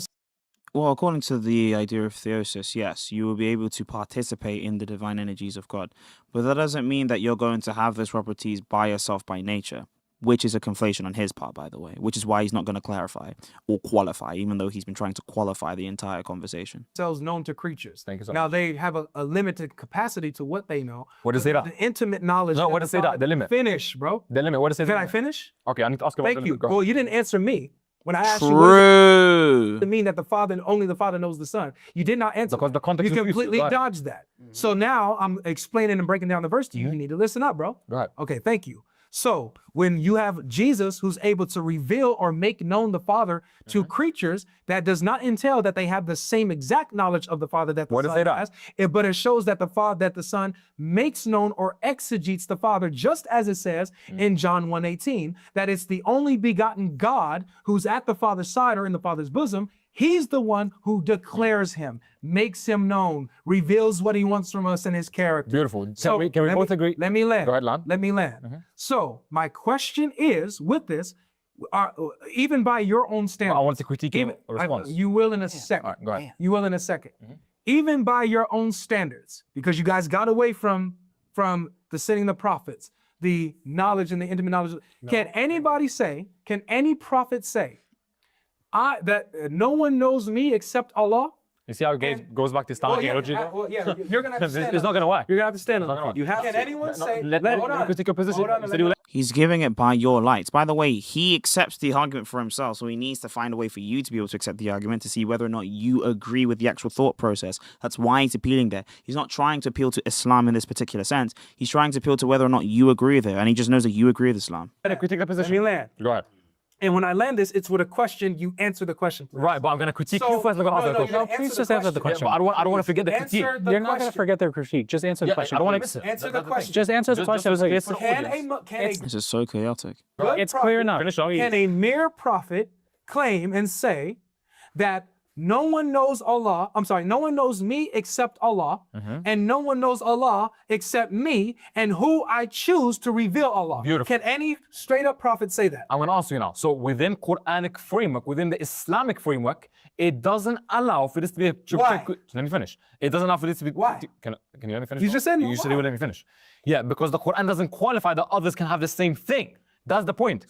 Well, according to the idea of theosis, yes, you will be able to participate in the divine energies of God. But that doesn't mean that you're going to have those properties by yourself by nature. which is a conflation on his part, by the way, which is why he's not going to clarify or qualify, even though he's been trying to qualify the entire conversation. Themselves known to creatures. Thank you so Now much. they have a limited capacity to what they know. What does but it say that? The intimate knowledge. No, that what the does it say that? Father- The limit. Finish, bro. The limit. What does it say? Can I finish? Okay, I need to ask you about Thank the you. limit. Go Well, ahead. you didn't answer me when I asked you. What does True. it mean that only the Father knows the Son? You did not answer. Because the that. context You is confusing. completely Go ahead. dodged that. So now I'm explaining and breaking down the verse to you. You need to listen up, bro. Go ahead. Okay, thank you. So when you have Jesus who's able to reveal or make known the Father to creatures, that does not entail that they have the same exact knowledge of the Father that the What does Son it say that? has. But it shows that the Son makes known or exegetes the Father, just as it says in John 1:18, that it's the only begotten God who's at the Father's side or in the Father's bosom. He's the one who declares him, makes him known, reveals what he wants from us and his character. Beautiful. Can So, we let both me- agree? Let me land. Go ahead, Lan. Let me land. So my question is, with this, even by your own standard, I want to critique even, your response. you will in a second. All right, go ahead. You will in a 2nd Even by your own standards, because you guys got away from the sitting the prophets, the knowledge and the intimate knowledge. Can any prophet say, that no one knows me except Allah? You see how it goes back to Islamic theology? You're gonna have to stand It's not up. going to work. You're gonna have to stand It's not up. gonna work. You have. Can anyone say? Let me critique your position. Hold on, You said you let me- He's giving it by your lights. By the way, he accepts the argument for himself, so he needs to find a way for you to be able to accept the argument to see whether or not you agree with the actual thought process. That's why he's appealing there. He's not trying to appeal to Islam in this particular sense. He's trying to appeal to whether or not you agree with it, and he just knows that you agree with Islam. critique the Let position. me land. Go ahead. And when I land this, it's with a question. You answer the question. Right, but I'm going to critique So- you first. I'm going to no, answer no, the question. you're gonna Please answer just the answer the Yeah, question. but I don't want to forget the critique. Answer the You're not going to question. forget their critique. Just answer the Yeah, question. I don't want to please. miss it. Answer the That's thing. question. Just answer the question. Just It's, for the Can audience. This is so chaotic. it's clear enough. Finish all Can a mere prophet claim and say that no one knows Allah? I'm sorry, no one knows me except Allah, and no one knows Allah except me, and who I choose to reveal Allah. Beautiful. Can any straight up prophet say that? I'm going to ask you now. So within Quranic framework, within the Islamic framework, it doesn't allow for this to be... Why? Let me finish. It doesn't allow for this to be... Why? Can you let me finish? You just said You said why? you would let me finish. Yeah, because the Quran doesn't qualify that others can have the same thing. That's the point.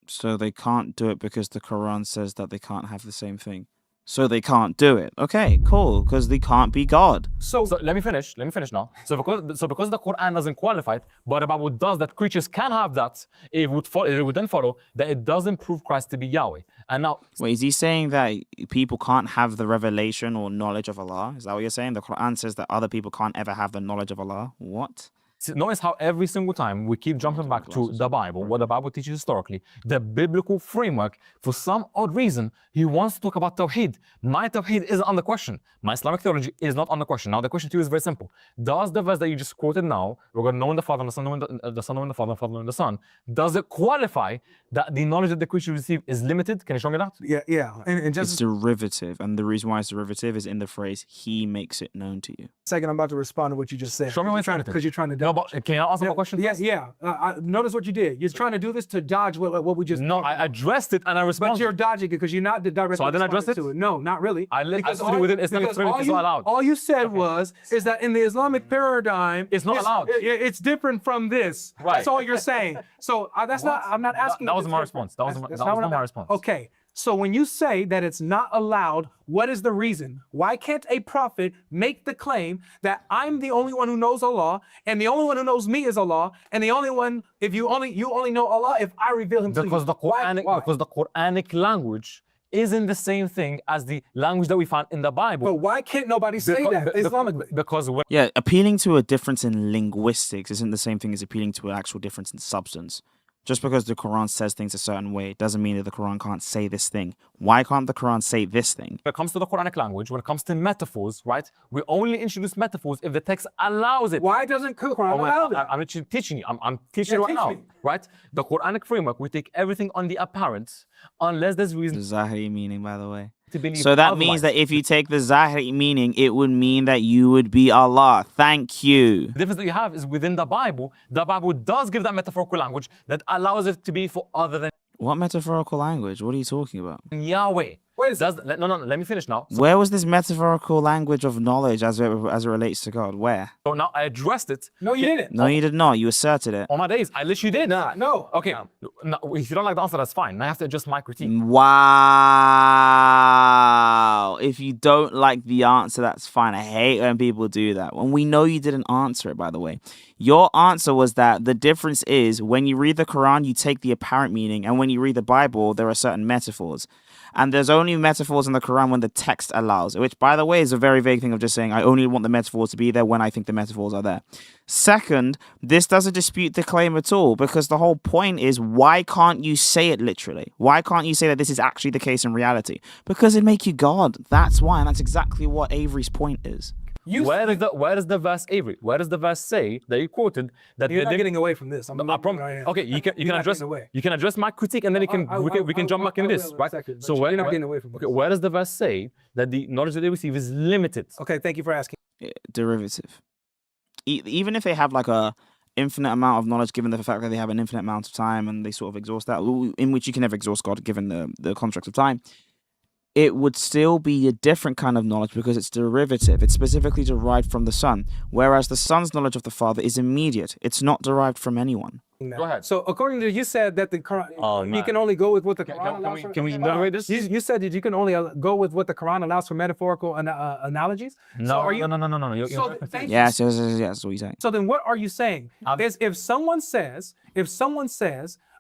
So they can't do it because the Quran says that they can't have the same thing. So they can't do it. Okay, cool, because they can't be God. So, So let me finish. Let me finish now. So because the Quran doesn't qualify it, but the Bible does that creatures can have that, it would then follow that it doesn't prove Christ to be Yahweh. And now Wait, is he saying that people can't have the revelation or knowledge of Allah? Is that what you're saying? The Quran says that other people can't ever have the knowledge of Allah? What? notice how every single time we keep jumping back to the Bible, what the Bible teaches historically, the biblical framework. For some odd reason, he wants to talk about Tawheed. My Tawheed isn't on the question. My Islamic theology is not on the question. Now, the question to you is very simple. Does the verse that you just quoted now, we're going to know in the Father, and the Son, knowing the Son, knowing the Father, and the Father, knowing the Son, does it qualify that the knowledge that the creature receive is limited? Can you show me that? Yeah. And It's just derivative, and the reason why it's derivative is in the phrase, he makes it known to you. a second, I'm about to respond to what you just said. Show me what you're trying to do. Because you're trying to No, dodge. but can I ask a question? first? Notice what you did. You're trying to do this to dodge what we just. No, I addressed it and I But responded. you're dodging it because you're not directly. So I didn't address responding to No, not really. I Because said it within Islamic because framework, it's not allowed. All you said is that in the Islamic paradigm, It's not allowed. It's different from this. Right. That's all you're saying. So that's not. I'm not asking. That if was it's my different. response. That was That's not what my I'm- response. Okay. So when you say that it's not allowed, what is the reason? Why can't a prophet make the claim that I'm the only one who knows Allah, and the only one who knows me is Allah, and the only one, if you only know Allah if I reveal Him to you? Because the Quranic language isn't the same thing as the language that we find in the Bible. But why can't nobody say that Islamically? Because when Yeah, appealing to a difference in linguistics isn't the same thing as appealing to an actual difference in substance. Just because the Quran says things a certain way doesn't mean that the Quran can't say this thing. Why can't the Quran say this thing? it comes to the Quranic language, when it comes to metaphors, right? We only introduce metaphors if the text allows it. Why doesn't Quran Oh, allow that? I'm actually teaching you. I'm teaching Yeah, you right teach now, me. right? The Quranic framework, we take everything on the apparent, unless there's The reason Zahiri meaning, by the way. to believe So that means otherwise. that if you take the Zahiri meaning, it would mean that you would be Allah. Thank you. The difference that you have is within the Bible does give that metaphorical language that allows it to be for other than What metaphorical language? What are you talking about? Yahweh. No, let me finish now. Where was this metaphorical language of knowledge as it relates to God? Where? So now I addressed it. No, you didn't. No, you did not. You asserted it. On my days, I literally did. No. Okay. No, if you don't like the answer, that's fine. I have to adjust my critique. Wow. If you don't like the answer, that's fine. I hate when people do that. And we know you didn't answer it, by the way. Your answer was that the difference is when you read the Quran, you take the apparent meaning. And when you read the Bible, there are certain metaphors. And there's only metaphors in the Quran when the text allows, which, by the way, is a very vague thing of just saying, I only want the metaphors to be there when I think the metaphors are there. Second, this doesn't dispute the claim at all, because the whole point is, why can't you say it literally? Why can't you say that this is actually the case in reality? Because it'd make you God. That's why, and that's exactly what Avery's point is. Where is the verse, Avery? Where does the verse say that you quoted that You're not getting away from this. I'm I promise. right now. Okay, you can not address getting away. you can address my critique and then we can jump back in this, will in a right? second, So but where, you're not getting away from okay, this. where does the verse say that the knowledge that they receive is limited? Okay, thank you for asking. Derivative. Even if they have like a infinite amount of knowledge, given the fact that they have an infinite amount of time and they sort of exhaust that, in which you can never exhaust God, given the construct of time, it would still be a different kind of knowledge because it's derivative. It's specifically derived from the Son, whereas the Son's knowledge of the Father is immediate. It's not derived from anyone. Go ahead. So according to you said that the Quran, you man. can only go with what the Quran allows for. Can we elaborate this? You said that you can only go with what the Quran allows for metaphorical analogies. No, So are you, no. So thank you. Yes, that's what he's saying. So then what are you saying? Is if someone says,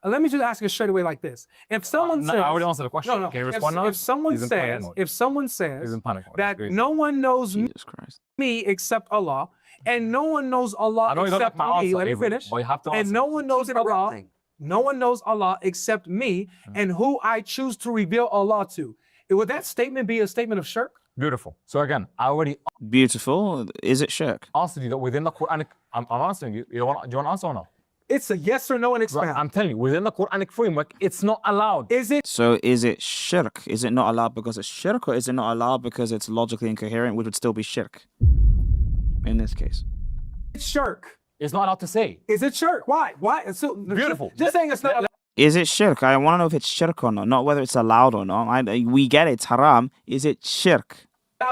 let me just ask you straight away like this. If someone says, I already answered the question. No. Can you respond now? If someone He's in panic says, mode. if someone He's says in panic mode. that Great. no one knows Jesus Christ. me except Allah, and no one knows Allah I know you don't except like my me. answer, Let me Avery, finish. but you have to And answer. no one knows Allah. thing. No one knows Allah except me, and who I choose to reveal Allah to. Would that statement be a statement of shirk? Beautiful. So again, I already Beautiful. Is it shirk? answered you that within the Quranic. I'm answering you. Do you want to answer or no? It's a yes or no and expound. Right, I'm telling you, within the Quranic framework, it's not allowed. Is it? So is it shirk? Is it not allowed because it's shirk, or is it not allowed because it's logically incoherent, which would still be shirk in this case? Shirk. It's not allowed to say. Is it shirk? Why? So Beautiful. Just saying it's not allowed. Is it shirk? I want to know if it's shirk or not whether it's allowed or not. We get it, it's haram. Is it shirk?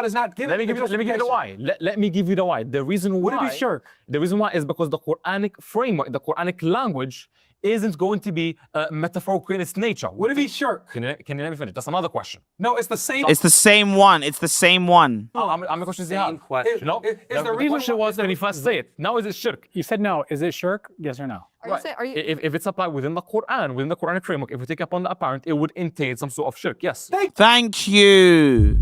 Is not given. Let me give you the why. Let me give you the why. The reason why. Would it be shirk? The reason why is because the Quranic framework, the Quranic language, isn't going to be metaphorical in its nature. Would it be shirk? Can you let me finish? That's another question. No, it's the same. It's the same one. It's the same one. How many questions do you have? question. No. Is the The reason question why- was when you first say it. Now is it shirk? You said no. Is it shirk? Yes or no? Are you If it's applied within the Quran, within the Quranic framework, if we take upon the apparent, it would entail some sort of shirk. Yes. Thank you.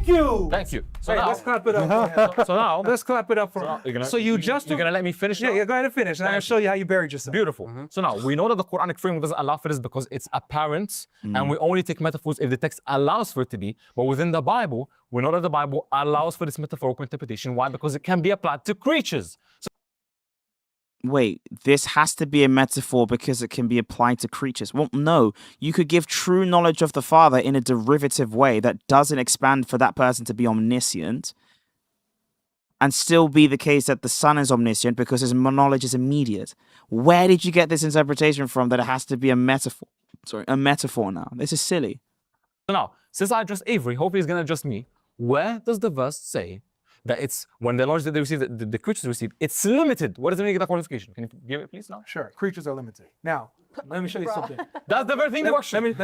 Thank you. So Hey, now, let's clap it up. so now, Let's clap it up for. So you just you're gonna let me finish? now? Yeah, go ahead and finish, and I'm gonna show you how you buried yourself. Beautiful. So now we know that the Quranic framework doesn't allow for this because it's apparent, and we only take metaphors if the text allows for it to be. But within the Bible, we know that the Bible allows for this metaphorical interpretation. Why? Because it can be applied to creatures. Wait, this has to be a metaphor because it can be applied to creatures. Well, no. You could give true knowledge of the Father in a derivative way that doesn't expand for that person to be omniscient, and still be the case that the Son is omniscient because his knowledge is immediate. Where did you get this interpretation from that it has to be a metaphor? Sorry, a metaphor now. This is silly. So now, since I addressed Avery, hopefully he's gonna address me. Where does the verse say that it's when the knowledge that they receive, the creatures receive, it's limited? What does it mean that qualification? Can you give it, please? Now. Sure, creatures are limited. Now, let me show you something. That's the very thing. Let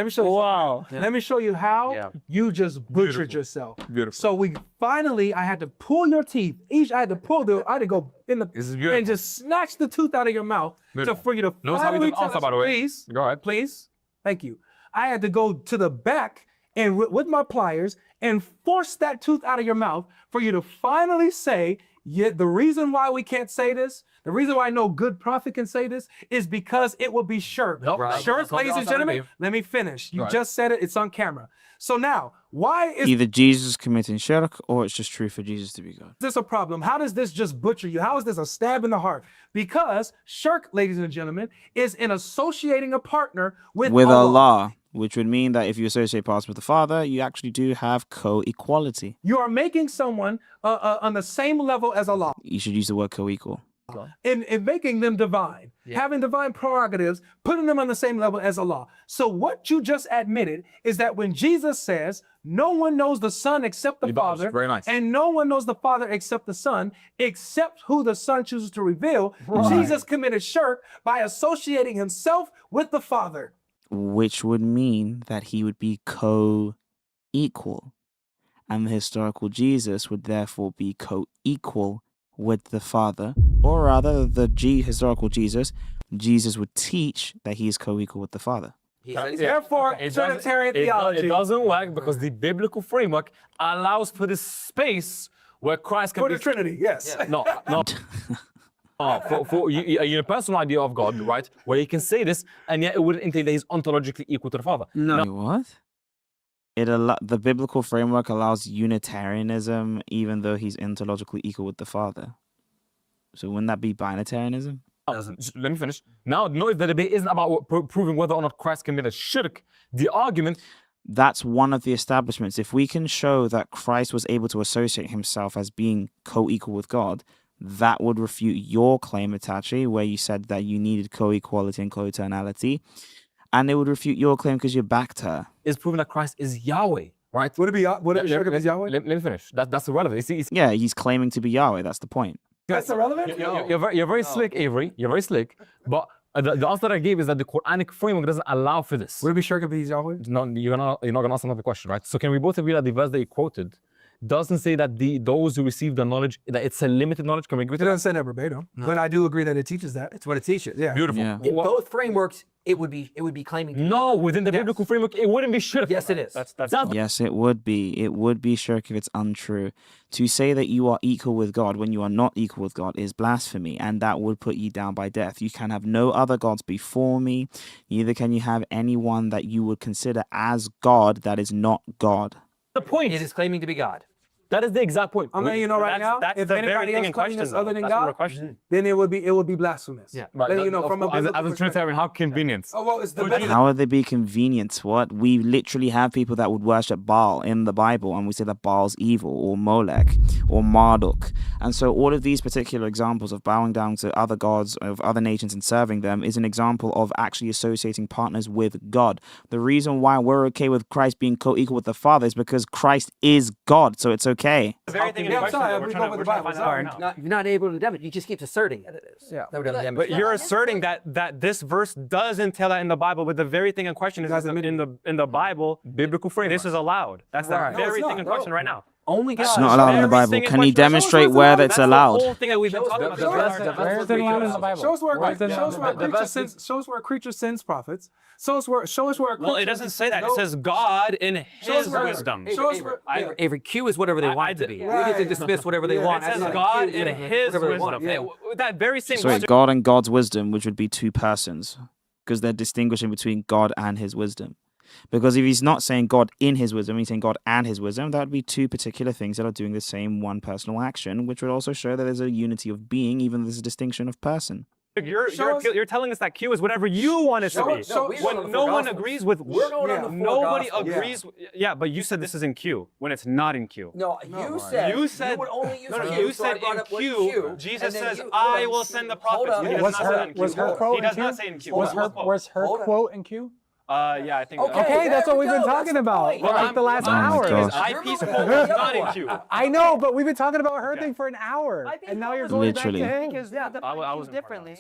me show you. Wow. Let me show you how Yeah. you just butchered yourself. Beautiful. So I had to pull your teeth. I had to go in the This is beautiful. and just snatch the tooth out of your mouth for you to Notice how we finally did tell answer, us- by the way. Please, Go ahead. please, thank you. I had to go to the back and with my pliers and force that tooth out of your mouth for you to finally say, yeah, the reason why we can't say this, the reason why no good prophet can say this is because it will be shirk. Nope. Right. Shirk, That's what ladies the and answer gentlemen, gave. let me finish. You Right. just said it, it's on camera. So now, why is Either Jesus is committing shirk or it's just true for Jesus to be God. this a problem? How does this just butcher you? How is this a stab in the heart? Because shirk, ladies and gentlemen, is in associating a partner with Allah, which would mean that if you associate partners with the Father, you actually do have co-equality. You are making someone on the same level as Allah You should use the word co-equal. and making them divine. having divine prerogatives, putting them on the same level as Allah. So what you just admitted is that when Jesus says, no one knows the Son except the Father, Very nice. and no one knows the Father except the Son, except who the Son chooses to reveal, Jesus committed shirk by associating himself with the Father. Which would mean that he would be co-equal. And the historical Jesus would therefore be co-equal with the Father. Or rather, the historical Jesus would teach that he is co-equal with the Father. Therefore, Trinitarian theology. It doesn't work because the biblical framework allows for this space where Christ can For be... the Trinity, yes. No. For your personal idea of God, right? Where you can say this, and yet it wouldn't entail that he's ontologically equal to the Father. Wait, what? The biblical framework allows Unitarianism even though he's ontologically equal with the Father. So wouldn't that be binitarianism? Let me finish. Now, notice the debate isn't about proving whether or not Christ committed shirk. The argument... That's one of the establishments. If we can show that Christ was able to associate himself as being co-equal with God, that would refute your claim, Itachi, where you said that you needed co-equality and co-eternality. And it would refute your claim because you backed her. is proving that Christ is Yahweh, right? Would it be shirk if it's Yahweh? Let me finish. That's irrelevant. Yeah, he's claiming to be Yahweh. That's the point. That's irrelevant? You're very slick, Avery. You're very slick. But the answer that I gave is that the Quranic framework doesn't allow for this. Would it be shirk if he's Yahweh? No, you're not going to answer another question, right? So can we both agree that the verse that you quoted doesn't say that those who receive the knowledge, that it's a limited knowledge? Can we agree It to that? doesn't say that verbatim, but I do agree that it teaches that. It's what it teaches. Yeah. Beautiful. Yeah. In both frameworks, it would be claiming. No, within the biblical framework, it wouldn't be shirk. Yes, it is. That's Yes, it would be. It would be shirk if it's untrue. To say that you are equal with God when you are not equal with God is blasphemy, and that would put you down by death. You can have no other gods before me, neither can you have anyone that you would consider as God that is not God. the point. It is claiming to be God. That is the exact point. I'm letting you know right now, That's if the very anybody thing else in claiming question, this though. other than That's what we're God, questioning. then it would be blasphemous. Yeah. Right, Letting you know from a as biblical a perspective. Trinitarian, how convenient. Oh, well, it's the best. How would they be convenient? What? We literally have people that would worship Baal in the Bible, and we say that Baal's evil, or Molech, or Marduk. And so all of these particular examples of bowing down to other gods of other nations and serving them is an example of actually associating partners with God. The reason why we're okay with Christ being co-equal with the Father is because Christ is God, so it's okay. The very thing in Yeah, I'm question sorry, that we we're go trying with to the Bible. find out right now. You're not able to demonstrate. You just keep asserting that it is. Yeah. That would have But you're asserting that this verse does entail that in the Bible, but the very thing in question is in the Bible, biblical framework. This is allowed. That's the Right. No, very it's thing not. in question right now. Only God. It's not allowed in the Bible. Everything in Can you question- demonstrate where that's The allowed? whole thing that we've been talking about. Where is it allowed in the Bible? Show us where Where is it show us where a allowed? creature sins. Show us where a creature sins prophets. Show us where a Well, it creature- doesn't say that. It No. says God in Show us His where- wisdom. Show us where. Avery, Q is whatever they want it to be. We get to dismiss whatever they want. It says That's God Q, in His whatever they want. wisdom. That very same Sorry, question. God and God's wisdom, which would be two persons, because they're distinguishing between God and his wisdom. Because if he's not saying God in his wisdom, he's saying God and his wisdom, that would be two particular things that are doing the same one personal action, which would also show that there's a unity of being, even though there's a distinction of person. You're telling us that Q is whatever you want it to be. When no one agrees with, nobody agrees. Yeah, but you said this is in Q when it's not in Q. No, you said you would only use Q. You so I said brought in up what Q, Jesus and then says, you- "I will send the prophets." Hold He up. does not say in Q. Was her quote He in does Q? not say in Q. Was her Hold up. quote in Q? Yeah, I think. Okay, that's what we've been talking about for like the last hour. gosh. IP's quote is not in Q. I know, but we've been talking about her thing for an hour, and now you're going Literally. back to him. Because I define wasn't things differently.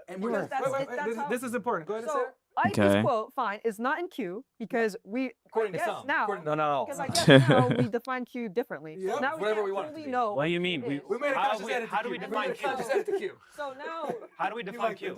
And we're Because that's how- This is important. Go ahead, So Sarah. IP's Okay. quote, fine, is not in Q because we According to I guess some. now No. because I guess now we define Q differently. Yeah, So now we whatever can't we want it to truly be. know. What do you mean? it is. We made a conscious edit to How do Q. we We define made a Q? conscious edit to Q. So now, How do we define Q?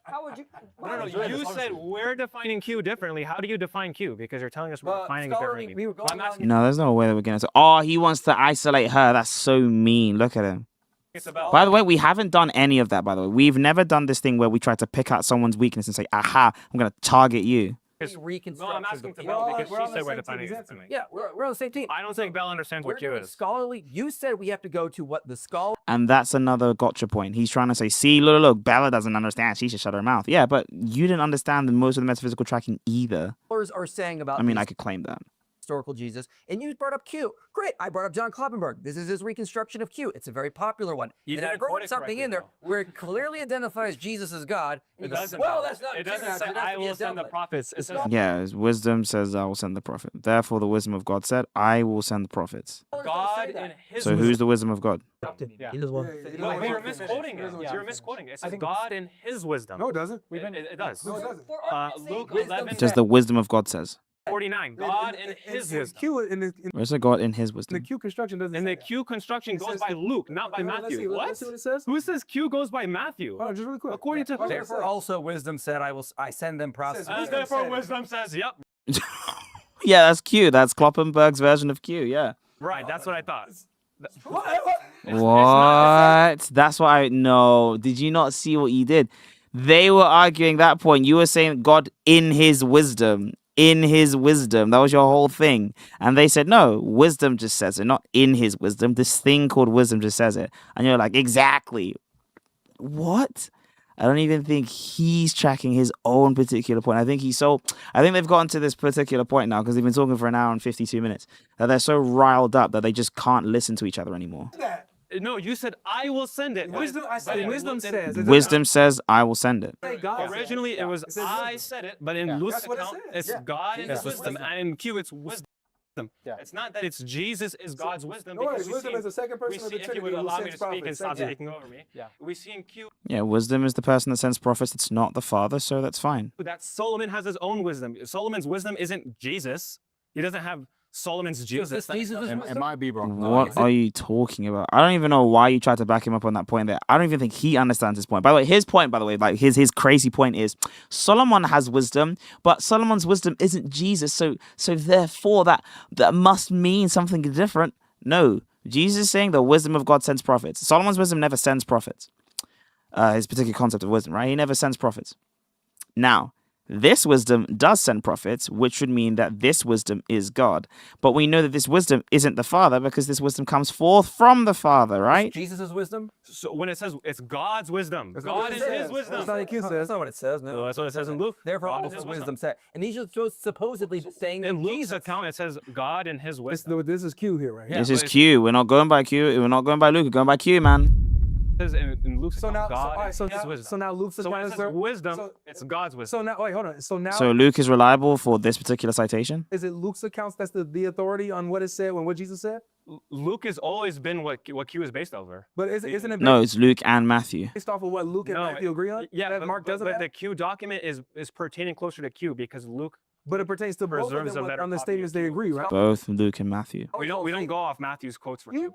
how would you? No, you said we're defining Q differently. How do you define Q? Because you're telling us we're defining it differently. We were going I'm asking No, there's no way that we're going to say, oh, he wants to isolate her. That's so mean. Look at him. it's about. By the way, we haven't done any of that, by the way. We've never done this thing where we try to pick out someone's weakness and say, aha, I'm going to target you. reconstruction. No, I'm asking to of Bell the- because we're she on the said we're same defining team, it exactly. differently. Yeah, we're on the same team. I don't think Bell understands We're what Q doing is. scholarly. You said we have to go to what the scholar. And that's another gotcha point. He's trying to say, see, look, Bella doesn't understand. She should shut her mouth. Yeah, but you didn't understand most of the metaphysical tracking either. Scholars are saying about I mean, these I could claim that. historical Jesus, and you brought up Q. Great. I brought up John Kloppenberg. This is his reconstruction of Q. It's a very popular one. You and I didn't brought quote it something in there correctly, where it clearly identifies Jesus as God. It and the- doesn't. well, that's not It true, doesn't say, it has I to be a will send the doublet. prophets. It says, Yeah, his wisdom says, I will send the prophet. Therefore, the wisdom of God said, I will send the prophets. God in his So who's the wisdom of God? He does one. Well, you're misquoting it. You're misquoting it. It says God in his wisdom. No, it doesn't. It does. No, it doesn't. Luke Wisdom 11, Just the wisdom of God says. 49. God in his wisdom. Q in the Where's the God in his the wisdom? Q construction doesn't. And say the that. Q construction It goes says- by Luke, not by Wait, let's Matthew. see, What? let's see what it says. Who says Q goes by Matthew? Hold on, just really quick. According to who? Therefore, also wisdom said, I send them prophets. Wisdom Therefore, said- wisdom says, yep. Yeah, that's Q. That's Kloppenberg's version of Q. Yeah. Right, that's what I thought. What? That's what I know. Did you not see what you did? They were arguing that point. You were saying God in his wisdom. In his wisdom. That was your whole thing. And they said, no, wisdom just says it, not in his wisdom. This thing called wisdom just says it. And you're like, exactly. What? I don't even think he's tracking his own particular point. I think they've gotten to this particular point now because they've been talking for an hour and 52 minutes that they're so riled up that they just can't listen to each other anymore. No, you said, I will send it. Wisdom, I said But wisdom it- says. Wisdom says, I will send it. Originally, it was I said it, but in Luke's That's what it account, says. it's God in his That's wisdom, wisdom. and in Q, it's wisdom. Yeah. It's not that it's Jesus is God's wisdom. No, because we wisdom see- is the second we person of see, the if you Trinity would who allow me sends to speak and prophets. stop Yeah. taking over me. Yeah. We see in Q Yeah, wisdom is the person that sends prophets. It's not the Father, so that's fine. that Solomon has his own wisdom. Solomon's wisdom isn't Jesus. He doesn't have Solomon's Jesus. It might be, bro. What are you talking about? I don't even know why you tried to back him up on that point there. I don't even think he understands his point. By the way, his point, like his crazy point is Solomon has wisdom, but Solomon's wisdom isn't Jesus. So therefore that must mean something different. No. Jesus is saying the wisdom of God sends prophets. Solomon's wisdom never sends prophets. His particular concept of wisdom, right? He never sends prophets. Now, this wisdom does send prophets, which would mean that this wisdom is God. But we know that this wisdom isn't the Father because this wisdom comes forth from the Father, right? Jesus' wisdom? So when it says it's God's wisdom, That's God not is what it his says. wisdom. That's not what Q That's says. not what it says, no. So that's what it says in Luke. Therefore, God also is his wisdom said. And he's just supposedly saying In Luke's Jesus. account, it says God and his wisdom. This is Q here, right? Yeah, This is but it's- Q. We're not going by Q. We're not going by Luke. We're going by Q, man. It says in Luke's So now, account, God and his now, wisdom. so now Luke's So when it account says is wisdom, so- it's God's wisdom. So now, wait, hold on. So now, So Luke is reliable for this particular citation? is it Luke's accounts that's the authority on what it said when what Jesus said? Luke has always been what Q is based over. But isn't it No, it's Luke and Matthew. based off of what Luke and Matthew agree on? Yeah, that but, Mark doesn't but have? the Q document is pertaining closer to Q because Luke. But it pertains to both of preserves them a better on the copy of statements they Q. agree, right? Both Luke and Matthew. We don't go off Matthew's quotes for Q.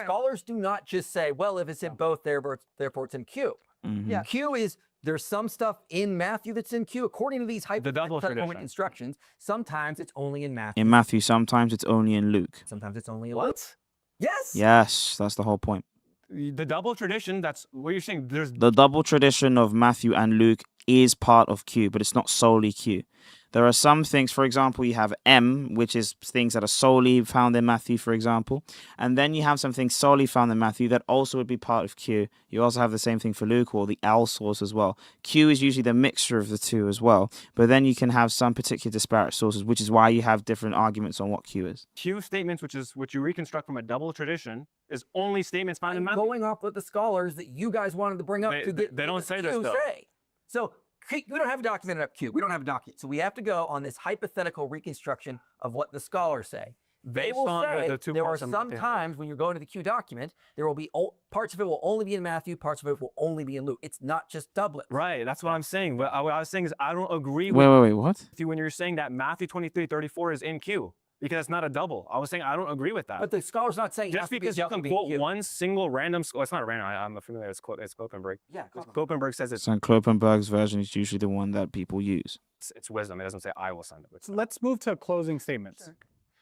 Scholars do not just say, well, if it's in both, therefore it's in Q. Mhm. Yeah. Q is, there's some stuff in Matthew that's in Q. According to these The double hypothetical tradition. instructions, sometimes it's only in Matthew. In Matthew, sometimes it's only in Luke. Sometimes it's only in Luke. What? Yes. Yes, that's the whole point. The double tradition, that's what you're saying. There's The double tradition of Matthew and Luke is part of Q, but it's not solely Q. There are some things, for example, you have M, which is things that are solely found in Matthew, for example. And then you have some things solely found in Matthew that also would be part of Q. You also have the same thing for Luke or the L source as well. Q is usually the mixture of the two as well. But then you can have some particular disparate sources, which is why you have different arguments on what Q is. Q statements, which is what you reconstruct from a double tradition, is only statements found in Matthew. Going off with the scholars that you guys wanted to bring up They- to get they don't say this, Q though. say. So we don't have a documented up Q. We don't have a document. So we have to go on this hypothetical reconstruction of what the scholars say. They Based will on say the two there are parts of some Matthew. times when you're going to the Q document, there will be parts of it will only be in Matthew, parts of it will only be in Luke. It's not just doublets. Right, that's what I'm saying. What I was saying is I don't agree Wait, what? with you when you're saying that Matthew 23:34 is in Q because it's not a double. I was saying I don't agree with that. But the scholar's not saying it has Just to be because you double can to be in quote Q. one single random, it's not a random. I'm familiar. It's Kloppenberg. Yeah, Kloppenberg says So Kloppenberg's version is usually the one that people use. it's wisdom. It doesn't say I will send it. So let's move to closing statements.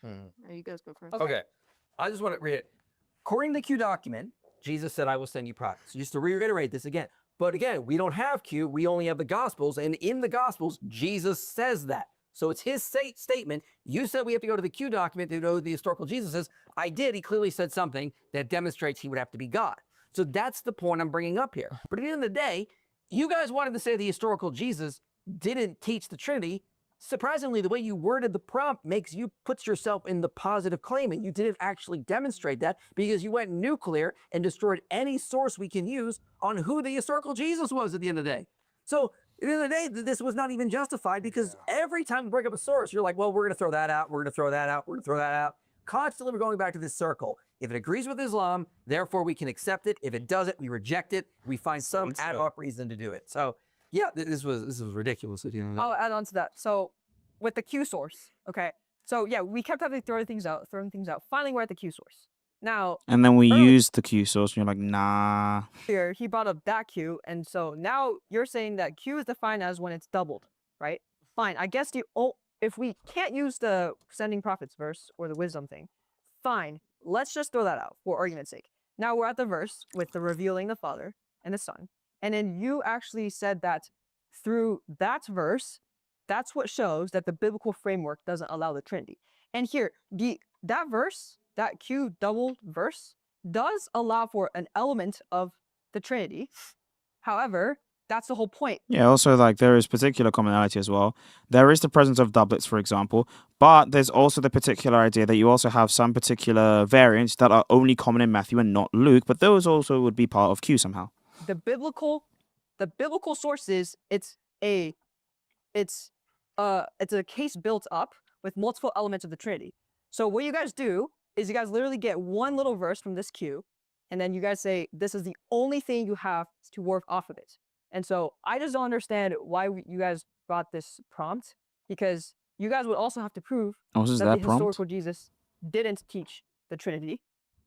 You guys go first. Okay. I just want to read it. According to the Q document, Jesus said, I will send you prophets. Just to reiterate this again. But again, we don't have Q. We only have the Gospels. And in the Gospels, Jesus says that. So it's his statement. You said we have to go to the Q document to know who the historical Jesus is. I did. He clearly said something that demonstrates he would have to be God. So that's the point I'm bringing up here. But at the end of the day, you guys wanted to say the historical Jesus didn't teach the Trinity. surprisingly, the way you worded the prompt puts yourself in the positive claimant. You didn't actually demonstrate that because you went nuclear and destroyed any source we can use on who the historical Jesus was at the end of the day. So at the end of the day, this was not even justified because every time we bring up a source, you're like, well, we're going to throw that out. We're going to throw that out. We're going to throw that out. Constantly, we're going back to this circle. If it agrees with Islam, therefore we can accept it. If it doesn't, we reject it. We find some ad hoc reason to do it. So yeah, this was ridiculous. I'll add on to that. So with the Q source, okay. So yeah, we kept having to throw things out. Finally, we're at the Q source. Now, And then we used the Q source, and you're like, nah. here he brought up that Q, and so now you're saying that Q is defined as when it's doubled, right? Fine. I guess if we can't use the sending prophets verse or the wisdom thing, fine. Let's just throw that out for argument's sake. Now we're at the verse with the revealing the Father and the Son, and then you actually said that through that verse, that's what shows that the biblical framework doesn't allow the Trinity. And here, that verse, that Q doubled verse, does allow for an element of the Trinity. However, that's the whole point. Yeah, also, like, there is particular commonality as well. There is the presence of doublets, for example, but there's also the particular idea that you also have some particular variants that are only common in Matthew and not Luke, but those also would be part of Q somehow. The biblical sources, it's a case built up with multiple elements of the Trinity. So what you guys do is you guys literally get one little verse from this Q, and then you guys say this is the only thing you have to work off of it. And so I just don't understand why you guys brought this prompt, because you guys would also have to prove Oh, is that that the prompt? historical Jesus didn't teach the Trinity,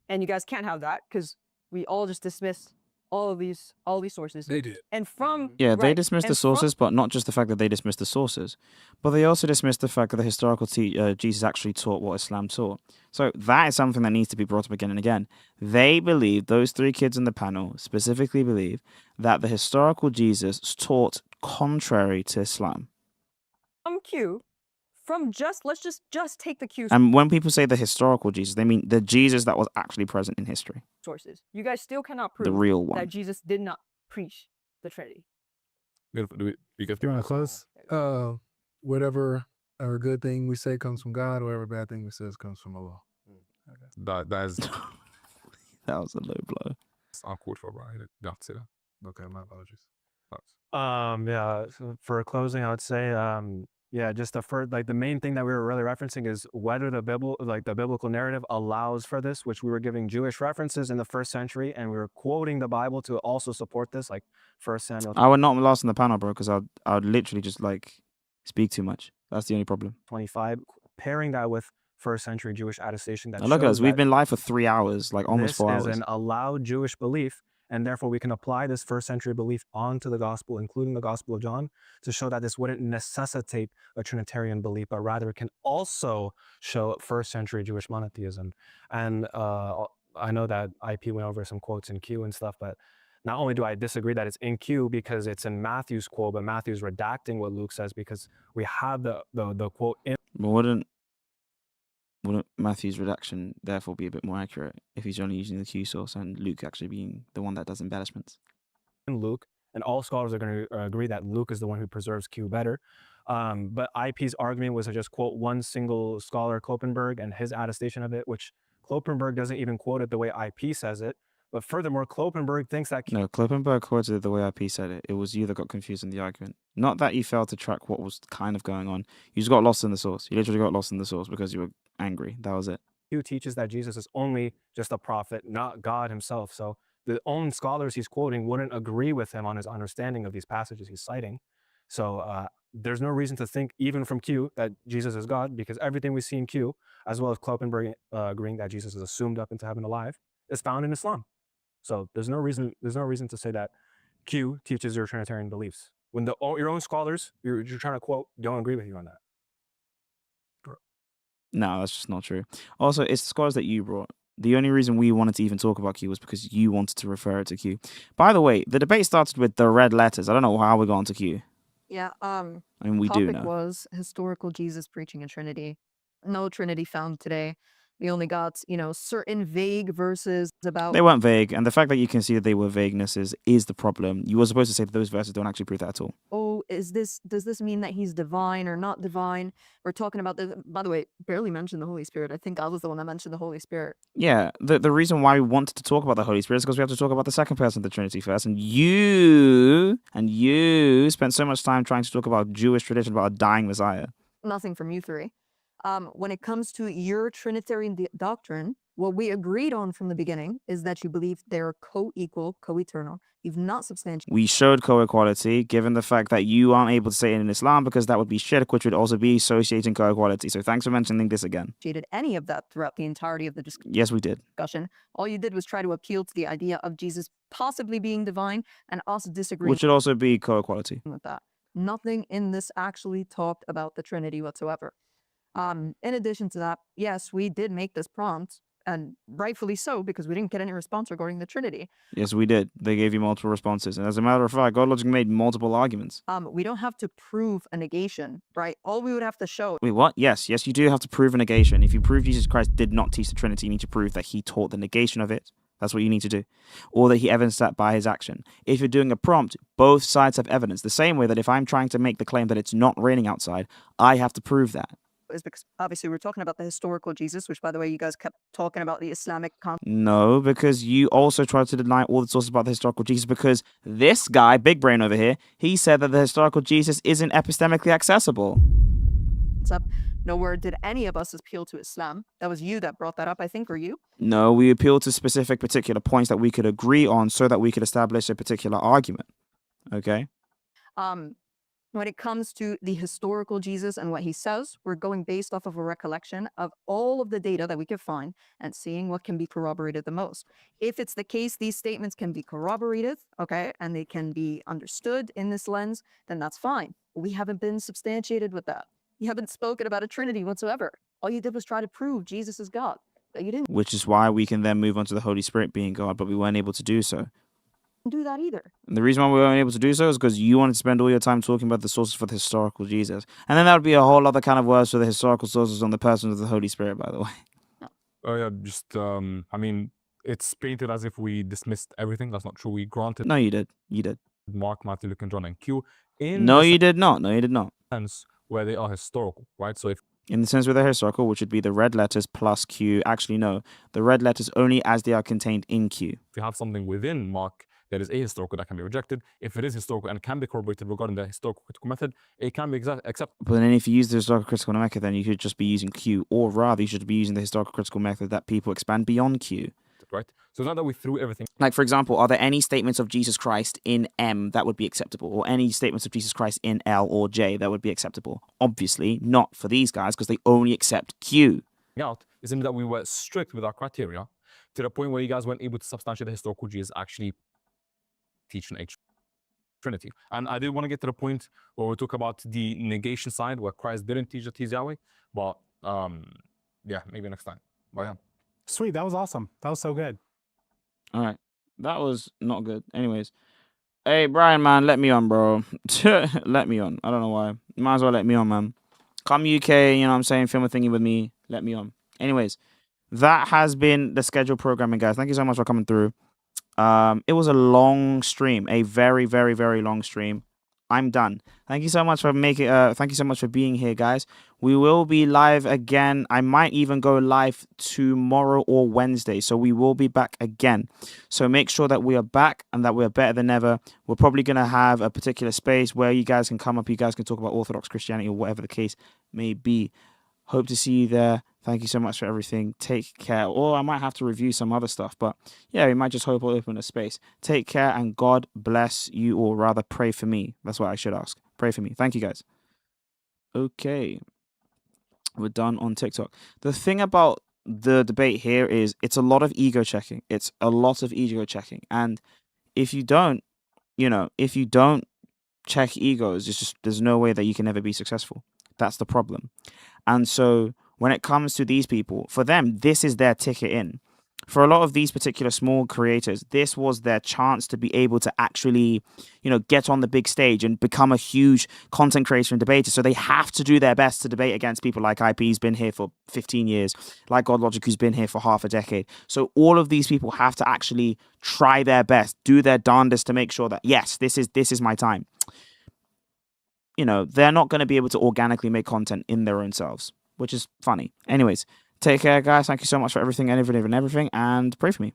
and you guys can't have that because we all just dismissed all these sources. They did. And from Yeah, they right, dismissed the and from- sources, but not just the fact that they dismissed the sources, but they also dismissed the fact that the historical Jesus actually taught what Islam taught. So that is something that needs to be brought up again and again. They believe, those three kids in the panel specifically believe, that the historical Jesus taught contrary to Islam. From Q, let's just take the Q And when people say the historical Jesus, they mean the Jesus that was actually present in history, sources. You guys still cannot prove the real that one. Jesus did not preach the Trinity. Beautiful. Do you want to close? Whatever good thing we say comes from God, whatever bad thing we say comes from Allah. That is That was a low blow. uncalled for, bro. I did not say that. Okay, my apologies. Yeah. So for closing, I would say, yeah, just the main thing that we were really referencing is whether the biblical narrative allows for this, which we were giving Jewish references in the first century, and we were quoting the Bible to also support this, like 1 Samuel I would not last in the panel, bro, because I would literally just like speak too much. That's the only problem. 25, pairing that with first century Jewish attestation that Now look at shows us. We've that been live for 3 hours, like almost this 4 is hours. an allowed Jewish belief, and therefore we can apply this first century belief onto the gospel, including the Gospel of John, to show that this wouldn't necessitate a Trinitarian belief, but rather it can also show first century Jewish monotheism. And I know that IP went over some quotes in Q and stuff, but not only do I disagree that it's in Q because it's in Matthew's quote, but Matthew's redacting what Luke says because we have the quote in But wouldn't Matthew's redaction therefore be a bit more accurate if he's only using the Q source and Luke actually being the one that does embellishments? Luke, and all scholars are going to agree that Luke is the one who preserves Q better. But IP's argument was to just quote one single scholar, Kloppenberg, and his attestation of it, which Kloppenberg doesn't even quote it the way IP says it. But furthermore, Kloppenberg thinks that No, Kloppenberg quoted it the way IP said it. It was you that got confused in the argument. Not that you failed to track what was kind of going on. You just got lost in the source. You literally got lost in the source because you were angry. That was it. Q teaches that Jesus is only just a prophet, not God himself. So the own scholars he's quoting wouldn't agree with him on his understanding of these passages he's citing. So there's no reason to think, even from Q, that Jesus is God, because everything we see in Q, as well as Kloppenberg agreeing that Jesus is assumed up into heaven alive, is found in Islam. So there's no reason to say that Q teaches your Trinitarian beliefs when your own scholars you're trying to quote don't agree with you on that. No, that's just not true. Also, it's the scholars that you brought. The only reason we wanted to even talk about Q was because you wanted to refer it to Q. By the way, the debate started with the red letters. I don't know how we got onto Q. Yeah. I mean, we do Topic know. was historical Jesus preaching a Trinity. No Trinity found today. We only got, certain vague verses about. They weren't vague, and the fact that you can see that they were vaguenesses is the problem. You were supposed to say that those verses don't actually prove that at all. oh, does this mean that he's divine or not divine? We're talking about this. By the way, barely mentioned the Holy Spirit. I think I was the one that mentioned the Holy Spirit. Yeah, the reason why we wanted to talk about the Holy Spirit is because we have to talk about the second person of the Trinity first. And you spent so much time trying to talk about Jewish tradition about a dying Messiah. Nothing from you three. When it comes to your Trinitarian doctrine, what we agreed on from the beginning is that you believe they're co-equal, co-eternal. You've not substantiated We showed co-equality, given the fact that you aren't able to say it in Islam because that would be shirk, which would also be associating co-equality. So thanks for mentioning this again. any of that throughout the entirety of the Yes, we did. discussion. All you did was try to appeal to the idea of Jesus possibly being divine and us disagreeing Which should also be co-equality. with that. Nothing in this actually talked about the Trinity whatsoever. In addition to that, yes, we did make this prompt, and rightfully so, because we didn't get any response regarding the Trinity. Yes, we did. They gave you multiple responses. And as a matter of fact, God Logic made multiple arguments. We don't have to prove a negation, right? All we would have to show Wait, what? Yes, you do have to prove a negation. If you prove Jesus Christ did not teach the Trinity, you need to prove that he taught the negation of it. That's what you need to do. Or that he evidenced that by his action. If you're doing a prompt, both sides have evidence. The same way that if I'm trying to make the claim that it's not raining outside, I have to prove that. is because obviously we're talking about the historical Jesus, which by the way, you guys kept talking about the Islamic No, because you also tried to deny all the sources about the historical Jesus because this guy, Big Brain over here, he said that the historical Jesus isn't epistemically accessible. concept. Nowhere did any of us appeal to Islam. That was you that brought that up, I think, or you? No, we appealed to specific particular points that we could agree on so that we could establish a particular argument. Okay? When it comes to the historical Jesus and what he says, we're going based off of a recollection of all of the data that we could find and seeing what can be corroborated the most. If it's the case, these statements can be corroborated, okay, and they can be understood in this lens, then that's fine. We haven't been substantiated with that. You haven't spoken about a Trinity whatsoever. All you did was try to prove Jesus is God. But you didn't Which is why we can then move on to the Holy Spirit being God, but we weren't able to do so. do that either. And the reason why we weren't able to do so is because you wanted to spend all your time talking about the sources for the historical Jesus. And then that would be a whole other kind of words for the historical sources on the person of the Holy Spirit, by the way. Oh yeah, just I mean, it's painted as if we dismissed everything. That's not true. We granted No, you did. You did. Mark, Matthew, Luke, and John and Q in No, the you did not. No, you did not. sense where they are historical, right? So if In the sense where they're historical, which would be the red letters plus Q. Actually, no. The red letters only as they are contained in Q. you have something within Mark that is ahistorical, that can be rejected. If it is historical and can be corroborated regarding the historical critical method, it can be accepted. But then if you use the historical critical method, then you should just be using Q. Or rather, you should be using the historical critical method that people expand beyond Q. Right? So now that we threw everything Like, for example, are there any statements of Jesus Christ in M that would be acceptable? Or any statements of Jesus Christ in L or J that would be acceptable? Obviously, not for these guys, because they only accept Q. out is that we were strict with our criteria to the point where you guys weren't able to substantiate the historical Jesus actually teaching a Trinity. And I did want to get to the point where we talk about the negation side, where Christ didn't teach that he's Yahweh. But yeah, maybe next time. But yeah. Sweet, that was awesome. That was so good. All right. That was not good. Anyways. Hey, Brian, man, let me on, bro. Let me on. I don't know why. You might as well let me on, man. Come UK, you know what I'm saying? Film a thingy with me. Let me on. Anyways, that has been the scheduled programming, guys. Thank you so much for coming through. It was a long stream. A very, very, very long stream. I'm done. Thank you so much for thank you so much for being here, guys. We will be live again. I might even go live tomorrow or Wednesday. So we will be back again. So make sure that we are back and that we're better than ever. We're probably going to have a particular space where you guys can come up. You guys can talk about Orthodox Christianity or whatever the case may be. Hope to see you there. Thank you so much for everything. Take care. Or I might have to review some other stuff. But yeah, we might just hope we'll open a space. Take care and God bless you, or rather pray for me. That's what I should ask. Pray for me. Thank you, guys. Okay. We're done on TikTok. The thing about the debate here is it's a lot of ego checking. It's a lot of ego checking. And if you don't, if you don't check egos, it's just, there's no way that you can ever be successful. That's the problem. And so when it comes to these people, for them, this is their ticket in. For a lot of these particular small creators, this was their chance to be able to actually, get on the big stage and become a huge content creator and debater. So they have to do their best to debate against people like IP, who's been here for 15 years, like God Logic, who's been here for half a decade. So all of these people have to actually try their best, do their darndest to make sure that, yes, this is my time. you know, they're not going to be able to organically make content in their own selves, which is funny. Anyways, take care, guys. Thank you so much for everything and everything, and pray for me.